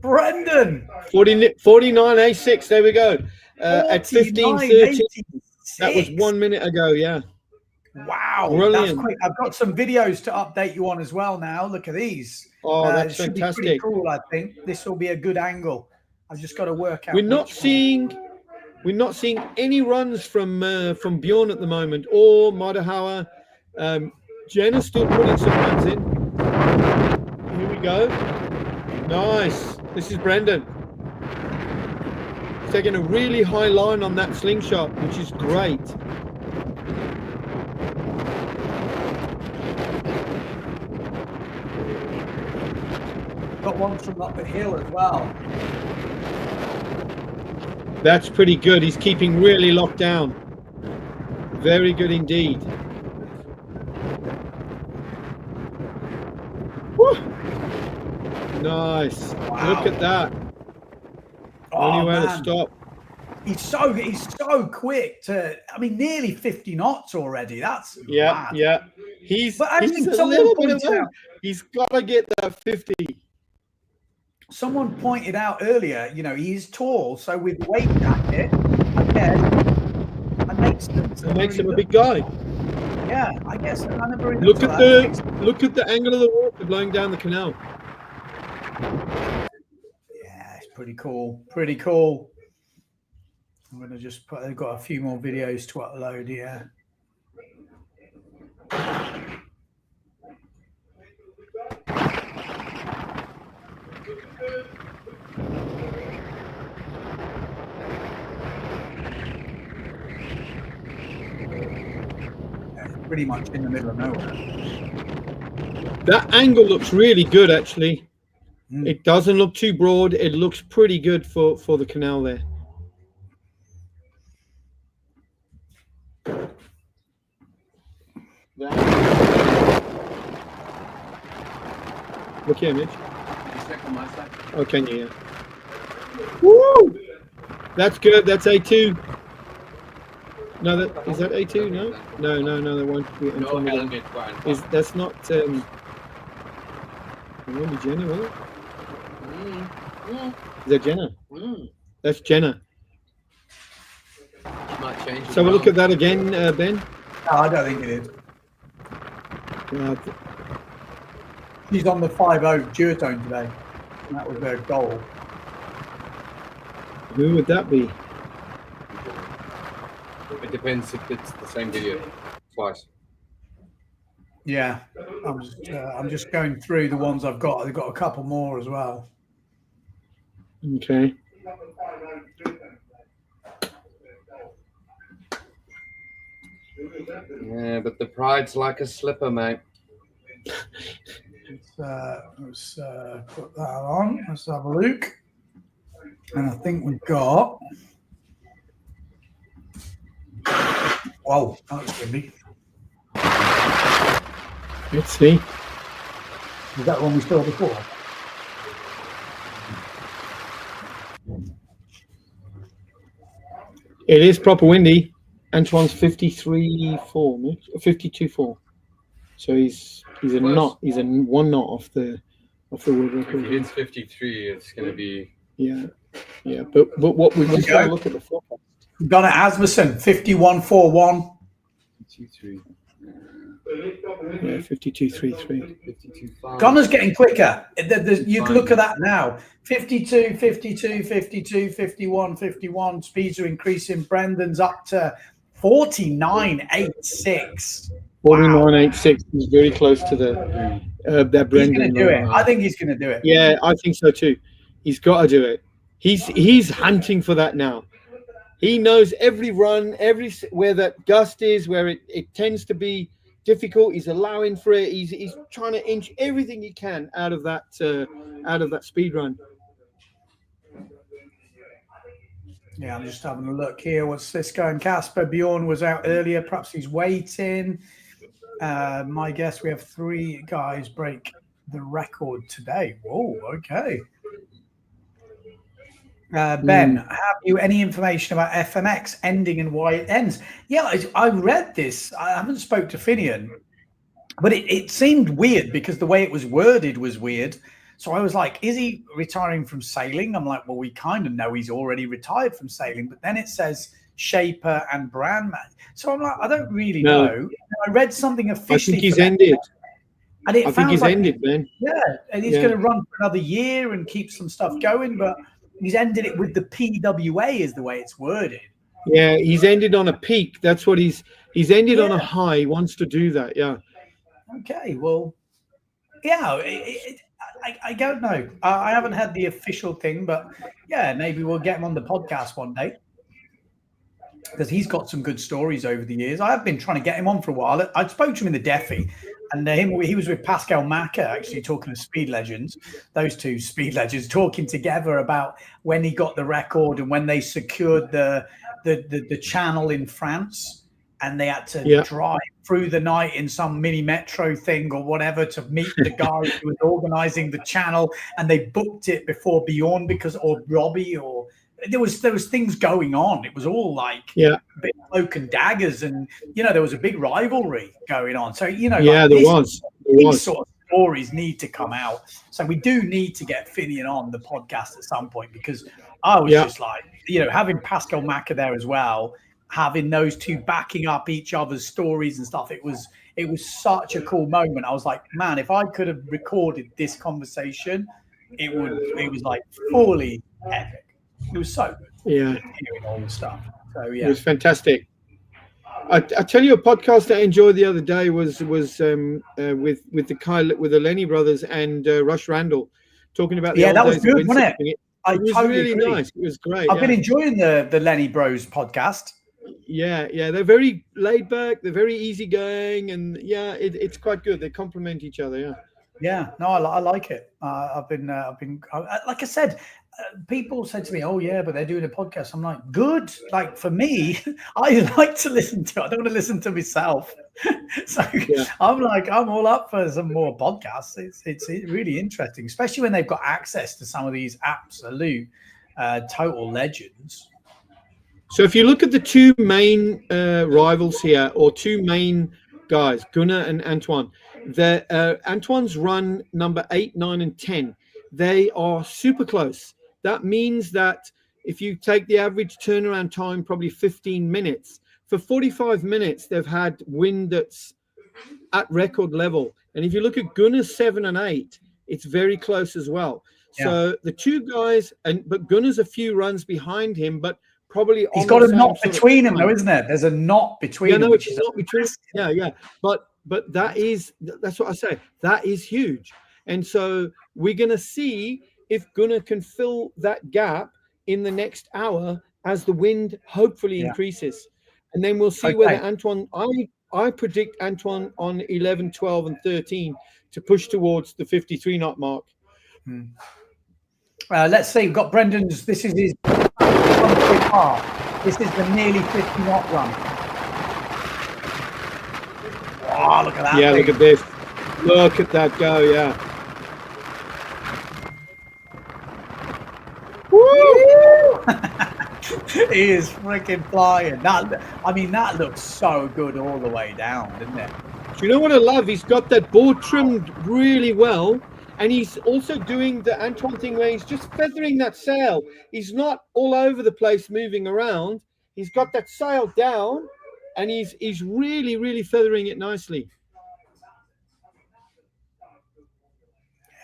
Brendan. 49.86. There we go. At 15:13. That was 1 minute ago. Yeah. Wow, brilliant. That's quick. I've got some videos to update you on as well now. Look at these. Oh, that's fantastic. fantastic. Be pretty cool, I think. This will be a good angle. I've just got to work out. We're not seeing any runs from Bjorn at the moment or Madahauer. Jenna's still putting some runs in. Here we go. Nice. This is Brendan. He's taking a really high line on that slingshot, which is great. Got one from up the hill as well. That's pretty good. He's keeping really locked down. Very good indeed. Woo. Nice. Wow. Look at that. Only way to stop. He's so quick to. I mean, nearly 50 knots already. That's mad. Yeah. He's a little bit away. He's got to get that 50. Someone pointed out earlier, he's tall, so with weight jacket, I guess, it makes him a big guy. Yeah, I guess. I never look at the angle of the water blowing down the canal. Yeah, it's pretty cool. Pretty cool. I'm gonna just put. I've got a few more videos to upload here. Pretty much in the middle of nowhere. That angle looks really good, actually. It doesn't look too broad. It looks pretty good for the canal there. Look here, Mitch. Oh, can you? Yeah. Woo! That's good. That's A2. No, is that A2? No, that won't be. That's not. It won't be Jenna, will it? Is that Jenna? That's Jenna. So we'll look at that again, Ben. No, I don't think it is. She's on the 5.0 duotone today. And that was their goal. Who would that be? It depends if it's the same video twice. Yeah, I'm just going through the ones I've got. I've got a couple more as well. Okay. Yeah, but the pride's like a slipper, mate. Let's put that on. Let's have a look. And I think we've got. Whoa, that was windy. Let's see. Is that one we saw before? It is proper windy. Antoine's 53.4, 52.4. So he's a knot. He's a 1 knot off the world record. If it's 53, it's going to be. Yeah. But what we just got to look at the forecast. Gunnar Asmussen, 51.41. 53. Yeah, 52.33. Gunnar's getting quicker. You can look at that now. 52, 52, 52, 51, 51. Speeds are increasing. Brendan's up to 49.86. 49.86 is very close to the that Brendan. He's going to do it. I think he's going to do it. Yeah, I think so too. He's got to do it. He's hunting for that now. He knows every run, where that gust is, where it tends to be difficult. He's allowing for it. He's trying to inch everything he can out of that speed run. Yeah, I'm just having a look here. What's this going? Casper Bjorn was out earlier. Perhaps he's waiting. My guess, we have 3 guys break the record today. Whoa, okay. Ben, have you any information about FMX ending and why it ends? Yeah, I read this. I haven't spoke to Finian, but it seemed weird because the way it was worded was weird. So I was like, is he retiring from sailing? I'm like, well, we kind of know he's already retired from sailing, but then it says Shaper and Brandman. So I'm like, I don't really know. I read something officially. I think he's ended. And I think he's ended, Ben. Yeah, and he's going to run for another year and keep some stuff going, but he's ended it with the PWA is the way it's worded. Yeah, he's ended on a peak. That's what he's ended on a high. He wants to do that. Yeah. Okay, well, yeah, I don't know. I haven't had the official thing, but yeah, maybe we'll get him on the podcast one day because he's got some good stories over the years. I have been trying to get him on for a while. I spoke to him in the Defi, and he was with Pascal Macca, actually talking to Speed Legends, those 2 Speed Legends, talking together about when he got the record and when they secured the channel in France. And they had to drive through the night in some mini metro thing or whatever to meet the guy who was organizing the channel. And they booked it before Bjorn or Robbie, or there was things going on. It was all like bit cloak and daggers, and there was a big rivalry going on. So these sort of stories need to come out. So we do need to get Finian on the podcast at some point, because I was just like, having Pascal Macca there as well, having those 2 backing up each other's stories and stuff. It was such a cool moment. I was like, man, if I could have recorded this conversation, it was like fully epic. It was so good. Yeah. Hearing all the stuff. So yeah. It was fantastic. I tell you, a podcast I enjoyed the other day was with the Lenny brothers and Rush Randall talking about the old that was days good, wasn't it? It was totally really agree. nice. It was great. I've been enjoying the Lenny Bros podcast. Yeah, they're very laid back. They're very easygoing, and it's quite good. They complement each other. Yeah, no, I like it. I've been like I said, people said to me, "Oh yeah, but they're doing a podcast." I'm like, good. Like for me, I like to listen to. I don't want to listen to myself. So I'm all up for some more podcasts. It's really interesting, especially when they've got access to some of these absolute total legends. So if you look at the 2 main rivals here, or 2 main guys, Gunnar and Antoine, Antoine's run number 8, 9, and 10. They are super close. That means that if you take the average turnaround time, probably 15 minutes, for 45 minutes, they've had wind that's at record level. And if you look at Gunnar's 7 and 8, it's very close as well. So the 2 guys, but Gunnar's a few runs behind him, but probably he's got a knot between them, though, isn't there? There's a knot between them. It's a knot between. Yeah. But that's what I say. That is huge. And so we're going to see if Gunnar can fill that gap in the next hour as the wind hopefully increases. and then we'll see whether Antoine. I predict Antoine on 11, 12, and 13 to push towards the 53 knot mark. Let's see. We've got Brendan's. This is his. This is the nearly 50 knot run. Oh, look at that! Yeah, thing. look at this. Look at that go! Yeah. He is freaking flying. That, I mean, that looks so good all the way down, doesn't it? Do you know what I love? He's got that board trimmed really well, and he's also doing the Antoine thing where he's just feathering that sail. He's not all over the place moving around. He's got that sail down, and he's really, really feathering it nicely.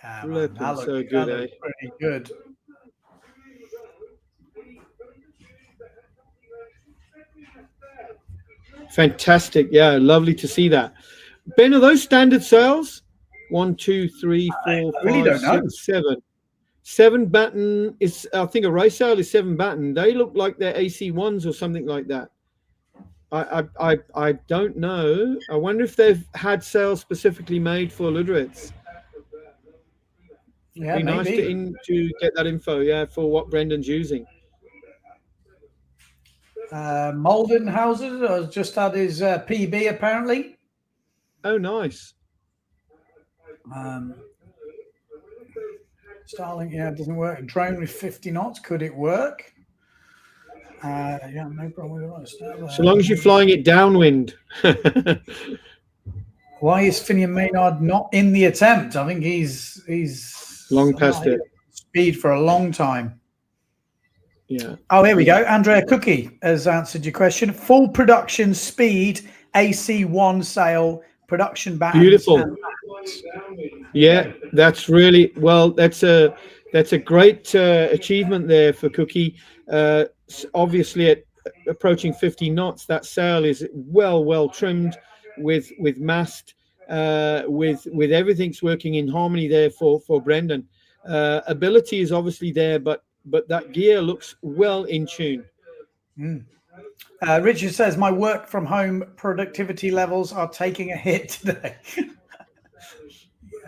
Yeah, man, that looks so good, pretty good. Fantastic. Yeah, lovely to see that. Ben, are those standard sails? 1, 2, 3, 4, 5, 6, 7. 7 batten is, I think a race sail is 7 batten. They look like they're AC1s or something like that. I don't know. I wonder if they've had sails specifically made for Luderitz. Yeah, be nice to get that info, yeah, for what Brendan's using. Moldenhauser has just had his PB apparently. Oh, nice. Starlink, yeah, it doesn't work. Drone with 50 knots, could it work? Yeah, no problem with that. So long as you're flying it downwind. Why is Finian Maynard not in the attempt? I think he's long past it. Speed for a long time. Yeah. Oh, here we go. Andrea Cookie has answered your question. Full production speed, AC1 sail, production battens. Beautiful. Yeah, that's really well. That's a great achievement there for Cookie. Obviously, at approaching 50 knots, that sail is well trimmed with mast, with everything's working in harmony there for Brendan. Ability is obviously there, but that gear looks well in tune. Richard says, my work from home productivity levels are taking a hit today.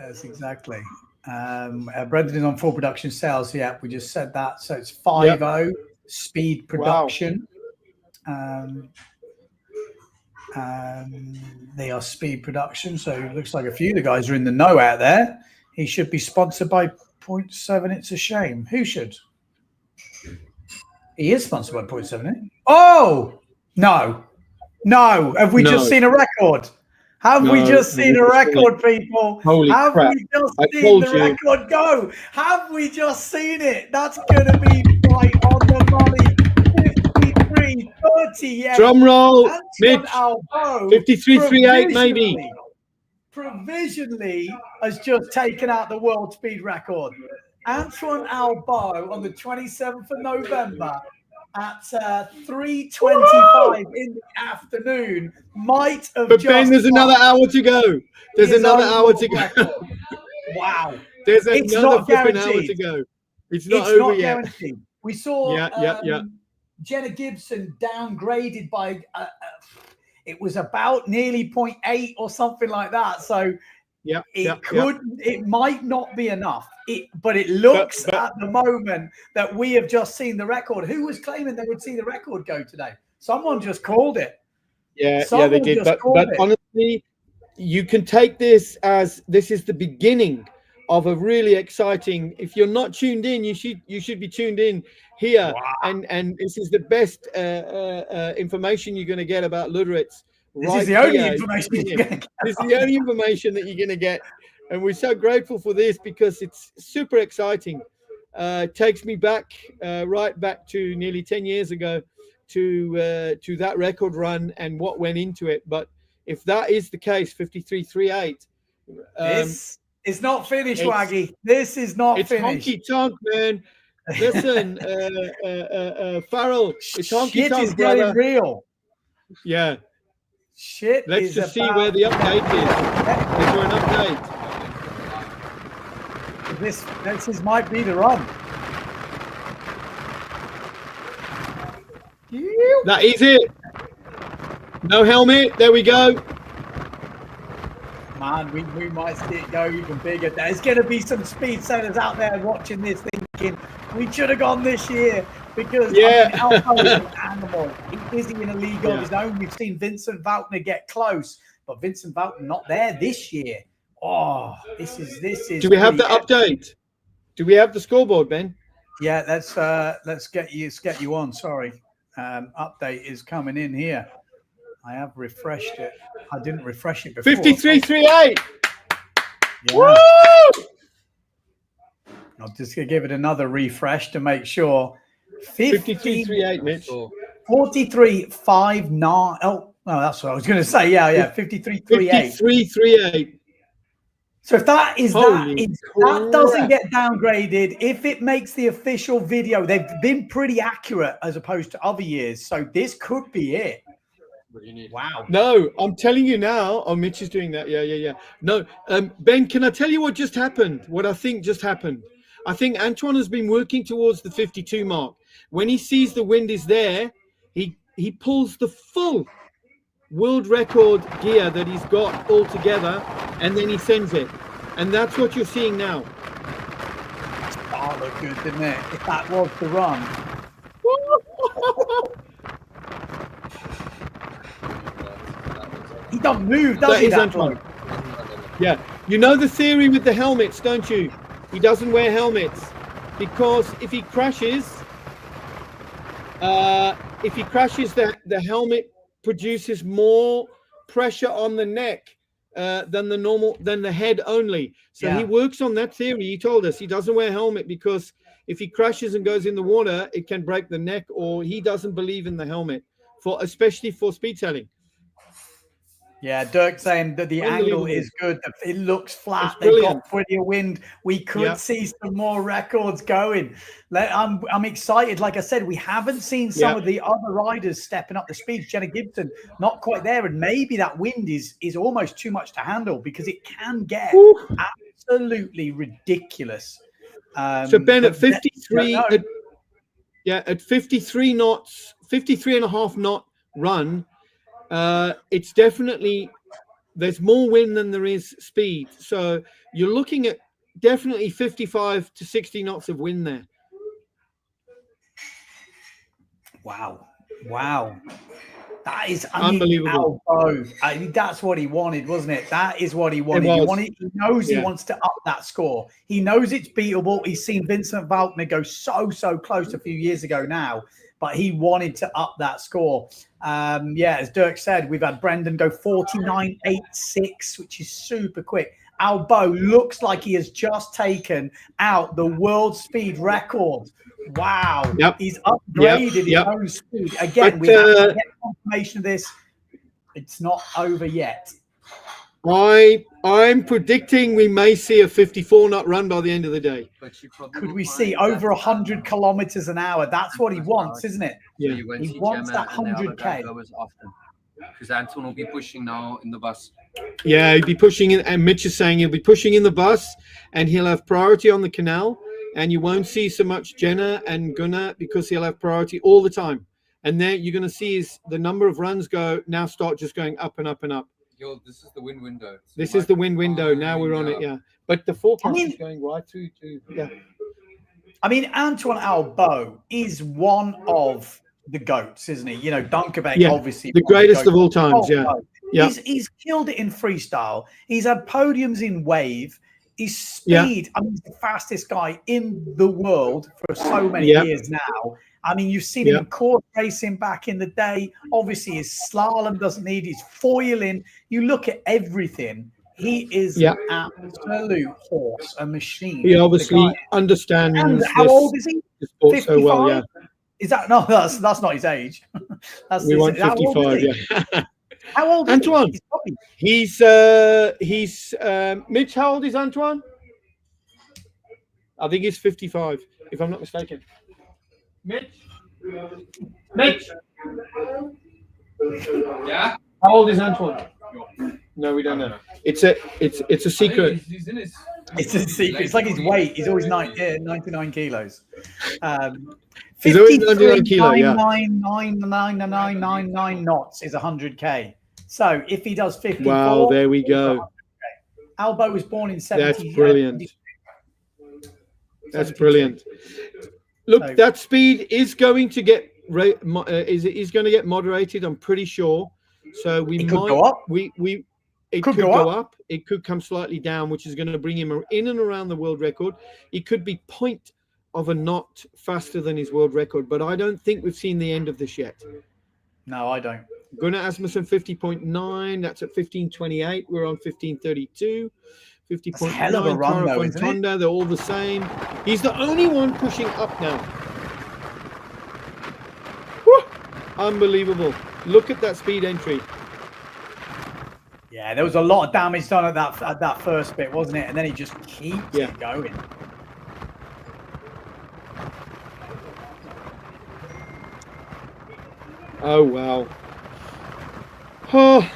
Yes, exactly. Brendan is on full production sales. Yeah, we just said that. So it's 5.0 speed production. Wow. They are speed production. So it looks like a few of the guys are in the know out there. He should be sponsored by 0.7. It's a shame. Who should? He is sponsored by 0.7. Oh, no. Have we just seen a record? Have we just seen a record, people? Holy crap. We just seen the record go? Have we just seen it? That's going to be right on the money. 53.38. Drum roll, Mitch. 53.38, maybe. Provisionally has just taken out the world speed record. Antoine Albo on the 27th of November at 3:25 in the afternoon might have But Ben, there's another hour to go. There's another hour to go. Wow. There's another flipping hour to go. It's not over yet. Guaranteed. We saw Jenna Gibson downgraded by it was about nearly 0.8 or something like that. So it might not be enough. But it looks at the moment that we have just seen the record. Who was claiming they would see the record go today? Someone just called it. Yeah, they did. But honestly, you can take this as this is the beginning of a really exciting. If you're not tuned in, you should be tuned in here. Wow. And this is the best information you're going to get about Luderitz. This is the only information you're going to get. This is the only information that you're going to get. And we're so grateful for this because it's super exciting. It takes me back, right back to nearly 10 years ago to that record run and what went into it. But if that is the case, 53.38. This is not finished, Waggy. This is not finished. It's honky tonk, man. Listen, Farrell, it's honky tonk, is getting real. Yeah. Shit. Let's just see where the update is. Is there an update? This might be the run. That is it. No helmet. There we go. Man, we might see it go even bigger. There's going to be some speed sailors out there watching this thinking, we should have gone this year because Alpo is an animal. He's in a league of his own. We've seen Vincent Valkner get close, but Vincent Valkner not there this year. Oh, this is. Do we have the update? Do we have the scoreboard, Ben? Yeah, let's get you on. Sorry, update is coming in here. I have refreshed it. I didn't refresh it before. 53.38. Yeah. Woo! I'll just give it another refresh to make sure. 53.38, Mitch. 43.59. Oh, no, that's what I was going to say. Yeah. 53.38. 53.38. So if that doesn't get downgraded, if it makes the official video, they've been pretty accurate as opposed to other years. So this could be it. Wow. No, I'm telling you now. Oh, Mitch is doing that. Yeah. No, Ben, can I tell you what just happened? What I think just happened? I think Antoine has been working towards the 52 mark. When he sees the wind is there, he pulls the full world record gear that he's got all together, and then he sends it. And that's what you're seeing now. Oh, look good, didn't it? If that was the run. He don't move, does he? That bloke? Yeah. You know the theory with the helmets, don't you? He doesn't wear helmets because if he crashes, the helmet produces more pressure on the neck than the head only. So he works on that theory. He told us he doesn't wear a helmet because if he crashes and goes in the water, it can break the neck, or he doesn't believe in the helmet especially for speed sailing. Yeah, Dirk saying that the angle is good. It looks flat. They've got prettier wind. We could see some more records going. I'm excited. Like I said, we haven't seen some of the other riders stepping up the speed. Jenna Gibson, not quite there. And maybe that wind is almost too much to handle because it can get absolutely ridiculous. So Ben, at 53, at 53 knots, 53 and a half knot run, it's definitely, there's more wind than there is speed. So you're looking at definitely 55 to 60 knots of wind there. Wow. That is unbelievable. I mean, that's what he wanted, wasn't it? That is what he wanted. He knows he wants to up that score. He knows it's beatable. He's seen Vincent Valkner go so close a few years ago now, but he wanted to up that score. As Dirk said, we've had Brendan go 49.86, which is super quick. Albo looks like he has just taken out the world speed record. Wow. He's upgraded his own speed. Again, we have to get confirmation of this. It's not over yet. I'm predicting we may see a 54 knot run by the end of the day. Could we see over 100 kilometers an hour? That's what he wants, isn't it? Yeah. He wants that 100K. Because Anton will be pushing now in the bus. Yeah, he'll be pushing in, and Mitch is saying he'll be pushing in the bus, and he'll have priority on the canal, and you won't see so much Jenna and Gunnar because he'll have priority all the time. And then you're going to see the number of runs start just going up and up and up. This is the wind window. This is the wind window. Now we're on it, But the forecast is going right through to, I mean, Antoine Albo is one of the GOATs, isn't he? You know, Dunkerbeck, obviously. The greatest of all times, He's killed it in freestyle. He's had podiums in wave. His speed, I mean, he's the fastest guy in the world for so many years now. I mean, you've seen him in court racing back in the day. Obviously, his slalom doesn't need his foiling. You look at everything. He is an absolute horse, a machine. He obviously understands. And how old is he? 55? So well, Is that no? That's not his age. We want 55. How old is Antoine? He's Mitch. How old is Antoine? I think he's 55, if I'm not mistaken. Mitch. Yeah. How old is Antoine? No, we don't know. It's a secret. He's in his It's a secret. It's like his weight. He's always 99 kilos. He's always 99 kilo, yeah. 9999999 knots is 100k. So if he does 54, wow, there we go. Albo was born in 70. That's brilliant. That's brilliant. Look, so, that speed is going to get is going to get moderated. I'm pretty sure. So we might go up. It could go up. It could come slightly down, which is going to bring him in and around the world record. It could be point of a knot faster than his world record, but I don't think we've seen the end of this yet. No, I don't. Gunnar Asmussen 50.9. That's at 15:28. We're on 15:32. 50.9. Hell of a run, though, isn't it? They're all the same. He's the only one pushing up now. Woo! Unbelievable. Look at that speed entry. Yeah, there was a lot of damage done at that first bit, wasn't it? And then he just keeps it going. Oh wow. Oh,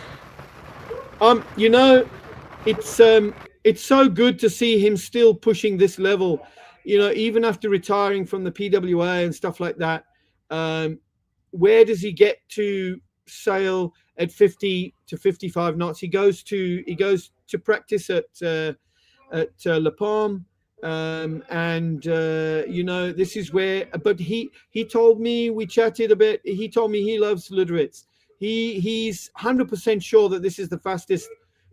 you know, it's so good to see him still pushing this level. You know, even after retiring from the PWA and stuff like that. Where does he get to sail at 50 to 55 knots? He goes to practice at La Palme. You know, this is where, but he told me, we chatted a bit, he told me he loves Luderitz. He's 100% sure that this is the fastest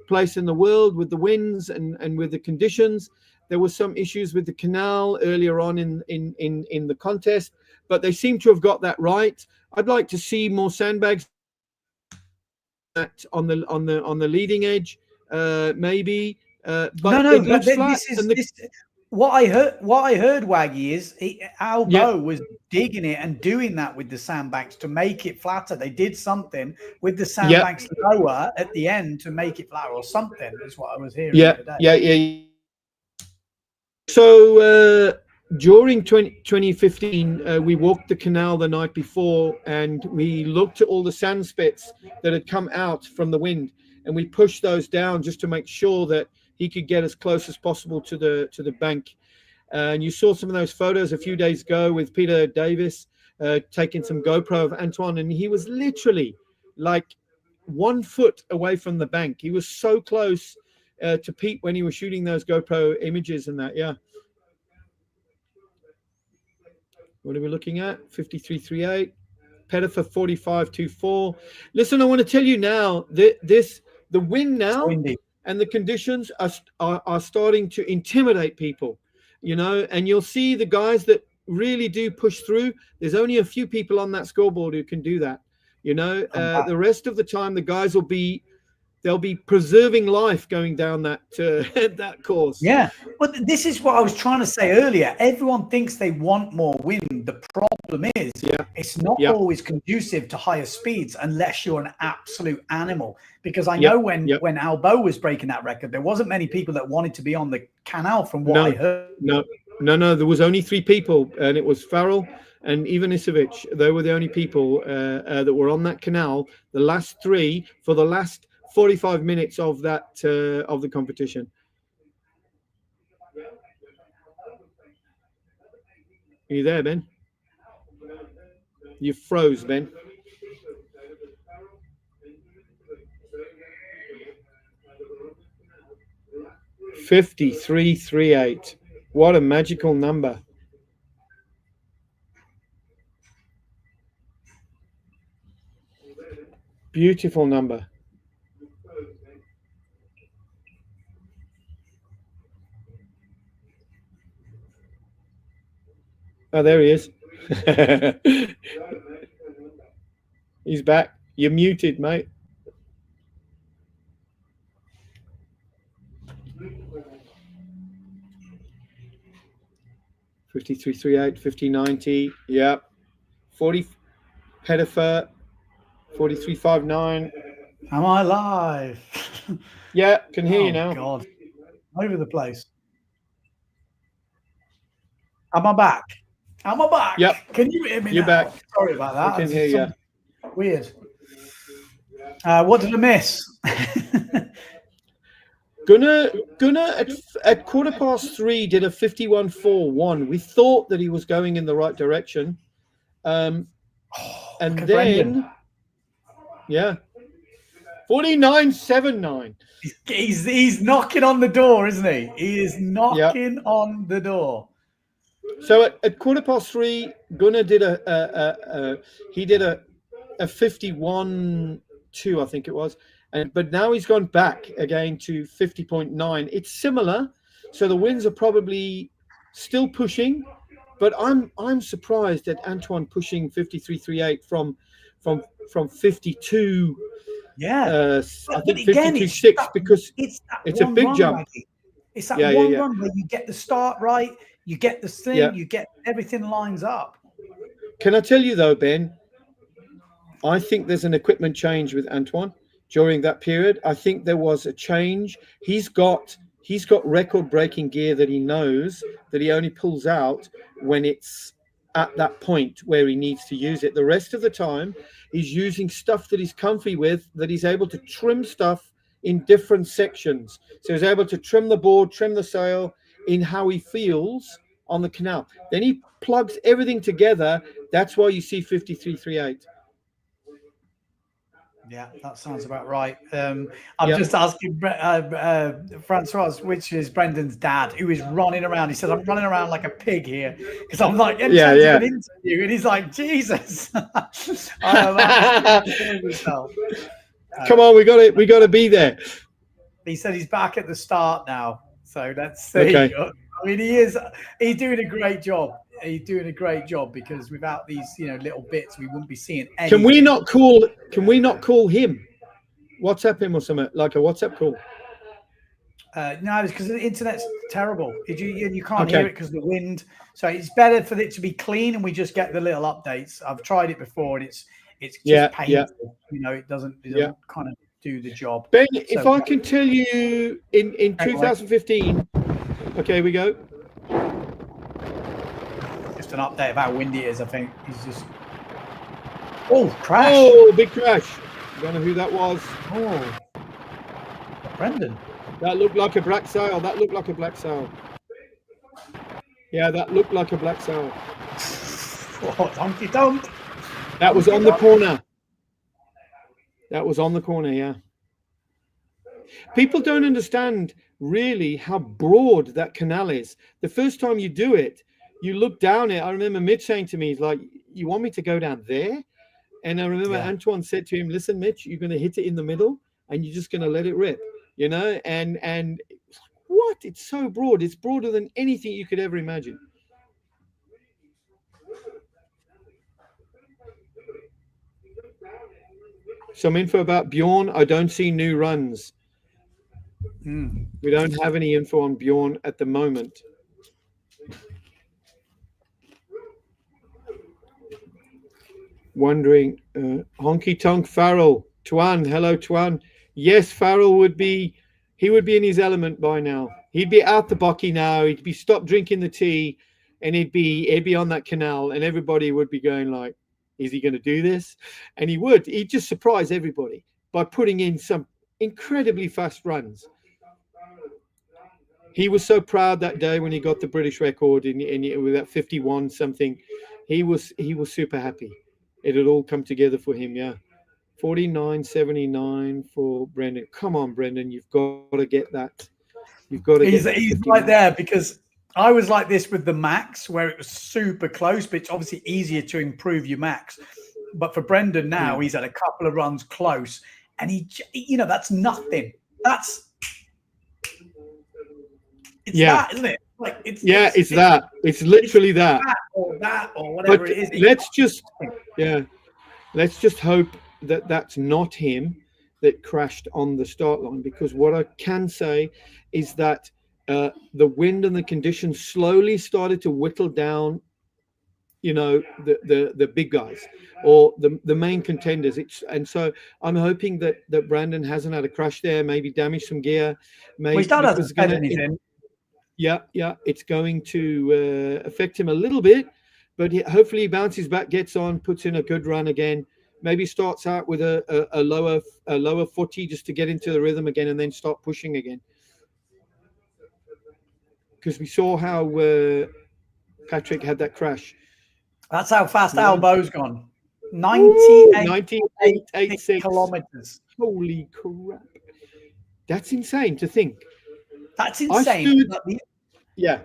place in the world with the winds and with the conditions. There were some issues with the canal earlier on in the contest, but they seem to have got that right. I'd like to see more sandbags on the leading edge, maybe. But what I heard, Waggy, is Albo was digging it and doing that with the sandbanks to make it flatter. They did something with the sandbanks lower at the end to make it flatter, or something. Is what I was hearing. Yeah. So during 2015, we walked the canal the night before, and we looked at all the sand spits that had come out from the wind, and we pushed those down just to make sure that he could get as close as possible to the bank. And you saw some of those photos a few days ago with Peter Davis taking some GoPro of Antoine, and he was literally like 1 foot away from the bank. He was so close to Pete when he was shooting those GoPro images and that. Yeah. What are we looking at? 53.38. Pettifer 45.24. Listen, I want to tell you now that the wind now and the conditions are starting to intimidate people, you know, and you'll see the guys that really do push through. There's only a few people on that scoreboard who can do that, you know. The rest of the time, the guys they'll be preserving life going down that that course. Yeah, but this is what I was trying to say earlier. Everyone thinks they want more wind. The problem is, it's not always conducive to higher speeds unless you're an absolute animal. Because I know when Albo was breaking that record, there wasn't many people that wanted to be on the canal, from what I heard. No. There was only 3 people, and it was Farrell and Ivanisevic. They were the only people that were on that canal. The last 3 for the last 45 minutes of that of the competition. Are you there, Ben? You froze, Ben. $53.38. What a magical number. Beautiful number. Oh, there he is. He's back. You're muted, mate. $53.38, $50.90. Yeah. 40 Pettifer, 43.59. Am I live? Yeah, can hear you now. God, over the place. Am I back? Am I back? Yep. Can you hear me You're now? back. Sorry about that. I can hear you. Weird. What did I miss? Gunnar at 3:15 did a 51.41. We thought that he was going in the right direction. And then, Brendan. yeah, 49.79. He's knocking on the door, isn't he? He is knocking on the door. So at 3:15, Gunnar did a 51.2, I think it was, but now he's gone back again to 50.9. It's similar, so the winds are probably still pushing, but I'm surprised at Antoine pushing 53.38 from 52. Yeah, I think 52.6 because it's a big jump. It's that one run where you get the start right, you get the thing, you get everything lines up. Can I tell you though, Ben? I think there's an equipment change with Antoine during that period. I think there was a change. He's got record-breaking gear that he knows that he only pulls out when it's at that point where he needs to use it. The rest of the time, he's using stuff that he's comfy with, that he's able to trim stuff in different sections. So he's able to trim the board, trim the sail in how he feels on the canal. Then he plugs everything together. That's why you see 53.38. Yeah, that sounds about right. I'm just asking Francois, which is Brendan's dad, who is running around. He says, I'm running around like a pig here because I'm like, an interview. And he's like, Jesus. Come on, we got to be there. He said he's back at the start now. So let's see. Okay. I mean, he's doing a great job. He's doing a great job because without these, little bits, we wouldn't be seeing anything. Can we not call him? WhatsApp him or something, like a WhatsApp call? No, it's because the internet's terrible. You can't hear it because of the wind. So it's better for it to be clean and we just get the little updates. I've tried it before and it's just painful. It doesn't kind of do the job. Ben, if I can tell you in 2015, okay, we go. Just an update of how windy it is, I think. He's just... Oh, crash. Oh, big crash. I don't know who that was. Oh. Brendan. That looked like a black sail. Yeah, that looked like a black sail. Oh, donkey donk. That was on the corner. Yeah. People don't understand really how broad that canal is. The first time you do it, you look down it. I remember Mitch saying to me, he's like, you want me to go down there? And I remember Antoine said to him, listen, Mitch, you're going to hit it in the middle and you're just going to let it rip, and what? It's so broad. It's broader than anything you could ever imagine. Some info about Bjorn. I don't see new runs. We don't have any info on Bjorn at the moment. Wondering, honky tonk Farrell, Tuan, hello Tuan. Yes, Farrell would be in his element by now. He'd be out the bucky now. He'd be stopped drinking the tea, and he'd be on that canal, and everybody would be going like, is he going to do this? And he'd just surprise everybody by putting in some incredibly fast runs. He was so proud that day when he got the British record with that 51 something. He was super happy. It had all come together for him, yeah. 49.79 for Brendan. Come on, Brendan, you've got to get that. You've got to. He's right there because I was like this with the Max, where it was super close, but it's obviously easier to improve your Max. But for Brendan now, he's had a couple of runs close, and that's nothing. It's that, isn't it? Like it's that. It's literally that. That or whatever it is. Let's just hope that that's not him that crashed on the start line, because what I can say is that the wind and the conditions slowly started to whittle down, the big guys or the main contenders. And so I'm hoping that Brandon hasn't had a crash there, maybe damaged some gear. Maybe it's going to affect him a little bit, but hopefully he bounces back, gets on, puts in a good run again. Maybe starts out with a lower footy just to get into the rhythm again, and then start pushing again. because we saw how Patrick had that crash. That's how fast Albo's gone. 98 kilometers. Holy crap. That's insane to think. That's insane. Yeah.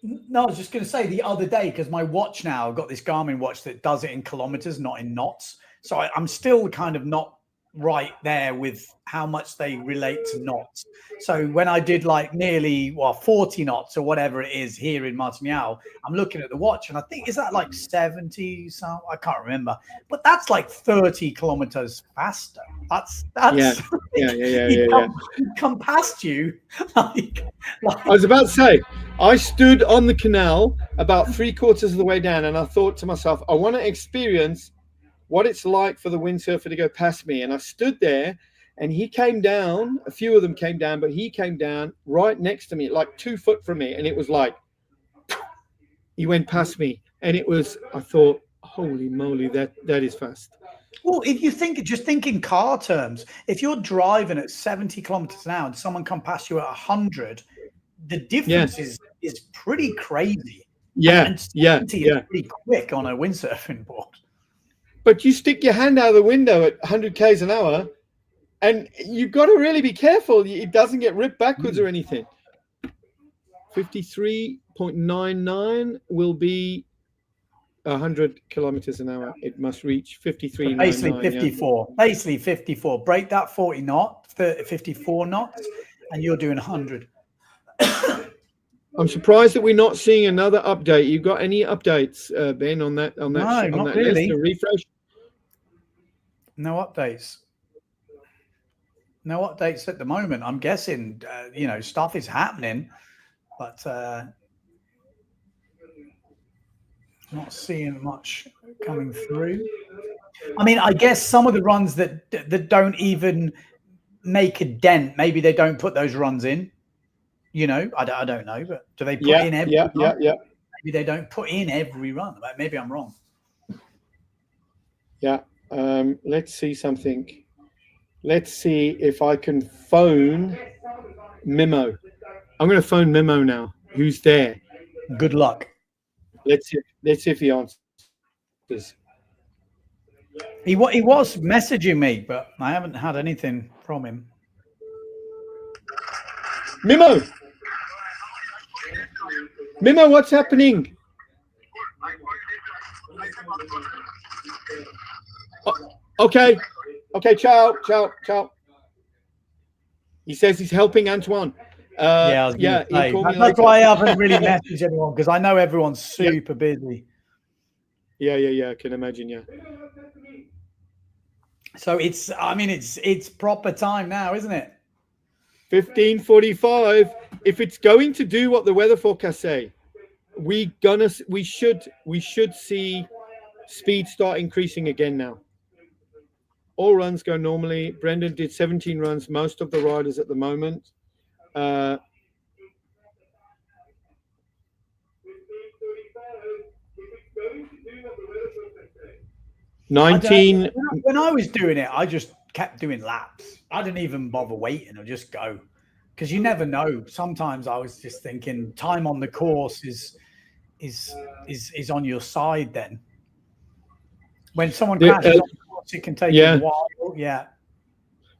No, I was just going to say the other day, because my watch now, I've got this Garmin watch that does it in kilometers, not in knots. So I'm still kind of not right there with how much they relate to knots. So when I did like nearly 40 knots or whatever it is here in Martigny, I'm looking at the watch and I think, is that like 70? So I can't remember, but that's like 30 kilometers faster. That's yeah. He come past you. Like, I was about to say, I stood on the canal about 3/4 of the way down and I thought to myself, I want to experience what it's like for the windsurfer to go past me. And I stood there and he came down, a few of them came down, but he came down right next to me, like 2 foot from me. And it was like, he went past me. And it was, I thought, holy moly, that is fast. Well, if you think, just think in car terms, if you're driving at 70 kilometers an hour and someone come past you at 100, the difference is pretty crazy. And 70 is pretty quick on a windsurfing board. But you stick your hand out of the window at 100 k's an hour, and you've got to really be careful. It doesn't get ripped backwards or anything. 53.99 will be 100 kilometers an hour. It must reach 53.99. Basically 54. Yeah. Basically 54. Break that 40 knots, 54 knots, and you're doing 100. I'm surprised that we're not seeing another update. You got any updates, Ben, on that? On that, no, not really. List, a refresh? No updates. No updates at the moment. I'm guessing, stuff is happening, but not seeing much coming through. I mean, I guess some of the runs that don't even make a dent, maybe they don't put those runs in. I don't know, but do they put in every run? Yeah. Maybe they don't put in every run. Maybe I'm wrong. Yeah. Let's see something. Let's see if I can phone Memo. I'm going to phone Memo now. Who's there? Good luck. Let's see if he answers. He was messaging me, but I haven't had anything from him. Memo, what's happening? Okay, ciao. He says he's helping Antoine. That's why I haven't really messaged anyone, because I know everyone's super busy. Yeah, I can imagine, yeah. So it's proper time now, isn't it? 15:45. If it's going to do what the weather forecast say, we should see speed start increasing again now. All runs go normally. Brendan did 17 runs, most of the riders at the moment. 19. When I was doing it, I just kept doing laps. I didn't even bother waiting. I'd just go, because you never know. Sometimes I was just thinking time on the course is on your side. Then when someone crashes on the course, it can take a while.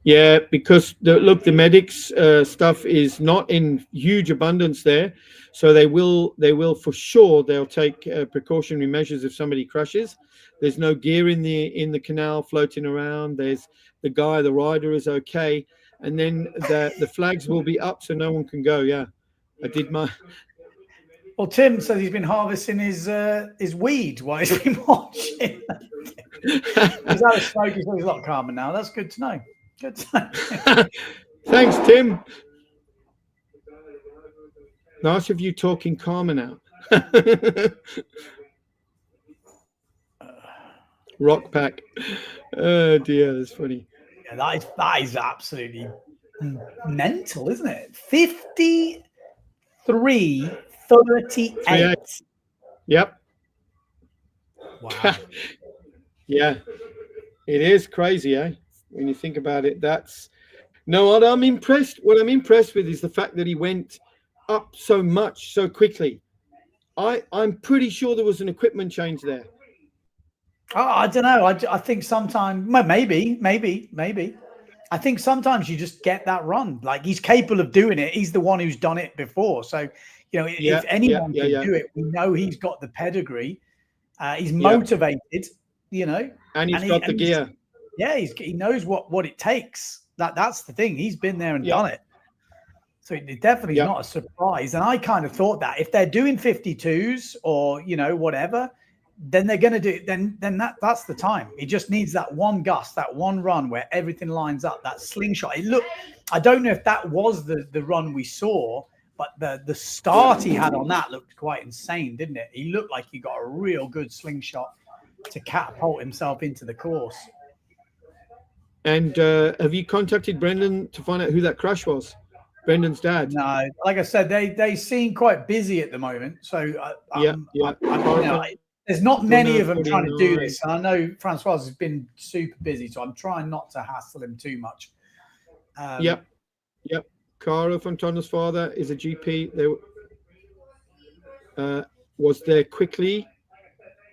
Yeah, because the medics stuff is not in huge abundance there, so they will for sure, they'll take precautionary measures if somebody crashes. There's no gear in the canal floating around. There's the rider is okay, and then the flags will be up so no one can go. Yeah, I did my. Well, Tim says he's been harvesting his weed while he's been watching. He's had a smoke. He's a lot calmer now. That's good to know. Good to know. Thanks, Tim. Nice of you talking calmer now. Rock pack. Oh dear, that's funny. Yeah, that is absolutely mental, isn't it? 53.38. Yep. Wow. Yeah, it is crazy, eh? When you think about it, I'm impressed. What I'm impressed with is the fact that he went up so much so quickly. I'm pretty sure there was an equipment change there. Oh, I don't know. I think sometimes, maybe. I think sometimes you just get that run. Like, he's capable of doing it. He's the one who's done it before. So, you know, if anyone can do it, we know he's got the pedigree. He's motivated, you know, and he's got the gear. Yeah, he knows what it takes. That's the thing. He's been there and done it. So it definitely is not a surprise. And I kind of thought that if they're doing 52s or, you know, whatever, then they're going to do, then that's the time. He just needs that one gust, that one run where everything lines up, that slingshot. I don't know if that was the run we saw, but the start he had on that looked quite insane, didn't it? He looked like he got a real good slingshot to catapult himself into the course. And have you contacted Brendan to find out who that crash was? Brendan's dad? No, like I said, they seem quite busy at the moment. So there's not many of them trying to do this. And I know Francois has been super busy, so I'm trying not to hassle him too much. Yep. Cara Fontana's father is a GP. They was there quickly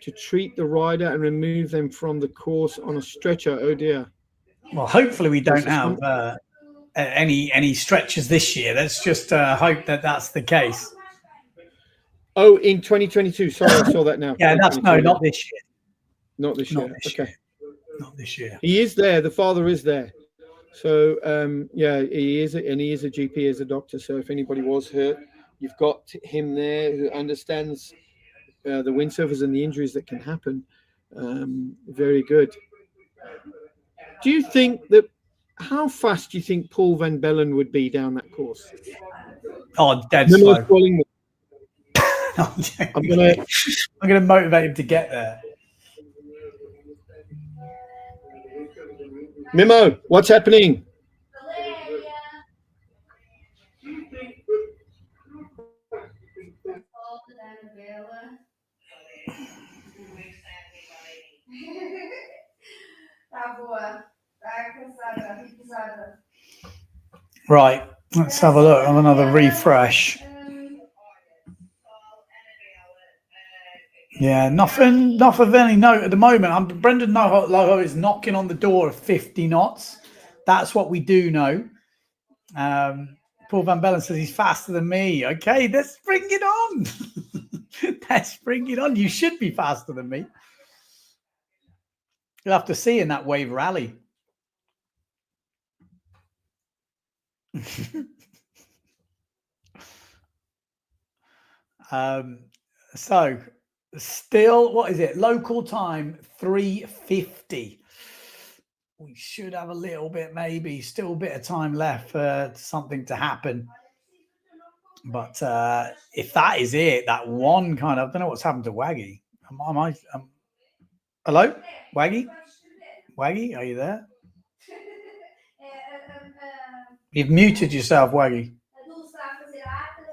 to treat the rider and remove them from the course on a stretcher. Oh dear. Well, hopefully we don't have any stretches this year. Let's just hope that that's the case. Oh, in 2022. Sorry, I saw that now. Yeah, not this year. Not this year. Okay. Not this year. He is there. The father is there. So yeah, he is, and he is a GP, as a doctor. So if anybody was hurt, you've got him there who understands the windsurfers and the injuries that can happen. Very good. Do you think that? How fast do you think Paul Van Bellen would be down that course? Oh, dead slow. I'm gonna motivate him to get there. Mimo, what's happening? Right, let's have a look. Have another refresh. Yeah, nothing of any note at the moment. Brendan Loho is knocking on the door of 50 knots. That's what we do know. Paul Van Bellen says he's faster than me. Okay, let's bring it on. Let's bring it on. You should be faster than me. You'll have to see in that wave rally. So still, what is it? Local time 3:50. We should have a little bit, maybe still a bit of time left for something to happen. But if that is it, that one kind of, I don't know what's happened to Waggy. Hello, Waggy? Waggy, are you there? You've muted yourself, Waggy.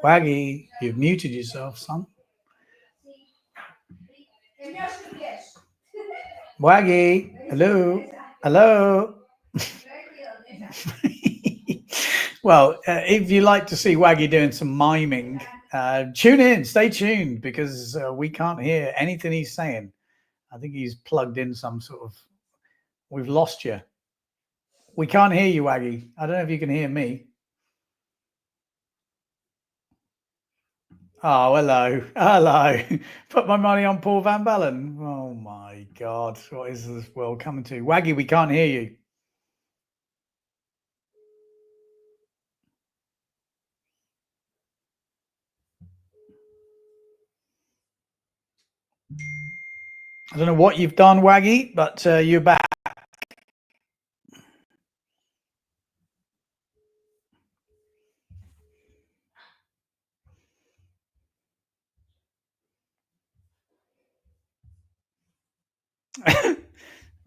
Waggy, you've muted yourself, son. Waggy, hello. Well, if you like to see Waggy doing some miming, tune in, stay tuned, because we can't hear anything he's saying. I think he's plugged in some sort of, we've lost you. We can't hear you, Waggy. I don't know if you can hear me. Oh, hello. Put my money on Paul Van Bellen. Oh my God, what is this world coming to? Waggy, we can't hear you. I don't know what you've done, Waggy, but you're back.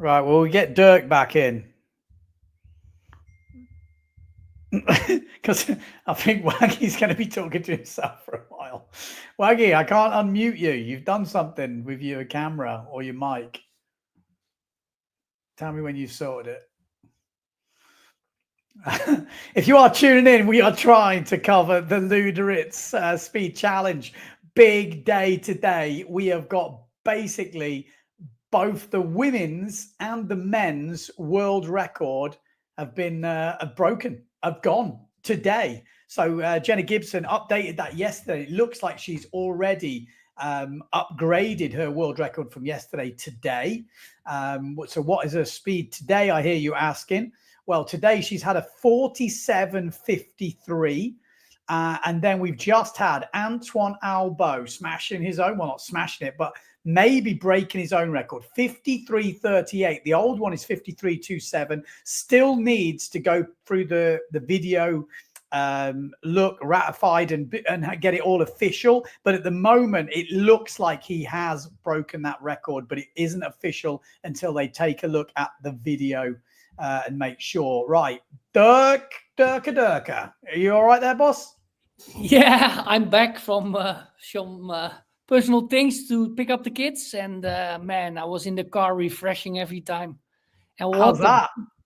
Right, well, we get Dirk back in. Because I think Waggy's going to be talking to himself for a while. Waggy, I can't unmute you. You've done something with your camera or your mic. Tell me when you've sorted it. If you are tuning in, we are trying to cover the Luderitz Speed Challenge. Big day today. We have got basically both the women's and the men's world record have been broken, have gone today. So Jenna Gibson updated that yesterday. It looks like she's already upgraded her world record from yesterday today. So what is her speed today, I hear you asking? Well, today she's had a 47.53. And then we've just had Antoine Albo smashing his own, well, not smashing it, but maybe breaking his own record, 53.38. The old one is 53.27. Still needs to go through the video, look ratified and get it all official. But at the moment, it looks like he has broken that record, but it isn't official until they take a look at the video and make sure. Right, Durka. Are you all right there, boss? Yeah, I'm back from some personal things to pick up the kids, and man, I was in the car refreshing every time. And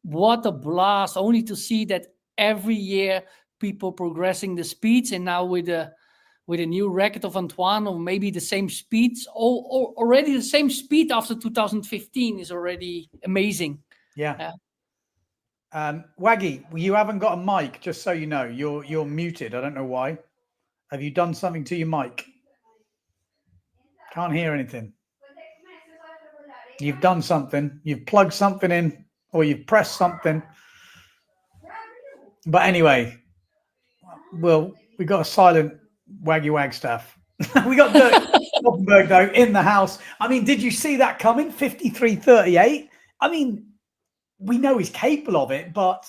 what a blast! Only to see that every year people progressing the speeds, and now with a new record of Antoine, or maybe the same speeds, or already the same speed after 2015 is already amazing. Yeah. Waggy, you haven't got a mic, just so you know. You're muted. I don't know why. Have you done something to your mic? Can't hear anything. You've done something. You've plugged something in, or you've pressed something. But anyway, well, we got a silent Waggy Wagstaff. We got Dirk Kloppenberg, though, in the house. I mean, did you see that coming? 53.38. I mean, we know he's capable of it, but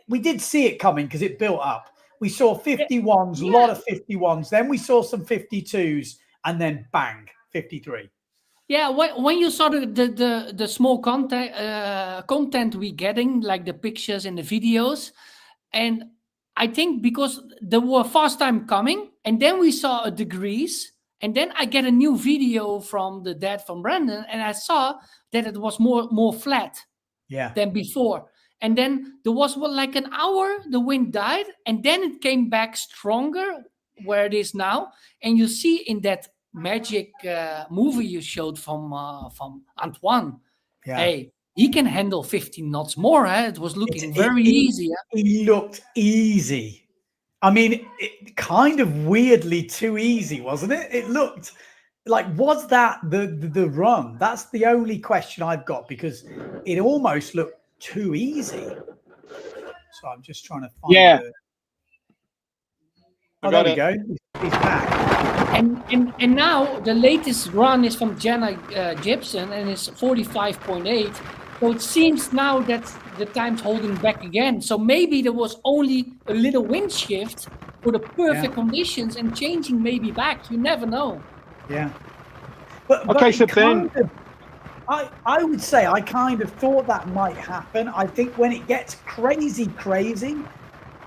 we did see it coming because it built up. We saw 51s, a lot of 51s. Then we saw some 52s, and then bang, 53. Yeah, when you saw the small content we getting, like the pictures and the videos, and I think because there were fast time coming, and then we saw a degrees, and then I get a new video from the dad from Brandon, and I saw that it was more flat. Than before. And then there was like an hour, the wind died, and then it came back stronger where it is now. And you see in that magic movie you showed from Antoine, hey, he can handle 15 knots more. It was looking very easy. It looked easy. I mean, it kind of weirdly too easy, wasn't it? It looked like, was that the run? That's the only question I've got, because it almost looked too easy. So I'm just trying to find there we go. He's back. And now the latest run is from Jenna Gibson, and it's 45.8. So it seems now that the time's holding back again. So maybe there was only a little wind shift for the perfect conditions, and changing maybe back. You never know. Yeah. But okay, so Ben, I would say I kind of thought that might happen. I think when it gets crazy,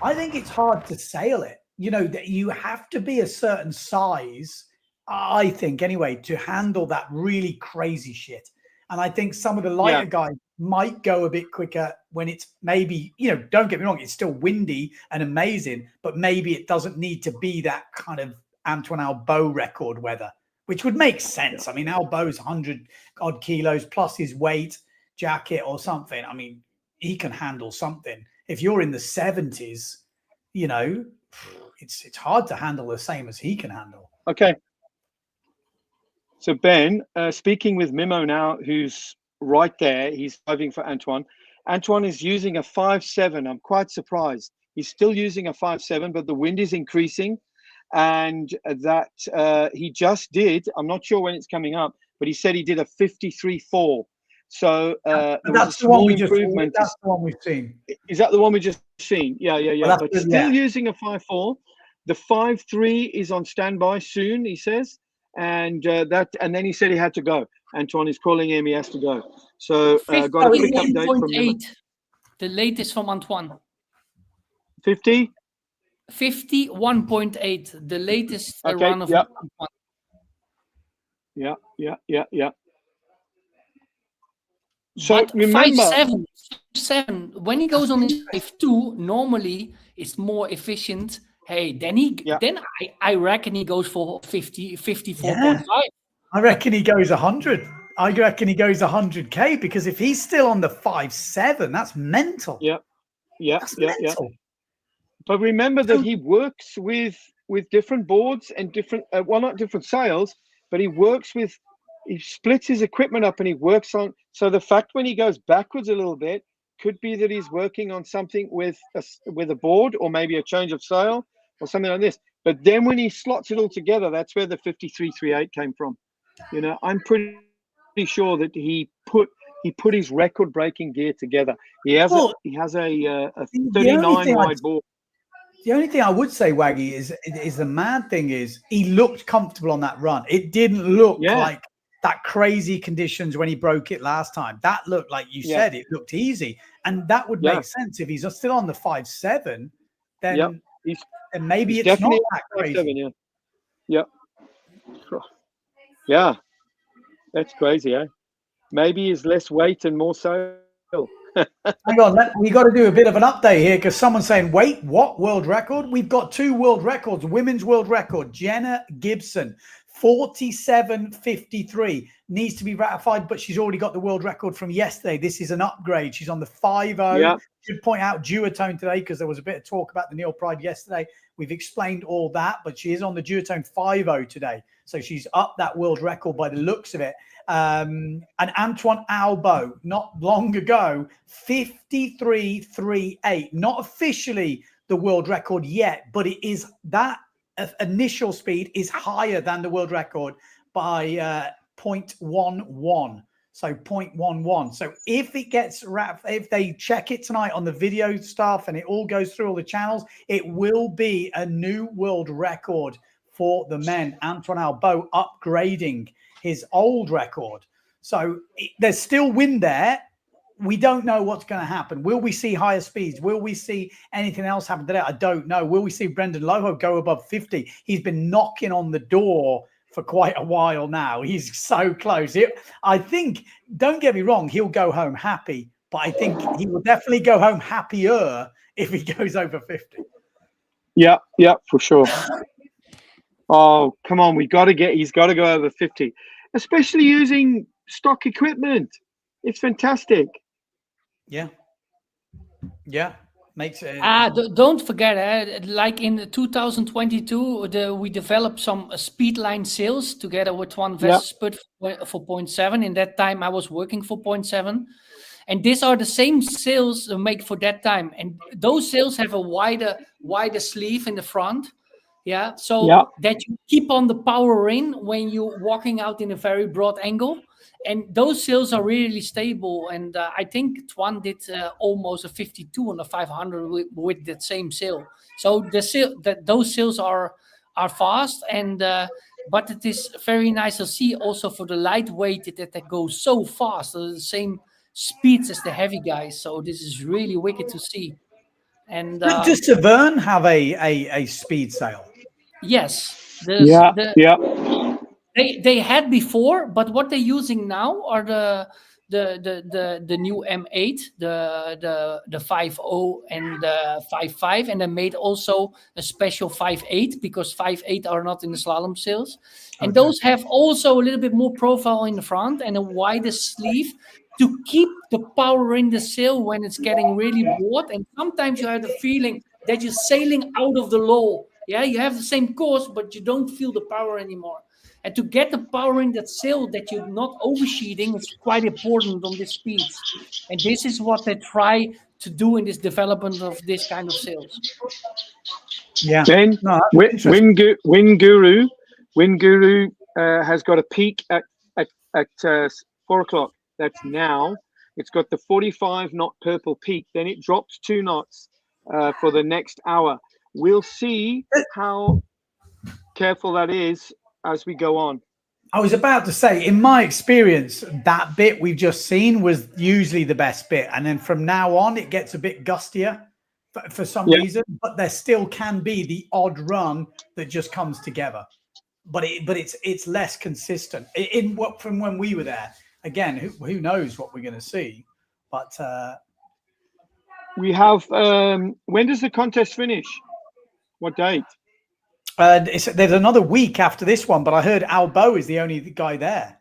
I think it's hard to sail it. You know, that you have to be a certain size, I think anyway, to handle that really crazy shit. And I think some of the lighter guys might go a bit quicker when it's maybe, you know, don't get me wrong, it's still windy and amazing, but maybe it doesn't need to be that kind of Antoine Albo record weather, which would make sense. I mean, Albo's 100 odd kilos plus his weight, jacket or something. I mean, he can handle something. If you're in the 70s, you know, it's hard to handle the same as he can handle. Okay. So Ben, speaking with Mimo now, who's right there, he's driving for Antoine. Antoine is using a 5.7. I'm quite surprised. He's still using a 5.7, but the wind is increasing. And that he just did, I'm not sure when it's coming up, but he said he did a 53.4. So that's the one we just seen. That's the one we've seen. Is that the one we just seen? Yeah. Well, but still using a 5.4. The 5.3 is on standby soon, he says. And then he said he had to go. Antoine is calling him, he has to go. So got a quick update from him. The latest from Antoine. 50? 51.8, the latest run of Antoine. Yeah. So but remember, 5.7, when he goes on his 5.2, normally it's more efficient. Hey, then I reckon he goes for 54.5. I reckon he goes 100. I reckon he goes 100K, because if he's still on the 5.7, that's mental. Yeah. That's mental. But remember that he works with different boards and different, well, not different sails, but he splits his equipment up and he works on. So the fact when he goes backwards a little bit could be that he's working on something with a board, or maybe a change of sail or something like this. But then when he slots it all together, that's where the 53.38 came from. You know, I'm pretty sure that he put his record-breaking gear together. He has a 39 wide board. The only thing I would say, Waggy, is the mad thing is he looked comfortable on that run. It didn't look like that crazy conditions when he broke it last time. That looked, like you said, it looked easy. And that would make sense. If he's still on the 5.7, then, then maybe it's not that crazy. Yeah, that's crazy, eh? Maybe he's less weight and more sail. Hang on, we got to do a bit of an update here, because someone's saying, wait, what world record? We've got 2 world records. Women's world record, Jenna Gibson, 47.53, needs to be ratified, but she's already got the world record from yesterday. This is an upgrade. She's on the 5.0. Should point out duotone today, because there was a bit of talk about the Neil Pride yesterday. We've explained all that, but she is on the duotone 5.0 today. So she's up that world record by the looks of it. And Antoine Albo, not long ago, 53.38. Not officially the world record yet, but it is that initial speed is higher than the world record by 0.11. So 0.11. So if it gets if they check it tonight on the video stuff and it all goes through all the channels, it will be a new world record for the men. Antoine Albo upgrading his old record. So there's still wind there. We don't know what's going to happen. Will we see higher speeds? Will we see anything else happen today? I don't know. Will we see Brendan Loho go above 50? He's been knocking on the door for quite a while now. He's so close. I think, don't get me wrong, he'll go home happy, but I think he will definitely go home happier if he goes over 50. Yeah, for sure. Oh, come on. He's got to go over 50, especially using stock equipment. It's fantastic. Yeah. Makes it. Don't forget, like in 2022, we developed some Speedline sails together with Twan Vespersput for 0.7. In that time, I was working for 0.7. And these are the same sails made for that time. And those sails have a wider sleeve in the front. So that you keep on the power in when you're walking out in a very broad angle. And those sails are really stable. And I think Twan did almost a 52 on the 500 with that same sail. So those sails are fast, and but it is very nice to see also for the lightweight that they go so fast, the same speeds as the heavy guys. So this is really wicked to see. And does Severn have a speed sail? Yes. They had before, but what they're using now are the new M8, the 5.0 and the 5.5, and they made also a special 5.8 because 5.8 are not in the slalom sails, and those have also a little bit more profile in the front and a wider sleeve to keep the power in the sail when it's getting really broad. And sometimes you have the feeling that you're sailing out of the lull. Yeah, you have the same course, but you don't feel the power anymore. And to get the power in that sail that you're not oversheeting is quite important on these speeds. And this is what they try to do in this development of this kind of sails. Yeah. Then Wind Guru has got a peak at 4 o'clock. That's now. It's got the 45 knot purple peak. Then it drops 2 knots for the next hour. We'll see how careful that is as we go on. I was about to say, in my experience, that bit we've just seen was usually the best bit. And then from now on, it gets a bit gustier for some reason, but there still can be the odd run that just comes together. But it's less consistent from when we were there. again, who knows what we're going to see? But we have. When does the contest finish? What date? There's another week after this one, but I heard Albo is the only guy there.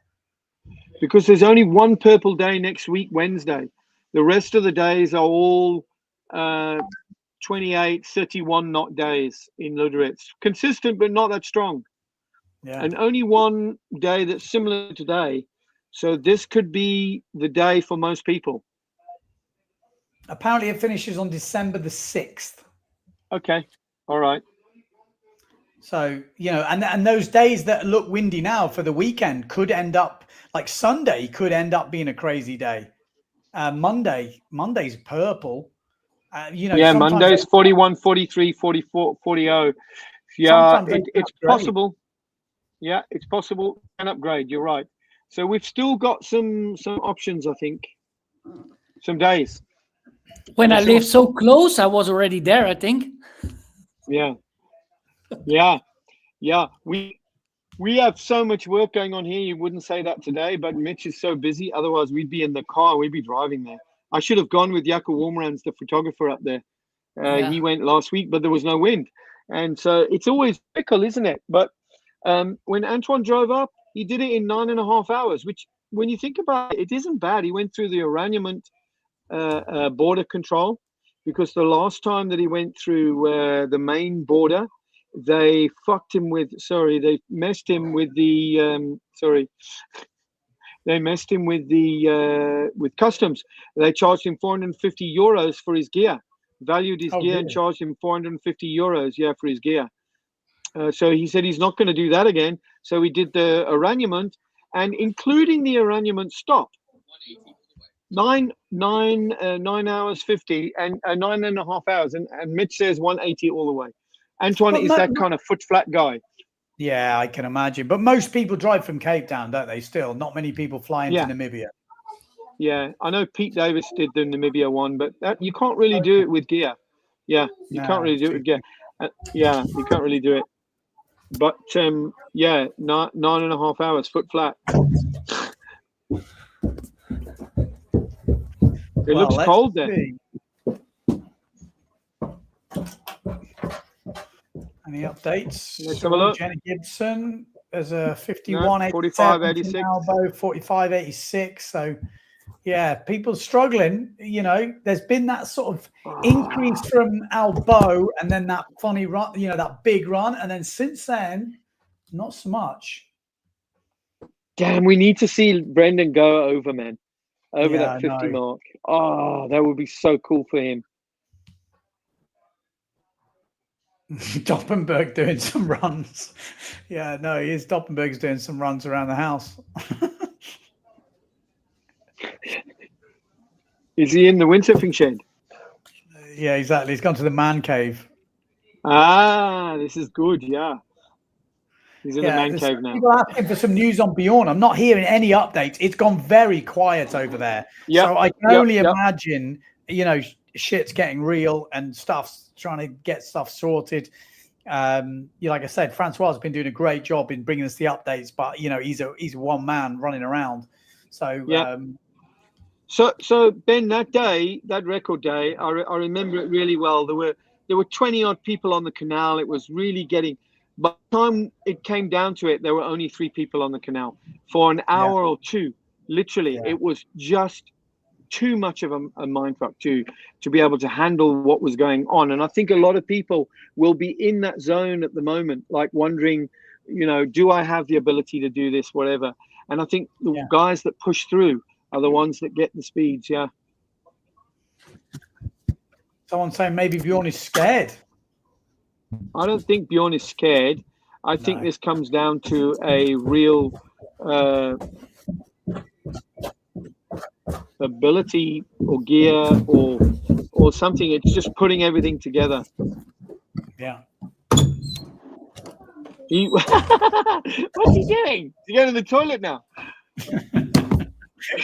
Because there's only one purple day next week, Wednesday. The rest of the days are all 28, 31 knot days in Luderitz. Consistent, but not that strong. Yeah. And only one day that's similar to today. So this could be the day for most people. Apparently it finishes on December the 6th. Okay. All right. So, you know, and those days that look windy now for the weekend could end up, like Sunday could end up being a crazy day. Monday's purple. You know, yeah, Monday's 41, 43, 44, 40. Yeah, it's possible. Yeah, it's possible. An upgrade, you're right. So we've still got some options, I think. Some days. When I lived so close, I was already there, I think. Yeah. Yeah. We have so much work going on here. You wouldn't say that today, but Mitch is so busy. Otherwise, we'd be in the car. We'd be driving there. I should have gone with Jaco Wormrands, the photographer up there. He went last week, but there was no wind. And so it's always fickle, isn't it? But when Antoine drove up, he did it in 9.5 hours, which when you think about it, it isn't bad. He went through the arrangement border control, because the last time that he went through the main border, they messed him with with customs. They charged him 450 euros for his gear, valued his gear, and charged him 450 euros, for his gear. So he said he's not going to do that again. So he did the arrangement, and including the arrangement stop, 9 hours 50 and 9.5 hours, and Mitch says 180 all the way. Antoine is that kind of foot flat guy. Yeah, I can imagine. But most people drive from Cape Town, don't they? Still, not many people fly into Namibia. Yeah, I know Pete Davis did the Namibia one, but you can't really do it with gear. Yeah, you can't really do it with gear. Yeah, you can't really do it. But 9.5 hours foot flat. It looks cold there. Any updates? Let's have a look. Jenny Gibson, there's a 51, 45.86. Albo, 45.86. So, yeah, people struggling. You know, there's been that sort of increase from Albo, and then that funny run, you know, that big run, and then since then, not so much. Damn, we need to see Brendan go over, man. Over that 50 mark. Oh, that would be so cool for him. Doppenberg doing some runs. Yeah, no, he is. Doppenberg's doing some runs around the house. Is he in the windsurfing shed? Yeah, exactly. He's gone to the man cave. Ah, this is good. Yeah. He's in the man cave now. People asking for some news on Bjorn. I'm not hearing any updates. It's gone very quiet over there. Yep. So I can only imagine, you know, shit's getting real and stuff's trying to get stuff sorted. Like I said, Francois has been doing a great job in bringing us the updates, but you know, he's a one man running around. So so Ben, that day, that record day, I remember it really well. There were 20 odd people on the canal. It was really getting. By the time it came down to it, there were only 3 people on the canal for an hour or two. Literally, it was just too much of a mindfuck to be able to handle what was going on. And I think a lot of people will be in that zone at the moment, like wondering, you know, do I have the ability to do this, whatever. And I think the guys that push through are the ones that get the speeds. Yeah. Someone saying maybe Bjorn is scared. I don't think Bjorn is scared. I think this comes down to a real ability or gear or something. It's just putting everything together. Yeah. What's he doing? Is he going to the toilet now?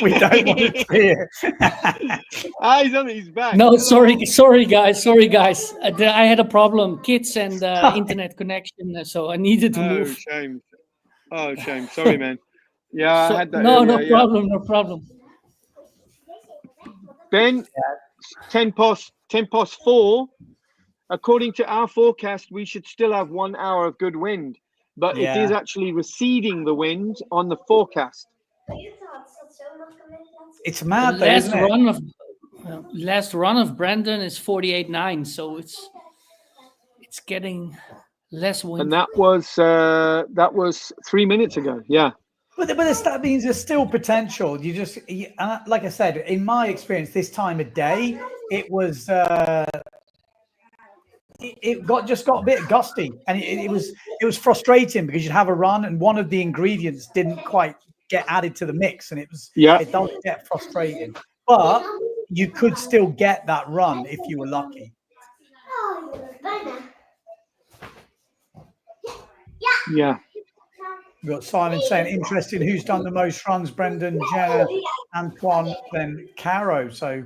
We don't want to see it. He's back. No, sorry guys. I had a problem, kids and internet connection, so I needed to move. Shame. Sorry, man. Yeah, I So, had that no, earlier, no problem, no problem. Ben, 10 past 4. According to our forecast, we should still have 1 hour of good wind, but it is actually receding the wind on the forecast. It's mad, though, isn't it? Last run of Brandon is 48.9, so it's getting less wind. And that was 3 minutes ago. Yeah. But that means there's still potential. You just, like I said, in my experience, this time of day, it was it just got a bit gusty, and it was frustrating because you'd have a run and one of the ingredients didn't quite get added to the mix, and it does get frustrating. But you could still get that run if you were lucky. Yeah. We've got Simon saying, interesting, who's done the most runs? Brendan, Jenna, Antoine, then Caro. So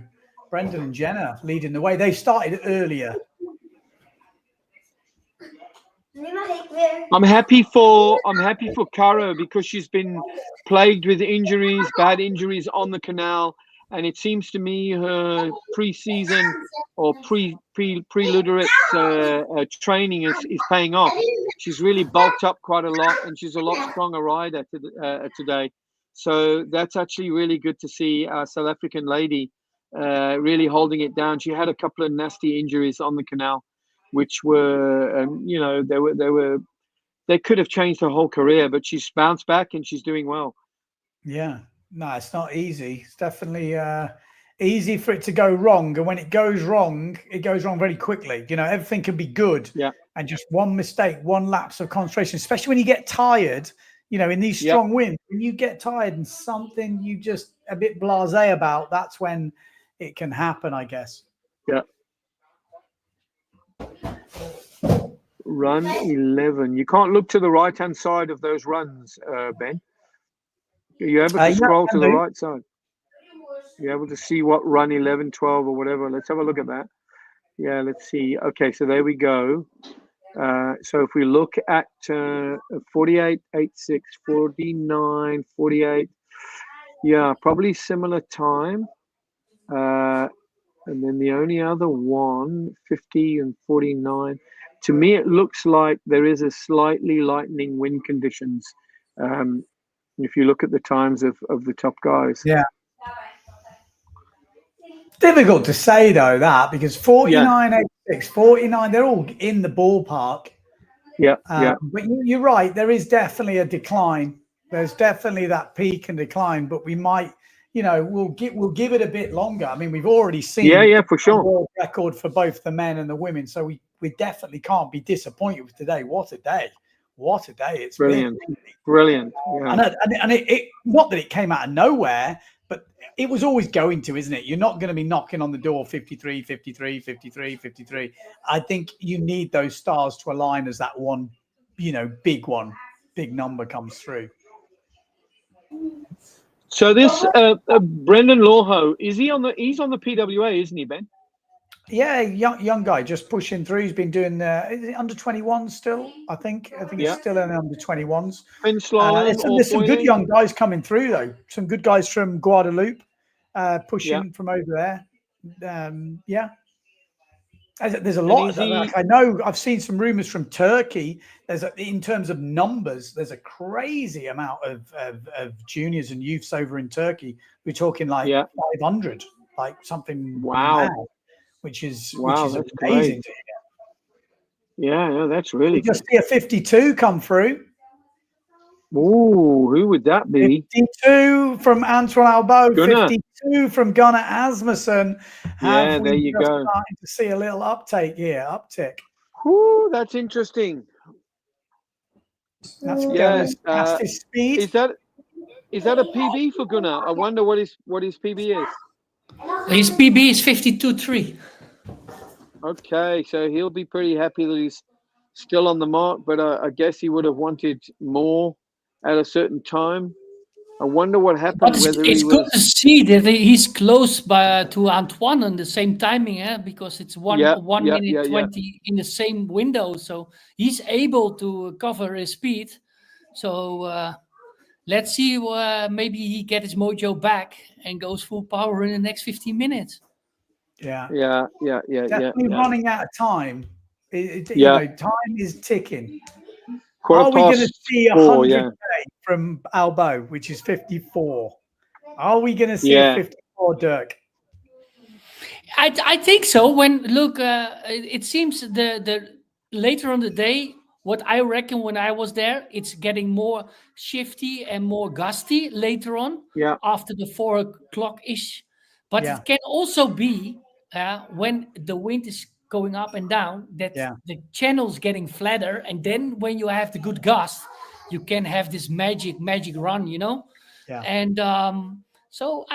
Brendan and Jenna leading the way. They started earlier. I'm happy for Caro because she's been plagued with injuries, bad injuries on the canal, and it seems to me her pre-season or pre-Luderitz training is paying off. She's really bulked up quite a lot, and she's a lot stronger rider today. So that's actually really good to see our South African lady really holding it down. She had a couple of nasty injuries on the canal, which were, they could have changed her whole career, but she's bounced back and she's doing well. Yeah, no, it's not easy. It's definitely easy for it to go wrong, and when it goes wrong very quickly. Everything can be good, and just one mistake, one lapse of concentration, especially when you get tired. In these strong winds, when you get tired and something you just a bit blasé about, that's when it can happen, I guess. Yeah. Run 11. You can't look to the right-hand side of those runs, Ben. Are you able to scroll to the right side? You're able to see what run 11, 12, or whatever. Let's have a look at that. Yeah, let's see. Okay, so there we go. So if we look at 48, 86, 49, 48, yeah, probably similar time. And then the only other one, 50 and 49. To me, it looks like there is a slightly lightening wind conditions. If you look at the times of the top guys. Yeah. Difficult to say, though, that because 49, 86, 49, they're all in the ballpark. Yeah. But you're right. There is definitely a decline. There's definitely that peak and decline, but we might, we'll give it a bit longer. I mean, we've already seen for sure a world record for both the men and the women, so we definitely can't be disappointed with today. What a day! What a day it's brilliant. been. Brilliant. Yeah. And it not that it came out of nowhere, but it was always going to, isn't it? You're not going to be knocking on the door 53, 53, 53, 53. I think you need those stars to align as that one, big number comes through. So this Brendan Lawho, he's on the PWA, isn't he, Ben? Yeah, young guy, just pushing through. He's been doing is it under 21s still? I think he's still in under 21s. There's some good young guys coming through though. Some good guys from Guadeloupe, pushing from over there. There's a lot. I know I've seen some rumors from Turkey. In terms of numbers, there's a crazy amount of juniors and youths over in Turkey. We're talking like 500, like something. Wow. Mad, which is amazing. Yeah, that's really. We just see a 52 come through. Ooh, who would that be? 52 from Antoine Albo, 52 from Gunnar Asmussen. Yeah, there you go. Starting to see a little uptick. Ooh, that's interesting. That's Gunnar's fastest speed. Is that a PB for Gunnar? I wonder what his PB is. His PB is 52.3. Okay, so he'll be pretty happy that he's still on the mark, but I guess he would have wanted more at a certain time. I wonder what happened. But it's good to see that he's close to Antoine on the same timing, because it's 1 minute 20 in the same window. So he's able to cover his speed. So let's see. Maybe he get his mojo back and goes full power in the next 15 minutes. Yeah. Yeah. Running out of time. You Yeah. know, time is ticking. Quarter Are we going to past see 4, 100K from Albo, which is 54? Are we going to see Yeah. 54, Dirk? I think so. When look, it seems the later on the day, what I reckon when I was there, it's getting more shifty and more gusty later on. Yeah. After the 4 o'clock ish, but it can also be when the wind is going up and down that the channel's getting flatter, and then when you have the good gust, you can have this magic run, you know. Yeah. And so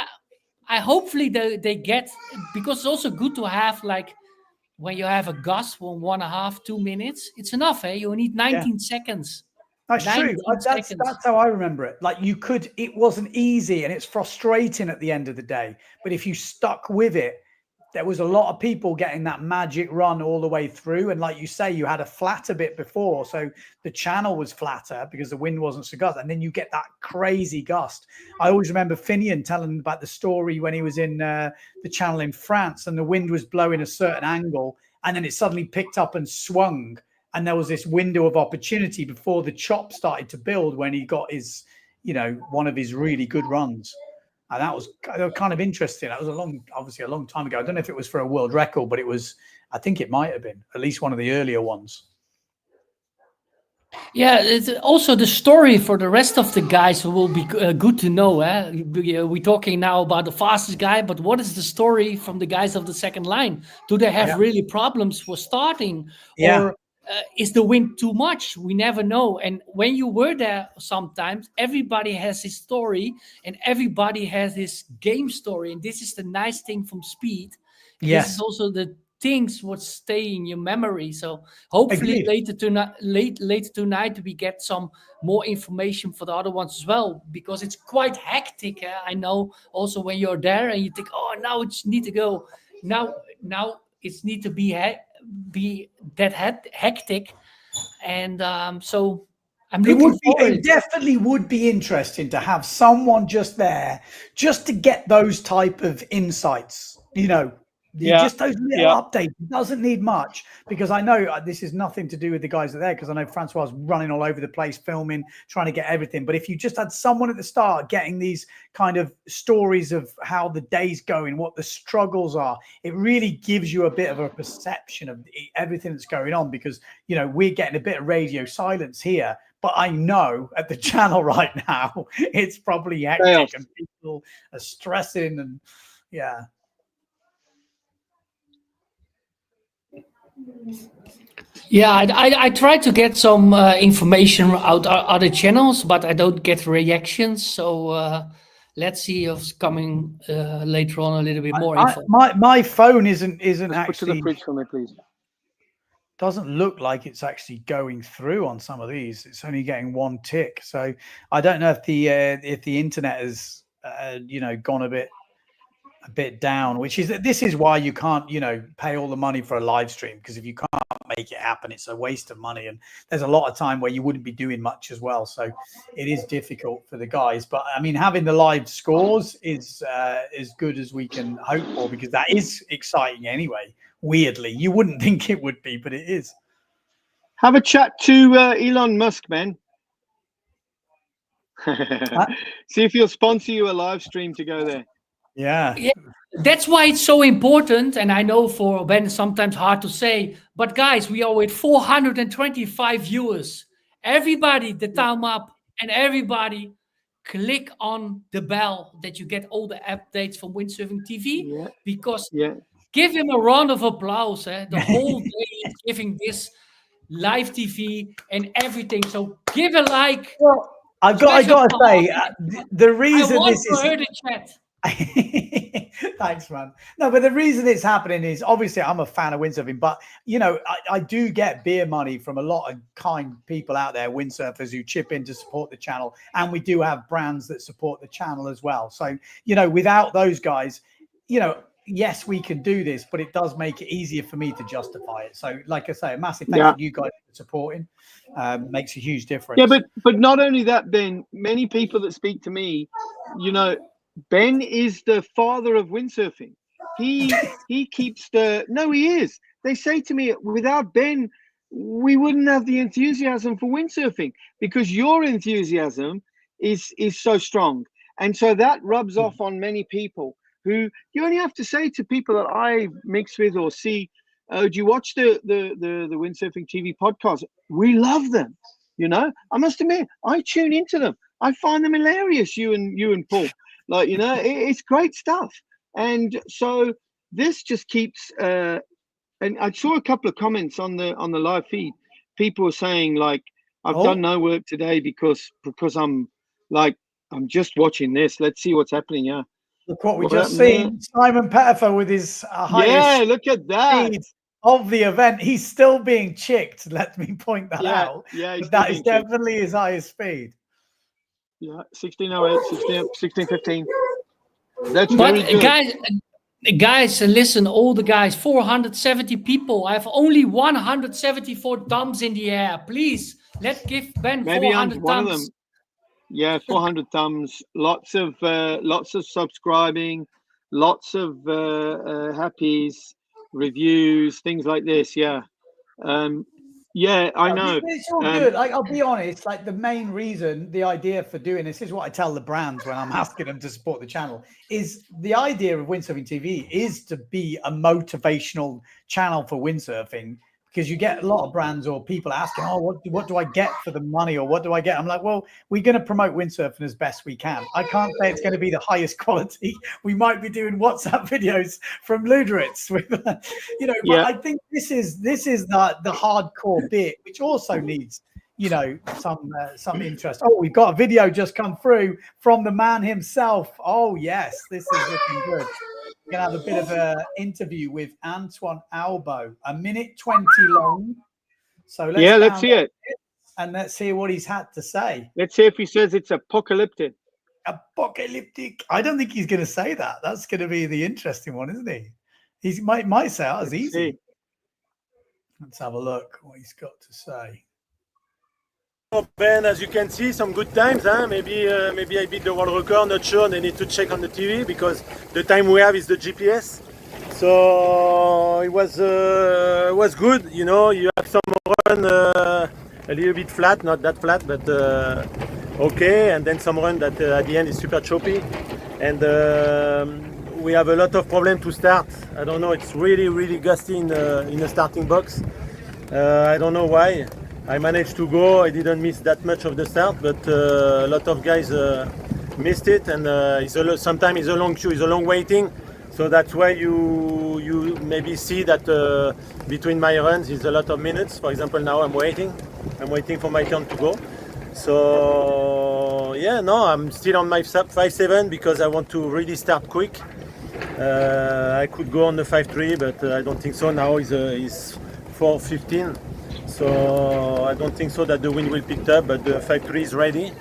I hopefully they get, because it's also good to have, like, when you have a gust for 1.5, 2 minutes, it's enough. You need 19 seconds. That's true. That's how I remember it. Like, it wasn't easy, and it's frustrating at the end of the day. But if you stuck with it, there was a lot of people getting that magic run all the way through. And like you say, you had a flatter bit before, so the channel was flatter because the wind wasn't so gust, and then you get that crazy gust. I always remember Finian telling about the story when he was in the channel in France, and the wind was blowing a certain angle, and then it suddenly picked up and swung, and there was this window of opportunity before the chop started to build when he got his, you know, one of his really good runs. And that was kind of interesting. That was obviously a long time ago. I don't know if it was for a world record, but I think it might have been at least one of the earlier ones. Yeah, it's also the story for the rest of the guys will be good to know. We're talking now about the fastest guy, but what is the story from the guys of the second line? Do they have really problems for starting? Or is the wind too much? We never know. And when you were there, sometimes everybody has his story and everybody has his game story. And this is the nice thing from speed. This is also the things what stay in your memory. So hopefully later tonight we get some more information for the other ones as well, because it's quite hectic. I know also when you're there and you think, oh, now it's need to go. Now it's need to be that hectic, and so I'm looking forward. It definitely would be interesting to have someone just there, just to get those type of insights. You know, just those little updates. It doesn't need much, because I know this is nothing to do with the guys that are there, because I know Francois is running all over the place, filming, trying to get everything. But if you just had someone at the start getting these kind of stories of how the day's going, what the struggles are, it really gives you a bit of a perception of everything that's going on, because, you know, we're getting a bit of radio silence here, but I know at the channel right now, it's probably hectic and people are stressing and Yeah, I try to get some information out other channels, but I don't get reactions. So let's see what's coming later on. A little bit more info. My phone isn't actually. Put to the fridge for me, please. Doesn't look like it's actually going through on some of these. It's only getting one tick. So I don't know if the internet has gone a bit down, this is why you can't, pay all the money for a live stream, because if you can't make it happen, it's a waste of money, and there's a lot of time where you wouldn't be doing much as well. So it is difficult for the guys, but I mean, having the live scores is as good as we can hope for, because that is exciting anyway. Weirdly, you wouldn't think it would be, but it is. Have a chat to Elon Musk, man. See if he'll sponsor you a live stream to go there. Yeah, that's why it's so important. And I know for Ben, sometimes hard to say, but guys, we are with 425 viewers. Everybody, the thumb up, and everybody click on the bell that you get all the updates from Windsurfing.TV, because give him a round of applause. The whole day is giving this live TV and everything. So give a like. Well, I got to say, the reason this is. Heard the chat. Thanks, man. No, but the reason it's happening is, obviously I'm a fan of windsurfing, but I do get beer money from a lot of kind people out there, windsurfers who chip in to support the channel, and we do have brands that support the channel as well. So without those guys, yes, we can do this, but it does make it easier for me to justify it. So, like I say, a massive thanks to you guys for supporting. Makes a huge difference. Yeah, but not only that, Ben. Many people that speak to me, you know, Ben is the father of windsurfing. He keeps he is. They say to me, without Ben, we wouldn't have the enthusiasm for windsurfing, because your enthusiasm is so strong, and so that rubs off on many people. Who you only have to say to people that I mix with or see, do you watch the Windsurfing.TV podcast? We love them. You know, I must admit, I tune into them. I find them hilarious. You and Paul, like, you know, it's great stuff. And so this just keeps. And I saw a couple of comments on the live feed. People were saying, like, I've done no work today because I'm just watching this. Let's see what's happening. Yeah. Look what we just seen. Simon Pettifer with his highest look at that speed of the event. He's still being chicked. Let me point that out. Yeah, that is definitely his highest speed. Yeah, 16:08, 16:15. That's very good. Guys, listen, all the guys, 470 people. I have only 174 thumbs in the air. Please, let's give Ben maybe 400 one thumbs. of them. Yeah, 400 thumbs. Lots of subscribing, lots of happies, reviews, things like this. Yeah, yeah, I know. It's all good. Like, I'll be honest. Like, the main reason, the idea for doing this is what I tell the brands when I'm asking them to support the channel. Is the idea of Windsurfing TV is to be a motivational channel for windsurfing. Because you get a lot of brands or people asking, oh, what do I get for the money, or what do I get? I'm like, well, we're going to promote windsurfing as best we can. I can't say it's going to be the highest quality. We might be doing WhatsApp videos from Luderitz, with, you know. But I think this is the hardcore bit, which also needs, you know, some interest. Oh, we've got a video just come through from the man himself. Oh yes, this is looking good. We're going to have a bit of an interview with Antoine Albo, 1:20 long. So let's see it. And let's hear what he's had to say. Let's see if he says it's apocalyptic. Apocalyptic. I don't think he's going to say that. That's going to be the interesting one, isn't he? He might say that as easy. Let's have a look what he's got to say. Ben, as you can see, some good times. Huh? Maybe I beat the world record. Not sure. They need to check on the TV because the time we have is the GPS. So it was good. You know, you have some run a little bit flat, not that flat, but okay. And then some run that at the end is super choppy. And we have a lot of problem to start. I don't know. It's really gusty in the starting box. I don't know why. I managed to go. I didn't miss that much of the start, but a lot of guys missed it, and sometimes it's a long queue, it's a long waiting. So that's why you maybe see that between my runs is a lot of minutes. For example, now I'm waiting for my turn to go. So yeah, no, I'm still on my 5.7 because I want to really start quick. I could go on the 5.3, but I don't think so. Now is 4.15. So I don't think so that the wind will pick up, but the 5.3 is ready.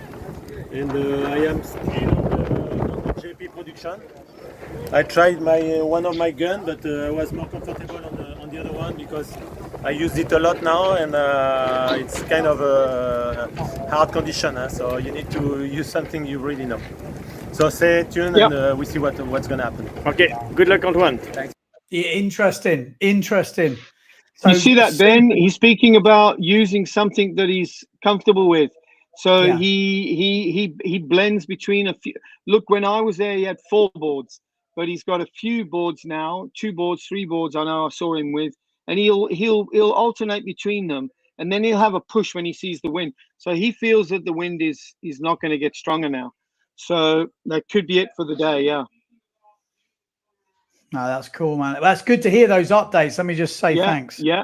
And I am still on the JP production. I tried one of my gun, but I was more comfortable on the other one because I used it a lot now, and it's kind of a hard condition. So you need to use something you really know. So stay tuned, and we see what's going to happen. Okay, good luck, Antoine. Thanks. Yeah, interesting. So you see that, Ben? He's speaking about using something that he's comfortable with. So he blends between a few. Look, when I was there, he had 4 boards, but he's got a few boards now, 2 boards, 3 boards. I know I saw him with, and he'll alternate between them, and then he'll have a push when he sees the wind. So he feels that the wind is not going to get stronger now. So that could be it for the day. Yeah. No, that's cool, man. That's good to hear those updates. Let me just say thanks. Yeah.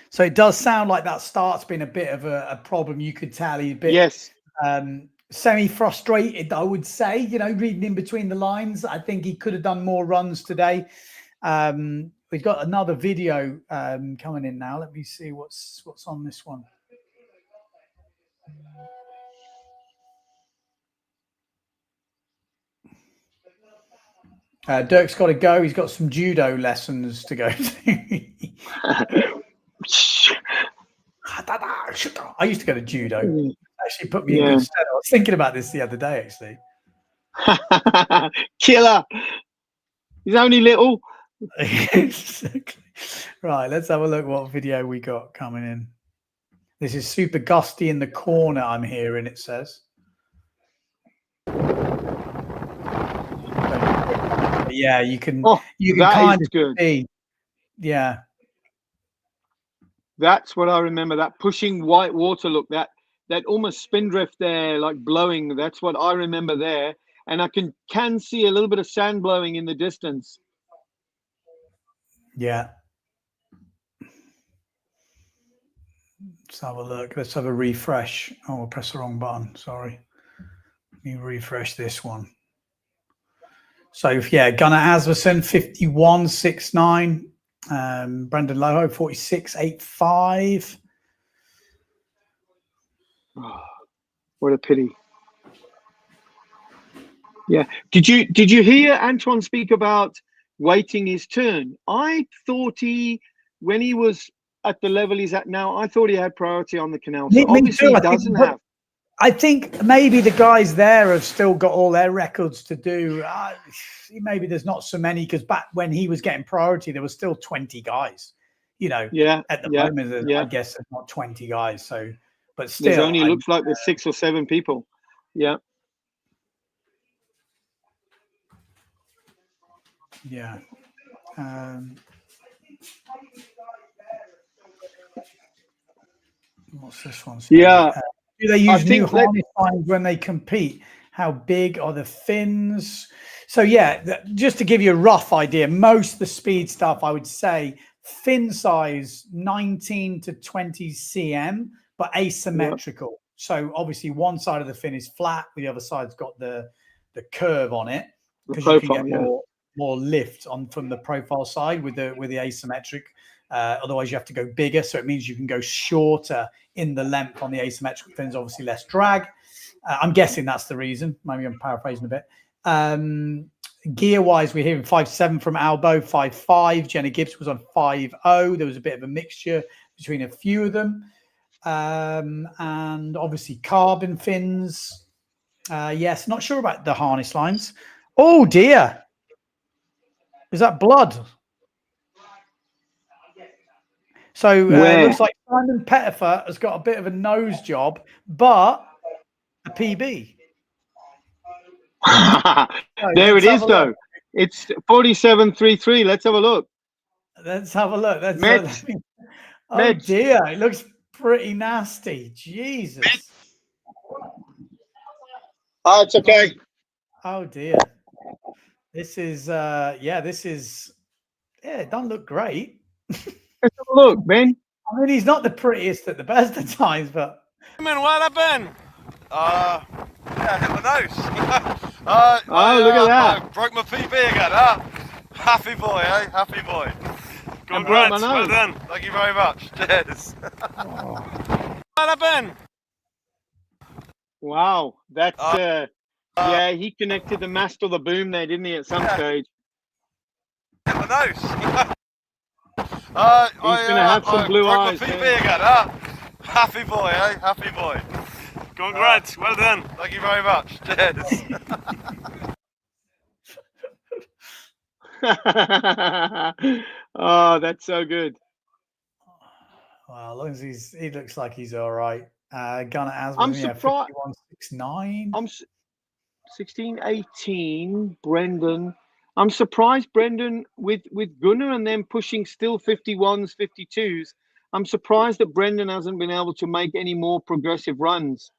So it does sound like that start's been a bit of a problem. You could tell he's a bit semi-frustrated, I would say, you know, reading in between the lines. I think he could have done more runs today. We've got another video coming in now. Let me see what's on this one. Dirk's got to go. He's got some judo lessons to go to. I used to go to judo. Actually put me in good stead. I was thinking about this the other day, actually. Killer. He's only little. Right, let's have a look what video we got coming in. This is super gusty in the corner, I'm hearing, it says. Yeah, you can kind of see. Yeah. That's what I remember, that pushing white water look, that almost spindrift there, like blowing. That's what I remember there. And I can see a little bit of sand blowing in the distance. Yeah. Let's have a look. Let's have a refresh. Oh, I pressed the wrong button. Sorry. Let me refresh this one. So, yeah, Gunnar Asmussen, 51.69. Brendan Loho, 46.85. Oh, what a pity. Yeah. Did you hear Antoine speak about waiting his turn? I thought when he was at the level he's at now, I thought he had priority on the canal. So obviously he doesn't have. I think maybe the guys there have still got all their records to do. Maybe there's not so many, because back when he was getting priority, there was still 20 guys. At the moment, I guess there's not 20 guys. So, but still, there's only looks like there's 6 or 7 people. Yeah. Yeah. What's this one? Yeah. Do they use new harness lines when they compete? How big are the fins? So yeah, just to give you a rough idea, most of the speed stuff, I would say fin size 19 to 20 cm, but asymmetrical. Yeah. So obviously one side of the fin is flat, the other side's got the curve on it, because you can get more lift from the profile side with the asymmetric. Otherwise you have to go bigger, so it means you can go shorter in the length on the asymmetrical fins, obviously less drag. I'm guessing that's the reason. Maybe I'm paraphrasing a bit. Gear wise, we're hearing 5.7 from Albo, 5.5. Jenna Gibbs was on 5.0. There was a bit of a mixture between a few of them. And obviously carbon fins. Yes, not sure about the harness lines. Oh dear. Is that blood? So it looks like Simon Pettifer has got a bit of a nose job, but a PB. There it is, though. It's 47.33. Let's have a look. Let's have a look. Oh dear, it looks pretty nasty. Jesus. Oh, it's okay. Oh dear. This is it doesn't look great. Let's have a look, Ben. I mean, he's not the prettiest at the best of times, but What happened? Yeah, I hit my nose. Look at that. I broke my PB again, Happy boy, Happy boy. Congrats, well done. Thank you very much. Cheers. What happened? Wow, that's yeah, he connected the mast or the boom there, didn't he, at some stage? Hit my nose. He's gonna have some blue eyes. My PB again, Happy boy, Happy boy. Congrats, well done. Thank you very much. Cheers. Oh, that's so good. Well, as long as he looks like he's all right. Gunnar Asmussen, I'm surprised. 51.69. I'm 16.18. Brendan. I'm surprised, Brendan, with Gunnar and them pushing still 51s, 52s. I'm surprised that Brendan hasn't been able to make any more progressive runs.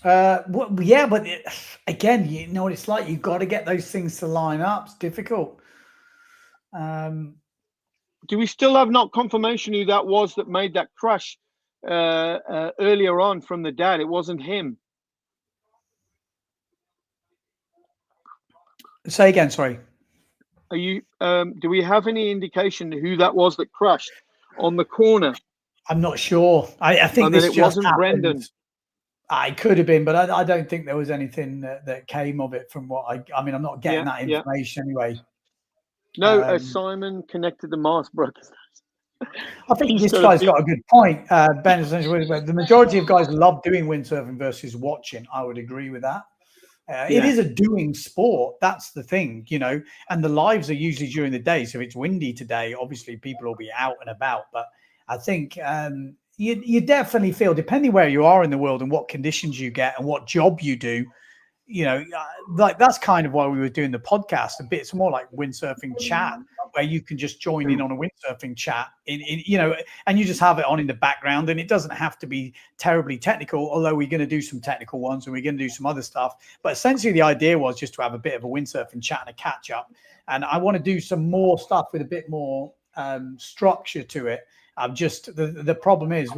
Yeah, but again, you know what it's like. You've got to get those things to line up. It's difficult. Do we still have not confirmation who that was that made that crash earlier on from the dad? It wasn't him. Say again, sorry. Are you? Do we have any indication who that was that crashed on the corner? I'm not sure. I think this it just wasn't happened. Brendan. I could have been, but I don't think there was anything that came of it from what I mean, I'm not getting that information anyway. No, Simon connected the mast, broke his I think this guy's got a good point. Ben, the majority of guys love doing windsurfing versus watching. I would agree with that. It is a doing sport. That's the thing, you know, and the lives are usually during the day. So if it's windy today, obviously people will be out and about. But I think you definitely feel, depending where you are in the world and what conditions you get and what job you do, you know, like that's kind of why we were doing the podcast a bit. It's more like windsurfing chat, where you can just join in on a windsurfing chat in you know, and you just have it on in the background, and it doesn't have to be terribly technical, although we're going to do some technical ones and we're going to do some other stuff. But essentially the idea was just to have a bit of a windsurfing chat and a catch up. And I want to do some more stuff with a bit more structure to it. Just the problem is,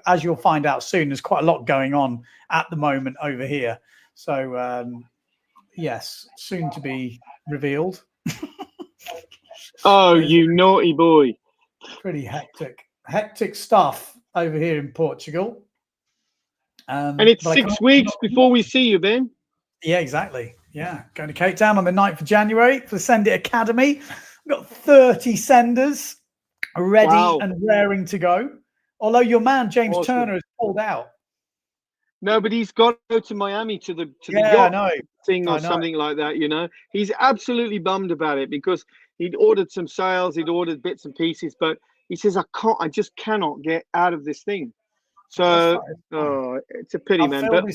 as you'll find out soon, there's quite a lot going on at the moment over here. So yes, soon to be revealed. Oh, you naughty boy. Pretty hectic stuff over here in Portugal. And it's 6 weeks before we see you, Ben. Yeah, exactly. Yeah, going to Cape Town on the 9th of January for the Send It Academy. We've got 30 senders ready and raring to go. Although your man James Turner has pulled out. No, but he's got to go to Miami to the yacht thing or something like that, you know. He's absolutely bummed about it because he'd ordered some sails, he'd ordered bits and pieces, but he says, I just cannot get out of this thing. So it's a pity, man. But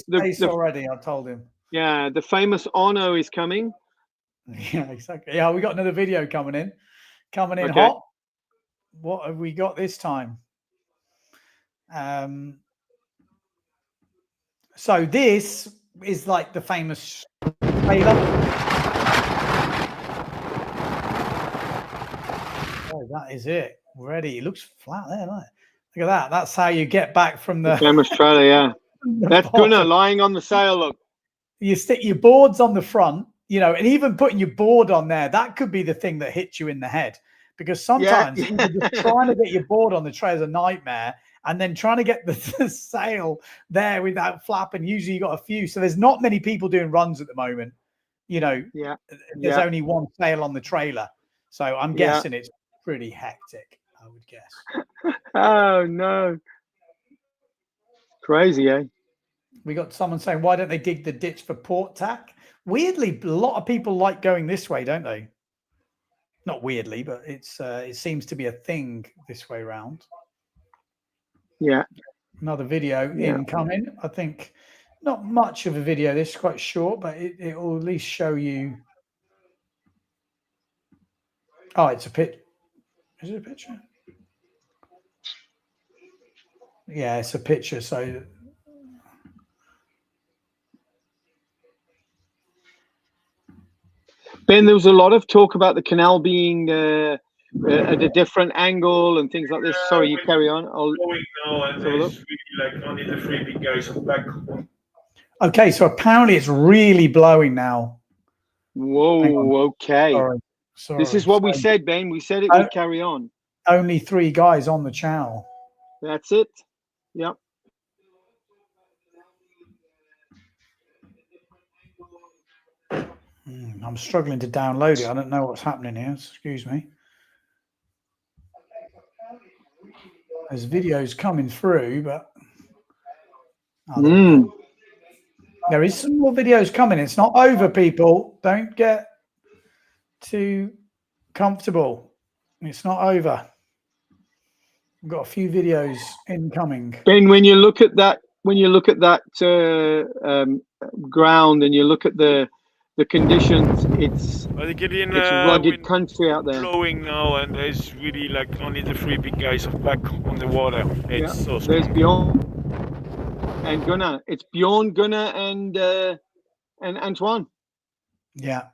already, I told him. Yeah, the famous Ono is coming. Yeah, exactly. Yeah, we got another video coming in hot. What have we got this time? So this is like the famous trailer. Oh, that is it. Ready. It looks flat there, doesn't it? Look at that. That's how you get back from the famous trailer, yeah. That's Gunnar lying on the sail, look. You stick your boards on the front, you know, and even putting your board on there, that could be the thing that hits you in the head. Because sometimes even just trying to get your board on the tray is a nightmare. And then trying to get the sail there without flapping, usually you got a few. So there's not many people doing runs at the moment. You know, there's only one sail on the trailer. So I'm guessing it's pretty hectic, I would guess. Oh, no. Crazy, eh? We got someone saying, why don't they dig the ditch for port tack? Weirdly, a lot of people like going this way, don't they? Not weirdly, but it seems to be a thing this way around. Yeah. Another video incoming. I think not much of a video. This is quite short, but it will at least show you. Oh, it's a picture. Is it a picture? Yeah, it's a picture. So Ben, there was a lot of talk about the canal being at a different angle and things like this. Sorry, you carry on. Okay, so apparently it's really blowing now. Whoa, okay. Sorry. This is what we said, Ben. We said it would carry on. Only 3 guys on the channel. That's it. Yep. I'm struggling to download it. I don't know what's happening here. Excuse me. There's videos coming through, but there is some more videos coming. It's not over, people. Don't get too comfortable. It's not over. We've got a few videos incoming. Ben, when you look at that, ground and you look at the conditions, it's rugged country out there. Flowing now, and there's really like only the 3 big guys back on the water. It's so strong. There's Bjorn and Gunnar. It's Bjorn, Gunnar, and Antoine. Yeah.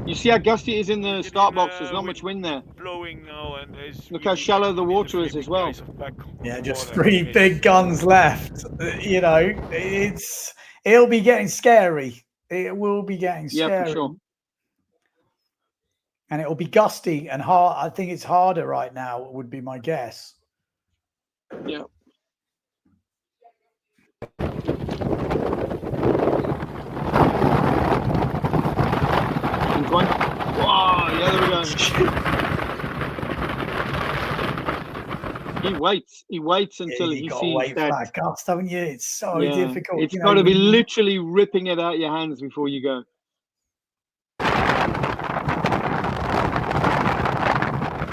You see how gusty it is in the start box. There's not much wind there. Blowing now, and there's look how shallow the water is as well. Yeah, just 3 big guns left. You know, it'll be getting scary. It will be getting scary. Yeah, for sure. And it will be gusty and hard. I think it's harder right now, would be my guess. Yeah. waits. He waits until you he got to sees wait for that. that gust, haven't you? It's so Yeah, difficult. it's You got know, to be when- literally ripping it out your hands before you go.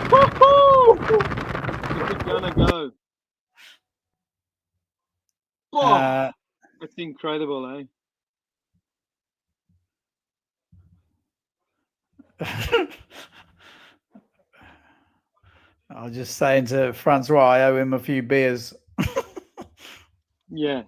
Woohoo! Is it gonna go? Oh, that's incredible, eh? I was just saying to Francois, I owe him a few beers. Yeah.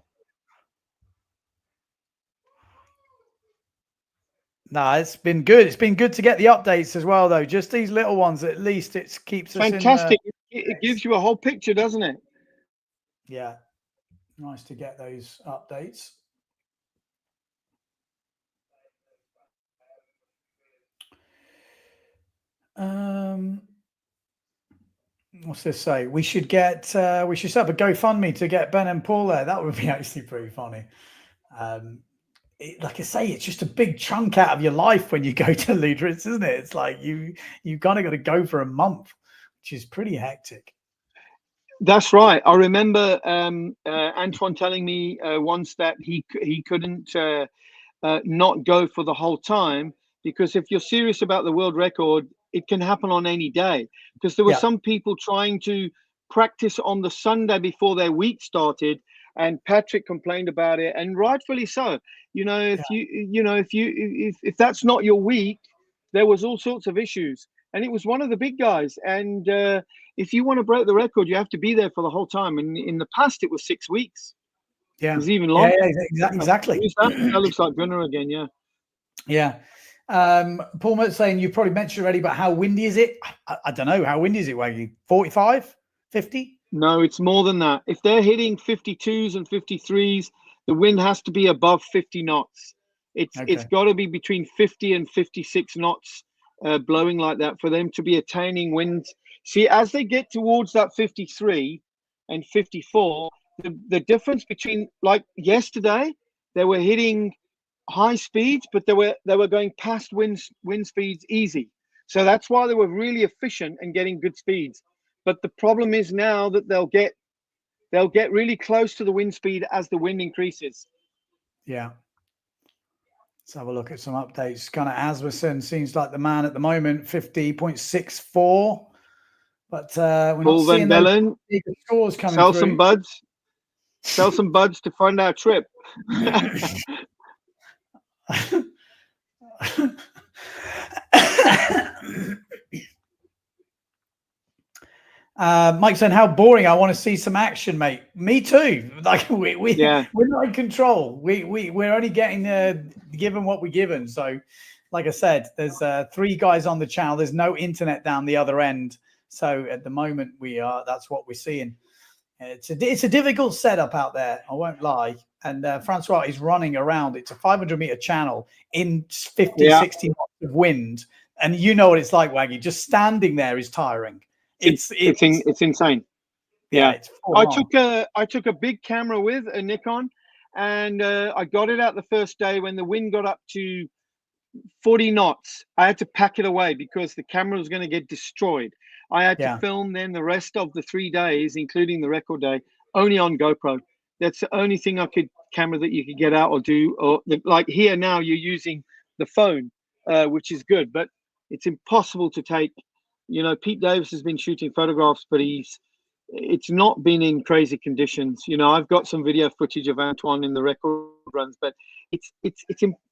No, it's been good. It's been good to get the updates as well, though. Just these little ones, at least it keeps us Fantastic. in. It gives you a whole picture, doesn't it? Yeah, nice to get those updates. What's this say? We should get we should set up a GoFundMe to get Ben and Paul there. That would be actually pretty funny. Like I say, it's just a big chunk out of your life when you go to Luderitz, isn't it? It's like you kind of got to go for a month, which is pretty hectic. That's right. I remember Antoine telling me once that he couldn't not go for the whole time, because if you're serious about the world record, it can happen on any day. Because there were some people trying to practice on the Sunday before their week started, and Patrick complained about it, and rightfully so. You know, if that's not your week, there was all sorts of issues, and it was one of the big guys. And if you want to break the record, you have to be there for the whole time. And in the past, it was 6 weeks. Yeah, it was even longer. Yeah, exactly. That looks like Gunnar again. Yeah. Yeah. Paul Mert's saying you probably mentioned already, but how windy is it? I don't know. How windy is it, Waggy? 45, 50? No, it's more than that. If they're hitting 52s and 53s, the wind has to be above 50 knots. It's got to be between 50 and 56 knots blowing like that for them to be attaining winds. See, as they get towards that 53 and 54, the difference between, like yesterday, they were hitting high speeds, but they were going past wind speeds easy. So that's why they were really efficient and getting good speeds. But the problem is now that they'll get really close to the wind speed as the wind increases. Yeah. Let's have a look at some updates. Kind of Asmussen seems like the man at the moment, 50.64. But we're Paul not seeing Van those Bellen, bigger scores coming sell through. some buds. Sell some buds to fund our trip. Mike saying, how boring. I want to see some action, mate. Me too. Like we're not in control. We're only getting given what we're given. So like I said, there's 3 guys on the channel. There's no internet down the other end. So at the moment that's what we're seeing. It's a difficult setup out there, I won't lie. And Francois is running around. It's a 500-meter channel in 50, 60 knots of wind. And you know what it's like, Waggy. Just standing there is tiring. It's insane. Yeah. I took a big camera with a Nikon, and I got it out the first day when the wind got up to 40 knots. I had to pack it away because the camera was going to get destroyed. I had to film then the rest of the 3 days, including the record day, only on GoPro. That's the only thing camera that you could get out or do. Or like here now, you're using the phone, which is good, but it's impossible to take. You know, Pete Davis has been shooting photographs, but it's not been in crazy conditions. You know, I've got some video footage of Antoine in the record runs, but it's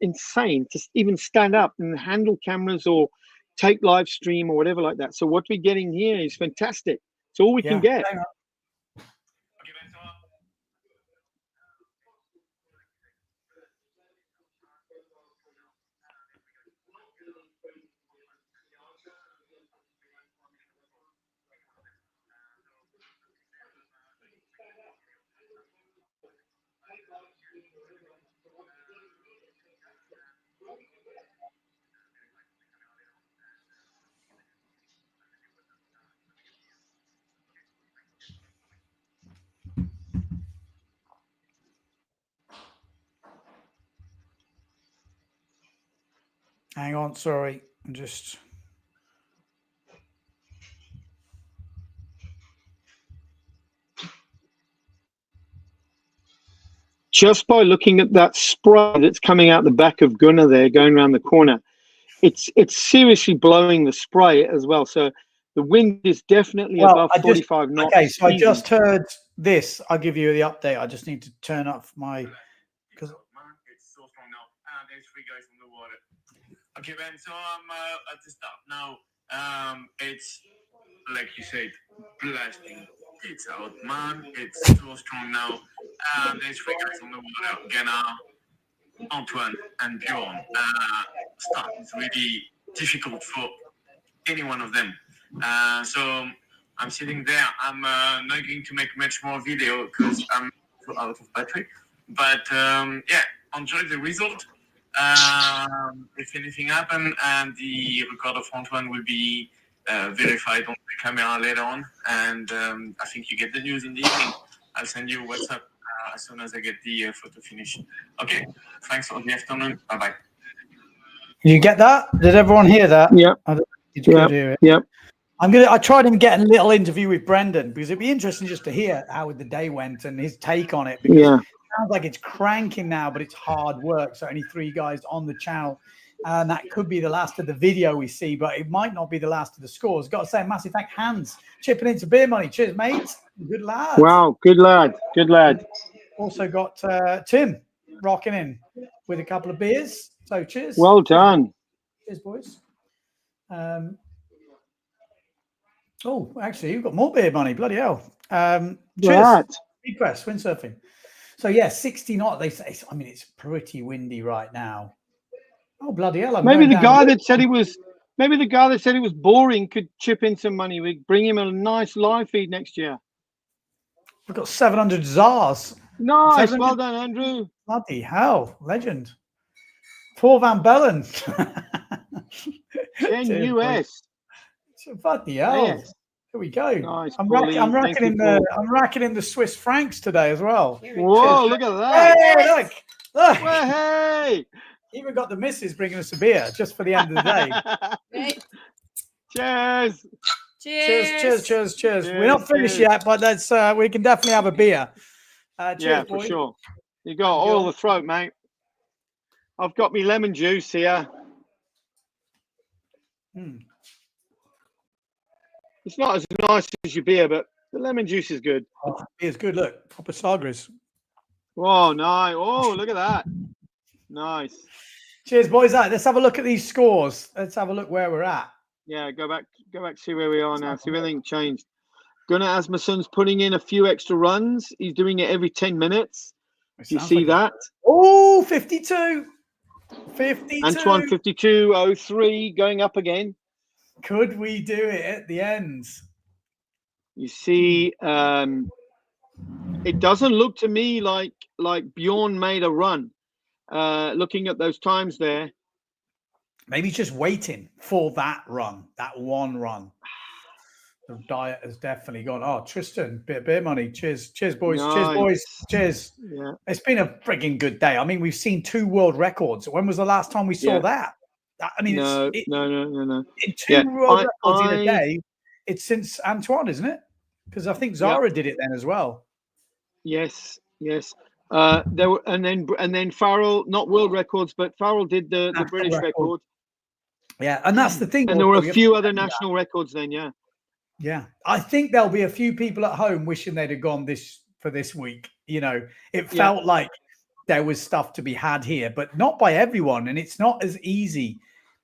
insane to even stand up and handle cameras or take live stream or whatever like that. So what we're getting here is fantastic. It's all we can get. Hang on, sorry. I'm just... just by looking at that spray that's coming out the back of Gunnar there, going around the corner, it's seriously blowing the spray as well. So the wind is definitely above 45 knots. Okay, so I easy. just heard this. I'll give you the update. I just need to turn up my. It's so strong now. There's 3 guys on the water. Okay, Ben. So I'm at the start now. It's like you said, blasting. It's out, man. It's so strong now. There's 3 guys on the water. Gunnar, Antoine, and Bjorn. Start is really difficult for any one of them. So I'm sitting there. I'm not going to make much more video because I'm out of battery. But yeah, enjoy the result. If anything happens, and the record of Antoine will be verified on the camera later on. And I think you get the news in the evening. I'll send you a WhatsApp as soon as I get the photo finished. Okay, thanks for the afternoon. Bye-bye. You get that? Did everyone hear that? Yeah. Yeah. I tried and get a little interview with Brendan because it'd be interesting just to hear how the day went and his take on it. Because it sounds like it's cranking now, but it's hard work. So only 3 guys on the channel. And that could be the last of the video we see, but it might not be the last of the scores. Got to say a massive thank Hans chipping into beer money. Cheers, mate. Good lad. Wow, good lad. Good lad. Also got Tim rocking in with a couple of beers. So cheers. Well done. Cheers, boys. Oh, actually, you've got more beer money. Bloody hell. Cheers. Right. Request, windsurfing. So, yeah, 60 knots. They say, I mean, it's pretty windy right now. Oh, bloody hell. Maybe the guy that said it was boring could chip in some money. We bring him a nice live feed next year. We've got 700 ZARs. Nice. Well done, Andrew. Bloody hell. Legend. Paul Van Bellen. 10 US. Bloody hell. Yes. Here we go. Nice, I'm racking in the Swiss francs today as well. Whoa, look at that. Hey, look. Well, hey. Even got the missus bringing us a beer just for the end of the day. Cheers. Cheers. We're not finished yet, but that's we can definitely have a beer. Cheers, for sure. You got all the throat, mate. I've got me lemon juice here. It's not as nice as your beer, but the lemon juice is good. Oh, beer's good. Look, proper Sagres. Oh, nice. Oh, look at that. Nice. Cheers, boys. Let's have a look at these scores. Let's have a look where we're at. Yeah, go back, see where we are now. See if anything changed. Gunnar Asmussen's putting in a few extra runs. He's doing it every 10 minutes. You see that? Oh, 52. 52. Antoine 52.03 going up again. Could we do it at the end? You see, it doesn't look to me like Bjorn made a run. Looking at those times there. Maybe just waiting for that run, that one run. The diet has definitely gone. Oh, Tristan, bit of beer money. Cheers, boys. Nice. Cheers, boys. Cheers. Yeah. It's been a frigging good day. I mean, we've seen 2 world records. When was the last time we saw that? I mean, no. In 2 world records in a day, it's since Antoine, isn't it? Because I think Zara did it then as well. Yes. There were, and then Farrell, not world records, but Farrell did the British record. Yeah, and that's the thing. And there were a few other national records then, yeah. Yeah, I think there'll be a few people at home wishing they'd have gone for this week. You know, it felt like there was stuff to be had here, but not by everyone, and it's not as easy.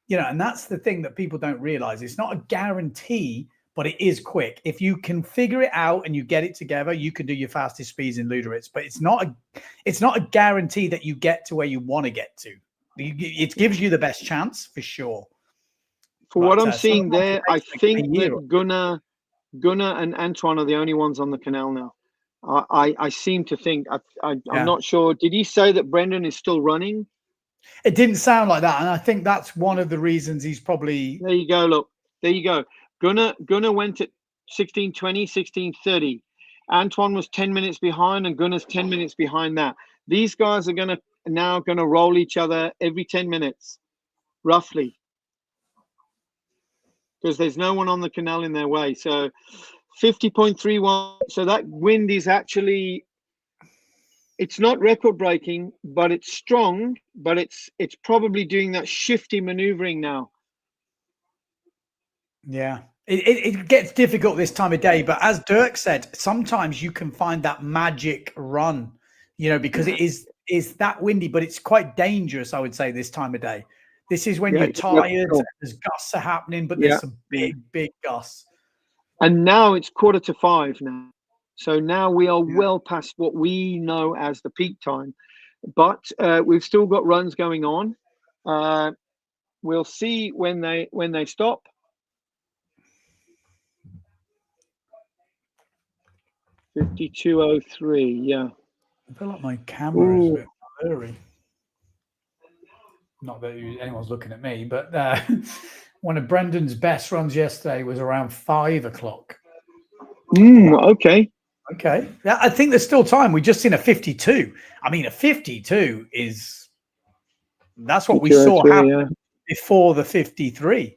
You know, and that's the thing that people don't realize. It's not a guarantee, but it is quick. If you can figure it out and you get it together, you can do your fastest speeds in Luderitz. But it's not a guarantee that you get to where you want to get to. It gives you the best chance for sure. For what I'm seeing there, I think that Gunnar and Antoine are the only ones on the canal now. I seem to think. I'm not sure. Did he say that Brendan is still running? It didn't sound like that, and I think that's one of the reasons he's probably. There you go. Look, there you go. Gunnar went at 16:20, 16:30. Antoine was 10 minutes behind, and Gunnar's 10 minutes behind that. These guys are now gonna roll each other every 10 minutes, roughly, because there's no one on the canal in their way. So 50.31. So that wind is actually it's not record breaking, but it's strong. But it's probably doing that shifty maneuvering now. Yeah. It gets difficult this time of day, but as Dirk said, sometimes you can find that magic run, you know, because it is that windy, but it's quite dangerous, I would say, this time of day. This is when you're tired, there's gusts are happening, but there's some big gusts. And now it's 4:45 now. So now we are well past what we know as the peak time. But we've still got runs going on. We'll see when they stop. $52.03, yeah. I feel like my camera is a bit blurry. Not that anyone's looking at me, but one of Brendan's best runs yesterday was around 5 o'clock. Okay. Okay. Yeah, I think there's still time. We just seen a 52. I mean, a 52 that's what we saw happen before the 53.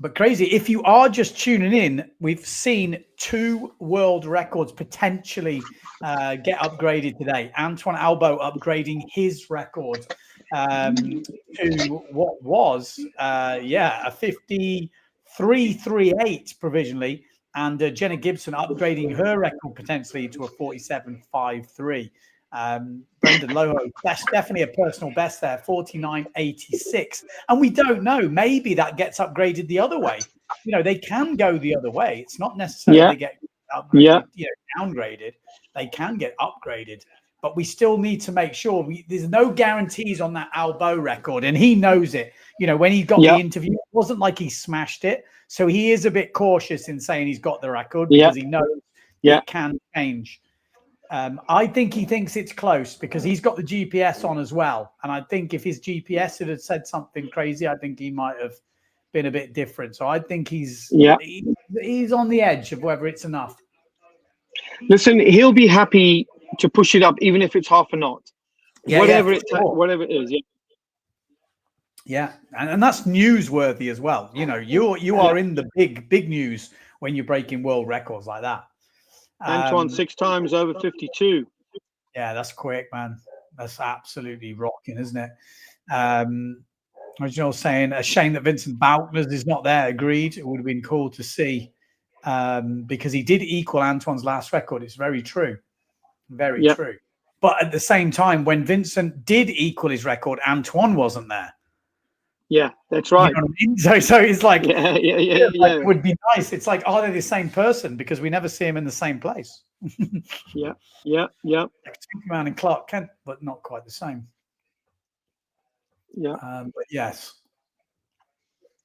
But crazy. If you are just tuning in, we've seen 2 world records potentially get upgraded today. Antoine Albo upgrading his record to what was, a 53.38 provisionally, and Jenna Gibson upgrading her record potentially to a 47.53. Brendan Loho, that's definitely a personal best there, 49.86. And we don't know, maybe that gets upgraded the other way. You know, they can go the other way. It's not necessarily they get upgraded, downgraded. They can get upgraded, but we still need to make sure there's no guarantees on that Albo record, and he knows it. You know, when he got the interview, it wasn't like he smashed it, so he is a bit cautious in saying he's got the record because he knows it can change. I think he thinks it's close because he's got the GPS on as well, and I think if his GPS had said something crazy, I think he might have been a bit different. So I think he's on the edge of whether it's enough. Listen, he'll be happy to push it up, even if it's half a knot, whatever it is. Yeah, and that's newsworthy as well. You know, you are in the big news when you're breaking world records like that. Antoine 6 times over 52. Yeah, that's quick, man. That's absolutely rocking, isn't it? Original saying, a shame that Vincent Baukner is not there. Agreed. It would have been cool to see because he did equal Antoine's last record. It's very true. Very true. But at the same time, when Vincent did equal his record, Antoine wasn't there. Yeah, that's right. You know what I mean? So it's like, it would be nice. It's like, are they the same person? Because we never see him in the same place. Yeah. Like Superman and Clark Kent, but not quite the same. Yeah. But yes.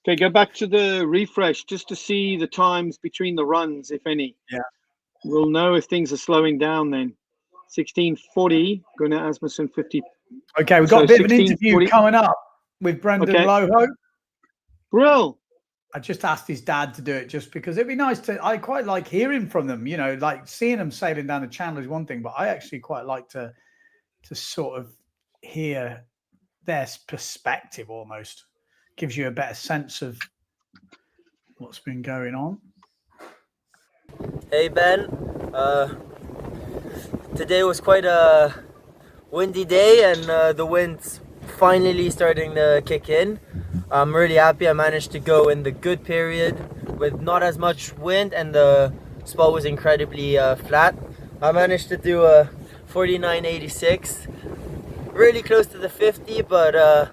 Okay, go back to the refresh just to see the times between the runs, if any. Yeah. We'll know if things are slowing down then. 16:40, Gunnar Asmussen 50. Okay, we've got a bit of an interview coming up with Brendan Loho. Brill. I just asked his dad to do it just because it'd be nice to, I quite like hearing from them, you know, like seeing them sailing down the channel is one thing, but I actually quite like to sort of hear their perspective almost. Gives you a better sense of what's been going on. Hey Ben, today was quite a windy day and the wind's finally starting to kick in. I'm really happy I managed to go in the good period with not as much wind and the spot was incredibly flat. I managed to do a 49.86, really close to the 50, but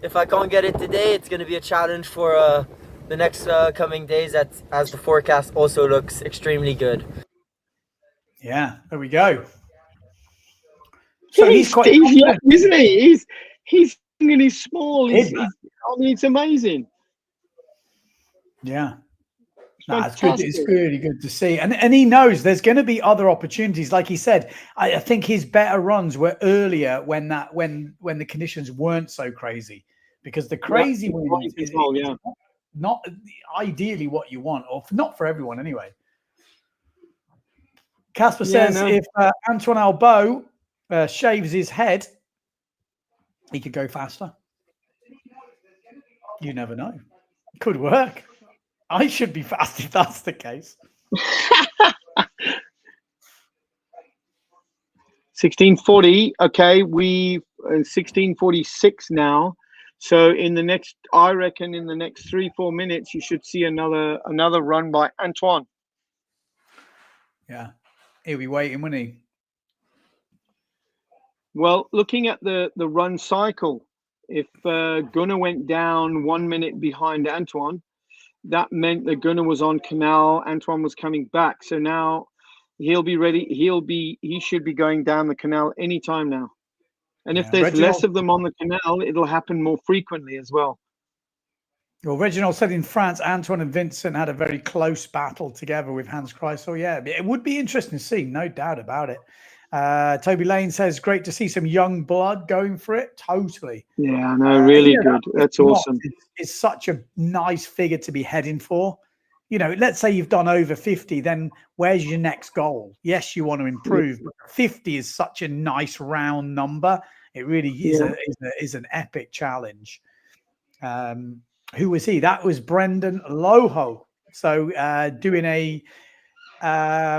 if I can't get it today, it's going to be a challenge for the next coming days as the forecast also looks extremely good. Yeah, there we go. So he's quite young, isn't he? He's young and he's small. I mean, it's amazing. Yeah. No, it's good. It's really good to see. And he knows there's going to be other opportunities. Like he said, I think his better runs were earlier when the conditions weren't so crazy. Because the crazy wind is not ideally what you want, or not for everyone anyway. Casper says if Antoine Albo shaves his head, he could go faster. You never know. Could work. I should be fast if that's the case. 1640. Okay, we 1646 now. So in the next, I reckon, in the next 3-4 minutes, you should see another run by Antoine. Yeah, he'll be waiting, won't he? Well, looking at the run cycle, if Gunnar went down 1 minute behind Antoine, that meant that Gunnar was on canal, Antoine was coming back. So now he'll be ready. He should be going down the canal anytime now. And if there's less of them on the canal, it'll happen more frequently as well. Well, Reginald said in France, Antoine and Vincent had a very close battle together with Hans Kreisel. Yeah, it would be interesting to see, no doubt about it. Toby Lane says, great to see some young blood going for it. Totally. Yeah, no, really good. That's awesome. It's such a nice figure to be heading for. You know, let's say you've done over 50, then where's your next goal? Yes, you want to improve, but 50 is such a nice round number. It really is an epic challenge. Who was he? That was Brendan Loho. So doing a,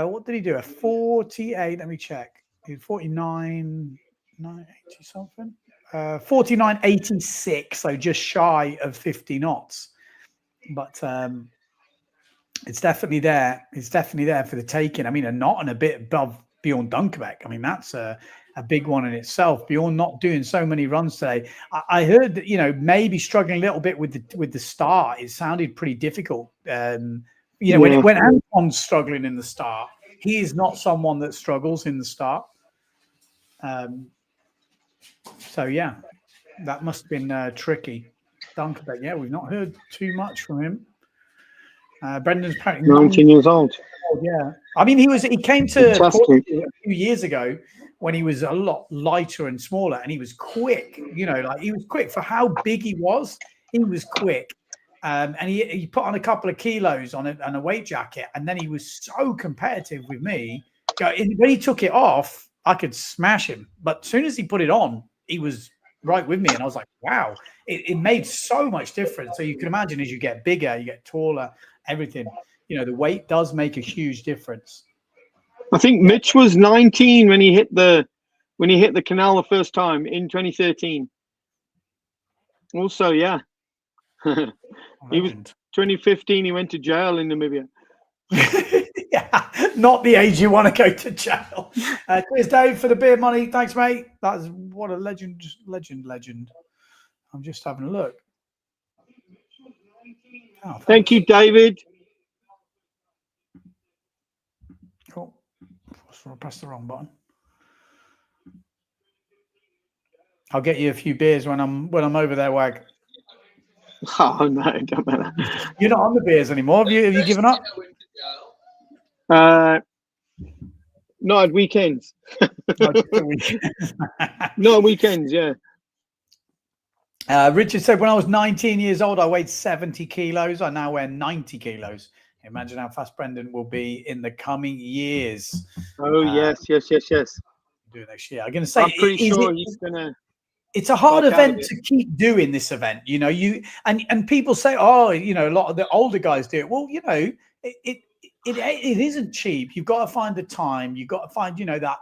what did he do? A 48, let me check. 49, 980 something. 49.86, so just shy of 50 knots. But it's definitely there. It's definitely there for the taking. I mean, a knot and a bit above Bjorn Dunkerbeck. I mean, that's a big one in itself. Bjorn not doing so many runs today. I heard that, you know, maybe struggling a little bit with the start. It sounded pretty difficult. You know, when Anton's struggling in the start, he is not someone that struggles in the start. So yeah, that must have been tricky. Dunkerbeck, yeah, we've not heard too much from him. Brendan's apparently 19 years old. Yeah, I mean, he came to Fantastic. a few years ago when he was a lot lighter and smaller, and he was quick. You know, like he was quick for how big he was. He was quick, and he put on a couple of kilos on a weight jacket, and then he was so competitive with me. When he took it off, I could smash him, but as soon as he put it on, he was right with me, and I was like, wow, it made so much difference. So you can imagine as you get bigger, you get taller, everything. You know, the weight does make a huge difference. I think Mitch was 19 when he hit the canal the first time in 2013. Also, yeah. He was 2015. He went to jail in Namibia. Yeah, not the age you want to go to jail. Cheers, Dave, for the beer money. Thanks, mate. That's what a legend. I'm just having a look. Oh, thank you, David. Cool. I pressed the wrong button. I'll get you a few beers when I'm over there, Wag. Oh no, it don't matter. You're not on the beers anymore. Have you given up? Not at weekends. No, weekends, yeah. Richard said, when I was 19 years old, I weighed 70 kilos. I now weigh 90 kilos. Imagine how fast Brendan will be in the coming years. Oh, yes. Do next year. I'm going to say, I'm pretty sure he's going to. It's a hard event to keep doing this event. You know, and people say, oh, you know, a lot of the older guys do it. Well, you know, it isn't cheap. You've got to find the time. You've got to find, you know, that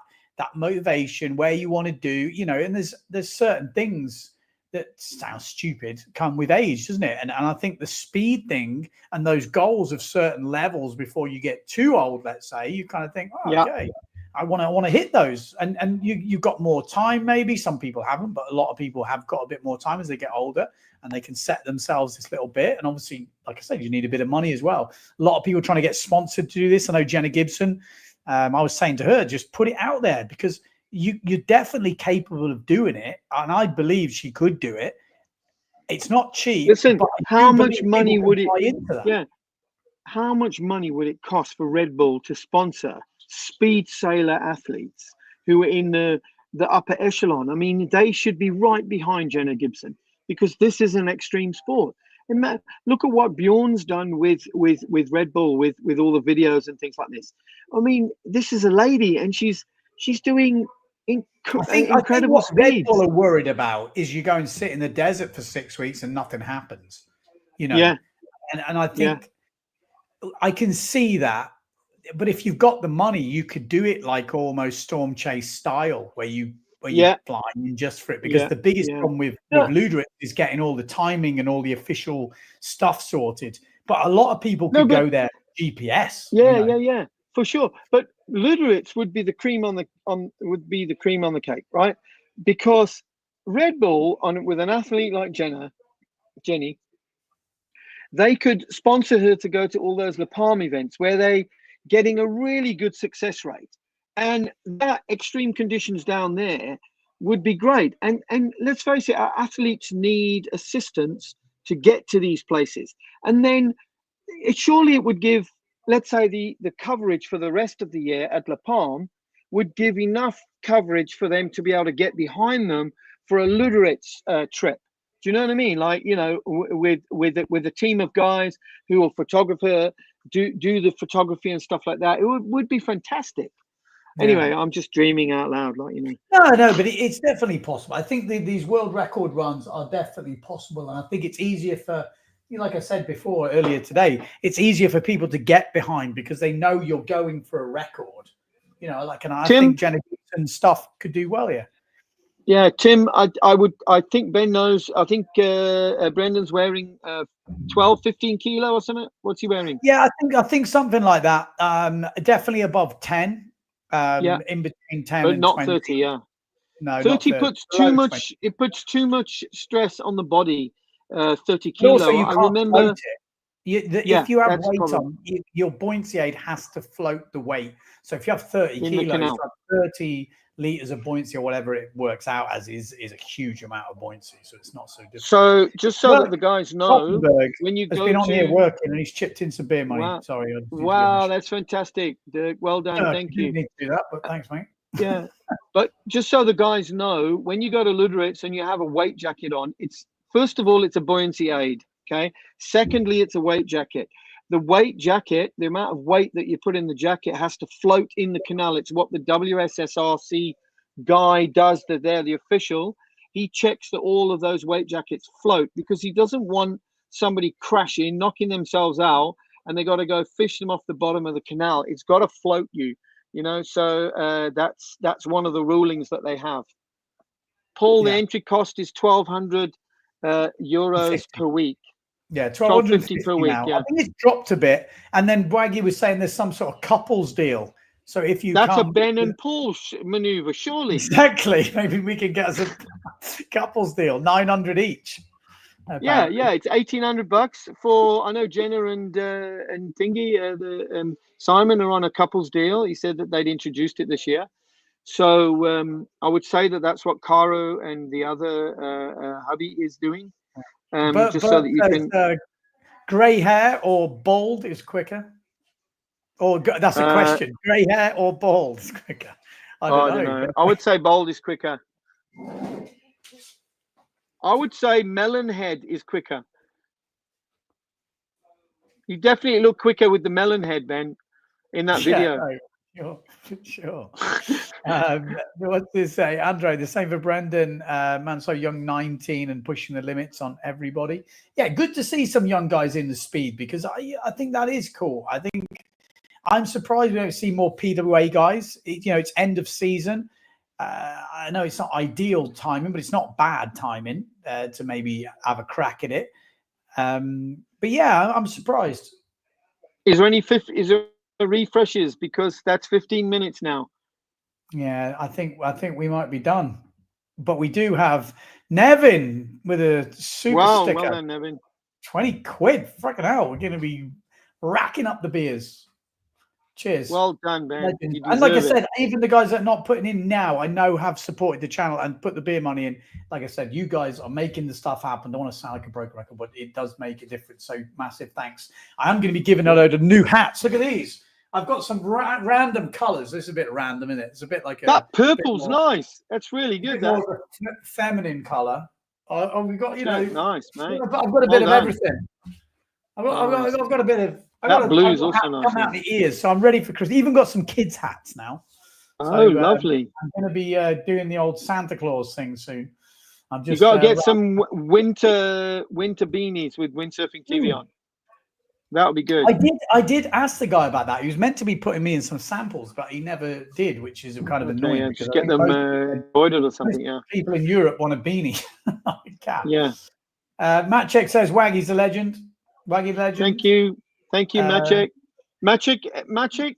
motivation, where you want to do, you know, and there's certain things that sound stupid come with age, doesn't it? And I think the speed thing and those goals of certain levels before you get too old, let's say, you kind of think, oh, yeah. Okay, I want to hit those. And you've got more time, maybe. Some people haven't, but a lot of people have got a bit more time as they get older, and they can set themselves this little bit. And obviously, like I said, you need a bit of money as well. A lot of people trying to get sponsored to do this. I know Jenna Gibson, I was saying to her, just put it out there, because you're definitely capable of doing it. And I believe she could do it. It's not cheap. Listen, how much money would it? Yeah, how much money would it cost for Red Bull to sponsor speed sailor athletes who are in the upper echelon? I mean, they should be right behind Jenna Gibson, because this is an extreme sport. And look at what Bjorn's done with Red Bull, with all the videos and things like this. I mean, this is a lady, and she's doing incredible speeds. What Red speeds. Bull are worried about is you go and sit in the desert for 6 weeks and nothing happens. You know, yeah. And I think I can see that. but if you've got the money, you could do it like almost Storm Chase style, where you fly in just for it. Because the biggest problem with Luderitz is getting all the timing and all the official stuff sorted. But a lot of people could go there GPS. Yeah, for sure. But Luderitz would be the cream on the cake, right? Because Red Bull with an athlete like Jenny, they could sponsor her to go to all those La Palma events where they getting a really good success rate, and that extreme conditions down there would be great. And let's face it, our athletes need assistance to get to these places, and then surely it would give, let's say, the coverage for the rest of the year at La Palma would give enough coverage for them to be able to get behind them for a Luderitz trip. Do you know what I mean? Like, you know, with a team of guys who will photographer, do the photography and stuff like that. It would be fantastic. Anyway, I'm just dreaming out loud, like, you know. No, but it's definitely possible. I think these world record runs are definitely possible, and I think it's easier for, you know, like I said before earlier today, it's easier for people to get behind because they know you're going for a record. You know, like, and I think Jenny and stuff could do well here. Yeah, Tim, I think Ben knows. I think Brendan's wearing 12, 15 kilo or something. What's he wearing? Yeah, I think something like that. Definitely above 10. In between 10 but and not 20. 30. Yeah, no, 30 puts too much. 20. It puts too much stress on the body. 30 kilo. Also, you I can't remember. float it. If you have weight on, your buoyancy aid has to float the weight. So if you have 30 kilos, like 30 liters of buoyancy or whatever it works out as is a huge amount of buoyancy. So it's not so difficult. So just so that the guys know, when you go been on to here working and he's chipped in some beer money. Wow. Sorry. Wow, that's fantastic, Dirk. Well done. No, Thank you. you. Need to do that, but thanks, mate. Yeah, but just so the guys know, when you go to Luderitz and you have a weight jacket on, it's first of all, it's a buoyancy aid. Okay. Secondly, it's a weight jacket. The weight jacket, the amount of weight that you put in the jacket has to float in the canal. It's what the WSSRC guy does. They're the official. He checks that all of those weight jackets float because he doesn't want somebody crashing, knocking themselves out, and they got to go fish them off the bottom of the canal. It's got to float you, you know. So that's one of the rulings that they have. Paul, the entry cost is 1,200 euros per week. Yeah, 1,250 per week. now. Yeah, I think it's dropped a bit. And then Braggy was saying there's some sort of couples deal. So if you that's a Ben and Paul maneuver, surely. Exactly. Maybe we can get us a couples deal, 900 each. Apparently. Yeah, it's $1,800 for. I know Jenna and Thingy, Simon are on a couples deal. He said that they'd introduced it this year. So I would say that that's what Caro and the other hubby is doing. Just so that you can. Grey hair or bald is quicker. Or that's a question. Grey hair or bald is quicker. I don't know. I would say bald is quicker. I would say melon head is quicker. You definitely look quicker with the melon head, Ben, in that video. Sure. What did they say? Andre, the same for Brendan. Man so young, 19 and pushing the limits on everybody. Yeah, good to see some young guys in the speed because I think that is cool. I think I'm surprised we don't see more PWA guys. It's end of season. I know it's not ideal timing, but it's not bad timing to maybe have a crack at it. But yeah, I'm surprised. Is there refreshes because that's 15 minutes now? Yeah, I think we might be done, but we do have Nevin with a super sticker. Well done, Nevin. 20 quid, fucking hell! We're going to be racking up the beers. Cheers. Well done, Ben. And like I said, even the guys that are not putting in now, I know have supported the channel and put the beer money in. Like I said, you guys are making the stuff happen. Don't want to sound like a broken record, but it does make a difference. So massive thanks. I am going to be giving a load of new hats. Look at these. I've got some random colors. This is a bit random, isn't it? It's a bit like that purple's nice. That's really good. That's a feminine color. We got, nice, mate. I've got a bit of everything. I've got a bit of. That blue is also nice. Come out the ears, so I'm ready for Christmas. Even got some kids' hats now. Oh, lovely! I'm going to be doing the old Santa Claus thing soon. You got to get some winter beanies with Windsurfing.TV on. That would be good. I did ask the guy about that. He was meant to be putting me in some samples, but he never did, which is kind of annoying. Yeah, because just get them embroidered or something. Yeah. People in Europe want a beanie. Cap. Yeah. Matt Check says Waggy's a legend. Waggy legend. Thank you, Maciek. Maciek.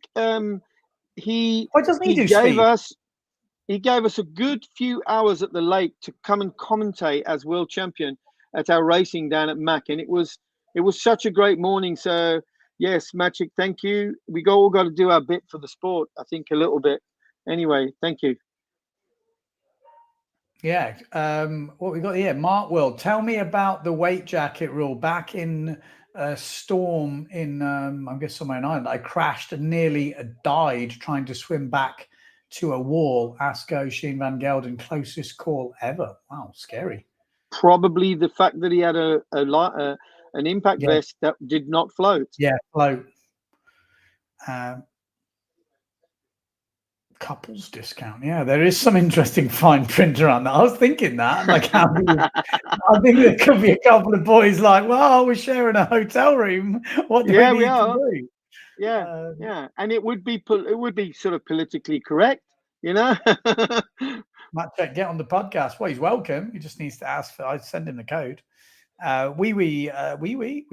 He gave us a good few hours at the lake to come and commentate as world champion at our racing down at Mac, and it was such a great morning. So yes, Maciek, thank you. We all got to do our bit for the sport, I think, a little bit. Anyway, thank you. Yeah. What we got here, Mark Will, tell me about the weight jacket rule. Back in a storm in I guess somewhere in Ireland, I crashed and nearly died trying to swim back to a wall. Asko Sheen van Gelden, closest call ever. Wow, scary. Probably the fact that he had an impact vest that did not float. Yeah, float. Couples discount. Yeah, there is some interesting fine print around that. I was thinking that. Like, I think there could be a couple of boys like, well, we're sharing a hotel room. What do we need to do? Yeah, yeah, and it would be sort of politically correct, you know. Matt Check, get on the podcast. Well, he's welcome. He just needs to ask for. I send him the code. We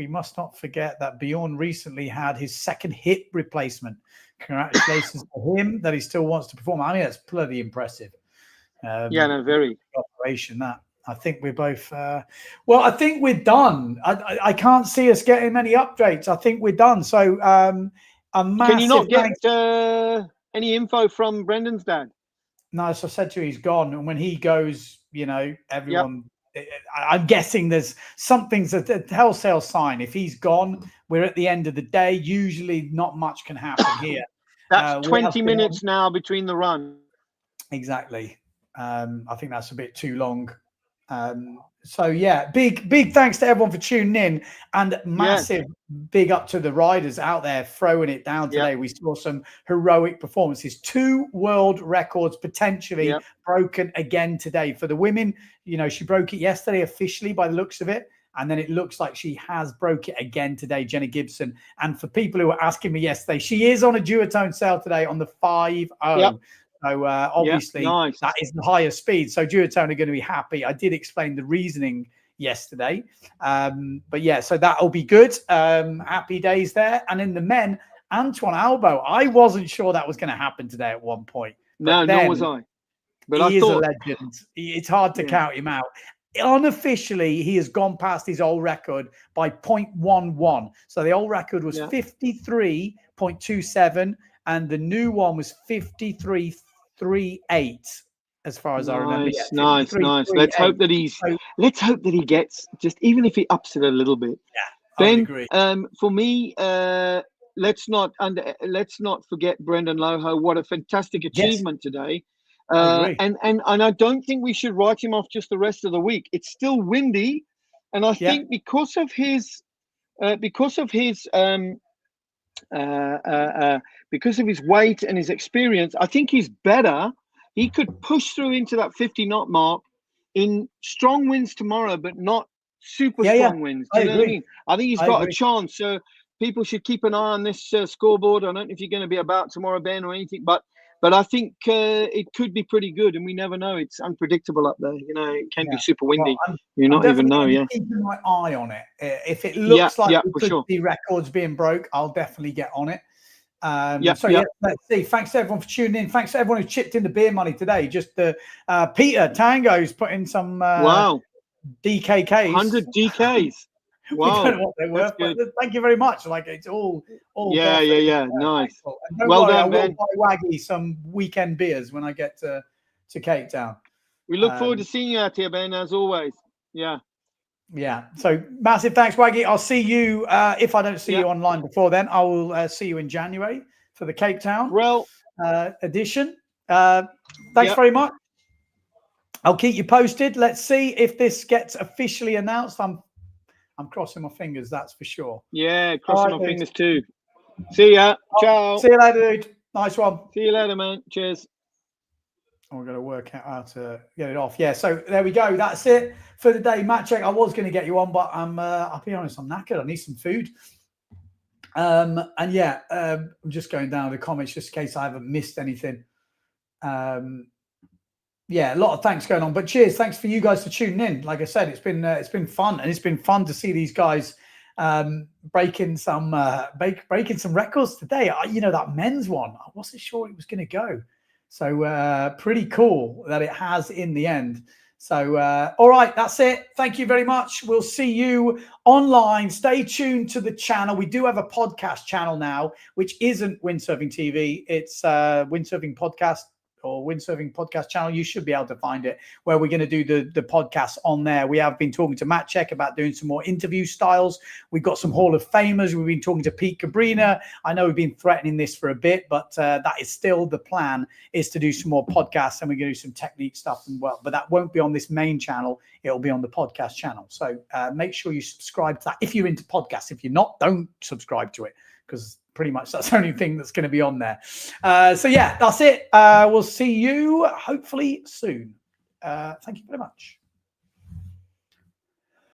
must not forget that Bjorn recently had his second hip replacement. Congratulations to him that he still wants to perform. I mean, that's bloody impressive. Very operation. That I think we're both. Well, I think we're done. I can't see us getting many updates. I think we're done. So, can you not get any info from Brendan's dad? No, as I said to you, he's gone, and when he goes, you know, everyone. Yep. I'm guessing there's something's a telltale sign. If he's gone, we're at the end of the day. Usually, not much can happen here. That's 20 minutes now between the run. Exactly. I think that's a bit too long. So yeah, big thanks to everyone for tuning in, and massive big up to the riders out there throwing it down today. We saw some heroic performances. 2 world records potentially broken again today for the women. You know, she broke it yesterday officially by the looks of it, and then it looks like she has broke it again today, Jenna Gibson. And for people who were asking me yesterday, she is on a duotone sail today on the 5.0. So obviously that is the higher speed. So duotone are going to be happy. I did explain the reasoning yesterday. But yeah, so that'll be good. Happy days there. And in the men, Antoine Albo, I wasn't sure that was going to happen today at one point. No, nor was I. But he is a legend. It's hard to count him out. Unofficially, he has gone past his old record by 0.11. So the old record was 53.27, and the new one was 53.38. As far as I remember, nice. Let's hope that he gets, just even if he ups it a little bit. Yeah, Ben, for me, let's not forget Brendan Loho. What a fantastic achievement today. And I don't think we should write him off just the rest of the week. It's still windy, and I think because of his weight and his experience, I think he's better. He could push through into that 50 knot mark in strong winds tomorrow, but not super strong winds. Do you know what I mean? I think he's got a chance. So people should keep an eye on this scoreboard. I don't know if you're going to be about tomorrow, Ben, or anything, but I think it could be pretty good, and we never know. It's unpredictable up there. You know, it can be super windy. You not even know. Keeping my eye on it. If it looks like we could see records being broke, I'll definitely get on it. Let's see. Thanks to everyone for tuning in. Thanks to everyone who chipped in the beer money today. Just Peter Tango's put in some DKKs. 100 DKs. Wow, we don't know what they're worth, but thank you very much. Like, it's all nice. Well done, Ben. I will buy Waggy some weekend beers when I get to Cape Town. We look forward to seeing you out here, Ben, as always. Yeah. So massive thanks, Waggy. I'll see you if I don't see you online before then. I will see you in January for the Cape Town edition. Thanks very much. I'll keep you posted. Let's see if this gets officially announced. I'm crossing my fingers, that's for sure. Yeah, crossing my fingers too. See ya. Ciao. See you later, dude. Nice one. See you later, man. Cheers. We're going to work out how to get it off. Yeah, so there we go. That's it for the day. Matt Check, I was going to get you on, but I'll be honest, I'm knackered. I need some food. And yeah, I'm just going down the comments just in case I haven't missed anything. Yeah, a lot of thanks going on, but cheers, thanks for you guys for tuning in. Like I said, it's been fun, and it's been fun to see these guys breaking some records today. You know, that men's one, I wasn't sure it was going to go, so pretty cool that it has in the end. So all right, that's it. Thank you very much. We'll see you online. Stay tuned to the channel. We do have a podcast channel now, which isn't Windsurfing TV. It's Windsurfing Podcast or Windsurfing Podcast channel. You should be able to find it, where we're going to do the podcast on there. We have been talking to Matt Check about doing some more interview styles. We've got some Hall of Famers. We've been talking to Pete Cabrina. I know we've been threatening this for a bit, but that is still the plan, is to do some more podcasts, and we're going to do some technique stuff as well. But that won't be on this main channel. It'll be on the podcast channel. So make sure you subscribe to that if you're into podcasts. If you're not, don't subscribe to it, because pretty much that's the only thing that's going to be on there. So yeah, that's it. We'll see you hopefully soon. Thank you very much.